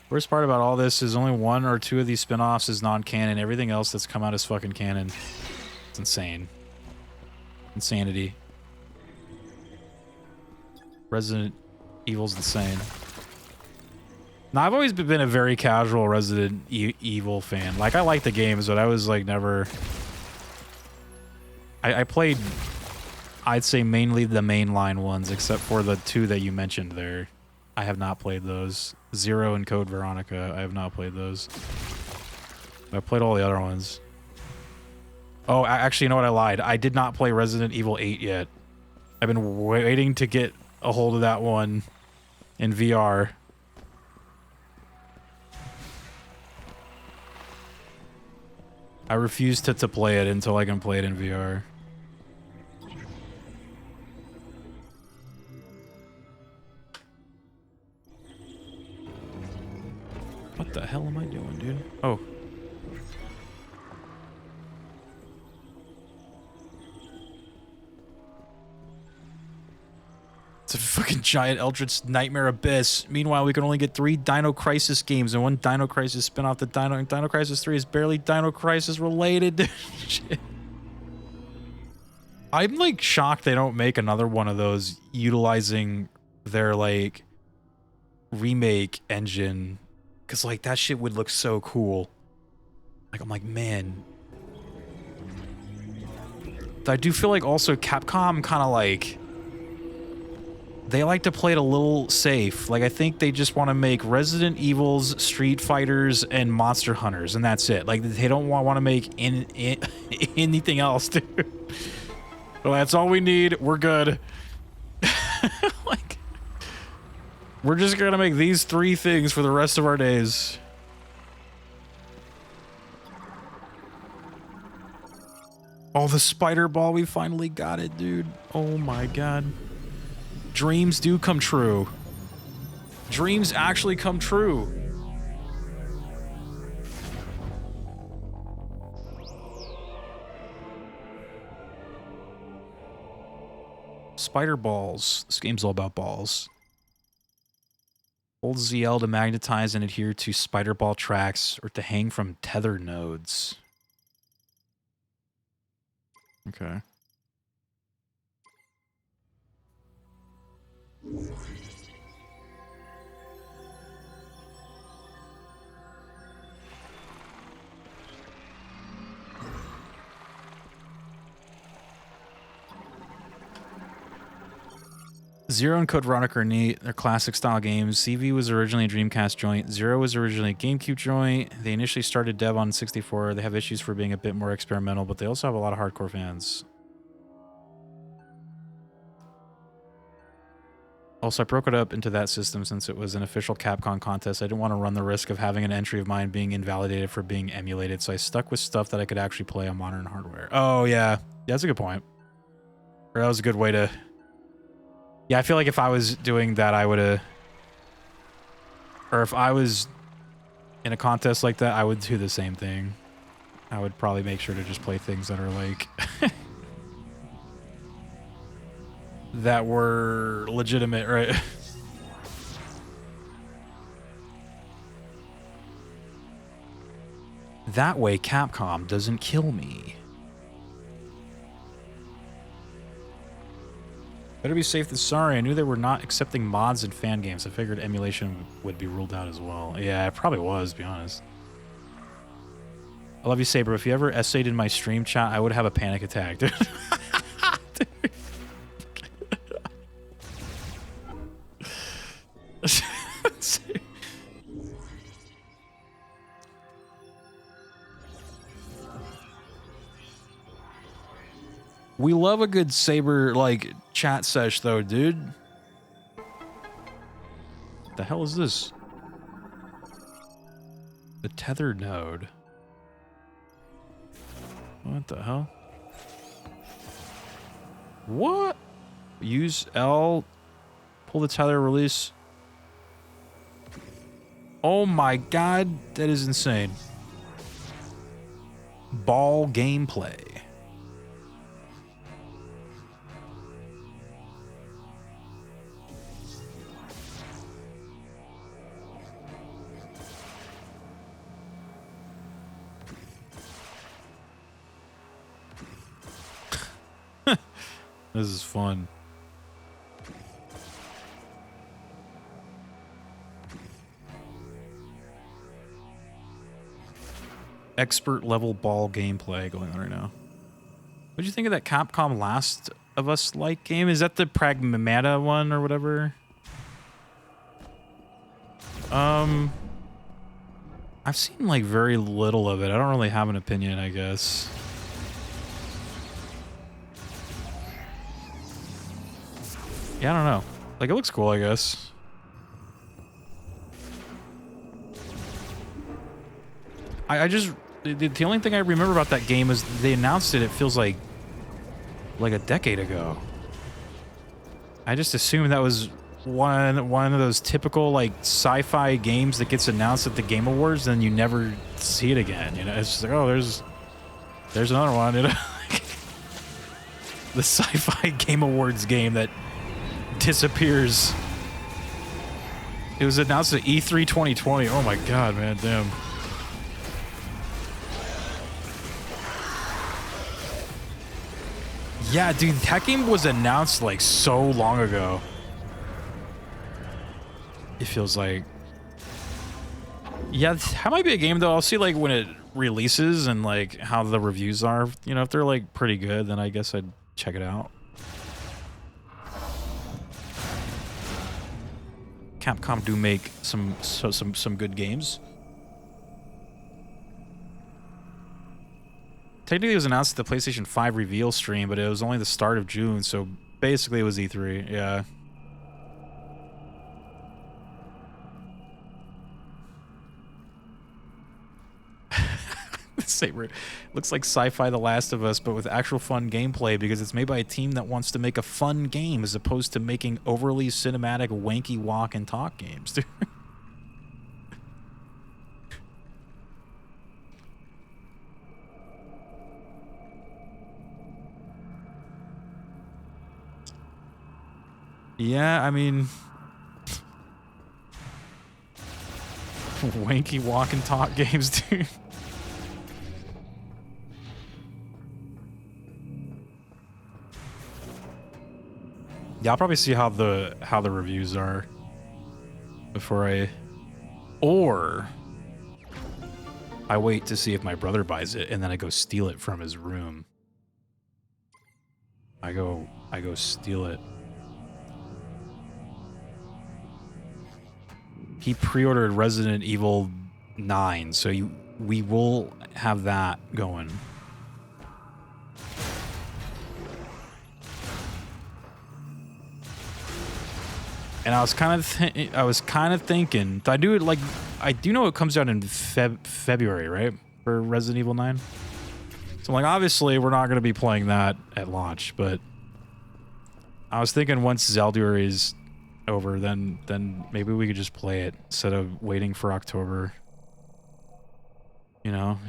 Speaker 1: Worst part about all this is only 1 or 2 of these spin-offs is non-canon. Everything else that's come out is fucking canon. It's insane. Insanity. Resident Evil's insane. Now, I've always been a very casual Resident Evil fan. Like, I like the games, but I was, like, never... I played, I'd say, mainly the mainline ones, except for the 2 that you mentioned there. I have not played those. Zero and Code Veronica, I have not played those. I played all the other ones. Oh, actually, you know what? I lied. I did not play Resident Evil 8 yet. I've been waiting to get a hold of that one in VR. I refuse to play it until I can play it in VR. What the hell am I doing, dude? Oh. It's a fucking giant Eldritch Nightmare Abyss. Meanwhile, we can only get 3 Dino Crisis games and 1 Dino Crisis spin-off. The Dino Crisis 3 is barely Dino Crisis related. Shit. I'm like shocked they don't make another one of those utilizing their like remake engine, because like that shit would look so cool. Like I'm like, man. I do feel like also Capcom kind of like they like to play it a little safe. Like, I think they just want to make Resident Evils, Street Fighters, and Monster Hunters, and that's it. Like, they don't want to make anything else, dude. Well, that's all we need. We're good. Like, we're just gonna make these 3 things for the rest of our days. Oh, the spider ball, we finally got it, dude. Oh my god. Dreams do come true. Dreams actually come true. Spider balls. This game's all about balls. Hold ZL to magnetize and adhere to spider ball tracks or to hang from tether nodes. Okay. Zero and Code Veronica are neat. They're classic style games. CV was originally a Dreamcast joint. Zero was originally a GameCube joint. They initially started dev on 64. They have issues for being a bit more experimental, but they also have a lot of hardcore fans. Also, I broke it up into that system since it was an official Capcom contest. I didn't want to run the risk of having an entry of mine being invalidated for being emulated, so I stuck with stuff that I could actually play on modern hardware. Oh, yeah. That's a good point. Or that was a good way to... Yeah, I feel like if I was doing that, I would have... Or if I was in a contest like that, I would do the same thing. I would probably make sure to just play things that are like... that were legitimate, right? That way Capcom doesn't kill me. Better be safe than sorry. I knew they were not accepting mods and fan games. I figured emulation would be ruled out as well. Yeah, it probably was, to be honest. I love you, Saber. If you ever essayed in my stream chat, I would have a panic attack, dude. Dude. We love a good Saber, like, chat sesh, though, dude. What the hell is this? The tether node. What the hell? What? Use L. Pull the tether, release. Oh my god, that is insane. Ball gameplay. This is fun. Expert level ball gameplay going on right now. What do you think of that Capcom Last of Us like game? Is that the Pragmata one or whatever? I've seen like very little of it. I don't really have an opinion, I guess. Yeah, I don't know. Like, it looks cool, I guess. I just... The only thing I remember about that game is they announced it, it feels like a decade ago. I just assumed that was one of those typical, like, sci-fi games that gets announced at the Game Awards, and then you never see it again, you know? It's just like, oh, there's another one, you know? The sci-fi Game Awards game that disappears. It was announced at E3 2020. Oh my god, man, damn. Yeah, dude, that game was announced like so long ago. It feels like. Yeah, that might be a game though. I'll see like when it releases and like how the reviews are. You know, if they're like pretty good, then I guess I'd check it out. Capcom do make some good games. Technically, it was announced at the PlayStation 5 reveal stream, but it was only the start of June, so basically it was E3. Yeah. Saber looks like sci-fi The Last of Us, but with actual fun gameplay because it's made by a team that wants to make a fun game as opposed to making overly cinematic, wanky walk and talk games. Yeah, I mean... wanky walk and talk games, dude. Yeah, I'll probably see how the reviews are before or I wait to see if my brother buys it and then I go steal it from his room. I go steal it. He pre-ordered Resident Evil 9, so we will have that going. And I was kind of thinking, I do know it comes out in February, right? For Resident Evil 9. So I'm like, obviously we're not going to be playing that at launch, but I was thinking once Zelda is over, then maybe we could just play it instead of waiting for October. You know?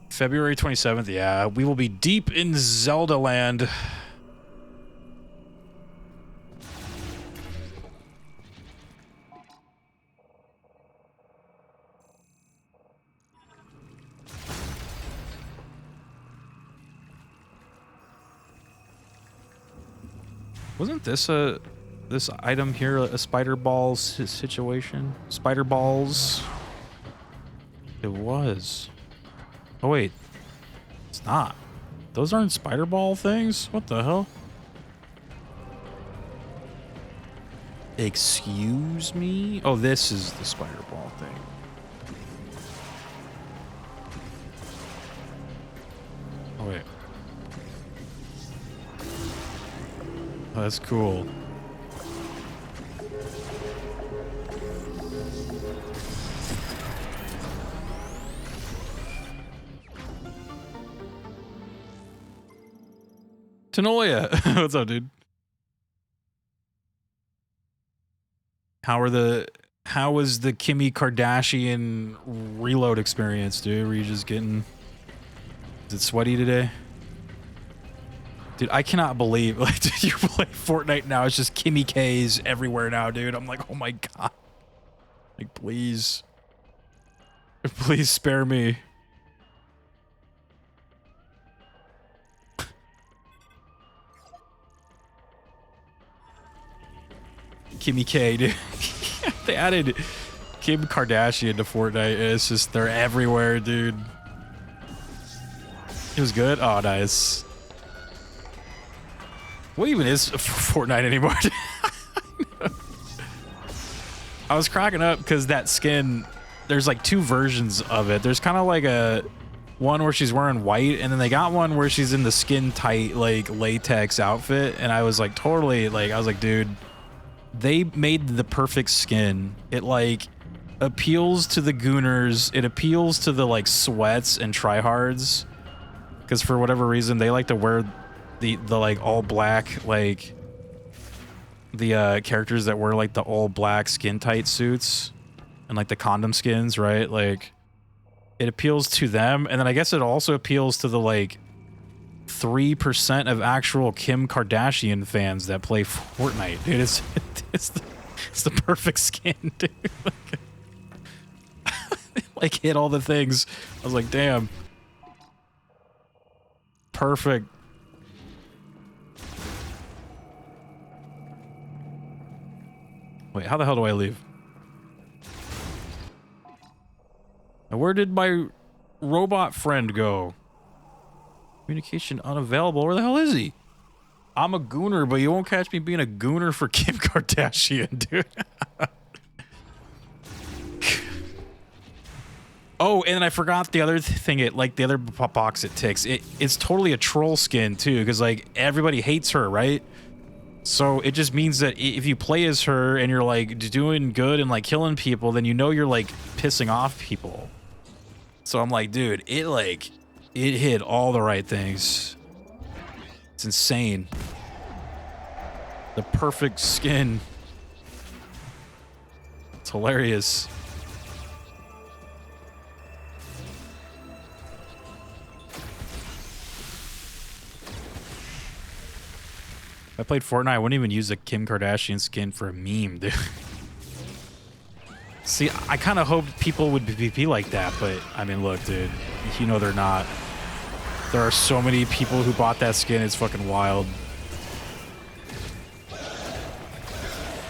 Speaker 1: February 27th, yeah. We will be deep in Zelda land. Wasn't this this item here a spider balls situation? Spider balls? It was. Oh wait, it's not. Those aren't spider ball things? What the hell? Excuse me? Oh, this is the spider ball thing. Oh, that's cool. Tanoia, what's up, dude? How was the Kimmy Kardashian reload experience, dude? Were you just getting... Is it sweaty today? Dude, I cannot believe, like, dude, you play Fortnite now, it's just Kimmy K's everywhere now, dude. I'm like, oh my god. Like, please. Please spare me. Kimmy K, dude. They added Kim Kardashian to Fortnite, and it's just, they're everywhere, dude. It was good? Oh, nice. What even is Fortnite anymore? I was cracking up because that skin, there's like two versions of it. There's kind of like a one where she's wearing white, and then they got one where she's in the skin tight, like latex outfit. And I was like, totally, like, I was like, dude, they made the perfect skin. It like appeals to the gooners. It appeals to the like sweats and tryhards. Because for whatever reason, they like to wear the like all black, like the characters that wear like the all black skin tight suits and like the condom skins, right? Like it appeals to them. And then I guess it also appeals to the like 3% of actual Kim Kardashian fans that play Fortnite. Dude, it's the perfect skin, dude. Like hit all the things. I was like, damn. Perfect. Wait, how the hell do I leave? Now, where did my robot friend go? Communication unavailable. Where the hell is he? I'm a gooner, but you won't catch me being a gooner for Kim Kardashian, dude. Oh, and then I forgot the other thing. It like the other box it ticks. It's totally a troll skin too, because like everybody hates her, right? So it just means that if you play as her and you're like doing good and like killing people, then you know you're like pissing off people. So I'm like, dude, it hit all the right things. It's insane. The perfect skin. It's hilarious. If I played Fortnite, I wouldn't even use a Kim Kardashian skin for a meme, dude. See, I kind of hoped people would be like that, but I mean, look, dude, you know they're not. There are so many people who bought that skin, it's fucking wild.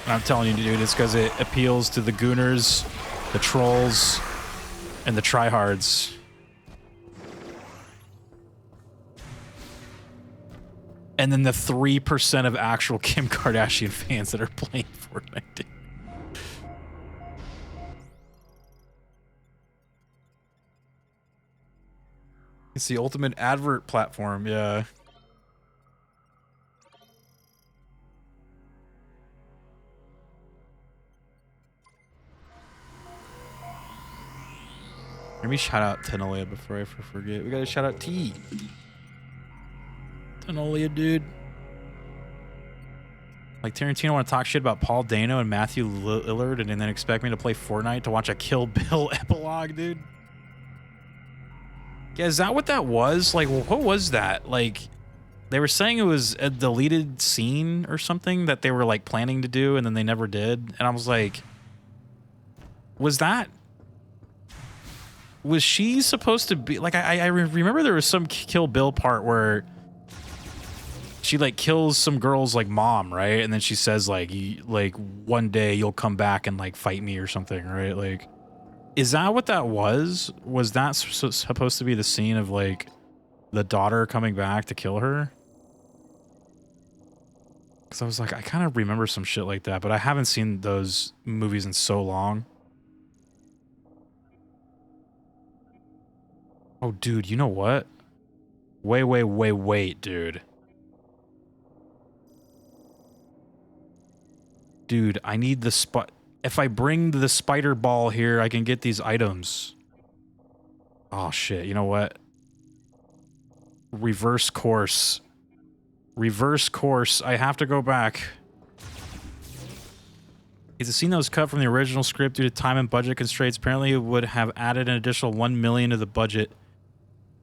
Speaker 1: And I'm telling you, dude, it's because it appeals to the gooners, the trolls, and the tryhards. And then the 3% of actual Kim Kardashian fans that are playing Fortnite, dude. It's the ultimate advert platform, yeah. Let me shout out Tenolia before I forget. We gotta shout out T. Tenolia, dude. Like Tarantino want to talk shit about Paul Dano and Matthew Lillard and then expect me to play Fortnite to watch a Kill Bill epilogue, dude. Yeah, is that what that was? Like, what was that? Like, they were saying it was a deleted scene or something that they were like planning to do and then they never did. And I was like, was she supposed to be like, I remember there was some Kill Bill part where she like kills some girl's like mom, right? And then she says like one day you'll come back and like fight me or something, right? Like, is that what that was? Was that supposed to be the scene of like the daughter coming back to kill her? Because I was like, I kind of remember some shit like that, but I haven't seen those movies in so long. Oh, dude, you know what? Wait, dude. Dude, I need the spot. If I bring the spider ball here, I can get these items. Oh shit, you know what? Reverse course. Reverse course. I have to go back. It's a scene that was cut from the original script due to time and budget constraints. Apparently it would have added an additional $1 million to the budget.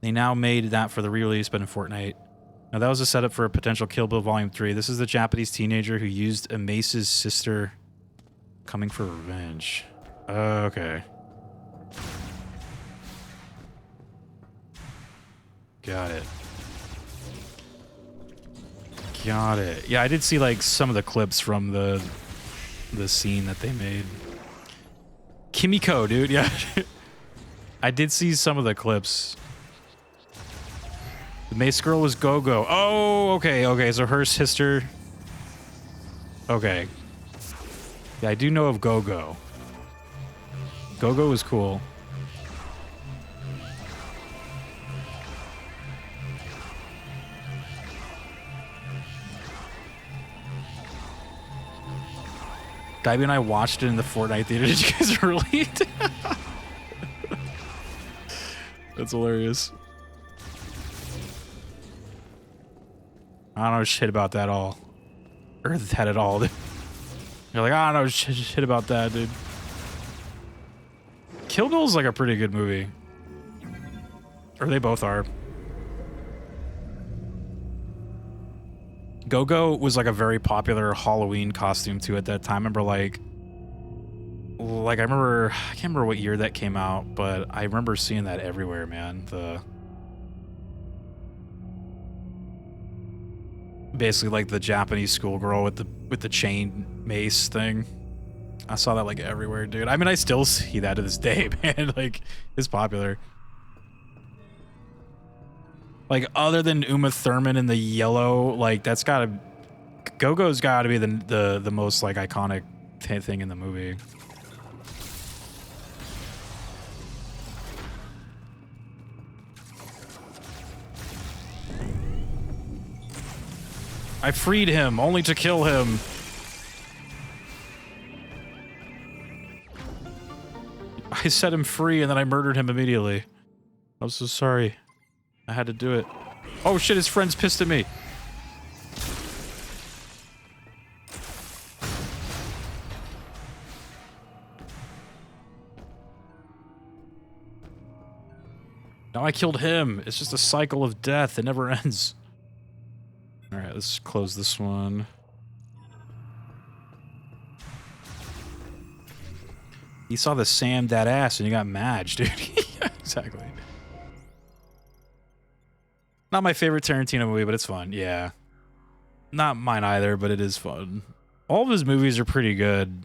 Speaker 1: They now made that for the re-release, but in Fortnite. Now that was a setup for a potential Kill Bill Volume 3. This is the Japanese teenager who used Amace's sister coming for revenge. Okay. Got it. Got it. Yeah, I did see like some of the clips from the scene that they made. Kimiko, dude. Yeah. I did see some of the clips. The Mace girl was Go-Go. Oh, okay, okay. So her sister. Okay. Yeah, I do know of Go-Go. Go-Go was cool. Gabby and I watched it in the Fortnite theater. Did you guys relate? That's hilarious. I don't know shit about that all. Or that at all. You're like, I don't know shit about that, dude. Kill Bill's like a pretty good movie. Or they both are. Go-Go was like a very popular Halloween costume too at that time. I remember like I can't remember what year that came out, but I remember seeing that everywhere, man. Basically like the Japanese schoolgirl with the chain mace thing. I saw that like everywhere, dude. I mean, I still see that to this day, man. Like, it's popular. Like, other than Uma Thurman in the yellow, like, that's gotta... Go-Go's gotta be the most, like, iconic thing in the movie. I freed him, only to kill him. I set him free and then I murdered him immediately. I'm so sorry. I had to do it. Oh shit, his friend's pissed at me. Now I killed him. It's just a cycle of death. It never ends. Alright, let's close this one. You saw the Sam that ass and you got mad, dude. Yeah, exactly. Not my favorite Tarantino movie, but it's fun. Yeah. Not mine either, but it is fun. All of his movies are pretty good.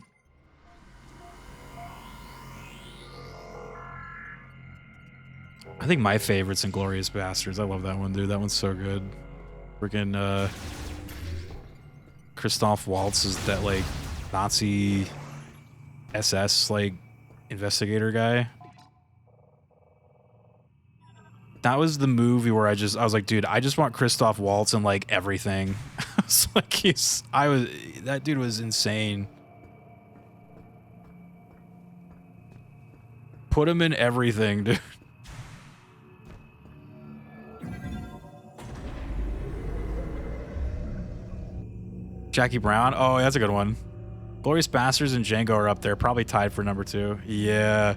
Speaker 1: I think my favorite's Inglourious Bastards. I love that one, dude. That one's so good. Freaking Christoph Waltz is that like Nazi SS like investigator guy. That was the movie where I was like, dude, I just want Christoph Waltz in like everything. I was like, that dude was insane. Put him in everything, dude. Jackie Brown. Oh, that's a good one. Glorious Bastards and Django are up there, probably tied for number 2. Yeah.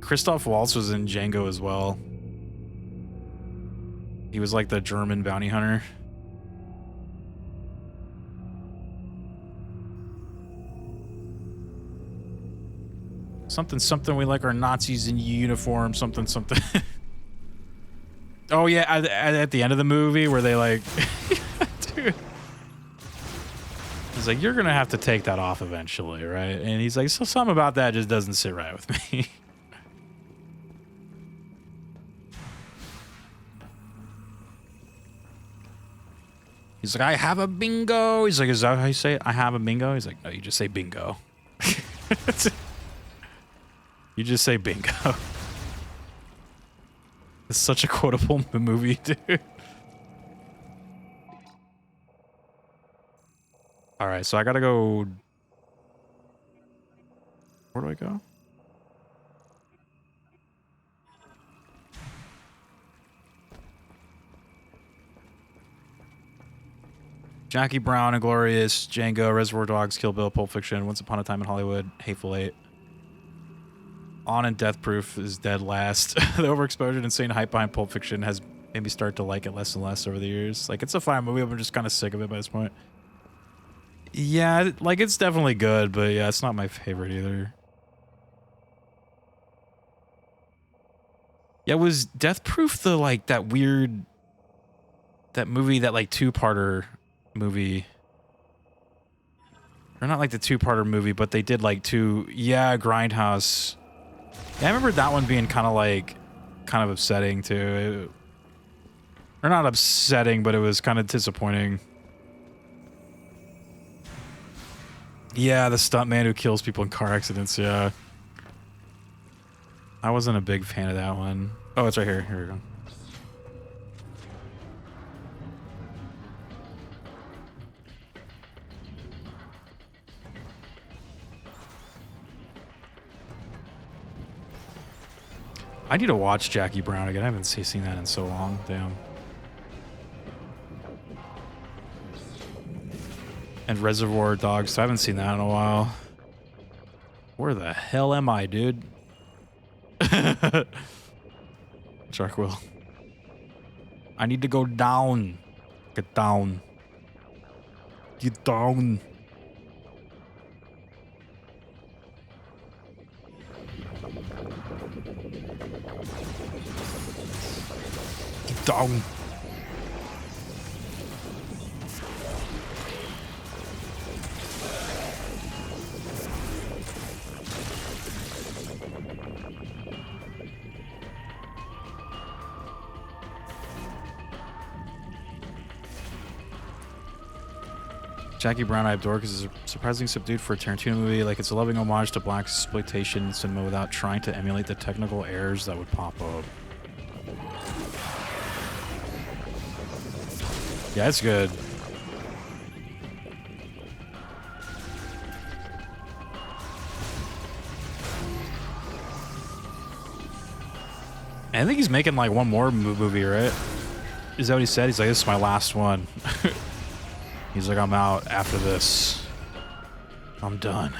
Speaker 1: Christoph Waltz was in Django as well. He was like the German bounty hunter. Something, we like our Nazis in uniform, something. Oh yeah, at the end of the movie where they like... Dude. He's like, you're gonna have to take that off eventually, right? And he's like, so something about that just doesn't sit right with me. He's like, I have a bingo. He's like, is that how you say it? I have a bingo? He's like, no, you just say bingo. You just say bingo. It's such a quotable movie, dude. All right, so I gotta go. Where do I go? Jackie Brown, Inglorious, Django, Reservoir Dogs, Kill Bill, Pulp Fiction, Once Upon a Time in Hollywood, Hateful Eight. On and Death Proof is dead last. The overexposure and insane hype behind Pulp Fiction has made me start to like it less and less over the years. Like, it's a fine movie, but I'm just kind of sick of it by this point. Yeah, like, it's definitely good, but yeah, it's not my favorite either. Yeah, was Death Proof the, like, that weird... that movie, that, like, two-parter movie? Or not, like, the two-parter movie, but they did, like, two... Yeah, Grindhouse... Yeah, I remember that one being kind of upsetting too. Or not upsetting, but it was kind of disappointing. Yeah, the stuntman who kills people in car accidents, yeah. I wasn't a big fan of that one. Oh, it's right here. Here we go. I need to watch Jackie Brown again. I haven't seen that in so long. Damn. And Reservoir Dogs. So I haven't seen that in a while. Where the hell am I, dude? Shark Will. I need to go down. Get down. Get down. Get down. Jackie Brown I Adore because it's surprisingly subdued for a Tarantino movie. Like, it's a loving homage to black exploitation cinema without trying to emulate the technical errors that would pop up. Yeah, it's good. I think he's making like one more movie, right? Is that what he said? He's like, this is my last one. He's like, I'm out after this. I'm done.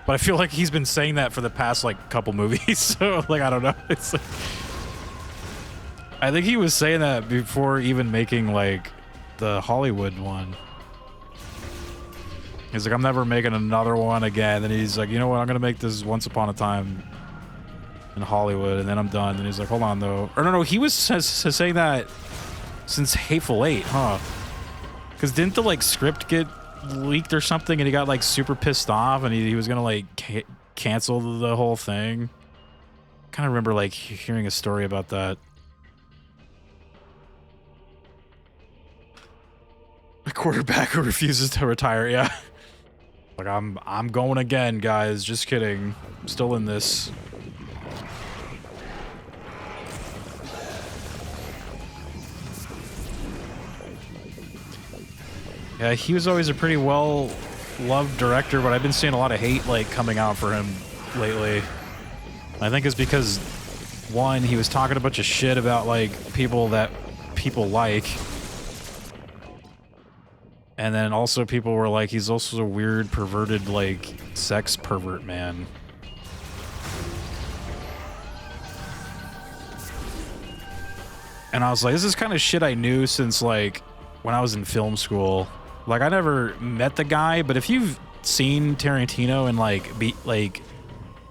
Speaker 1: But I feel like he's been saying that for the past like couple movies. So like, I don't know. It's like, I think he was saying that before even making like the Hollywood one. He's like, I'm never making another one again. And he's like, you know what? I'm going to make this Once Upon a Time in Hollywood, and then I'm done. And he's like, hold on though. Or no, he was saying that since Hateful Eight, huh? Because didn't the like script get leaked or something, and he got like super pissed off, and he was gonna like cancel the whole thing? Kind of remember like hearing a story about that. A quarterback who refuses to retire, yeah. Like, I'm going again, guys. Just kidding. I'm still in this. Yeah, he was always a pretty well-loved director, but I've been seeing a lot of hate, like, coming out for him lately. I think it's because, one, he was talking a bunch of shit about, like, people that people like. And then also people were like, he's also a weird, perverted, like, sex pervert man. And I was like, this is kind of shit I knew since, like, when I was in film school. Like, I never met the guy, but if you've seen Tarantino and, like,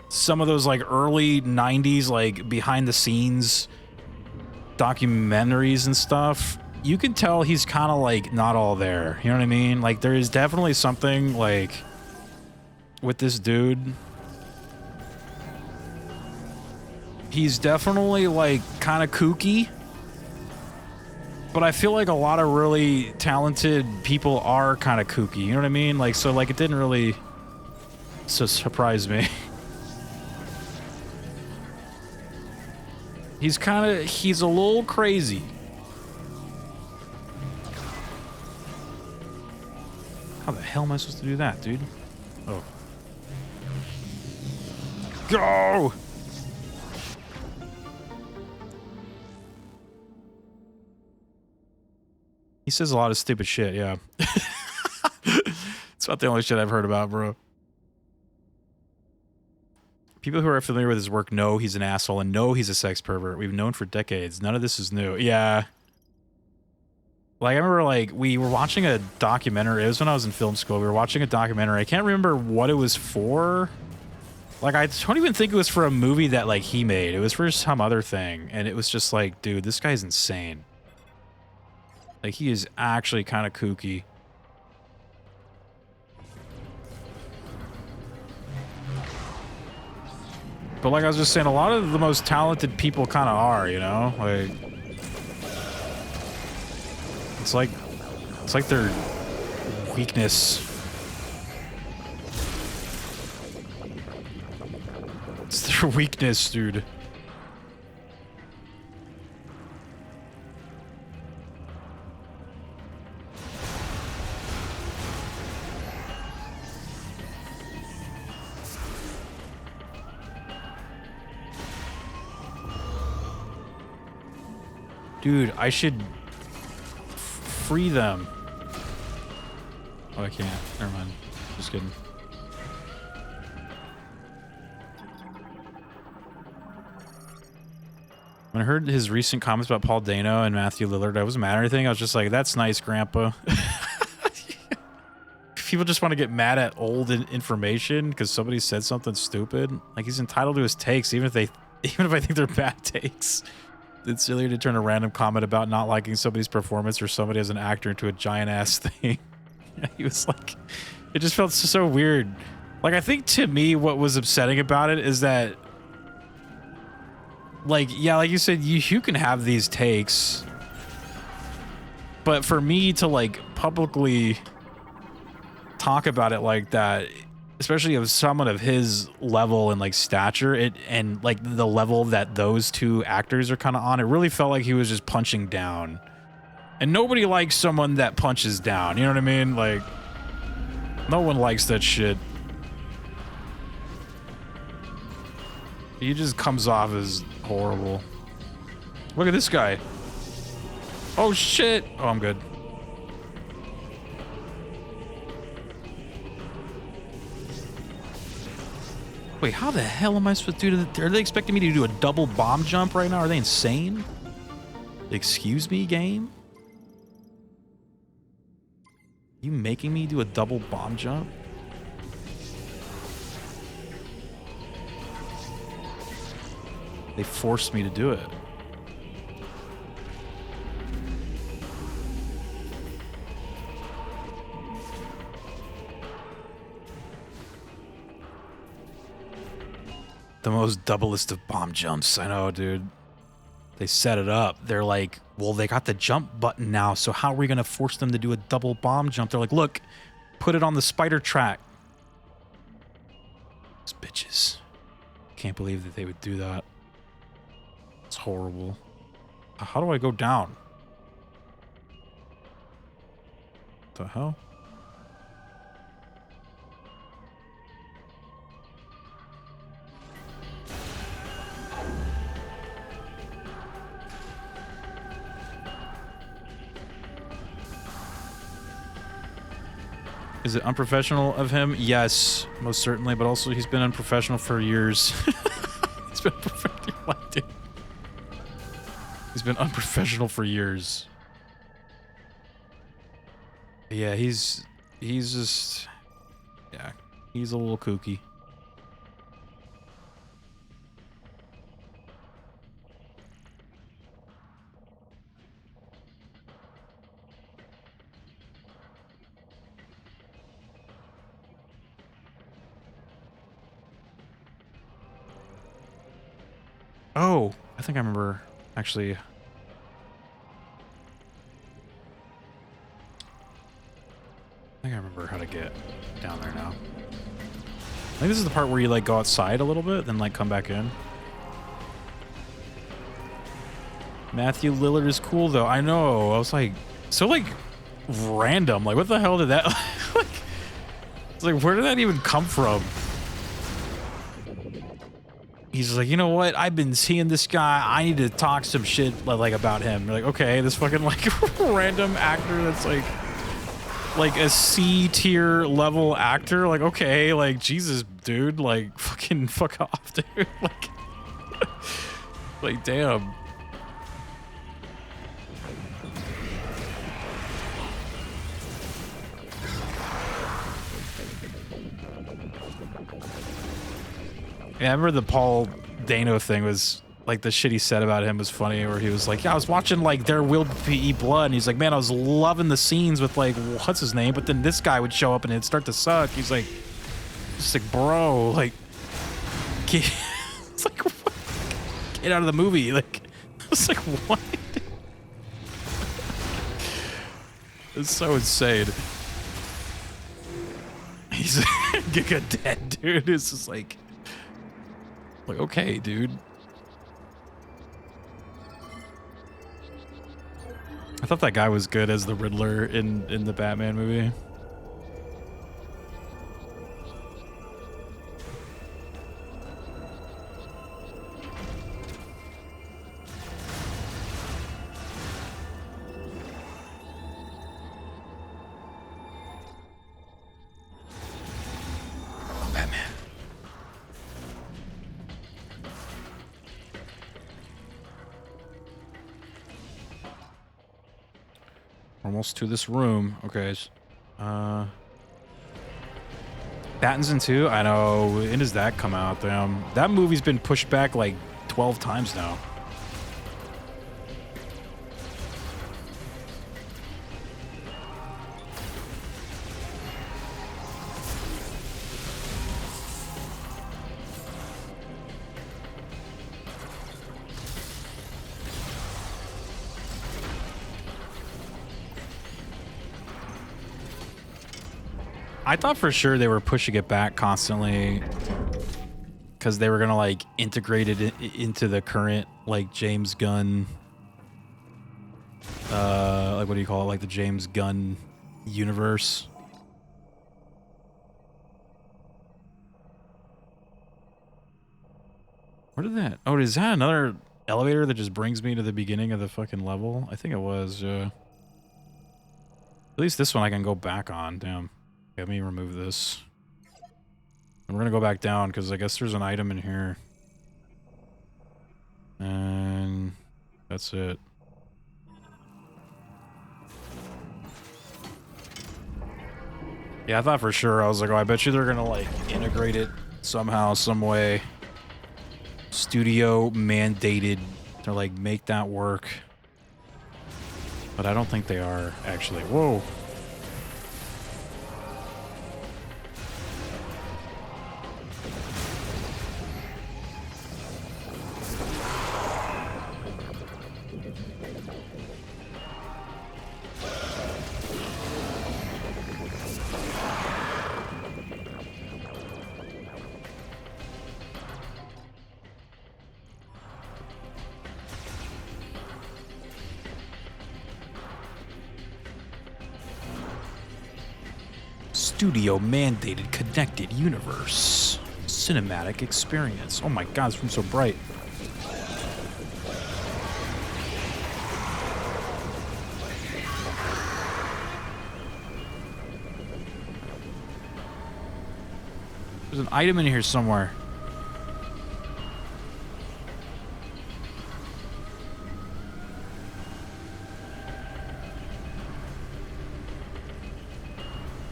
Speaker 1: some of those, like, early 90s, like, behind-the-scenes documentaries and stuff, you can tell he's kind of, like, not all there. You know what I mean? Like, there is definitely something, like, with this dude. He's definitely, like, kind of kooky. But I feel like a lot of really talented people are kind of kooky. You know what I mean? Like, so, like, it didn't really surprise me. He's a little crazy. How the hell am I supposed to do that, dude? Oh. Go! He says a lot of stupid shit, yeah. It's not the only shit I've heard about, bro. People who are familiar with his work know he's an asshole and know he's a sex pervert. We've known for decades. None of this is new. Yeah. Like, I remember, like, we were watching a documentary. It was when I was in film school. We were watching a documentary. I can't remember what it was for. Like, I don't even think it was for a movie that, like, he made. It was for some other thing. And it was just like, dude, this guy's insane. Like, he is actually kind of kooky. But like I was just saying, a lot of the most talented people kind of are, you know? Like, it's like their weakness. It's their weakness, dude. Dude, I should free them. Oh, I can't. Never mind. Just kidding. When I heard his recent comments about Paul Dano and Matthew Lillard, I wasn't mad or anything. I was just like, that's nice, Grandpa. People just want to get mad at old information because somebody said something stupid. Like, he's entitled to his takes, even if I think they're bad takes. It's silly to turn a random comment about not liking somebody's performance or somebody as an actor into a giant-ass thing. He was like... It just felt so weird. Like, I think to me what was upsetting about it is that... Like, yeah, like you said, you can have these takes. But for me to, like, publicly talk about it like that... Especially of someone of his level and like stature, and like the level that those two actors are kind of on, it really felt like he was just punching down. And nobody likes someone that punches down, you know what I mean? Like, no one likes that shit. He just comes off as horrible. Look at this guy. Oh shit. Oh, I'm good. Wait, how the hell am I supposed to do that? Are they expecting me to do a double bomb jump right now? Are they insane? Excuse me, game? You making me do a double bomb jump? They forced me to do it. The most doublest of bomb jumps. I know, dude. They set it up. They're like, well, they got the jump button now, so how are we going to force them to do a double bomb jump? They're like, look, put it on the spider track. These bitches. Can't believe that they would do that. It's horrible. How do I go down? What the hell? Is it unprofessional of him? Yes, most certainly, but also he's been unprofessional for years. He's been He's been unprofessional for years. Yeah, he's just... Yeah, he's a little kooky. Oh, I think I remember, actually. I think I remember how to get down there now. I think this is the part where you, like, go outside a little bit, then, like, come back in. Matthew Lillard is cool, though. I know. I was like... So, like... random. Like, what the hell did that? Like, it's like, where did that even come from? He's like, you know what? I've been seeing this guy. I need to talk some shit like about him. You're like, okay, this fucking like random actor that's like a C tier level actor. Like, okay, like Jesus, dude. Like, fucking fuck off, dude. Like damn. Yeah, I remember the Paul Dano thing was like the shit he said about him was funny, where he was like, yeah, I was watching like There Will Be Blood, and he's like, man, I was loving the scenes with like, what's his name? But then this guy would show up and it'd start to suck. He's like, just like, bro, like, get, it's like, what? Get out of the movie. Like, it's like, what? It's so insane. He's Giga dead, dude. It's just like, okay, dude. I thought that guy was good as the Riddler in the Batman movie. Batman. Almost to this room. Okay. Pattinson 2? I know. When does that come out? Damn. That movie's been pushed back like 12 times now. I thought for sure they were pushing it back constantly because they were gonna like integrate it into the current like James Gunn, like what do you call it? Like the James Gunn universe. Where did that? Oh, is that another elevator that just brings me to the beginning of the fucking level? I think it was. At least this one I can go back on. Damn. Let me remove this. And we're gonna go back down because I guess there's an item in here. And that's it. Yeah, I thought for sure. I was like, oh, I bet you they're gonna like integrate it somehow, some way. Studio mandated to like make that work. But I don't think they are actually. Whoa. Studio mandated connected universe. Cinematic experience. Oh my god, this room's so bright. There's an item in here somewhere.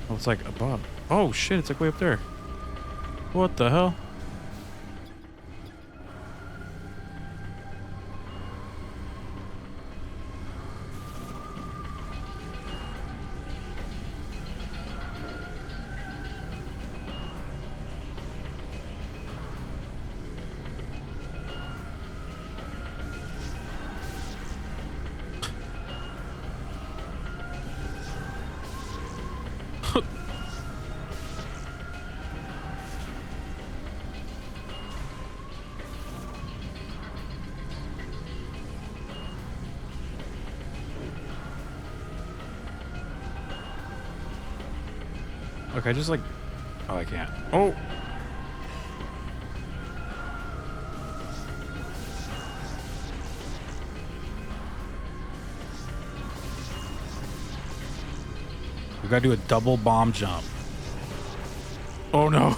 Speaker 1: Oh, it's like above. Oh shit, it's like way up there. What the hell? Look, I just like... Oh, I can't. Oh! We gotta do a double bomb jump. Oh no!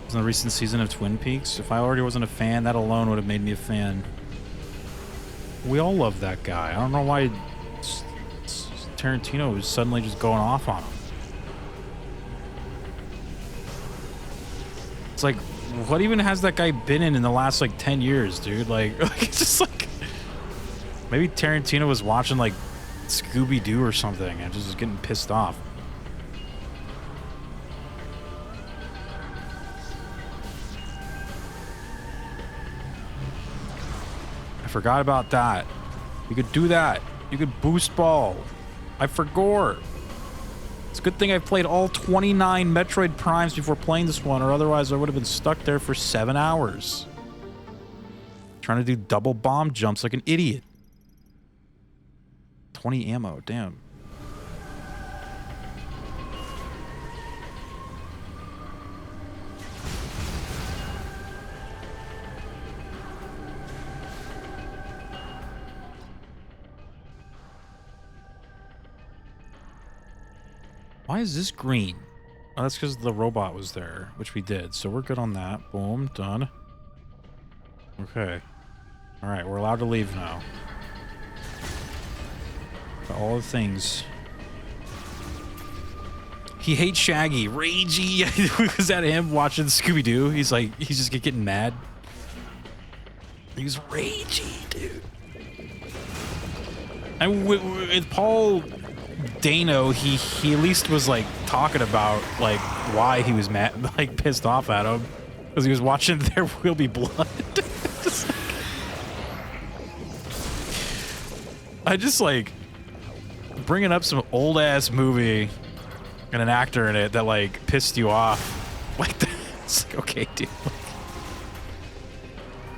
Speaker 1: In the recent season of Twin Peaks. If I already wasn't a fan, that alone would have made me a fan. We all love that guy. I don't know why Tarantino is suddenly just going off on him. It's like, what even has that guy been in the last like 10 years, dude? Like it's just like maybe Tarantino was watching like Scooby-Doo or something and just was getting pissed off. Forgot about that. You could do that. You could boost ball. I forgot. It's a good thing I played all 29 Metroid Primes before playing this one, or otherwise I would have been stuck there for 7 hours. Trying to do double bomb jumps like an idiot. 20 ammo, damn. Why is this green? Oh, that's because the robot was there, which we did. So we're good on that. Boom, done. Okay. All right, we're allowed to leave now. Got all the things. He hates Shaggy. Ragey. Was that him watching Scooby-Doo? He's like, he's just getting mad. He's ragey, dude. And with Paul Dano, he at least was like talking about like why he was mad, like pissed off at him, because he was watching There Will Be Blood. I just like bringing up some old ass movie and an actor in it that like pissed you off like that. It's like, okay, dude.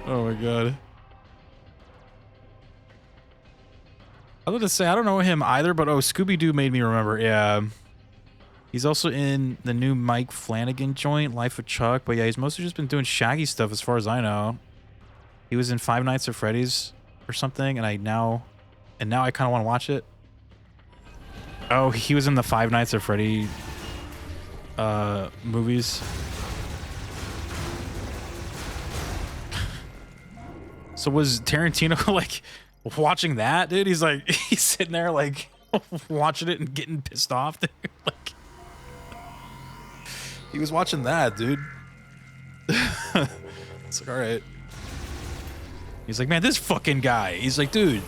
Speaker 1: Oh my god. I was gonna say, I don't know him either, but oh, Scooby-Doo made me remember. Yeah. He's also in the new Mike Flanagan joint, Life of Chuck. But yeah, he's mostly just been doing Shaggy stuff as far as I know. He was in Five Nights at Freddy's or something, and now I kind of want to watch it. Oh, he was in the Five Nights at Freddy movies. So was Tarantino like watching that, dude? He's like, he's sitting there like watching it and getting pissed off, dude. Like, he was watching that, dude. It's like, all right. He's like, man, this fucking guy. He's like, dude.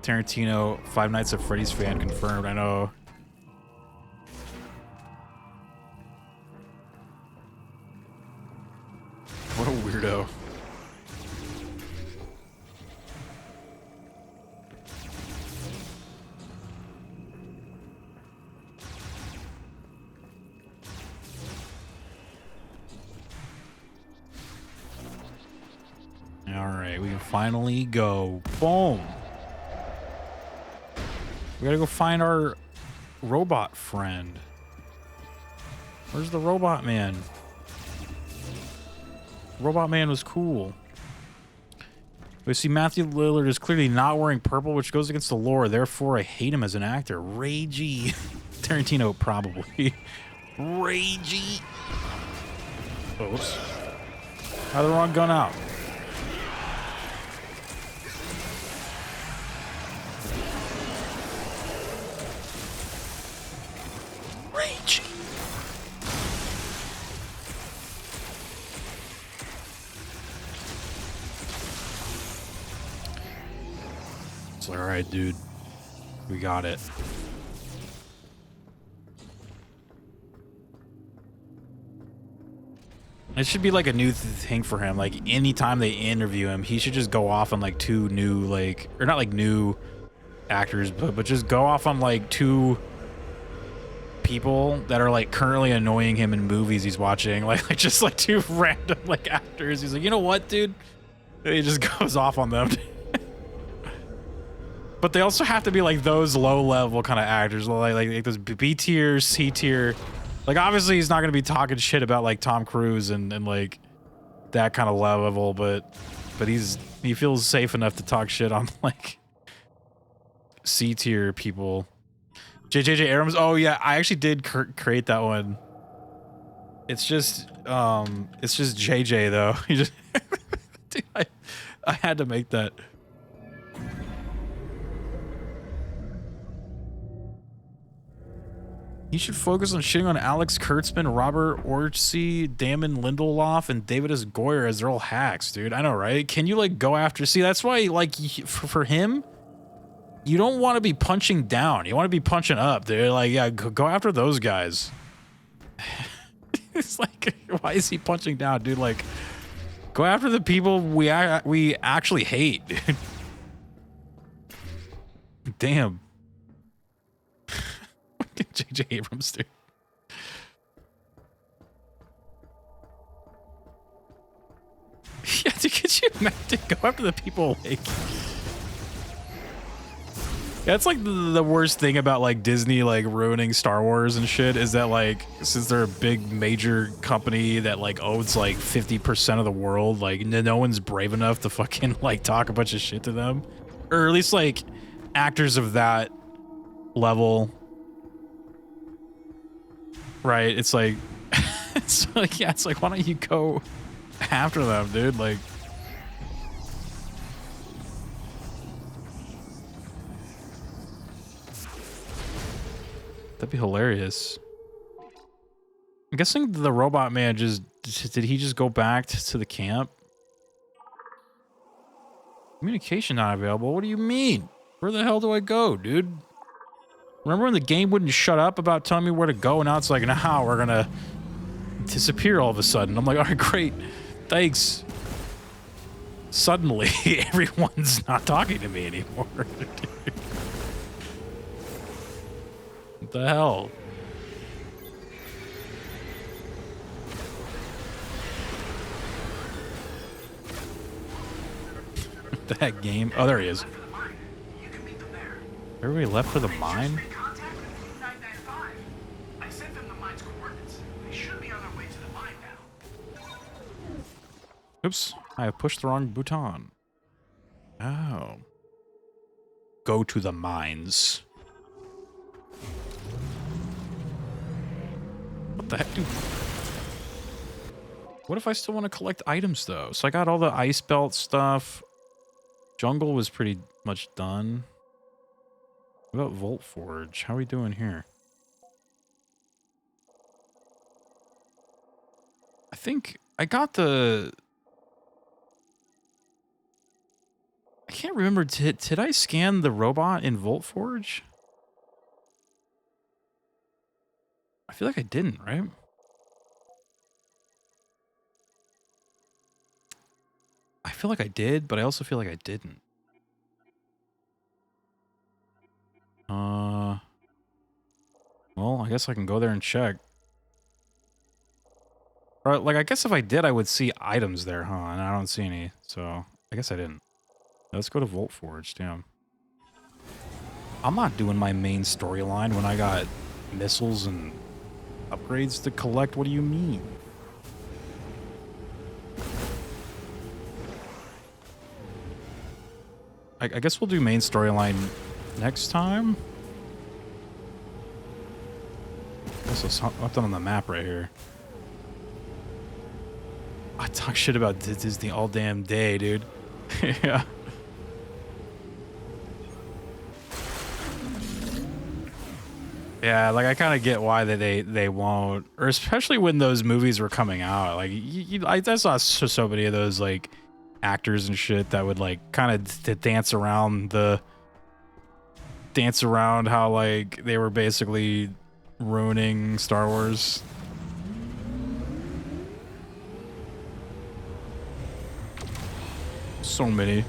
Speaker 1: Tarantino, Five Nights at Freddy's fan confirmed. I know. What a weirdo. All right, we can finally go. Boom. We gotta go find our robot friend. Where's the robot man? Robot man was cool. We see Matthew Lillard is clearly not wearing purple, which goes against the lore. Therefore, I hate him as an actor. Ragey. Tarantino, probably. Ragey. Oops. Had the wrong gun out. Ragey. It's all right, dude. We got it. It should be like a new thing for him. Like anytime they interview him, he should just go off on like two new, like, or not like new actors, but just go off on like 2 people that are like currently annoying him in movies he's watching, like just like 2 random like actors. He's like, you know what, dude? And he just goes off on them. But they also have to be like those low level kind of actors, like those B tier, C tier. Like obviously he's not gonna be talking shit about like Tom Cruise and like that kind of level, but he feels safe enough to talk shit on like C tier people. J.J. Abrams. Oh yeah, I actually did create that one. It's just JJ though. He just dude, I had to make that. You should focus on shitting on Alex Kurtzman, Robert Orci, Damon Lindelof, and David S. Goyer as they're all hacks, dude. I know, right? Can you like go after? See, that's why like for him, you don't want to be punching down. You want to be punching up. They're like, yeah, go after those guys. It's like, why is he punching down, dude? Like, go after the people we actually hate, dude. Damn. J.J. Abrams, dude. Yeah, to get you mad to go after the people like. Yeah, it's like the worst thing about like Disney like ruining Star Wars and shit is that like since they're a big major company that like owns like 50% of the world, like no one's brave enough to fucking like talk a bunch of shit to them, or at least like actors of that level. Right, it's like, yeah, it's like, why don't you go after them, dude? Like, that'd be hilarious. I'm guessing the robot man did he just go back to the camp? Communication not available? What do you mean? Where the hell do I go, dude? Remember when the game wouldn't shut up about telling me where to go? Now it's like, nah, we're gonna disappear all of a sudden. I'm like, all right, great. Thanks. Suddenly, everyone's not talking to me anymore. What the hell? That game. Oh, there he is. Everybody left for the mine?
Speaker 6: I sent them the mine's coordinates. They should be on their way to the mine now.
Speaker 1: Oops, I have pushed the wrong button. Oh. Go to the mines. What the heck, dude? What if I still want to collect items, though? So I got all the ice belt stuff. Jungle was pretty much done. What about Volt Forge? How are we doing here? I think I got the... I can't remember. Did I scan the robot in Volt Forge? I feel like I didn't, right? I feel like I did, but I also feel like I didn't. Well, I guess I can go there and check. Or, like, I guess if I did, I would see items there, huh? And I don't see any, so I guess I didn't. Let's go to Volt Forge, damn. I'm not doing my main storyline when I got missiles and upgrades to collect. What do you mean? I guess we'll do main storyline next time. Also, left on the map right here. I talk shit about Disney all damn day, dude. Yeah. Yeah, like I kind of get why they won't, or especially when those movies were coming out. Like I saw so many of those like actors and shit that would like kind of dance around how like they were basically ruining Star Wars. So many.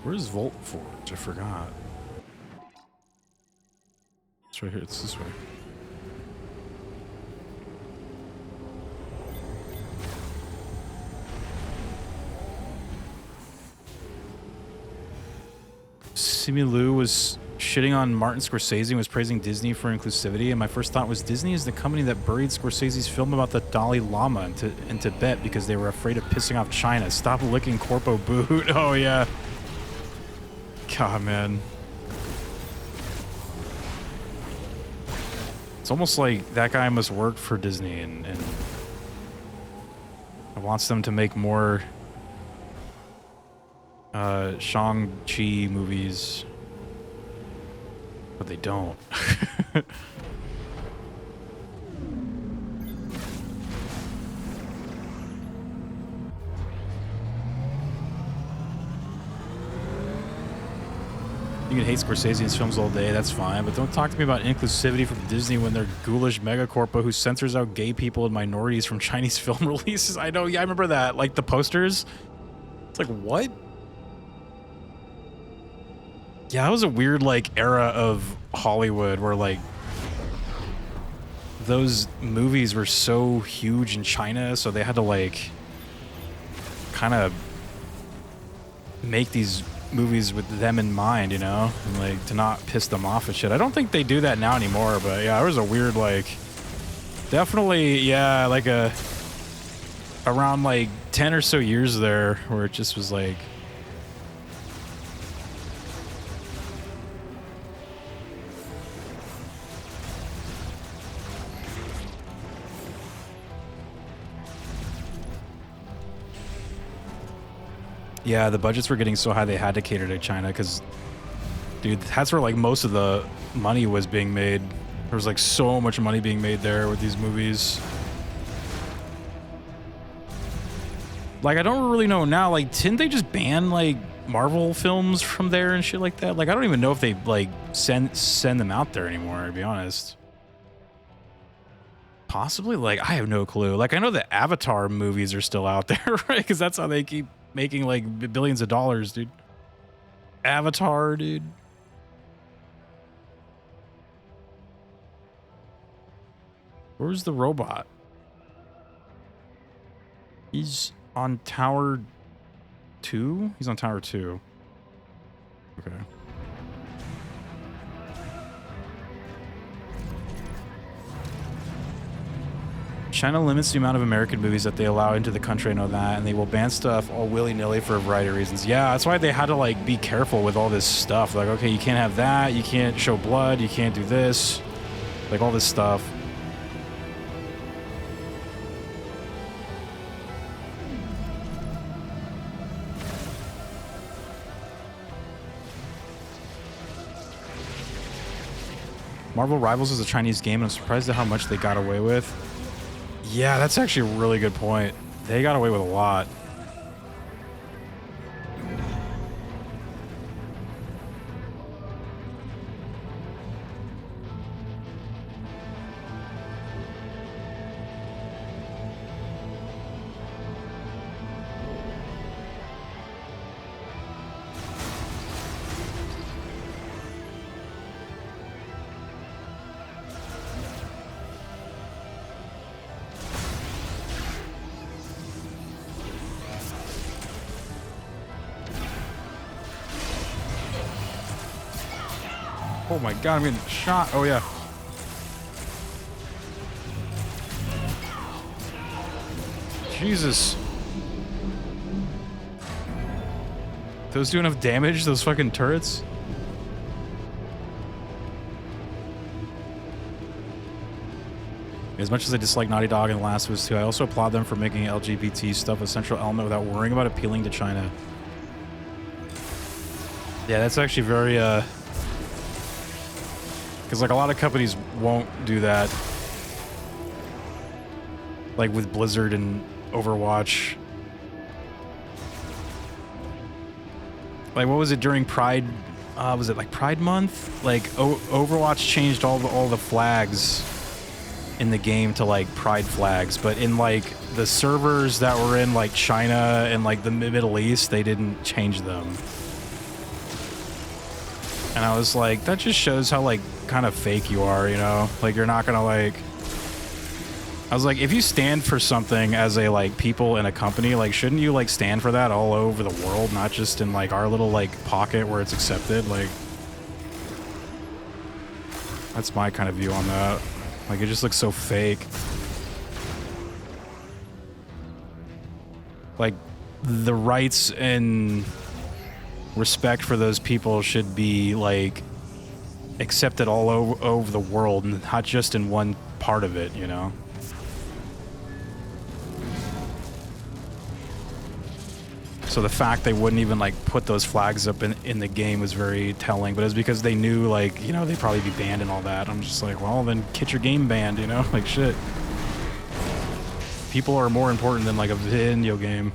Speaker 1: Where's Volt Forge? I forgot. It's right here. It's this way. Simu was shitting on Martin Scorsese and was praising Disney for inclusivity, and my first thought was Disney is the company that buried Scorsese's film about the Dalai Lama in Tibet because they were afraid of pissing off China. Stop licking Corpo Boot. Oh yeah. God, man. It's almost like that guy must work for Disney and wants them to make more Shang-Chi movies. But they don't. You can hate Scorsese and his films all day, that's fine, but don't talk to me about inclusivity from Disney when they're ghoulish megacorpo who censors out gay people and minorities from Chinese film releases. I know, yeah, I remember that. Like the posters. It's like, what? Yeah, that was a weird, like, era of Hollywood where, like, those movies were so huge in China, so they had to, like, kind of make these movies with them in mind, you know? And, like, to not piss them off and shit. I don't think they do that now anymore, but, yeah, it was a weird, like, definitely, yeah, like, around, like, 10 or so years there where it just was, like, yeah, the budgets were getting so high they had to cater to China because, dude, that's where, like, most of the money was being made. There was, like, so much money being made there with these movies. Like, I don't really know now, like, didn't they just ban, like, Marvel films from there and shit like that? Like, I don't even know if they, like, send them out there anymore, to be honest. Possibly? Like, I have no clue. Like, I know the Avatar movies are still out there, right? Because that's how they keep making, like, billions of dollars, dude. Avatar, dude. Where's the robot? He's on Tower 2? He's on Tower 2. Okay. China limits the amount of American movies that they allow into the country, I know that, and they will ban stuff all willy-nilly for a variety of reasons. Yeah, that's why they had to, like, be careful with all this stuff. Like, okay, you can't have that, you can't show blood, you can't do this. Like, all this stuff. Marvel Rivals is a Chinese game, and I'm surprised at how much they got away with. Yeah, that's actually a really good point. They got away with a lot. Oh my god, I'm getting shot. Oh yeah. Jesus. Those do enough damage, those fucking turrets? As much as I dislike Naughty Dog and The Last of Us 2, I also applaud them for making LGBT stuff a central element without worrying about appealing to China. Yeah, that's actually very, because, like, a lot of companies won't do that. Like with Blizzard and Overwatch. Like, what was it during Pride? Was it like Pride Month? Like, Overwatch changed all the flags in the game to, like, Pride flags. But in, like, the servers that were in, like, China and, like, the Middle East, they didn't change them. And I was like, that just shows how, like, kind of fake you are, you know? Like, you're not gonna, like... I was like, if you stand for something as a, like, people in a company, like, shouldn't you, like, stand for that all over the world, not just in, like, our little, like, pocket where it's accepted? Like, that's my kind of view on that. Like, it just looks so fake. Like, the rights and respect for those people should be, like, accepted all over the world, and not just in one part of it, you know? So the fact they wouldn't even, like, put those flags up in the game was very telling, but it's because they knew, like, you know, they'd probably be banned and all that. I'm just like, well, then get your game banned, you know? Like, shit. People are more important than, like, a video game.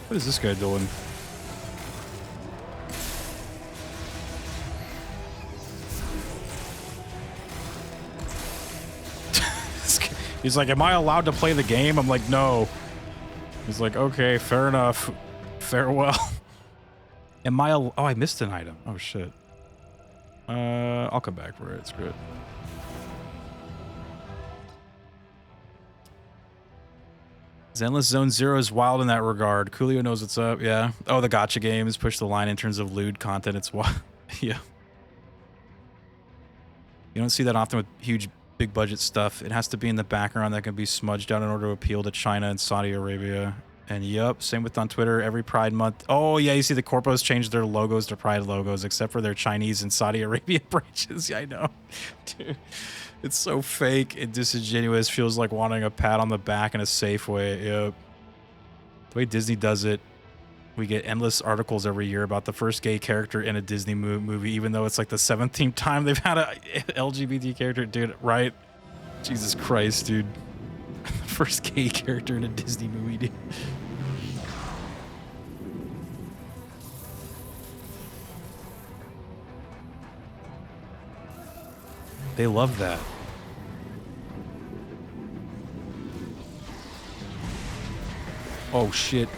Speaker 1: What is this guy doing? He's like, am I allowed to play the game? I'm like, no. He's like, okay, fair enough. Farewell. Am I oh, I missed an item. Oh, shit. I'll come back for it. Screw it. Endless Zone Zero is wild in that regard. Coolio knows what's up, yeah. Oh, the gacha games push the line in terms of lewd content. It's wild. Yeah. You don't see that often with huge, big budget stuff. It has to be in the background that can be smudged out in order to appeal to China and Saudi Arabia. And yep, same with on Twitter, every Pride Month. Oh, yeah, you see the corpos change their logos to Pride logos, except for their Chinese and Saudi Arabia branches. Yeah, I know. Dude. It's so fake and disingenuous. Feels like wanting a pat on the back in a safe way. Yep. The way Disney does it, we get endless articles every year about the first gay character in a Disney movie, even though it's like the 17th time they've had a LGBT character. Dude, right? Jesus Christ, dude. First gay character in a Disney movie, dude. They love that. Oh, shit.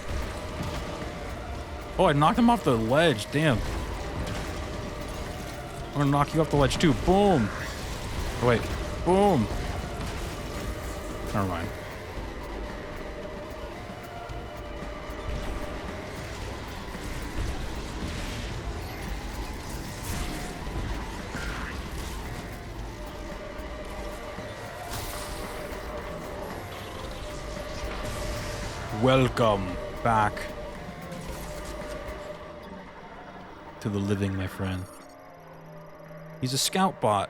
Speaker 1: Oh, I knocked him off the ledge. Damn. I'm gonna knock you off the ledge, too. Boom. Oh, wait. Boom. Never mind. Welcome back to the living, my friend. He's a scout bot.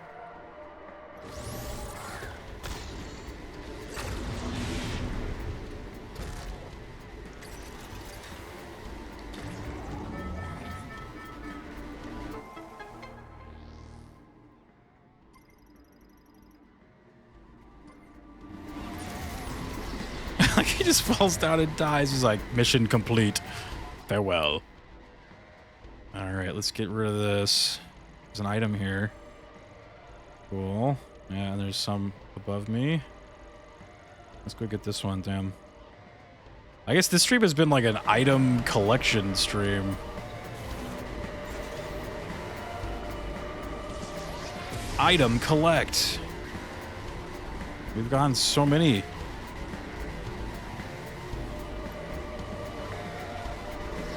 Speaker 1: Like, he just falls down and dies. He's like, mission complete. Farewell. Alright, let's get rid of this. There's an item here. Cool. Yeah, and there's some above me. Let's go get this one, damn. I guess this stream has been like an item collection stream. Item collect. We've gotten so many.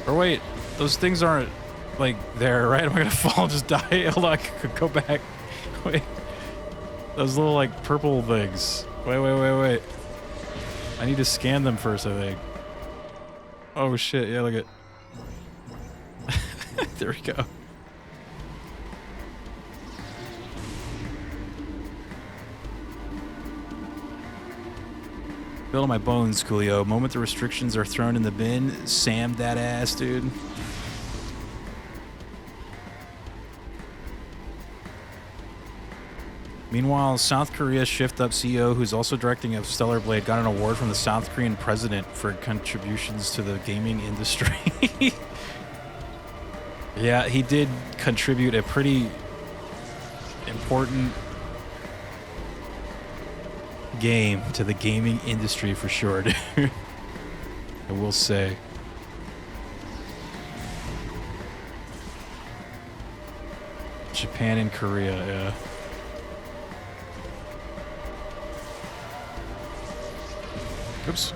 Speaker 1: Or wait, those things aren't, like, there, right? Am I gonna fall and just die? Hold on, I could go back. Wait. Those little, like, purple things. Wait. I need to scan them first, I think. Oh, shit. Yeah, look at... There we go. Feel my bones, Coolio. Moment the restrictions are thrown in the bin, Sam that ass, dude. Meanwhile, South Korea's shift-up CEO, who's also directing of Stellar Blade, got an award from the South Korean president for contributions to the gaming industry. Yeah, he did contribute a pretty important game to the gaming industry for sure, dude. I will say. Japan and Korea, yeah. Oops.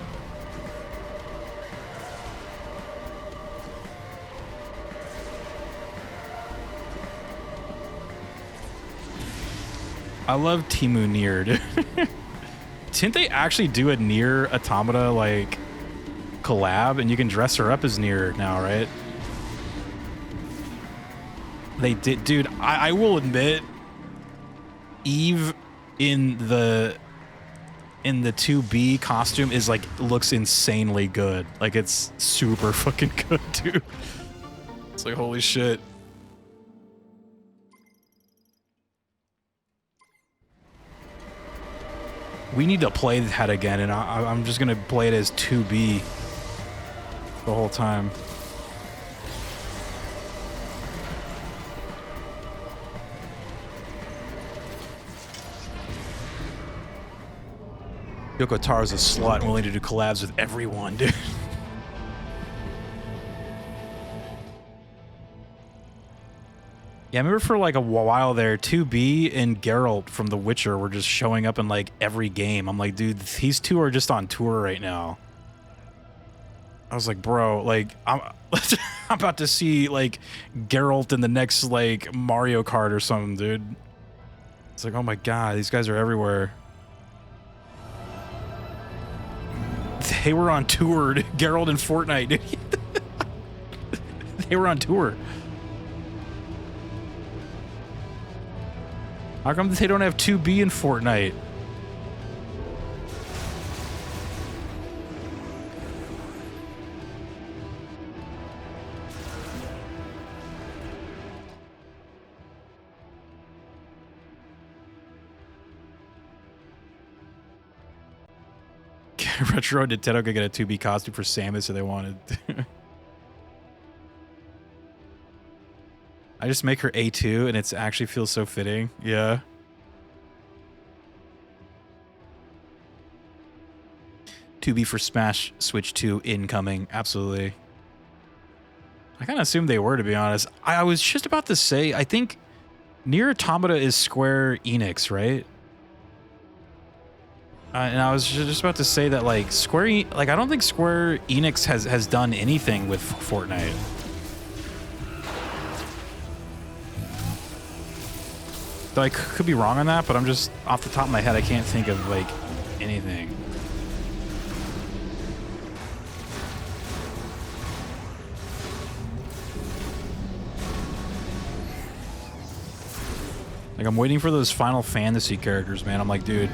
Speaker 1: I love Timu Nier, dude. Didn't they actually do a Nier Automata, like, collab? And you can dress her up as Nier now, right? They did. Dude, I will admit, Eve in the 2B costume is, like, looks insanely good. Like, it's super fucking good, dude. It's like, holy shit. We need to play that again, and I'm just gonna play it as 2B the whole time. Yoko Taro's a slut and willing to do collabs with everyone, dude. Yeah, I remember for like a while there, 2B and Geralt from The Witcher were just showing up in like every game. I'm like, dude, these two are just on tour right now. I was like, bro, like, I'm about to see like Geralt in the next like Mario Kart or something, dude. It's like, oh my god, these guys are everywhere. They were on tour, dude. Geralt in Fortnite, dude. They were on tour. How come they don't have 2B in Fortnite? Retro Nintendo could get a 2B costume for Samus if they wanted. I just make her A2 and it actually feels so fitting. Yeah. $2B for Smash Switch 2 incoming. Absolutely. I kind of assumed they were, to be honest. I was just about to say, I think Nier Automata is Square Enix, right? And I was just about to say that, like, I don't think Square Enix has done anything with Fortnite. Though I could be wrong on that, but I'm just, off the top of my head, I can't think of, like, anything. Like, I'm waiting for those Final Fantasy characters, man. I'm like, dude.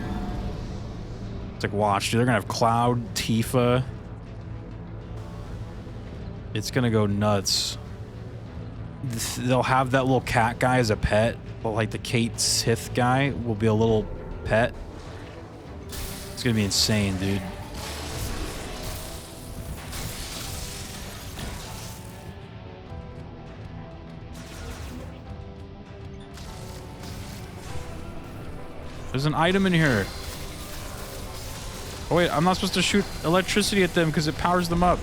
Speaker 1: It's like, watch, dude. They're gonna have Cloud, Tifa. It's gonna go nuts. They'll have that little cat guy as a pet. But like the Kate Sith guy will be a little pet. It's gonna be insane, dude. There's an item in here. Oh wait, I'm not supposed to shoot electricity at them because it powers them up.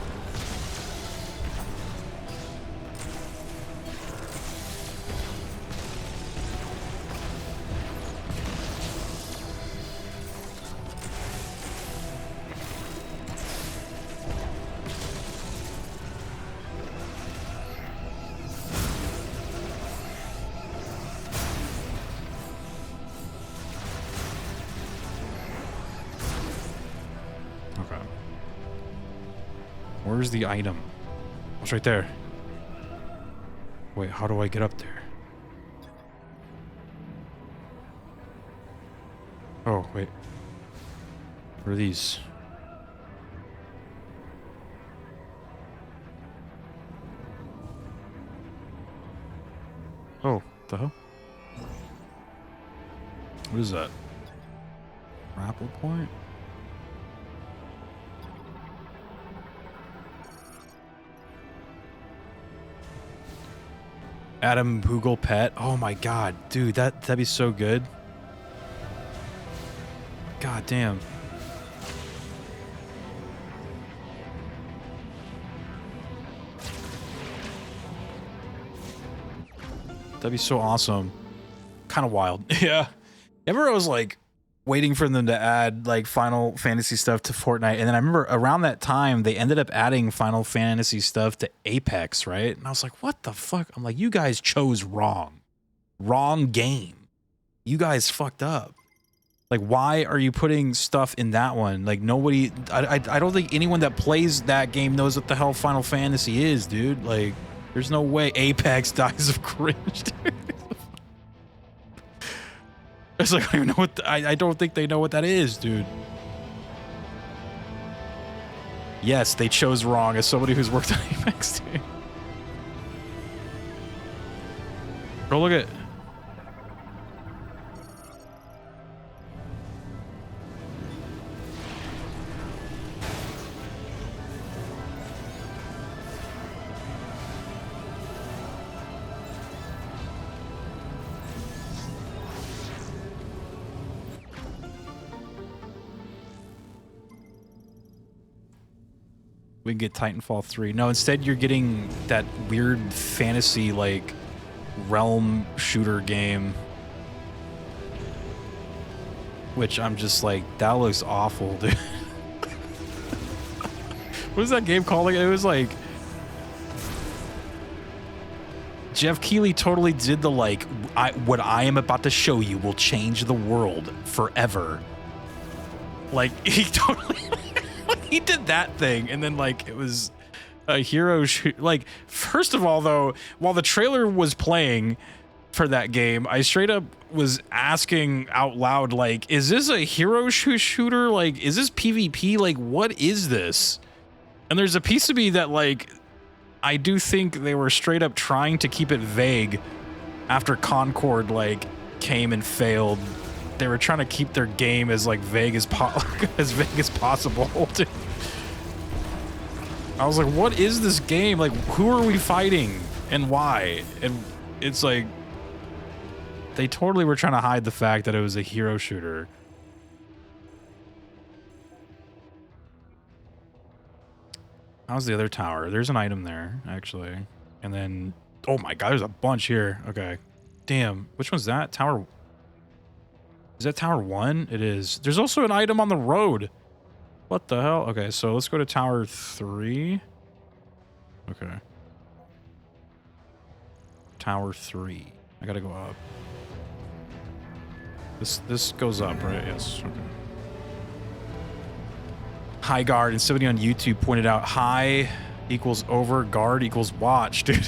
Speaker 1: Where's the item? It's right there. Wait, how do I get up there? Oh, wait. What are these? Oh, what the hell? What is that? Grapple point? Adam Boogle pet. Oh my god, dude, that'd be so good. God damn. That'd be so awesome. Kind of wild. Yeah. Remember I was like waiting for them to add like Final Fantasy stuff to Fortnite, and then I remember around that time they ended up adding Final Fantasy stuff to Apex, right? And I was like, what the fuck? I'm like, you guys chose wrong. Wrong game. You guys fucked up. Like, why are you putting stuff in that one? Like, nobody... I don't think anyone that plays that game knows what the hell Final Fantasy is, dude. Like, there's no way Apex dies of cringe, dude. It's like, I don't even know what... I don't think they know what that is, dude. Yes, they chose wrong as somebody who's worked on Apex, dude. Bro, look at... We can get Titanfall 3. No, instead you're getting that weird fantasy, like, realm shooter game. Which I'm just like, that looks awful, dude. What was that game called? It was like... Jeff Keighley totally did the, like, what I am about to show you will change the world forever. Like, he totally... He did that thing, and then, like, it was a hero shoot. Like, first of all, though, while the trailer was playing for that game, I straight up was asking out loud, like, is this a hero shooter? Like, is this PvP? Like, what is this? And there's a piece of me that, like, I do think they were straight up trying to keep it vague after Concord, like, came and failed. They were trying to keep their game as like vague as possible. Dude. I was like, what is this game? Like, who are we fighting and why? And it's like they totally were trying to hide the fact that it was a hero shooter. How's the other tower? There's an item there, actually. And then, oh my god, there's a bunch here. Okay. Damn, which one's that? Tower... Is that Tower 1? It is. There's also an item on the road. What the hell? Okay, so let's go to Tower 3. Okay. Tower 3. I gotta go up. This goes up, right? Yes. Okay. High guard, and somebody on YouTube pointed out high equals over, guard equals watch, dude.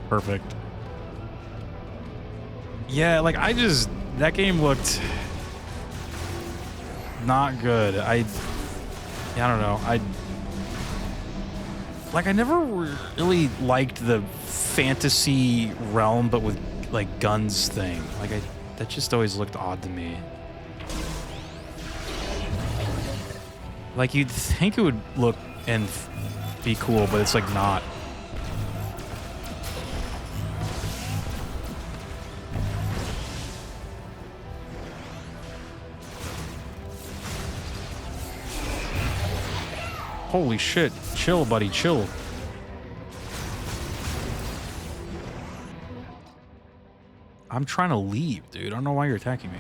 Speaker 1: Perfect. Yeah, like, that game looked not good. I don't know. I never really liked the fantasy realm, but with, like, guns thing. Like, that just always looked odd to me. Like, you'd think it would look and be cool, but it's, like, not. Holy shit. Chill, buddy, chill. I'm trying to leave, dude. I don't know why you're attacking me.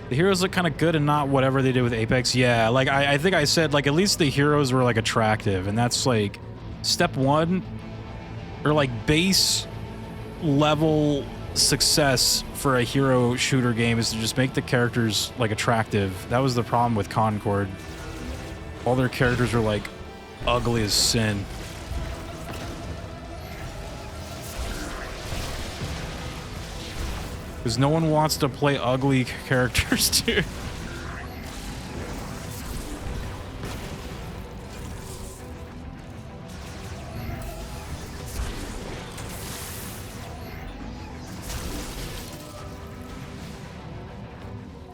Speaker 1: The heroes look kind of good and not whatever they did with Apex. Yeah, like, I think I said, like, at least the heroes were, like, attractive. And that's, like, step one, or, like, base level success for a hero shooter game is to just make the characters, like, attractive. That was the problem with Concord. All their characters are, like, ugly as sin. Because no one wants to play ugly characters, dude.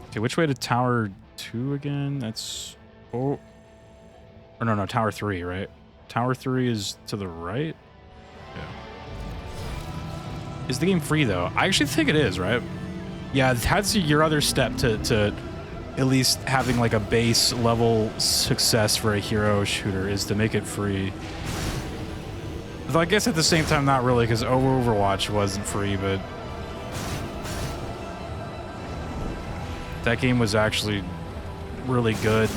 Speaker 1: Okay, which way to Tower 2 again? That's... Oh... Or no, Tower 3, right? Tower 3 is to the right? Yeah. Is the game free, though? I actually think it is, right? Yeah, that's your other step to at least having like a base level success for a hero shooter is to make it free. Though I guess at the same time, not really, because Overwatch wasn't free, but that game was actually really good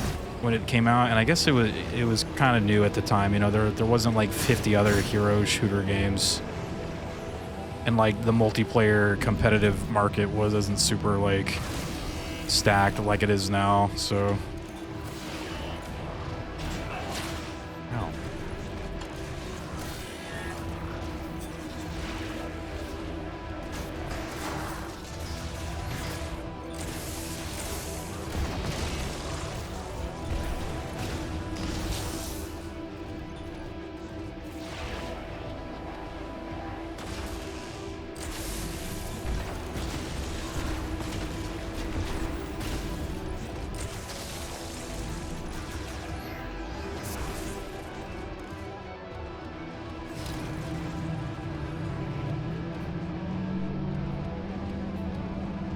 Speaker 1: when it came out, and I guess it was kind of new at the time. You know, there wasn't like 50 other hero shooter games, and like the multiplayer competitive market wasn't super like stacked like it is now. So, ow.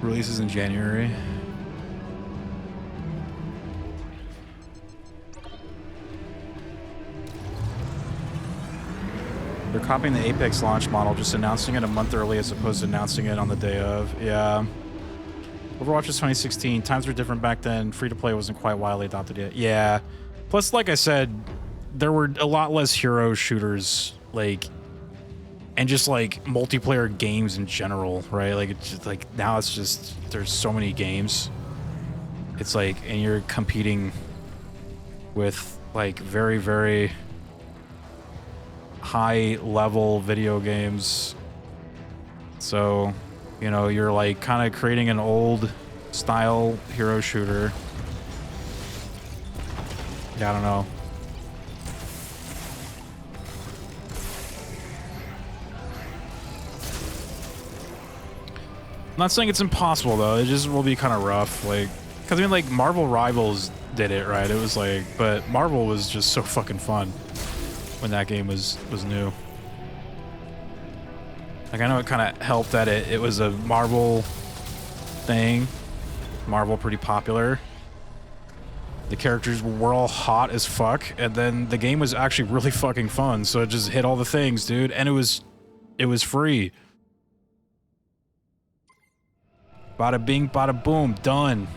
Speaker 1: Releases in January. They're copying the Apex launch model, just announcing it a month early as opposed to announcing it on the day of. Yeah. Overwatch was 2016. Times were different back then. Free-to-play wasn't quite widely adopted yet. Yeah. Plus, like I said, there were a lot less hero shooters, like, and just like multiplayer games in general, right? Like it's just, like now it's just there's so many games. It's like, and you're competing with like very, very high level video games. So, you know, you're like kind of creating an old style hero shooter. Yeah, I don't know. I'm not saying it's impossible though. It just will be kind of rough, like, because I mean, like Marvel Rivals did it right. It was like, but Marvel was just so fucking fun when that game was new. Like I know it kind of helped that it was a Marvel thing. Marvel pretty popular. The characters were all hot as fuck, and then the game was actually really fucking fun. So it just hit all the things, dude, and it was free. Bada bing, bada boom, done.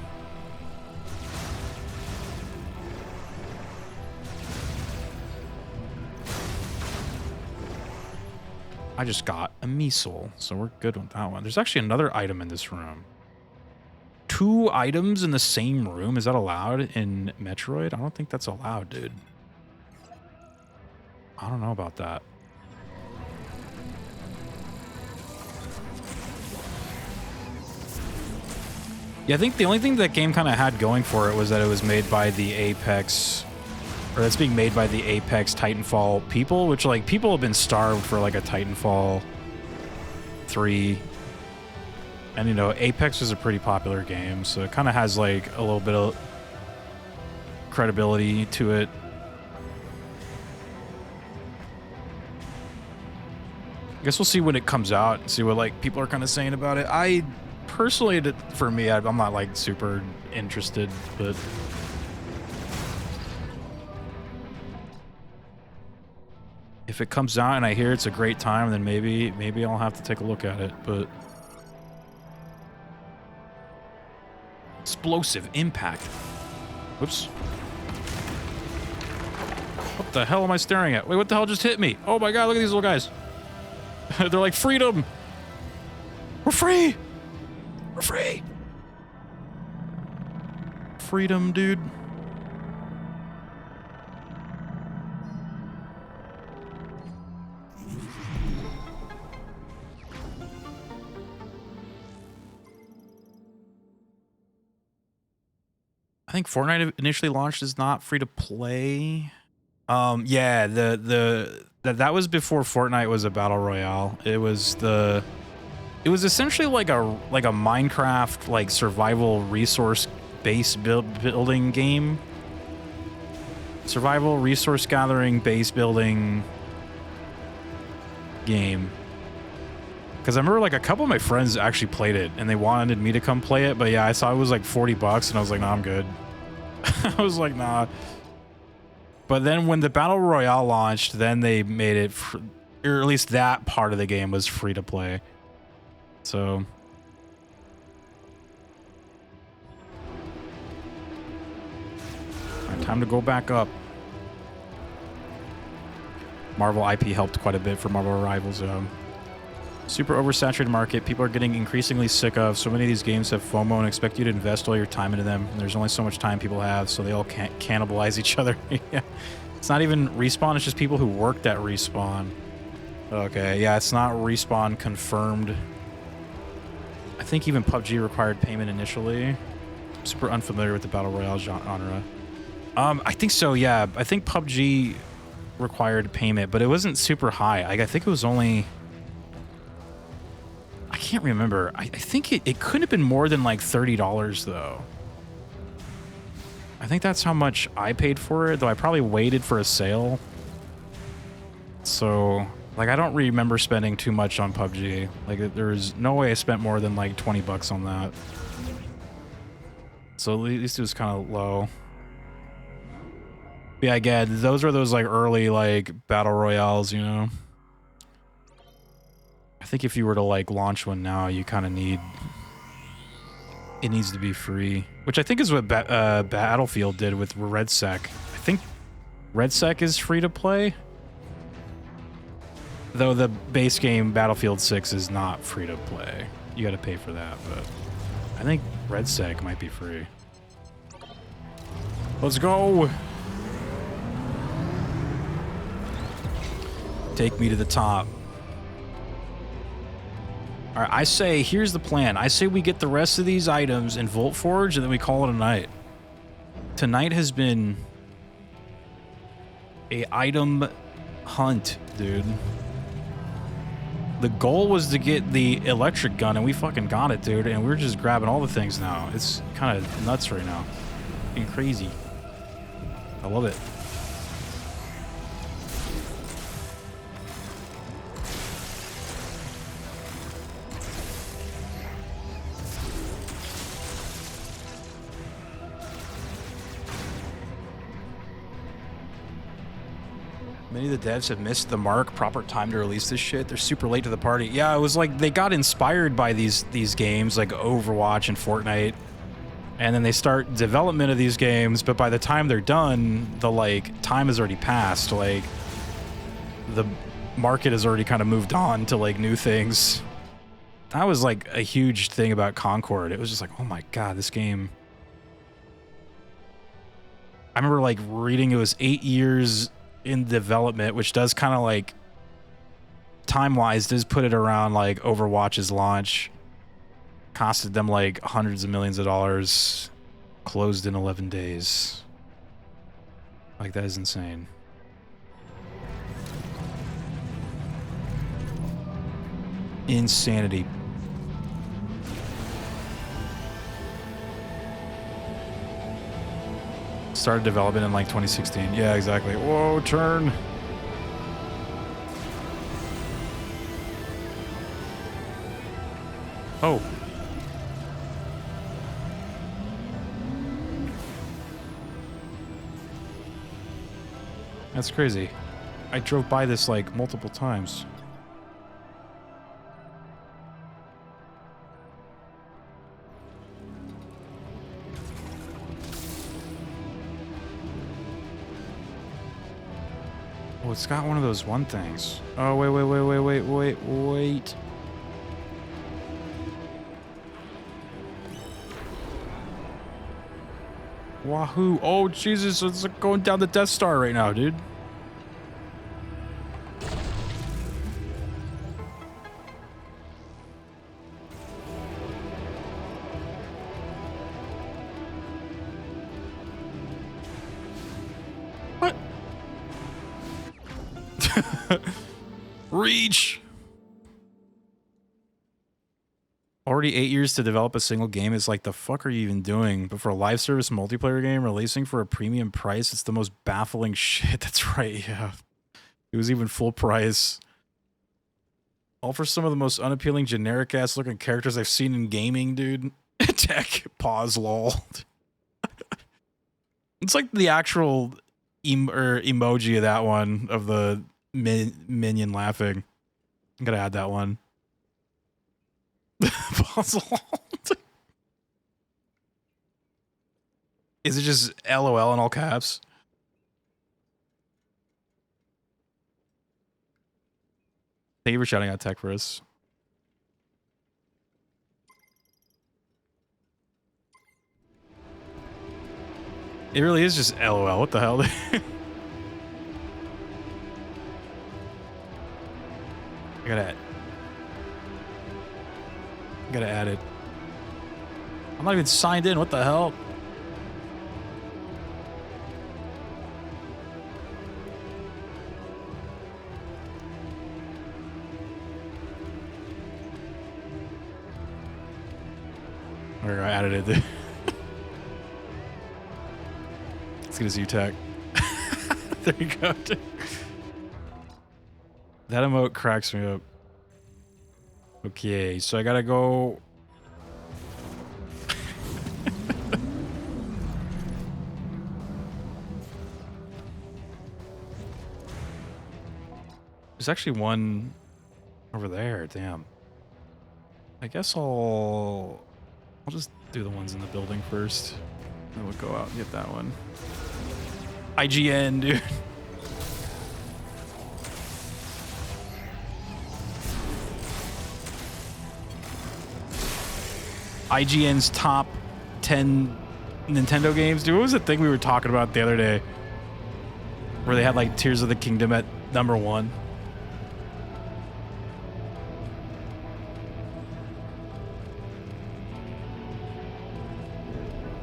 Speaker 1: I just got a missile, so we're good with that one. There's actually another item in this room. 2 items in the same room? Is that allowed in Metroid? I don't think that's allowed, dude. I don't know about that. Yeah, I think the only thing that game kind of had going for it was that it was made by the Apex, or that's being made by the Apex Titanfall people, which, like, people have been starved for, like, a Titanfall 3. And, you know, Apex is a pretty popular game, so it kind of has, like, a little bit of credibility to it. I guess we'll see when it comes out and see what, like, people are kind of saying about it. I personally, for me, I'm not like super interested, but if it comes out and I hear it's a great time, then maybe I'll have to take a look at it. But explosive impact. Whoops. What the hell am I staring at? Wait, what the hell just hit me? Oh my god, look at these little guys. They're like, freedom. We're free. We're free. Freedom, dude. I think Fortnite initially launched as not free to play. Yeah, that was before Fortnite was a battle royale. It was essentially like a Minecraft like survival resource base building game. Survival resource gathering base building game. Because I remember like a couple of my friends actually played it and they wanted me to come play it, but yeah, I saw it was like $40 and I was like, nah, I'm good. I was like, nah. But then when the Battle Royale launched, then they made it, or at least that part of the game was free to play. So. All right, time to go back up. Marvel IP helped quite a bit for Marvel Rivals. Super oversaturated market. People are getting increasingly sick of. So many of these games have FOMO and expect you to invest all your time into them. And there's only so much time people have, so they all can't cannibalize each other. Yeah. It's not even Respawn, it's just people who worked at Respawn. Okay, yeah, it's not Respawn confirmed. I think even PUBG required payment initially. I'm super unfamiliar with the Battle Royale genre. I think so, yeah. I think PUBG required payment, but it wasn't super high. I think it was only... I can't remember. I think it couldn't have been more than like $30 though. I think that's how much I paid for it, though I probably waited for a sale. So, like, I don't remember spending too much on PUBG. Like, there's no way I spent more than like $20 on that. So at least it was kind of low. But yeah, again, those were those like early like battle royales, you know. I think if you were to like launch one now, you kind of need... It needs to be free, which I think is what Battlefield did with RedSec. I think RedSec is free to play, though the base game Battlefield 6 is not free to play. You got to pay for that, but I think RedSec might be free. Let's go. Take me to the top. All right, I say, here's the plan. I say we get the rest of these items in Volt Forge, and then we call it a night. Tonight has been a item hunt, dude. The goal was to get the electric gun, and we fucking got it, dude. And we're just grabbing all the things now. It's kind of nuts right now. Being crazy. I love it. Many of the devs have missed the mark. Proper time to release this shit. They're super late to the party. Yeah, it was like they got inspired by these games like Overwatch and Fortnite, and then they start development of these games. But by the time they're done, the like time has already passed. Like the market has already kind of moved on to like new things. That was like a huge thing about Concord. It was just like, oh my god, this game. I remember like reading it was 8 years in development, which does kind of like time-wise does put it around like Overwatch's launch. Costed them like hundreds of millions of dollars. Closed in 11 days. Like, that is insane. Insanity. Started development in like 2016. Yeah, exactly. Whoa, turn. Oh. That's crazy. I drove by this like multiple times. Oh, it's got one of those one things. Oh, wait. Wahoo. Oh, Jesus. It's like going down the Death Star right now, dude. What? Reach. Already 8 years to develop a single game. It's like, the fuck are you even doing? But for a live service multiplayer game releasing for a premium price, it's the most baffling shit. That's right, yeah. It was even full price. All for some of the most unappealing, generic-ass looking characters I've seen in gaming, dude. Tech. Pause, lol. It's like the actual emoji of that one, of the minion laughing. I'm gonna add that one. Pause, lol. Is it just LOL in all caps? Thank you for shouting out Tech for us. It really is just LOL. What the hell? I gotta add it. I'm not even signed in. What the hell? There, I added it. Let's get a Z-Tech. There you go. That emote cracks me up. Okay, so I gotta go. There's actually one over there. Damn. I guess I'll just do the ones in the building first. Then we'll go out and get that one. IGN, dude. IGN's top 10 Nintendo games. Dude, what was the thing we were talking about the other day? Where they had like Tears of the Kingdom at #1.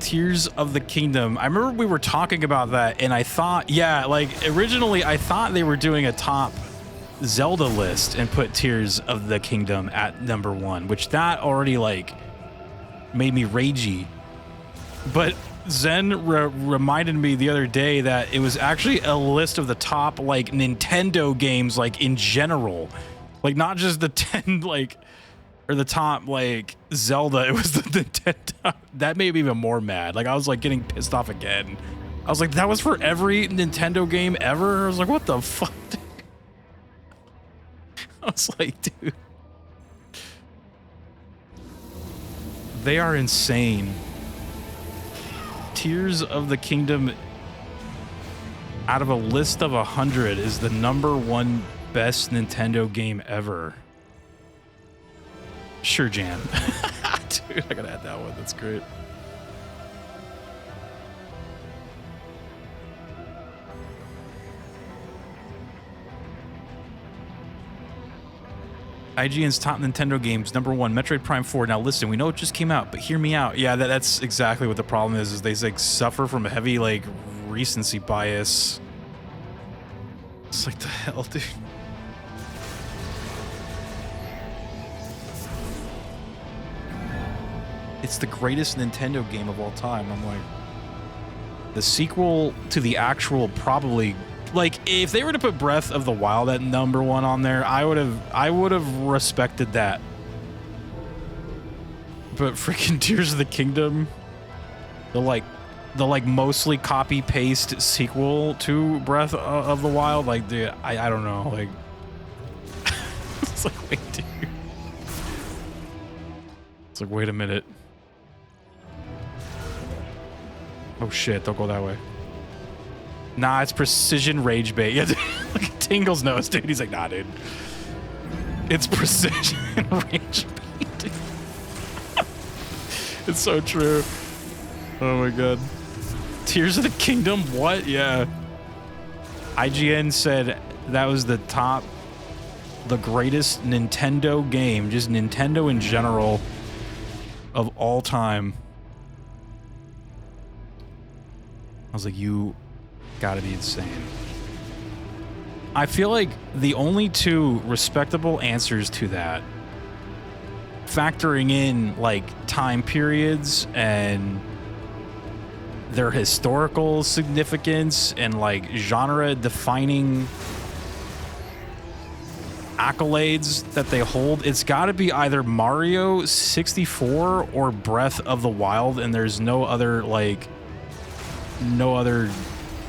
Speaker 1: Tears of the Kingdom. I remember we were talking about that, and I thought, yeah, like originally I thought they were doing a top Zelda list and put Tears of the Kingdom at #1, which that already like made me ragey. But Zen reminded me the other day that it was actually a list of the top like Nintendo games, like in general, like not just the 10 like. Or the top, like, Zelda, it was the Nintendo. That made me even more mad. Like, I was, like, getting pissed off again. I was like, that was for every Nintendo game ever? I was like, what the fuck? I was like, dude. They are insane. Tears of the Kingdom, out of a list of 100, is the #1 best Nintendo game ever. Sure, Jan. Dude, I gotta add that one. That's great. IGN's top Nintendo games, #1, Metroid Prime 4. Now listen, we know it just came out, but hear me out. Yeah, that's exactly what the problem is they like suffer from a heavy like recency bias. It's like the hell, dude. It's the greatest Nintendo game of all time. I'm like, the sequel to the actual probably, like, if they were to put Breath of the Wild at #1 on there, I would have respected that. But freaking Tears of the Kingdom, the like mostly copy paste sequel to Breath of the Wild, like, dude, I don't know, like, it's like, wait, dude. It's like, wait a minute. Oh shit, don't go that way. Nah, it's precision rage bait. Yeah, look at Tingle's nose, dude. He's like, nah, dude. It's precision rage bait, dude. It's so true. Oh my god. Tears of the Kingdom? What? Yeah. IGN said that was the greatest Nintendo game, just Nintendo in general, of all time. I was like, you gotta be insane. I feel like the only two respectable answers to that, factoring in like time periods and their historical significance and like genre defining accolades that they hold, it's got to be either Mario 64 or Breath of the Wild, and there's no other like no other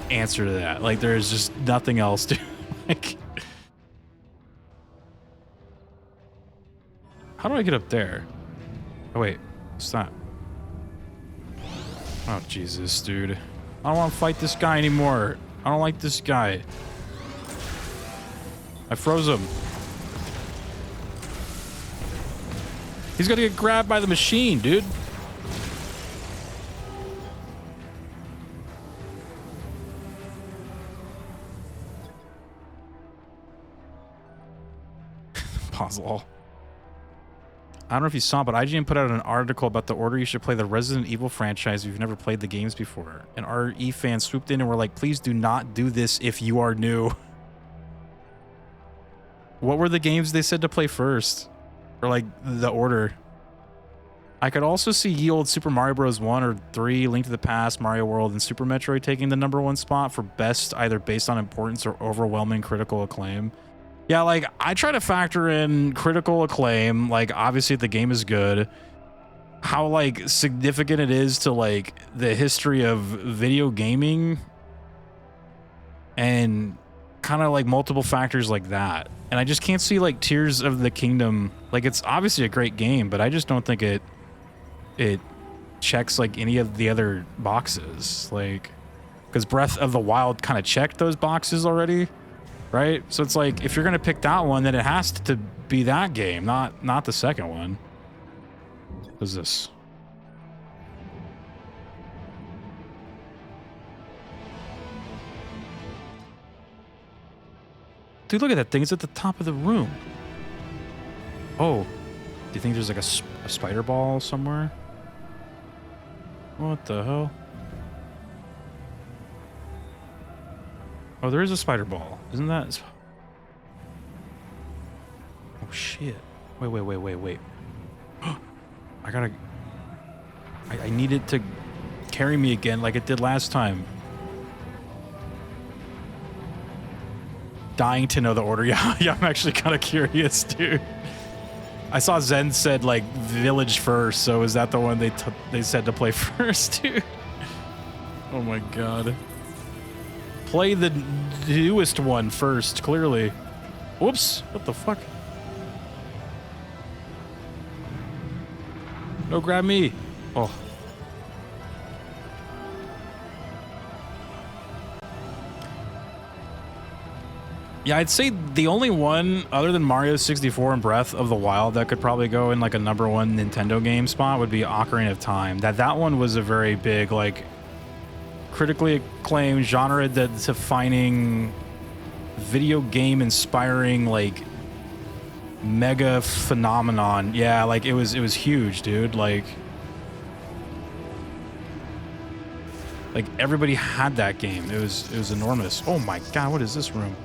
Speaker 1: answer to that. Like there's just nothing else to like. How do I get up there? Oh wait, it's not. Oh Jesus, dude. I don't want to fight this guy anymore. I don't like this guy. I froze him. He's gonna get grabbed by the machine, dude. Puzzle. I don't know if you saw, but IGN put out an article about the order you should play the Resident Evil franchise if you've never played the games before. And RE fans swooped in and were like, please do not do this if you are new. What were the games they said to play first? Or like the order? I could also see ye old Super Mario Bros. 1 or 3, Link to the Past, Mario World, and Super Metroid taking the #1 spot for best either based on importance or overwhelming critical acclaim. Yeah, like, I try to factor in critical acclaim, like, obviously the game is good, how, like, significant it is to, like, the history of video gaming, and kind of, like, multiple factors like that. And I just can't see, like, Tears of the Kingdom, like, it's obviously a great game, but I just don't think it checks, like, any of the other boxes, like, because Breath of the Wild kind of checked those boxes already. Right? So it's like, if you're going to pick that one, then it has to be that game, not the second one. What is this? Dude, look at that thing. It's at the top of the room. Oh. Do you think there's like a spider ball somewhere? What the hell? Oh, there is a spider ball. Isn't that... Oh, shit. Wait. I gotta... I need it to carry me again like it did last time. Dying to know the order. Yeah, I'm actually kind of curious, dude. I saw Zen said, like, village first, so is that the one they said to play first, dude? Oh, my God. Play the newest one first, clearly. Whoops. What the fuck? No, grab me. Oh. Yeah, I'd say the only one other than Mario 64 and Breath of the Wild that could probably go in like a #1 Nintendo game spot would be Ocarina of Time. That one was a very big, like, critically acclaimed, genre-defining, video game-inspiring, like, mega phenomenon. Yeah, like, it was huge, dude. Like everybody had that game. It was enormous. Oh my God, what is this room?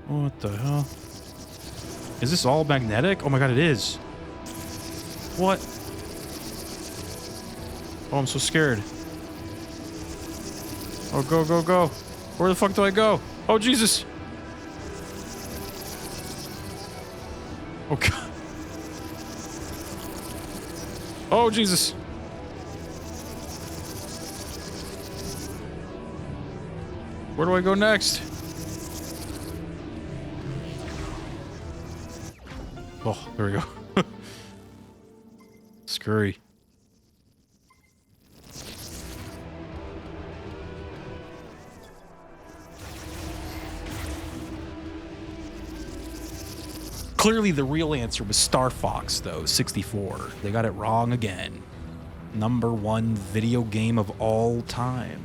Speaker 1: What the hell? Is this all magnetic? Oh my God, it is. What? Oh, I'm so scared. Oh, go. Where the fuck do I go? Oh, Jesus. Oh, God. Oh, Jesus. Where do I go next? Oh, there we go. Scurry. Clearly the real answer was Star Fox, though, 64. They got it wrong again. #1 video game of all time.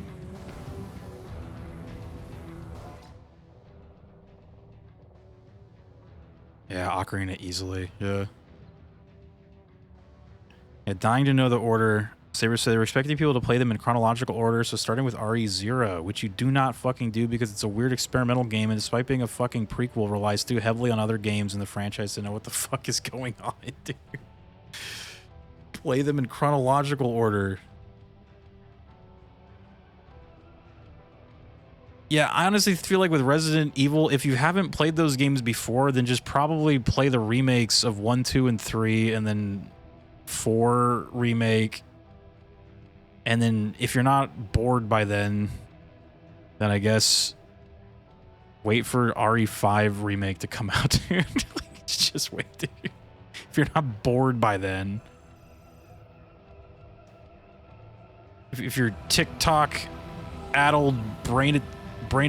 Speaker 1: Yeah, Ocarina easily. Yeah. Dying to know the order. Saber said they're expecting people to play them in chronological order, so starting with RE0, which you do not fucking do because it's a weird experimental game, and despite being a fucking prequel, relies too heavily on other games in the franchise to know what the fuck is going on, dude. Play them in chronological order. Yeah, I honestly feel like with Resident Evil, if you haven't played those games before, then just probably play the remakes of 1, 2, and 3, and then 4 remake. And then if you're not bored by then I guess wait for RE5 remake to come out, dude. Like, just wait, dude. If you're not bored by then. If your TikTok addled brain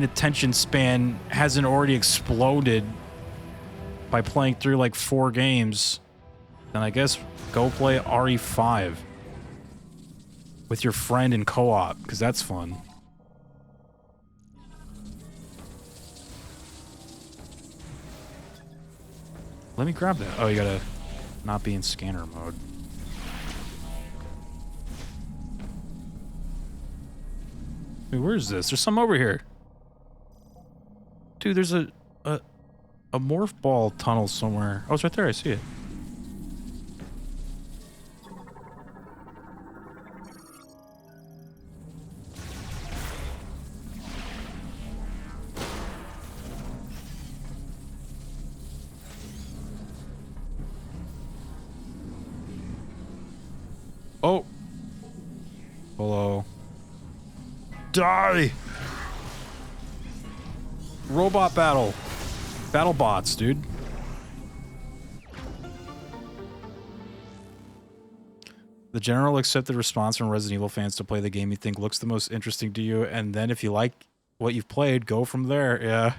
Speaker 1: attention span hasn't already exploded by playing through like 4 games, then I guess go play RE5 with your friend in co-op, because that's fun. Let me grab that. Oh, you gotta not be in scanner mode. Wait, where is this? There's some over here. Dude, there's a morph ball tunnel somewhere. Oh, it's right there. I see it. Oh. Hello. Die! Robot battle. Battle bots, dude. The general accepted response from Resident Evil fans to play the game you think looks the most interesting to you, and then if you like what you've played, go from there. Yeah.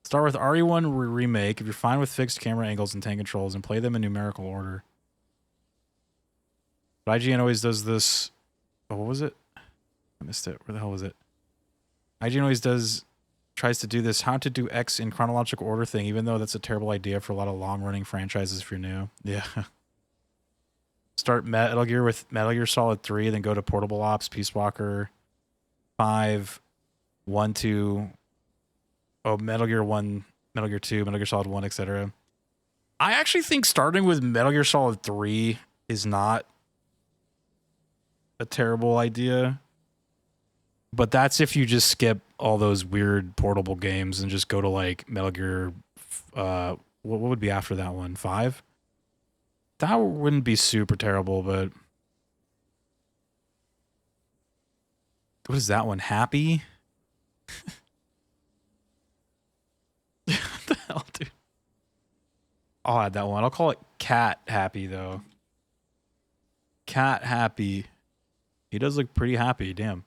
Speaker 1: Start with RE1 Remake if you're fine with fixed camera angles and tank controls, and play them in numerical order. But IGN always does this. Oh, what was it? I missed it. Where the hell was it? IGN always tries to do this how to do X in chronological order thing, even though that's a terrible idea for a lot of long-running franchises if you're new. Yeah. Start Metal Gear with Metal Gear Solid 3, then go to Portable Ops, Peace Walker, 5, 1, 2, oh, Metal Gear 1, Metal Gear 2, Metal Gear Solid 1, etc. I actually think starting with Metal Gear Solid 3 is not a terrible idea. But that's if you just skip all those weird portable games and just go to like Metal Gear, what would be after that one? 5? That wouldn't be super terrible, but what is that one? Happy? What the hell, dude? I'll add that one. I'll call it Cat Happy though. Cat Happy. He does look pretty happy, damn.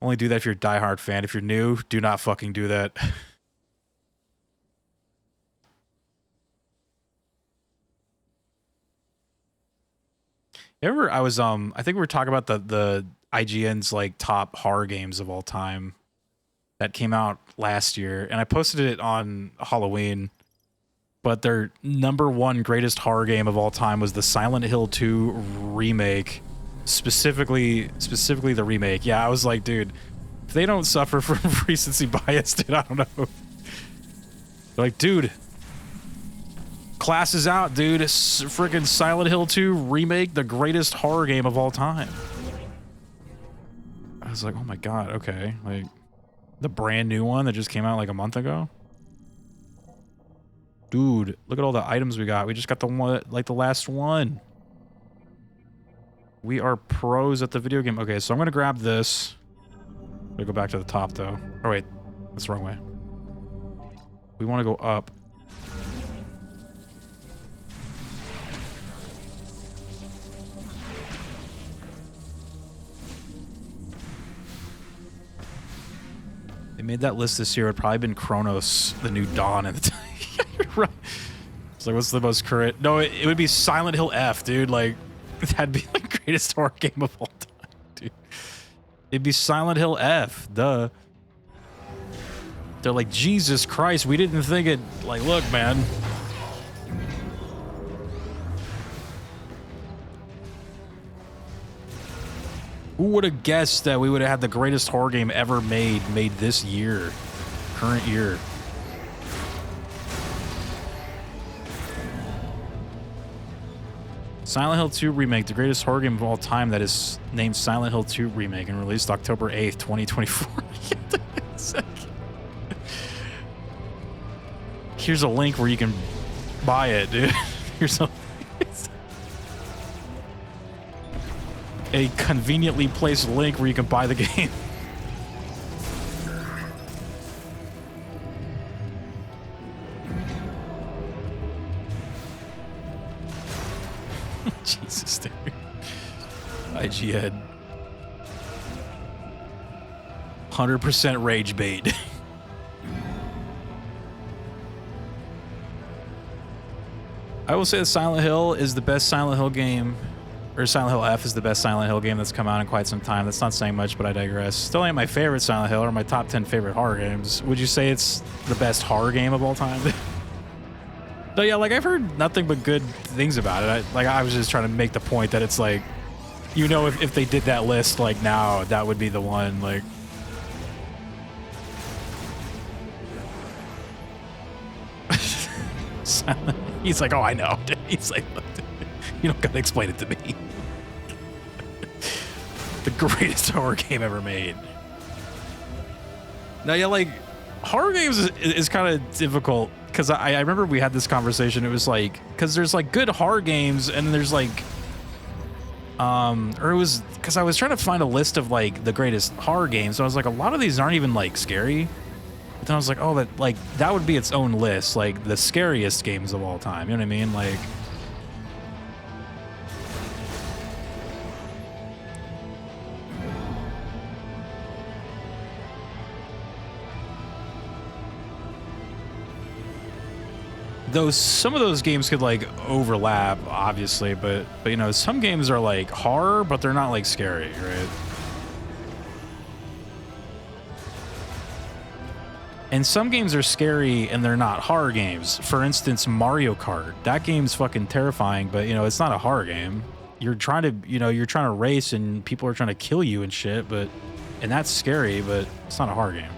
Speaker 1: Only do that if you're a diehard fan. If you're new, do not fucking do that. I was I think we were talking about the IGN's like top horror games of all time that came out last year, and I posted it on Halloween. But their #1 greatest horror game of all time was the Silent Hill 2 remake. Specifically the remake. Yeah, I was like, dude, if they don't suffer from recency bias, dude, I don't know. They're like, dude, class is out, dude. It's freaking Silent Hill 2 remake, the greatest horror game of all time. I was like, oh my god, okay. Like, the brand new one that just came out like a month ago? Dude, look at all the items we got. We just got the one, like the last one. We are pros at the video game. Okay, so I'm gonna grab this. I'm gonna go back to the top though. Oh wait, that's the wrong way. We want to go up. They made that list this year. It'd probably been Chronos, the New Dawn, at the time. Yeah, you're right. It's like, what's the most current? No, it would be Silent Hill F, dude. Like, that'd be the greatest horror game of all time, dude. It'd be Silent Hill F, duh. They're like, Jesus Christ, we didn't think it. Like, look, man. Who would have guessed that we would have had the greatest horror game ever made this year, current year? Silent Hill 2 Remake, the greatest horror game of all time that is named Silent Hill 2 Remake and released October 8th, 2024. Here's a link where you can buy it, dude. Here's a conveniently placed link where you can buy the game. Jesus, dude. IG head. 100% rage bait. I will say that Silent Hill is the best Silent Hill game, or Silent Hill F is the best Silent Hill game that's come out in quite some time. That's not saying much, but I digress. Still ain't my favorite Silent Hill or my top 10 favorite horror games. Would you say it's the best horror game of all time? No, yeah, like I've heard nothing but good things about it. I was just trying to make the point that it's like, you know, if they did that list like now, that would be the one. Like, he's like, oh, I know. He's like, you don't gotta explain it to me. The greatest horror game ever made. Now, yeah, like horror games is kind of difficult. Because I remember we had this conversation. It was like, because there's like good horror games, and then there's like, or it was because I was trying to find a list of like the greatest horror games. So I was like, a lot of these aren't even like scary. But then I was like, oh, that would be its own list, like the scariest games of all time. You know what I mean? Like, some of those games could like overlap, obviously, but you know, some games are like horror, but they're not like scary, right? And some games are scary and they're not horror games. For instance, Mario Kart. That game's fucking terrifying, but you know, it's not a horror game. You're trying to race and people are trying to kill you and shit, and that's scary, but it's not a horror game.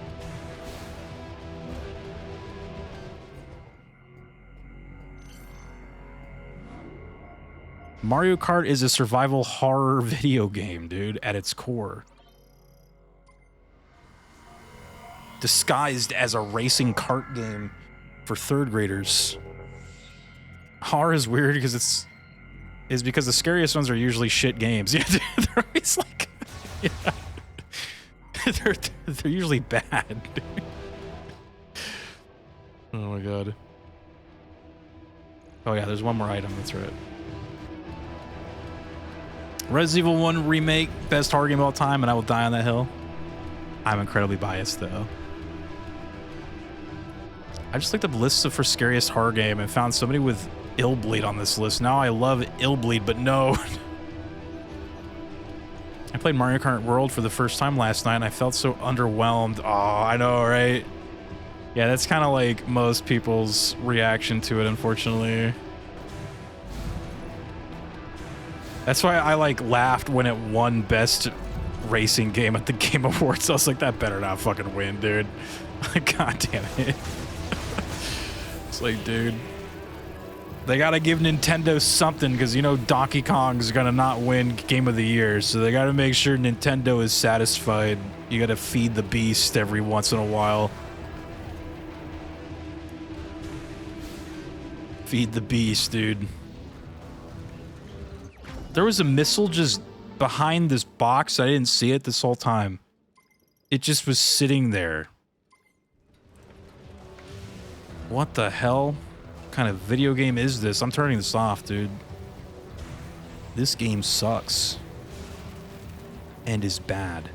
Speaker 1: Mario Kart is a survival horror video game, dude, at its core. Disguised as a racing kart game for third graders. Horror is weird because because the scariest ones are usually shit games. Yeah, they're always like, yeah. they're usually bad. Oh my god. Oh yeah, there's one more item, that's right. Resident Evil 1 Remake, best horror game of all time, and I will die on that hill. I'm incredibly biased, though. I just looked up lists for scariest horror game and found somebody with Illbleed on this list. Now I love Illbleed, but no. I played Mario Kart World for the first time last night, and I felt so underwhelmed. Oh, I know, right? Yeah, that's kind of like most people's reaction to it, unfortunately. That's why I like laughed when it won best racing game at the Game Awards. I was like, that better not fucking win, dude. God damn it. It's like, dude, they gotta give Nintendo something because, you know, Donkey Kong's gonna not win Game of the Year, so they gotta make sure Nintendo is satisfied. You gotta feed the beast every once in a while. Feed the beast, dude. There was a missile just behind this box. I didn't see it this whole time. It just was sitting there. What the hell? What kind of video game is this? I'm turning this off, dude. This game sucks. And is bad.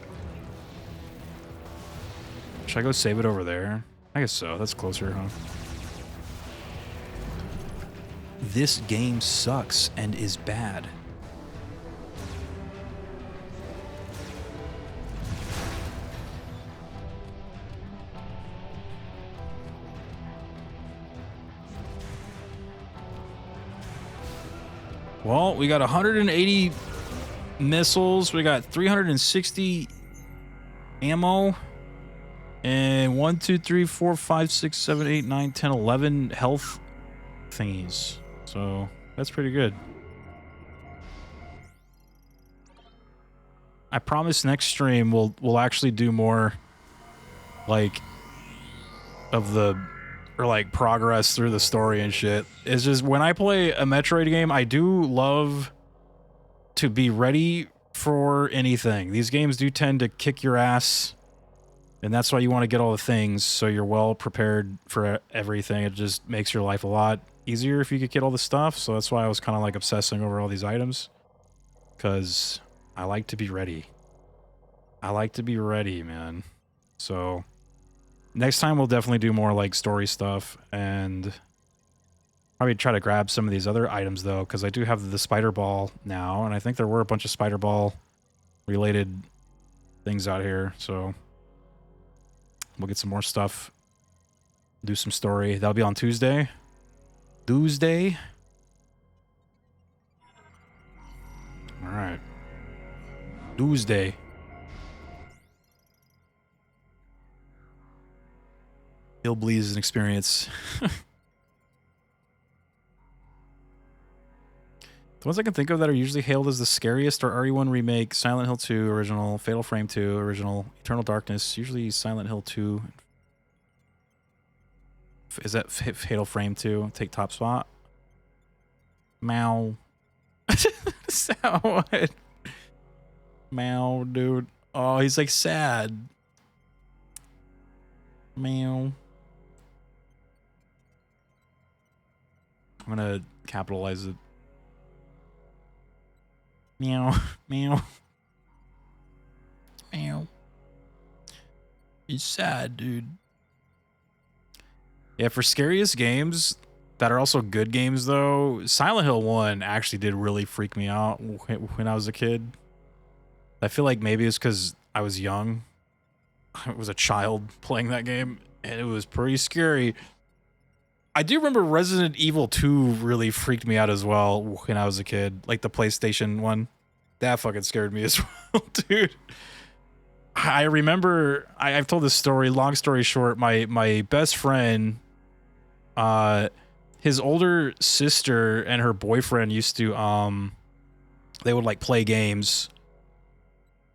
Speaker 1: Should I go save it over there? I guess so. That's closer, huh? This game sucks and is bad. Well, we got 180 missiles. We got 360 ammo. And 1, 2, 3, 4, 5, 6, 7, 8, 9, 10, 11 health thingies. So that's pretty good. I promise next stream we'll actually do more like of the or like progress through the story and shit. It's just when I play a Metroid game, I do love to be ready for anything. These games do tend to kick your ass, and that's why you want to get all the things so you're well prepared for everything. It just makes your life a lot easier if you could get all the stuff. So that's why I was kind of like obsessing over all these items, because I like to be ready. I like to be ready, man. So next time we'll definitely do more like story stuff, and probably try to grab some of these other items though, because I do have the spider ball now, and I think there were a bunch of spider ball related things out here, so we'll get some more stuff, do some story. That'll be on Tuesday. Tuesday. All right. Tuesday. Hillbilly is an experience. The ones I can think of that are usually hailed as the scariest are RE1 Remake, Silent Hill 2 Original, Fatal Frame 2 Original, Eternal Darkness, usually Silent Hill 2. Is that Fatal Frame 2? Take top spot? Meow. What? Meow, dude. Oh, he's like sad. Meow. I'm gonna capitalize it. Meow, meow, meow. He's sad, dude. Yeah, for scariest games that are also good games, though, Silent Hill 1 actually did really freak me out when I was a kid. I feel like maybe it's because I was young. I was a child playing that game, and it was pretty scary. I do remember Resident Evil 2 really freaked me out as well when I was a kid. Like the PlayStation one. That fucking scared me as well, dude. I remember, I've told this story, long story short, my best friend, his older sister and her boyfriend used to, they would like play games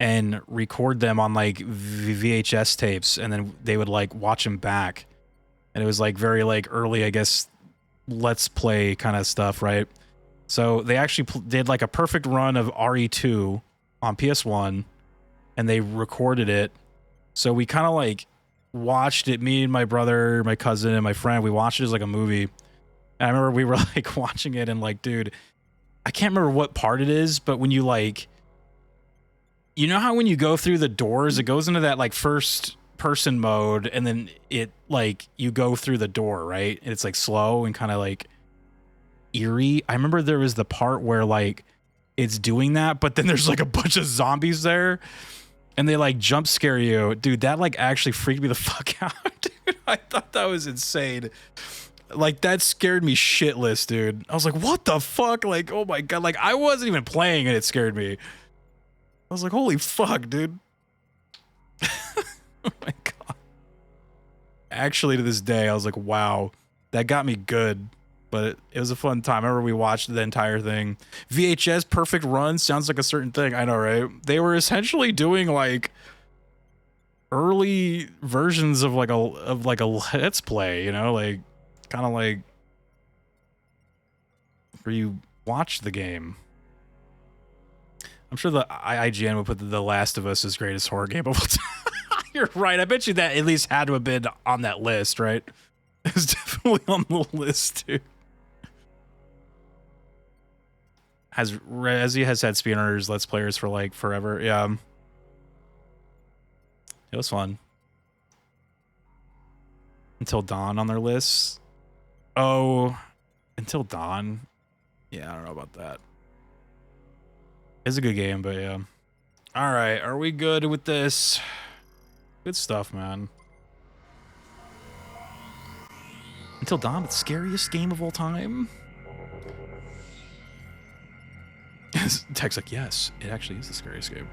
Speaker 1: and record them on like VHS tapes, and then they would like watch them back. And it was like very like early, I guess, let's play kind of stuff, right? So they actually did like a perfect run of RE2 on PS1, and they recorded it. So we kind of like watched it, me and my brother, my cousin, and my friend, we watched it as like a movie. And I remember we were like watching it and like, dude, I can't remember what part it is, but when you like, you know how when you go through the doors, it goes into that like first person mode, and then it like you go through the door, right? And it's like slow and kind of like eerie. I remember there was the part where like it's doing that, but then there's like a bunch of zombies there and they like jump scare you. Dude, that like actually freaked me the fuck out, dude. I thought that was insane. Like that scared me shitless, dude. I was like, what the fuck? Like, oh my god, like I wasn't even playing and it scared me. I was like, holy fuck, dude. Oh my god. Actually, to this day, I was like, wow, that got me good. But it was a fun time. I remember we watched the entire thing. VHS perfect run sounds like a certain thing. I know, right? They were essentially doing like early versions of like a let's play, you know, like kind of like where you watch the game. I'm sure the IGN would put The Last of Us as greatest horror game of all time. You're right. I bet you that at least had to have been on that list, right? It was definitely on the list, too. Resi has had speedrunners, Let's Players for like forever. Yeah. It was fun. Until Dawn on their list. Oh, Until Dawn. Yeah, I don't know about that. It's a good game, but yeah. All right, are we good with this? Good stuff, man. Until Dawn, the scariest game of all time? Tech's like, yes, it actually is the scariest game.